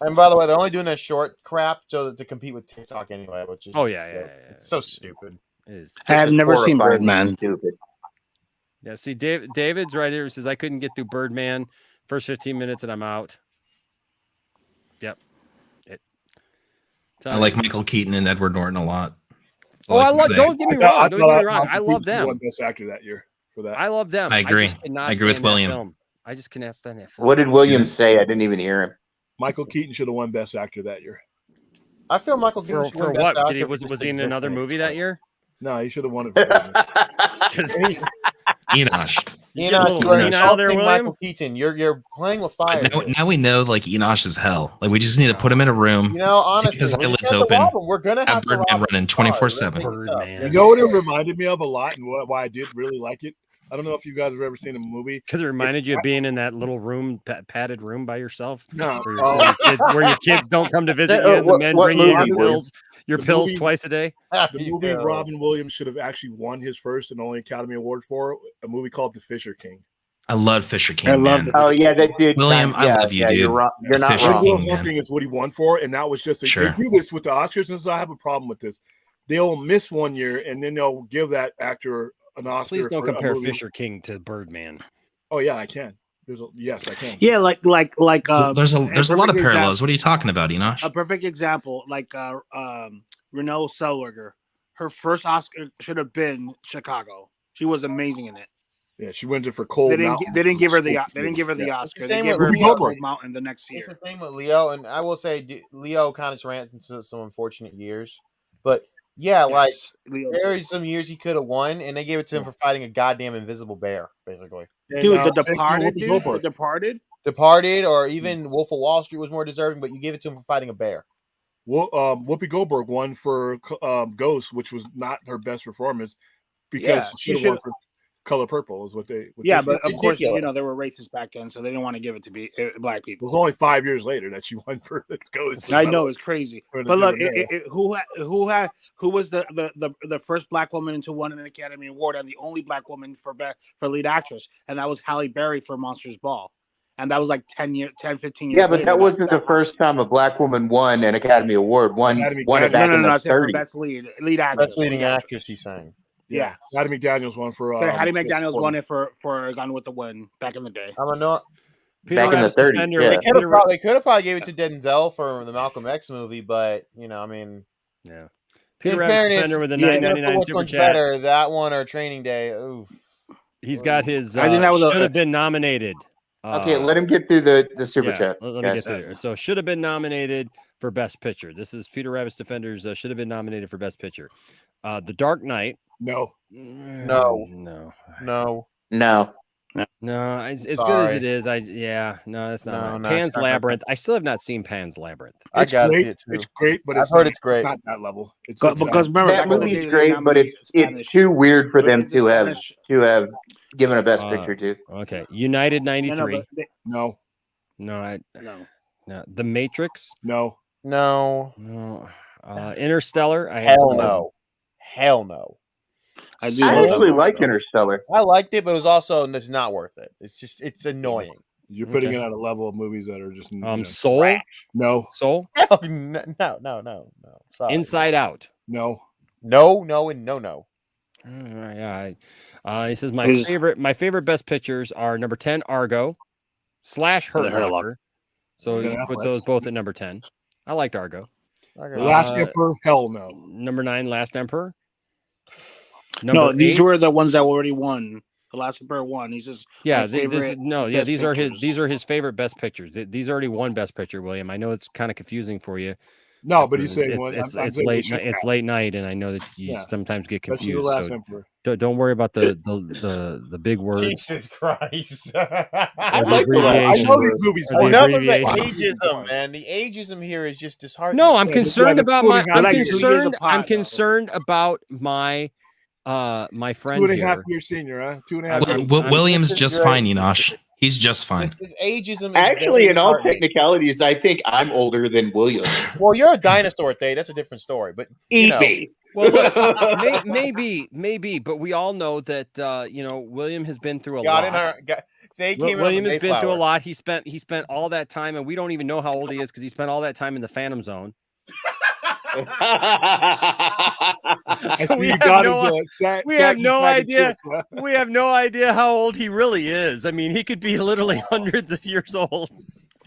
And by the way, they're only doing that short crap to compete with TikTok anyway, which is it's so stupid. It is. I have never seen Birdman. Stupid. Yeah, see, David's right here. He says, I couldn't get through Birdman. First 15 minutes and I'm out. Yep. I like Michael Keaton and Edward Norton a lot. Oh, I love. Don't get me wrong. Don't get me wrong. I love them. Won Best Actor that year for that. I love them. I agree. just cannot I agree with stand that William. film. I just cannot stand that film. What did William say? I didn't even hear him. Michael Keaton should have won Best Actor that year. I feel Michael Keaton For, should for win Best what? Actor Did he, for was just was he in another existing. movie that year? No, he should have won it. For Enosh. Enoch, you are insulting Michael Keaton. You're playing with fire. Now we know like Enosh is hell. Like we just need to put him in a room. You know, honestly, keep his when you eyelids have to open. rob him, we're gonna have Have to Birdman rob running 24/7. You know what it reminded me of a lot, and why I did really like it. I don't know if you guys have ever seen a movie Because it reminded you of being in that little room, padded room by yourself. No. Where your kids don't come to visit you, and the men bring you your pills twice a day. The movie Robin Williams should have actually won his first and only Academy Award for, a movie called The Fisher King. I love Fisher King. Man. Oh yeah, that did. William, I love you, dude. You're not Fisher wrong. King, man. Hunting is what he won for, and that was just Sure. they do this with the Oscars, and so I have a problem with this. They'll miss 1 year, and then they'll give that actor an Oscar. Please don't for a compare movie. Fisher King to Birdman. Oh yeah, I can. Yes, I can. Yeah, like There's a lot of perfect parallels. What are you talking about, Enosh? A perfect example, like Renee Zellweger. Her first Oscar should have been Chicago. She was amazing in it. Yeah, she wins it for Cold Mountain. They didn't give her the Oscar. They gave her Cold Mountain the next year. It's the same with Leo, and I will say Leo kind of ran into some unfortunate years, but yeah, like there are some years he could have won, and they gave it to him for fighting a goddamn invisible bear, basically. Dude, The Departed, dude. The Departed. Departed, or even Wolf of Wall Street was more deserving, but you gave it to him for fighting a bear. Well, Whoopi Goldberg won for Ghost, which was not her best performance because she should have won for Color Purple. Is what they. But of course, they were racist back then, so they didn't want to give it to black people. It was only 5 years later that she won for Ghost. I know, it's crazy. But look, who was the first black woman to win an Academy Award and the only black woman for lead actress, and that was Halle Berry for Monsters Ball. And that was like 15 years Yeah, but later. that wasn't the first time a black woman won an Academy Award. Won it back in the 30s. Best lead actress. Best leading actress, she's saying. Yeah. Hattie McDaniels won for. Hattie McDaniels won it for Gone with the Wind back in the day. I'm not. Back in the 30s, yeah. They could have probably gave it to Denzel for the Malcolm X movie, but I mean, yeah. Peter Defender with the $9.99 super chat. Better, that one or Training Day? Oof. He's got his. I think that was should have been nominated. Okay, let him get through the super chat. Let me get through. So should have been nominated for Best Picture. This is Peter Rabbit's Defenders. Should have been nominated for Best Picture. The Dark Knight. No. It's as good as it is. That's not right. Pan's Labyrinth. I still have not seen Pan's Labyrinth. It's great, but I've heard it's great. Not that level. It's because remember that movie's great, but it's too weird for them to have given a Best Picture to. Okay, United 93. No. The Matrix. No. Interstellar. Hell no. I actually like Interstellar. I liked it, but it was also it's not worth it. It's annoying. You're putting Okay. it at a level of movies that are just Soul? trash. No. Soul? No. Sorry. Inside Out. No. No, and no. All right. He says my favorite best pictures are number 10 Argo / Hurt Locker. So he puts those both at number 10. I liked Argo. The Last Emperor, hell no. Number 9, Last Emperor. No, these 8, were the ones that already won. The Last Emperor won. He's just these are his favorite best pictures. These already won best picture, William. I know it's kind of confusing for you. No, but he's saying it's late night, and I know that you sometimes get confused. So don't worry about the big words. Jesus Christ! I know these movies. Enough of the ageism, man. The ageism here is just disheartening. No, I'm concerned about my. I'm concerned about my. My friend 2.5 years senior, huh? 2.5 years. William's just fine, Enosh. He's just fine. This ageism is actually, in all technicalities, I think I'm older than William. Well, you're a dinosaur, Thay. That's a different story. But well, look, maybe, but we all know that William has been through a lot. William has been through a lot. He spent all that time, and we don't even know how old he is because he spent all that time in the Phantom Zone. We have no idea. We have no idea how old he really is. I mean, he could be literally hundreds of years old.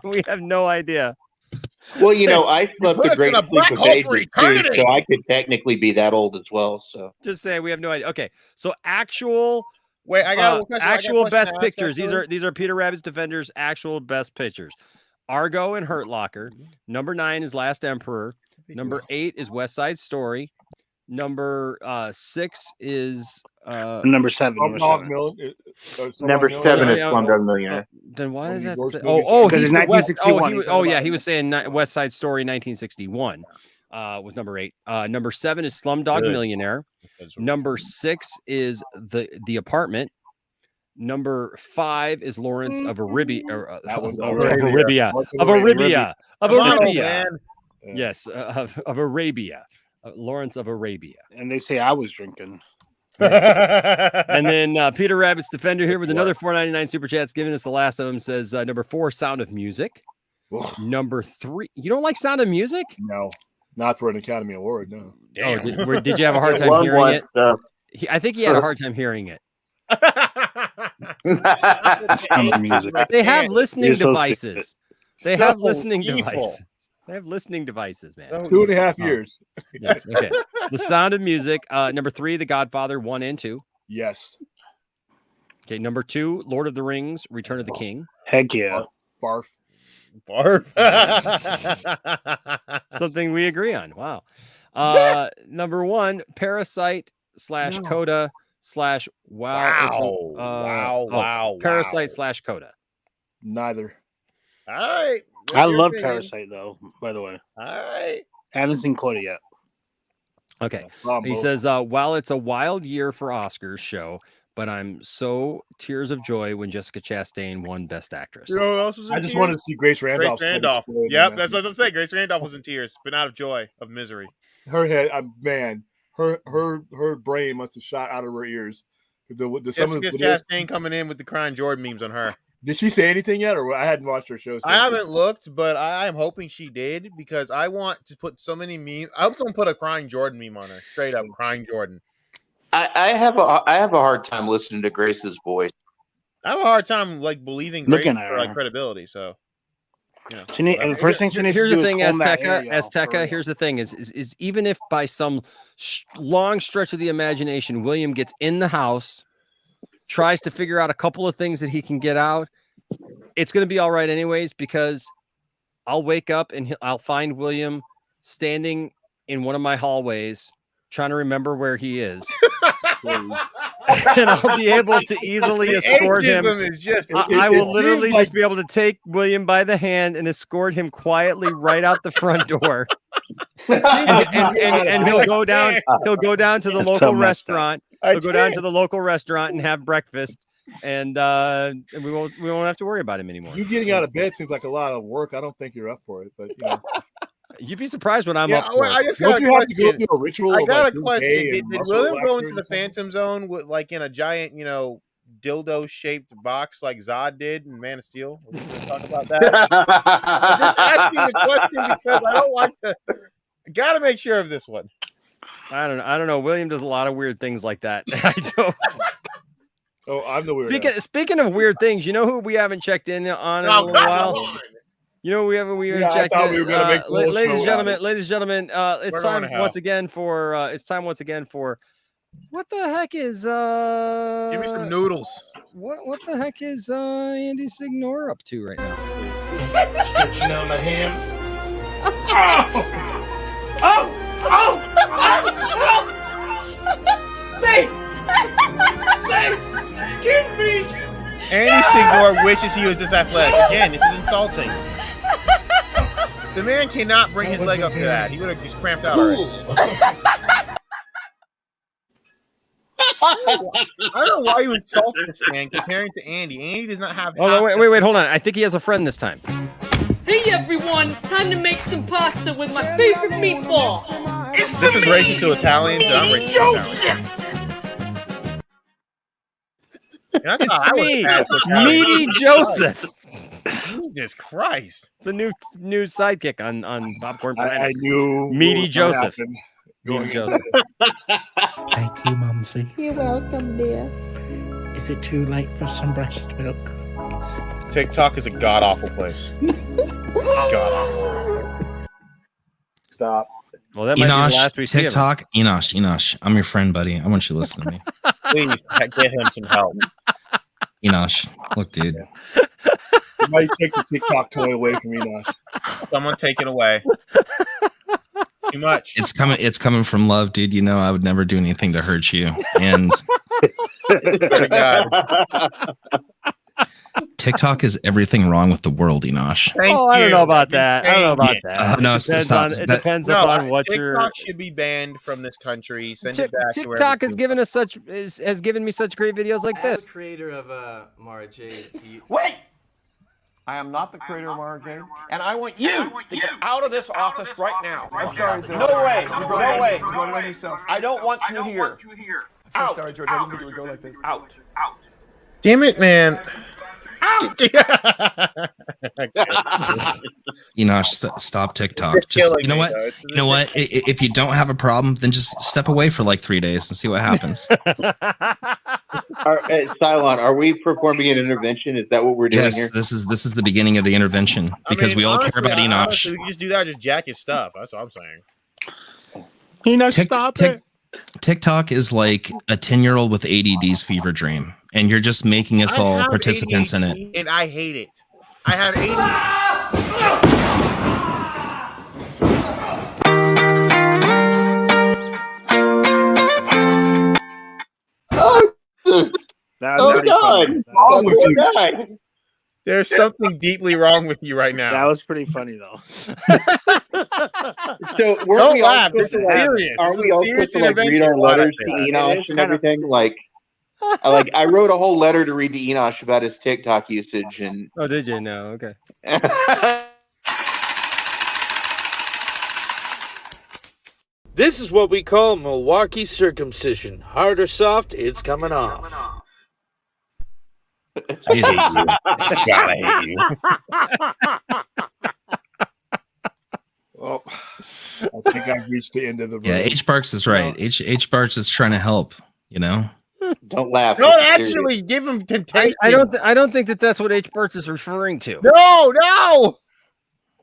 We have no idea. Well, I slept a great sleep of ages too, so I could technically be that old as well. So just saying, we have no idea. Okay, so actual. Wait, I got actual best pictures. These are Peter Rabbit's Defenders' actual best pictures. Argo and Hurt Locker. Number 9 is Last Emperor. Number 8 is West Side Story. Number 6 is number 7. Number 7 is Slumdog Millionaire. Then why is that? He's the West. He was saying West Side Story 1961 was number 8. Number 7 is Slumdog Millionaire. Number 6 is the Apartment. Number 5 is Lawrence of Arabia. Of Arabia. Yes, of Arabia. Lawrence of Arabia. And they say I was drinking. And then Peter Rabbit's Defender here with another $4.99 super chats, giving us the last of them. Says number 4, Sound of Music. Number 3, you don't like Sound of Music? No, not for an Academy Award. No. Oh, did you have a hard time hearing it? I think he had a hard time hearing it. They have listening devices. They have listening devices. They have listening devices, man. 2.5 years. Yes. Okay. The Sound of Music. Number 3, The Godfather 1 and 2. Yes. Okay. Number 2, Lord of the Rings, Return of the King. Heck yeah. Barf. Something we agree on. Wow. Number 1, Parasite / Coda / wow. Parasite / Coda. Neither. All right. I love Parasite, though, by the way. All right. I haven't seen Coda yet. Okay. He says, while it's a wild year for Oscars show, but I'm so tears of joy when Jessica Chastain won Best Actress. I just wanted to see Grace Randolph. Yep, that's what I was going to say. Grace Randolph was in tears, but not of joy, of misery. Her head, man, her brain must have shot out of her ears. Jessica Chastain coming in with the crying Jordan memes on her. Did she say anything yet, or I hadn't watched her show? I haven't looked, but I'm hoping she did because I want to put so many memes. I hope someone put a crying Jordan meme on her, straight up crying Jordan. I have a hard time listening to Grace's voice. I have a hard time believing Grace for credibility. So, first thing she needs to do is comb that hair, Azteca. Here's the thing: is even if by some long stretch of the imagination, William gets in the house, tries to figure out a couple of things that he can get out, it's going to be all right anyways, because I'll wake up and I'll find William standing in one of my hallways trying to remember where he is. And I'll be able to easily escort him. I will literally just be able to take William by the hand and escort him quietly right out the front door. and he'll go down to the local restaurant. He'll go down to the local restaurant and have breakfast, and we won't have to worry about him anymore. You getting out of bed seems like a lot of work. I don't think you're up for it, but you'd be surprised when I'm up for it. I just got a question. I got a question. Did William go into the Phantom Zone with in a giant, dildo-shaped box like Zod did in Man of Steel? We're going to talk about that. I'm just asking the question because I don't like to. Got to make sure of this one. I don't know. William does a lot of weird things like that. I don't. Oh, I'm the weirdo. Speaking of weird things, you know who we haven't checked in on in a little while? You know we haven't checked in. Ladies and gentlemen, it's time once again for what the heck is give me some noodles. What the heck is Andy Signor up to right now? Stretching out my hands. Give me! Andy Signor wishes he was this athletic. Again, this is insulting. The man cannot bring his leg up to that. He would have just cramped out already. I don't know why you insult this man comparing to Andy. Andy does not have. Oh no, wait, hold on. I think he has a friend this time. Hey everyone, it's time to make some pasta with my favorite meatball. This is racist to Italians, and I'm racist to Italians. It's me, Meaty Joseph. Jesus Christ! It's a new sidekick on Popcorn Planet. I knew Meaty Joseph. Meaty Joseph. Thank you, Mumsy. You're welcome, dear. Is it too late for some breast milk? TikTok is a god awful place. God awful. Stop. Well, that might be the last we see of him. TikTok, Enosh, I'm your friend, buddy. I want you to listen to me. Please get him some help. Enosh, look, dude. Somebody take the TikTok toy away from Enosh. Someone take it away. Too much. It's coming from love, dude. You know I would never do anything to hurt you. And TikTok is everything wrong with the world, Enosh. I don't know about that. No, it depends upon what TikTok should be banned from this country. Send it back. TikTok has given us has given me such great videos like this. As the creator of Mara Jade. Wait! I am not the creator of Mara Jade, and I want you to get out of this office right now. I'm sorry, Zach. No way. I don't want you here. I'm so sorry, George. I didn't think it would go like this. Out. Damn it, man. Enosh, stop TikTok. Just, you know what? You know what? If you don't have a problem, then just step away for like 3 days and see what happens. Cylon, are we performing an intervention? Is that what we're doing here? This is the beginning of the intervention because we all care about Enosh. Honestly, we can just do that. Just jack his stuff. That's what I'm saying. Enosh, stop it. TikTok is like a 10-year-old with ADD's fever dream, and you're just making us all participants in it. And I hate it. I have ADD. There's something deeply wrong with you right now. That was pretty funny, though. So don't laugh. This is serious. Are we all supposed to like read our letters to Enosh and everything? Like I wrote a whole letter to read to Enosh about his TikTok usage. And oh, did you? No, okay. This is what we call Milwaukee circumcision. Hard or soft, it's coming off. Jesus. God, I hate you. Well, I think I've reached the end of the road. Yeah, H. Barks is right. H. Barks is trying to help, you know? Don't laugh. Don't actually give him temptation. I don't think that's what H. Barks is referring to.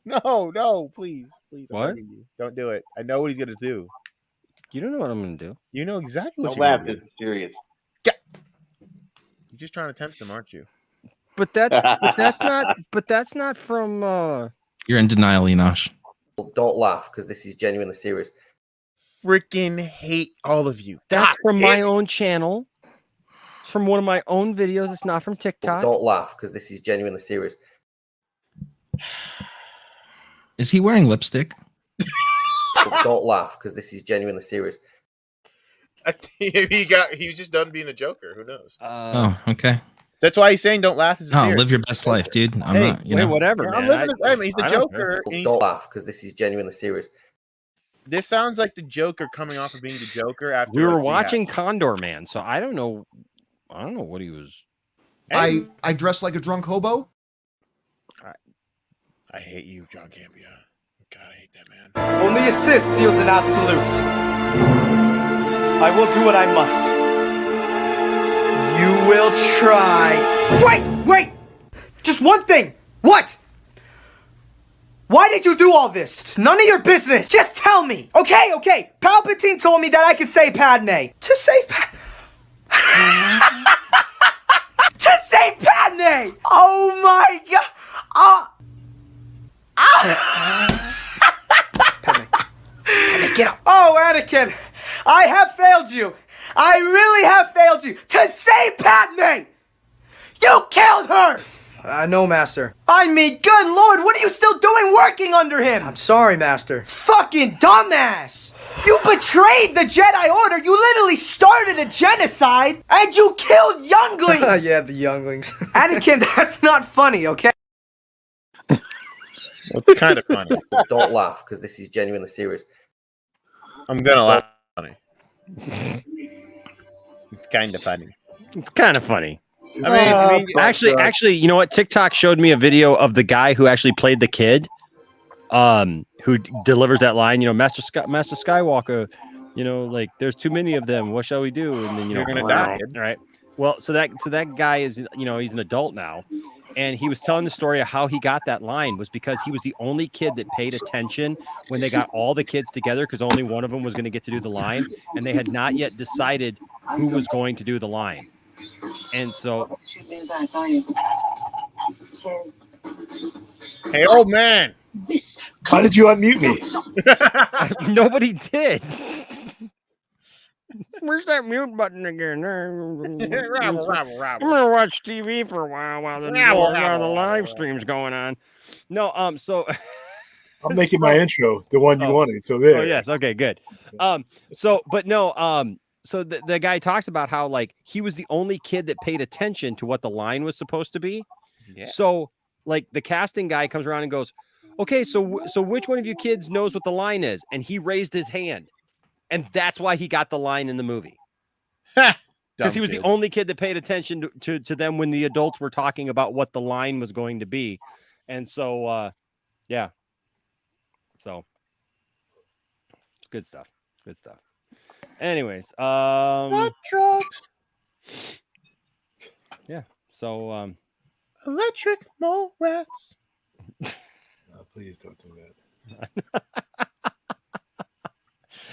No, please. What? Don't do it. I know what he's gonna do. You don't know what I'm gonna do. You know exactly what Don't you're laugh. gonna do. It's serious. You're just trying to tempt him, aren't you? But that's not from. You're in denial, Enosh. Don't laugh because this is genuinely serious. Freaking hate all of you. That's from my own channel. It's from one of my own videos. It's not from TikTok. Don't laugh because this is genuinely serious. Is he wearing lipstick? Don't laugh because this is genuinely serious. I think he was just done being the Joker. Who knows? Oh, okay. That's why he's saying don't laugh. Live your best life, dude. I'm not, you know. Whatever, man. I'm living he's the Joker. Don't laugh because this is genuinely serious. This sounds like the Joker coming off of being the Joker after we were watching Condor Man, so I don't know I don't know what he was. I dress like a drunk hobo. I hate you, John Campia. God, I hate that man. Only a Sith deals in absolutes. I will do what I must. You will try. Wait! Just one thing. What? Why did you do all this? It's none of your business. Just tell me. Okay. Palpatine told me that I could say Padme. To say to say Padme. Oh my God. Padme, get up. Oh, Anakin, I have failed you. I really have failed you. To say Padme. You killed her. No, Master. I mean, good Lord, what are you still doing working under him? I'm sorry, Master. Fucking dumbass! You betrayed the Jedi Order! You literally started a genocide, and you killed younglings! Yeah, the younglings. Anakin, that's not funny, okay? It's kind of funny. Don't laugh, because this is genuinely serious. I'm gonna laugh. Funny. It's kind of funny. It's kind of funny. I mean, actually, you know what? TikTok showed me a video of the guy who actually played the kid, who delivers that line. You know, Master Skywalker. You know, like there's too many of them. What shall we do? And then you're gonna die. All right. Well, so that guy is, you know, he's an adult now, and he was telling the story of how he got that line was because he was the only kid that paid attention when they got all the kids together because only one of them was going to get to do the line, and they had not yet decided who was going to do the line. And so, hey, old man, why did you unmute me? Nobody did. Where's that mute button again? I'm gonna watch TV for a while the live stream's going on. No, so I'm making my intro, the one you wanted. So there. Oh yes, okay, good. So the guy talks about how like he was the only kid that paid attention to what the line was supposed to be. Yeah. So like the casting guy comes around and goes, "Okay, so which one of you kids knows what the line is?" And he raised his hand, and that's why he got the line in the movie. Because he was the only kid that paid attention to them when the adults were talking about what the line was going to be, and so yeah, so good stuff. Good stuff. Anyways, not drugs. Yeah. So electric mole rats. Please don't do that.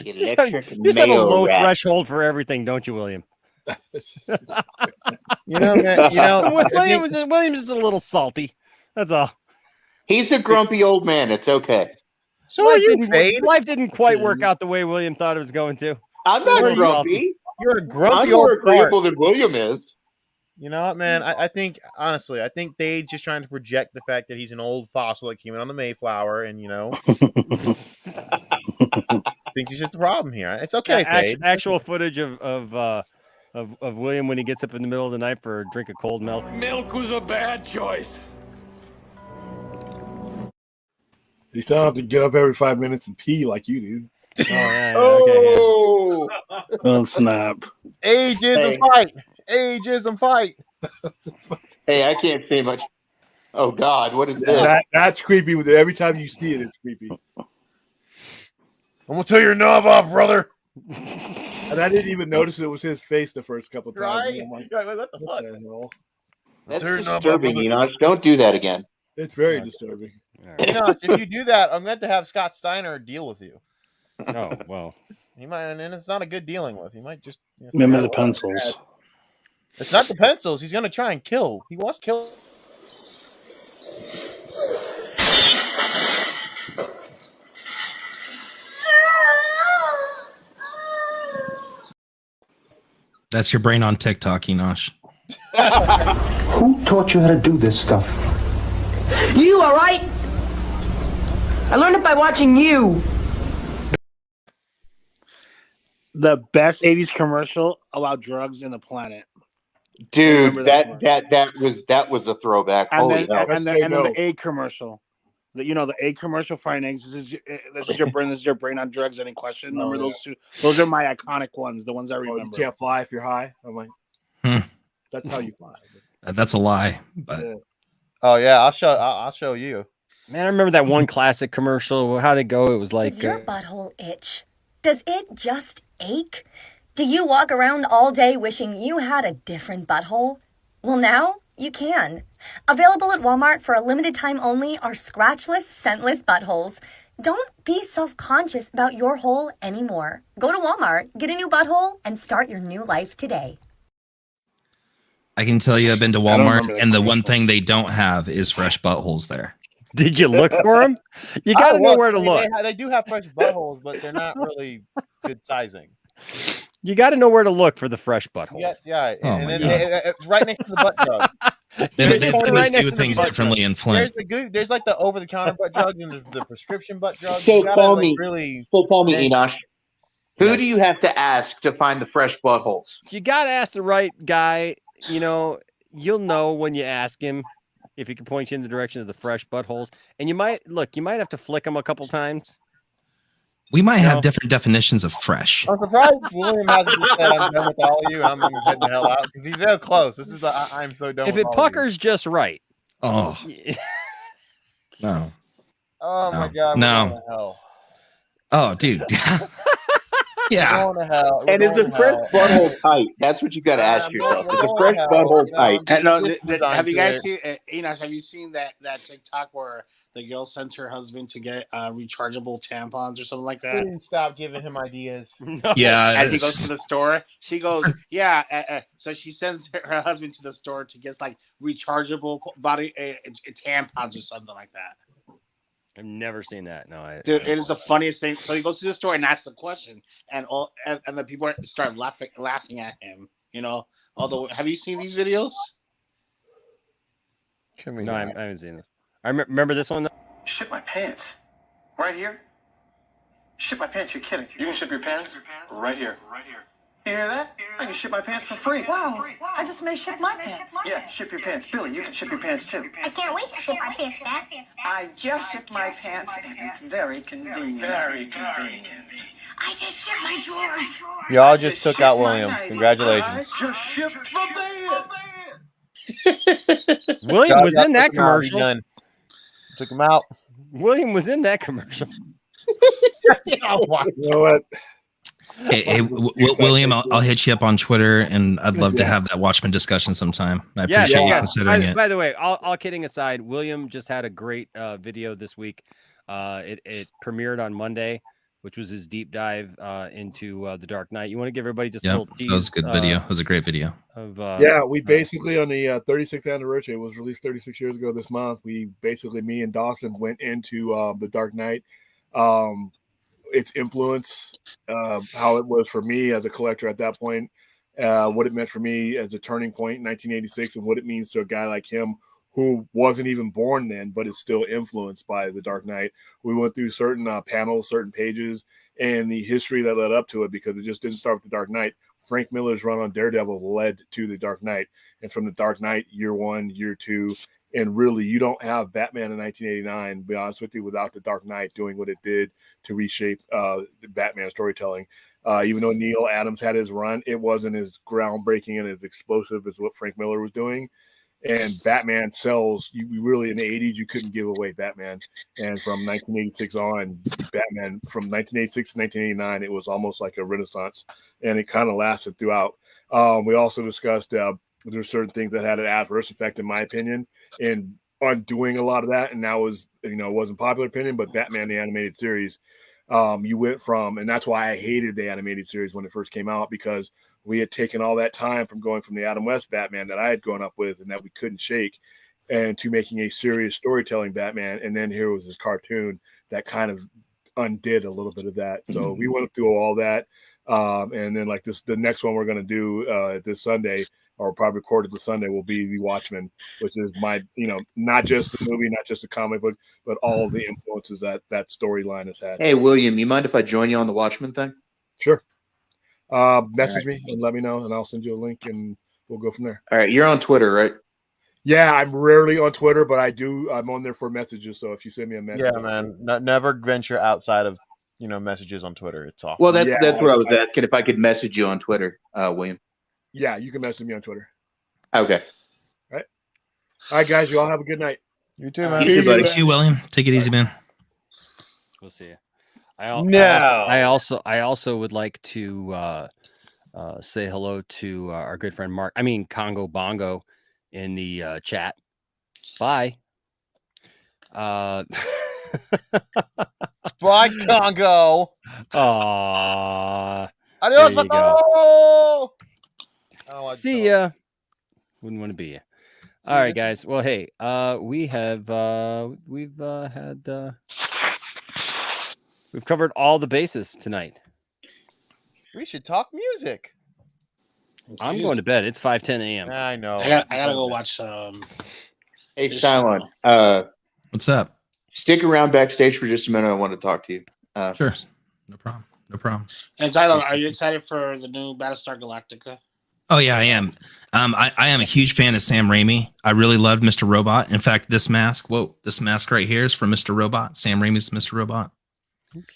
You just have a low threshold for everything, don't you, William? You know, man. You know, William's just a little salty. That's all. He's a grumpy old man. It's okay. So are you, Fade? Life didn't quite work out the way William thought it was going to. I'm not grumpy. You're a grumpy I'm more old agreeable fart. than William is. You know what, man? I think, honestly, I think they're just trying to project the fact that he's an old fossil that came in on the Mayflower, and, you know, I think he's just the problem here. It's okay, Fade. Actual footage of William when he gets up in the middle of the night for a drink of cold milk. Milk was a bad choice. You still have to get up every 5 minutes and pee like you do. Oh, Oh, snap. Ageism fight. Ageism fight. Hey, I can't say much. Oh God, what is this? That's creepy. With it, every time you see it, it's creepy. I'm gonna tell your knob off, brother. And I didn't even notice it was his face the first couple times. Right? I'm like, What the fuck? That's disturbing, Enoch. Don't do that again. It's very disturbing. You know, if you do that, I'm going to have Scott Steiner deal with you. Oh, well. He might, and it's not a good dealing with. He might just. Remember the pencils. It's not the pencils. He's going to try and kill. He wants to kill. That's your brain on TikTok, Enosh. Who taught you how to do this stuff? You, all right? I learned it by watching you. The best 80s commercial about drugs in the planet. Dude, that was a throwback. And Holy then, hell. and then the egg commercial. The egg commercial frying eggs. This is your brain. This is your brain on drugs. Any question? Remember those two? Those are my iconic ones. The ones I remember. You can't fly if you're high. I'm like, That's how you fly. That's a lie, but Oh yeah, I'll show you. Man, I remember that one classic commercial. How'd it go? It was like, Does your butthole itch? Does it just ache? Do you walk around all day wishing you had a different butthole? Well, now you can. Available at Walmart for a limited time only are scratchless, scentless buttholes. Don't be self-conscious about your hole anymore. Go to Walmart, get a new butthole, and start your new life today. I can tell you I've been to I don't Walmart, remember that and the one thing they don't have is fresh buttholes there. did you look for them? You got to know where to look. They do have fresh buttholes, but they're not really good sizing. You got to know where to look for the fresh buttholes. Yeah. Oh And my then God. it's right next to the butt jug. They always Right next do to the things butt differently jug. in Flint. There's like the over-the-counter butt jug and the prescription butt jug. So You gotta, tell like, me, really. Enosh, who do you have to ask to find the fresh buttholes? You got to ask the right guy. You know, you'll know when you ask him if he can point you in the direction of the fresh buttholes. And you might have to flick them a couple times. We might have different definitions of fresh. I'm surprised William hasn't just said I'm done with all of you and I'm getting the hell out because he's real close. This is the I'm so done If with it all puckers just right. Oh. No. Oh my God. No. We're going to hell. Oh, dude. Yeah. We're going to hell. And is the fresh butthole tight? That's what you got to ask yourself. Is the fresh butthole tight? No, have you guys seen Enos? Have you seen that TikTok where the girl sent her husband to get rechargeable tampons or something like that? Please stop giving him ideas. Yeah. As he goes to the store, she goes, yeah. So she sends her husband to the store to get like rechargeable body tampons or something like that. I've never seen that. No, Dude, it is the funniest thing. So he goes to the store and asks the question, and the people start laughing at him. You know, although have you seen these videos? No, I haven't seen this. I remember this one. Shit my pants. Right here? Shit my pants, you're kidding. You can ship your pants? Right here. You hear that? I can ship my pants for free. Wow, I just may ship my pants. Yeah, ship your pants. Billy, you can ship your pants too. I can't wait to ship my pants, Dad. I just shipped my pants and it's very convenient. Very convenient. I just shipped my drawers. Y'all just took out William. Congratulations. Just shipped my William was in that commercial. Took him out. William was in that commercial. You know what? Hey, William, I'll hit you up on Twitter, and I'd love to have that Watchmen discussion sometime. I appreciate you considering it. By the way, all kidding aside, William just had a great video this week. It premiered on Monday, which was his deep dive into The Dark Knight. You want to give everybody just a little tease? That was a good video. That was a great video. We basically on the 36th anniversary, it was released 36 years ago this month. Me and Dawson went into The Dark Knight. Its influence, how it was for me as a collector at that point, what it meant for me as a turning point in 1986, and what it means to a guy like him who wasn't even born then, but is still influenced by The Dark Knight. We went through certain panels, certain pages, and the history that led up to it, because it just didn't start with The Dark Knight. Frank Miller's run on Daredevil led to The Dark Knight. And from The Dark Knight, year 1, year 2, and really, you don't have Batman in 1989, to be honest with you, without The Dark Knight doing what it did to reshape the Batman storytelling. Even though Neil Adams had his run, it wasn't as groundbreaking and as explosive as what Frank Miller was doing. And Batman sells. You really, in the 80s, you couldn't give away Batman. And from 1986 on, Batman, from 1986 to 1989, it was almost like a renaissance. And it kind of lasted throughout. We also discussed there's certain things that had an adverse effect, in my opinion, in undoing a lot of that. And that was, it wasn't popular opinion, but Batman, the animated series, you went from, and that's why I hated the animated series when it first came out, because we had taken all that time from going from the Adam West Batman that I had grown up with and that we couldn't shake, and to making a serious storytelling Batman. And then here was this cartoon that kind of undid a little bit of that. So we went through all that. And then the next one we're going to do this Sunday, or probably recorded this Sunday, will be The Watchmen, which is my, not just the movie, not just the comic book, but all the influences that storyline has had. Hey, William, you mind if I join you on the Watchmen thing? Sure. Message me and let me know, and I'll send you a link, and we'll go from there. All right. You're on Twitter, right? Yeah, I'm rarely on Twitter, but I'm on there for messages. So if you send me a message. Yeah, man. Never venture outside of, messages on Twitter. It's awful. Well, that's what I was asking, if I could message you on Twitter, William. Yeah, you can message me on Twitter. Okay. All right, guys. You all have a good night. You too, man. You too, buddy. See you, William. Take it easy, man. We'll see you. I also would like to say hello to our good friend Mark. I mean Congo Bongo in the chat. Bye. Bye, Congo. Aww. Adios, There you go. Oh, see ya. Wouldn't want to be you. All right, guys. Well, hey, we've covered all the bases tonight. We should talk music. I'm going to bed. It's 5:10 a.m. I know. I gotta go watch. Hey, Stylon. What's up? Stick around backstage for just a minute. I want to talk to you. Sure. No problem. No problem. And Tyler, are you excited for the new Battlestar Galactica? Oh yeah, I am. I am a huge fan of Sam Raimi. I really loved Mr. Robot. In fact, this mask right here is from Mr. Robot. Sam Raimi's Mr. Robot.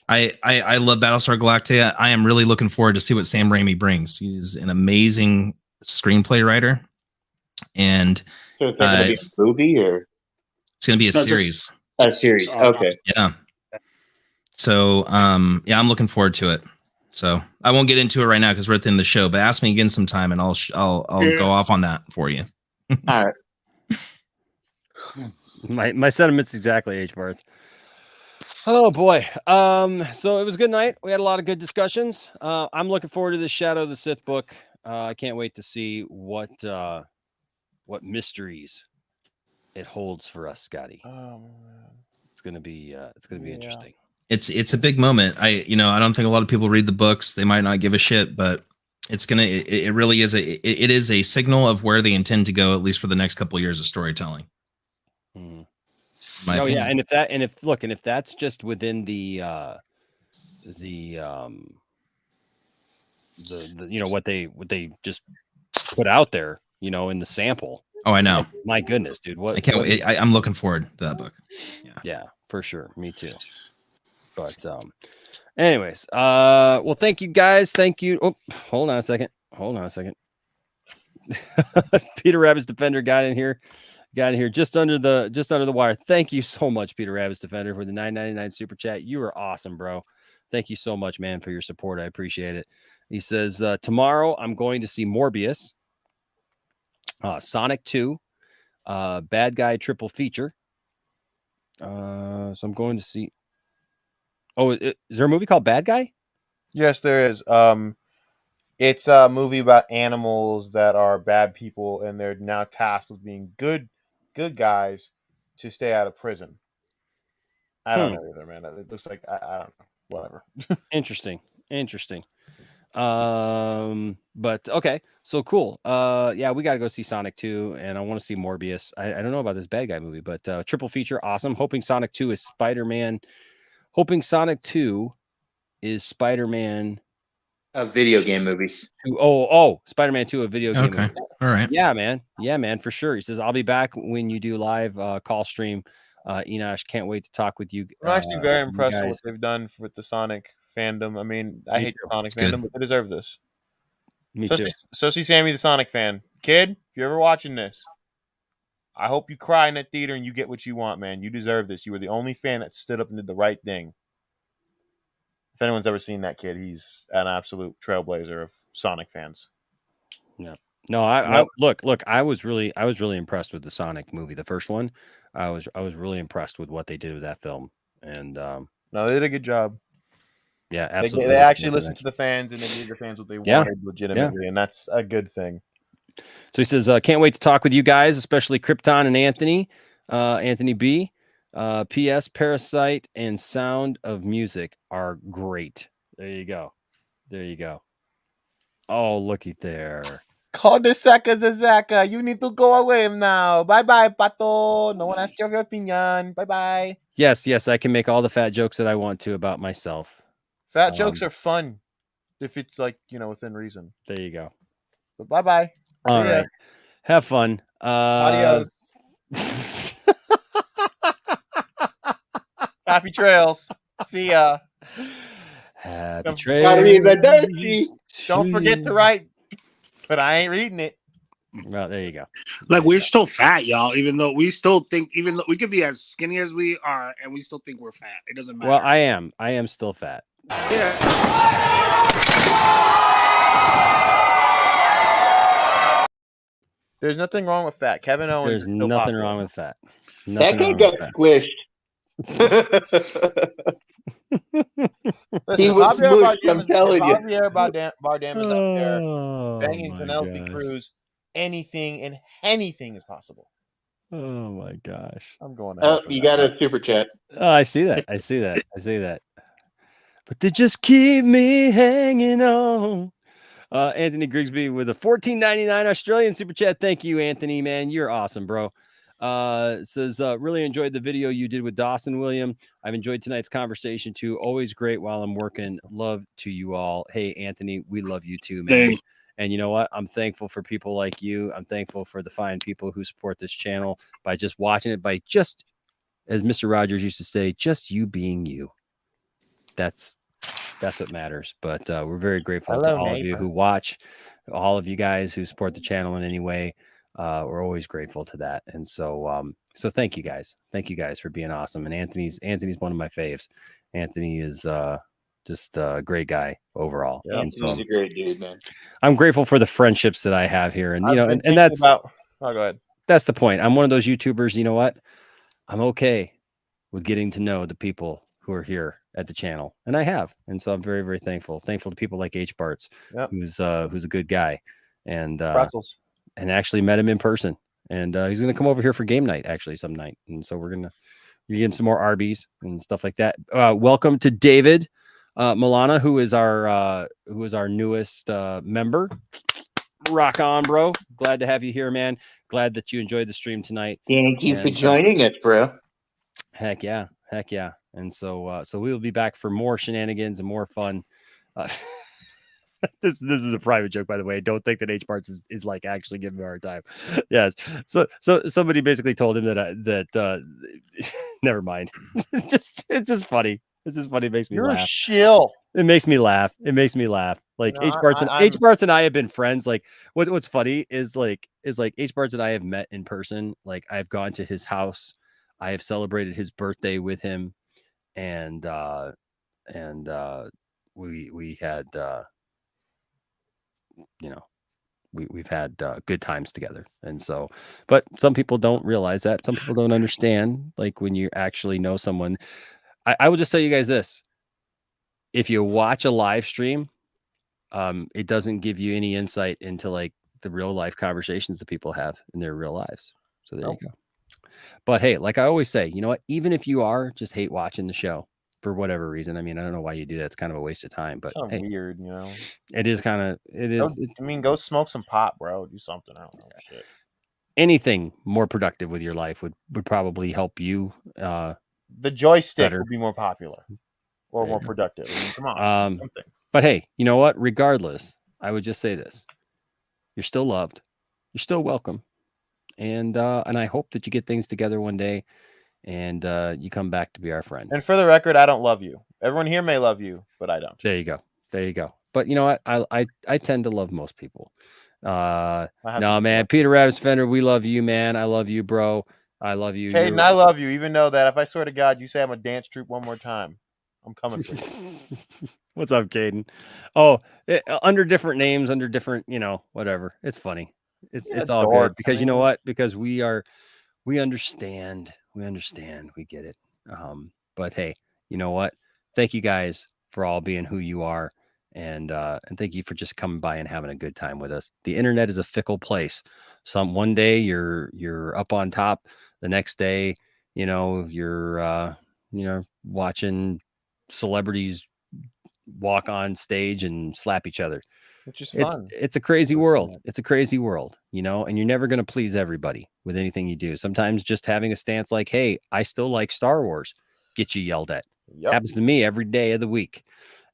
I love Battlestar Galactica. I am really looking forward to see what Sam Raimi brings. He's an amazing screenplay writer, and So it's going to be a movie, or it's going to be a series. A series. Okay. Yeah. So yeah, I'm looking forward to it. So I won't get into it right now because we're at the end of the show. But ask me again sometime, and I'll go off on that for you. All right. My sentiments exactly, H Bards. Oh boy. So it was a good night. We had a lot of good discussions. I'm looking forward to the Shadow of the Sith book. I can't wait to see what mysteries it holds for us, Scotty. It's gonna be interesting. It's a big moment. I don't think a lot of people read the books. They might not give a shit, but it really is it is a signal of where they intend to go, at least for the next couple of years of storytelling. Oh yeah, and if that's just within the what they just put out there, in the sample. Oh, I know. My goodness, dude. What I can't wait. I'm looking forward to that book. Yeah, for sure. Me too. But anyways, well, thank you guys. Thank you. Oh, hold on a second. Peter Rabbit's Defender got in here just under the wire. Thank you so much, Peter Rabbit's Defender, for the $9.99 super chat. You are awesome, bro. Thank you so much, man, for your support. I appreciate it. He says, tomorrow I'm going to see Morbius, Sonic 2, Bad Guy triple feature. So I'm going to see. Oh, is there a movie called Bad Guy? Yes, there is. It's a movie about animals that are bad people, and they're now tasked with being good guys to stay out of prison. I don't know either, man. It looks like I don't know. Whatever. Interesting. But okay, so cool. Yeah, we got to go see Sonic 2, and I want to see Morbius. I don't know about this Bad Guy movie, but triple feature, awesome. Hoping Sonic 2 is Spider-Man. Video game movies. Spider-Man 2, a video game. Okay. Movie. All right. Yeah, man, for sure. He says, I'll be back when you do live call stream. Enosh, can't wait to talk with you. I'm actually very impressed with what they've done with the Sonic fandom. I mean, I hate the Sonic fandom, but they deserve this. Me too. So see Sammy, the Sonic fan. Kid, if you're ever watching this, I hope you cry in that theater and you get what you want, man. You deserve this. You were the only fan that stood up and did the right thing. If anyone's ever seen that kid, he's an absolute trailblazer of Sonic fans. Yeah. No, I look, I was really impressed with the Sonic movie, the first one. I was really impressed with what they did with that film. And no, they did a good job. Yeah, absolutely. They actually listened to the fans, and they gave the fans what they wanted legitimately, and that's a good thing. So he says, can't wait to talk with you guys, especially Krypton and Anthony B. P.S. Parasite and Sound of Music are great. There you go. Oh, looky there. Call the Zaka. You need to go away now. Bye-bye, Pato. No one asked your opinion. Bye-bye. Yes, I can make all the fat jokes that I want to about myself. Fat jokes are fun if it's within reason. There you go. But bye-bye. All right. Have fun. Adios. Happy trails. See ya. Happy trails. Don't forget to write. But I ain't reading it. Well, there you go. Like we're still fat, y'all. Even though we still think, even though we could be as skinny as we are, and we still think we're fat. It doesn't matter. Well, I am still fat. There's nothing wrong with fat. Kevin Owens. There's is still nothing popular. wrong with fat. That Nothing guy wrong got with Listen, He if was Javier smushed, Bardem I'm is- telling if you. Javier Bardem is up there Oh, banging my Penelope gosh. Cruz, anything and anything is possible. Oh my gosh. I'm going to Oh, hell for you that. got a super chat. Oh, I see that. I see that. I see that. But they just keep me hanging on. Anthony Grigsby with a $14.99 Australian super chat. Thank you, Anthony, man. You're awesome, bro. Says, really enjoyed the video you did with Dawson, William. I've enjoyed tonight's conversation too. Always great while I'm working. Love to you all. Hey, Anthony, we love you too, man. Hey. And you know what? I'm thankful for people like you. I'm thankful for the fine people who support this channel by just watching it, by just, as Mr. Rogers used to say, just you being you. That's what matters. But we're very grateful to Hello, all of you neighbor. who watch, all of you guys who support the channel in any way. We're always grateful to that. And so thank you guys. Thank you guys for being awesome. And Anthony's one of my faves. Anthony is just a great guy overall. Yeah, And so he's a great dude, man. I'm grateful for the friendships that I have here. And, you know, I've been and thinking that's, about. Oh, go ahead. that's the point. I'm one of those YouTubers, you know what? I'm okay with getting to know the people who are here at the channel. And I have. And so I'm very, very thankful. Thankful to people like H Barts, Yep. who's a good guy. And Pretzels. and actually met him in person. And he's going to come over here for game night actually some night. And so we're going to give him some more Arby's and stuff like that. Welcome to David Milana, who is our newest member. Rock on, bro. Glad to have you here, man. Glad that you enjoyed the stream tonight. Thank you for joining us, bro. Heck yeah. Heck yeah. And so we will be back for more shenanigans and more fun. This is a private joke, by the way. Don't think that H Parts is like actually giving me a hard time. Yes. So somebody basically told him that never mind. it's just funny. It's just funny. It makes me You're laugh. a shill. It makes me laugh. It makes me laugh. Like You know, H Parts and I'm- H Parts and I have been friends. Like what's funny is like H Parts and I have met in person. Like I've gone to his house. I have celebrated his birthday with him, and we had you know, we've had good times together. And so, but some people don't realize that. Some people don't understand, like when you actually know someone. I will just tell you guys this: if you watch a live stream, it doesn't give you any insight into like the real life conversations that people have in their real lives. So there you go. But hey, like I always say, you know what? Even if you are just hate watching the show for whatever reason, I mean, I don't know why you do that. It's kind of a waste of time. But Kind of hey, weird, you know. it is kind of it is. Go smoke some pot, bro. Do something. I don't know. Shit. Anything more productive with your life would probably help you. The joystick better. would be more popular or more productive. I mean, come on. Something. But hey, you know what? Regardless, I would just say this: you're still loved, you're still welcome, and I hope that you get things together one day, and you come back to be our friend. And for the record, I don't love you. Everyone here may love you, but I don't. There you go. There you go. But you know what? I tend to love most people. No, man. Peter Rabbit Fender, we love you, man. I love you, bro. I love you. Caden, I love you. Even though that if I swear to God, you say I'm a dance troupe one more time, I'm coming for you. What's up, Caden? Oh, under different names, under different, you know, whatever. It's funny. It's all good because you know what? Because we understand. We get it. But hey, you know what? Thank you guys for all being who you are. And thank you for just coming by and having a good time with us. The internet is a fickle place. One day you're up on top. The next day, you know, you're watching celebrities walk on stage and slap each other. Which is fun. It's a crazy world. It's a crazy world, you know, and you're never going to please everybody with anything you do. Sometimes just having a stance like, hey, I still like Star Wars, get you yelled at. Yep. Happens to me every day of the week.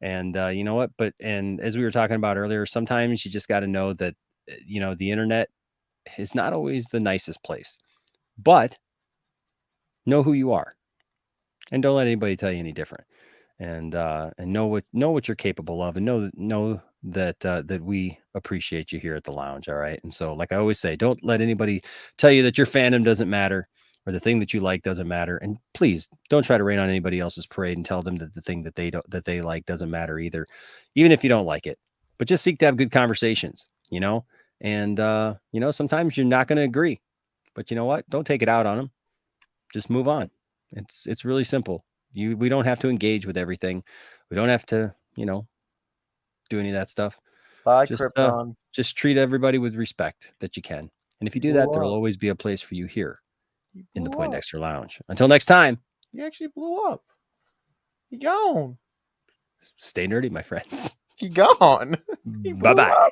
And you know what? And as we were talking about earlier, sometimes you just got to know that, you know, the internet is not always the nicest place, but know who you are and don't let anybody tell you any different. and know what you're capable of, and know that we appreciate you here at the lounge. All right. And so, like I always say, don't let anybody tell you that your fandom doesn't matter or the thing that you like doesn't matter. And please don't try to rain on anybody else's parade and tell them that the thing that they like doesn't matter either, even if you don't like it. But just seek to have good conversations, and sometimes you're not going to agree, but you know what? Don't take it out on them. Just move on. It's really simple. We don't have to engage with everything. We don't have to, do any of that stuff. Bye, just, Krypton. Just treat everybody with respect that you can. And if you do that, there'll always be a place for you here in the Poindexter Lounge. Until next time. You actually blew up. You gone. Stay nerdy, my friends. He gone. Bye-bye.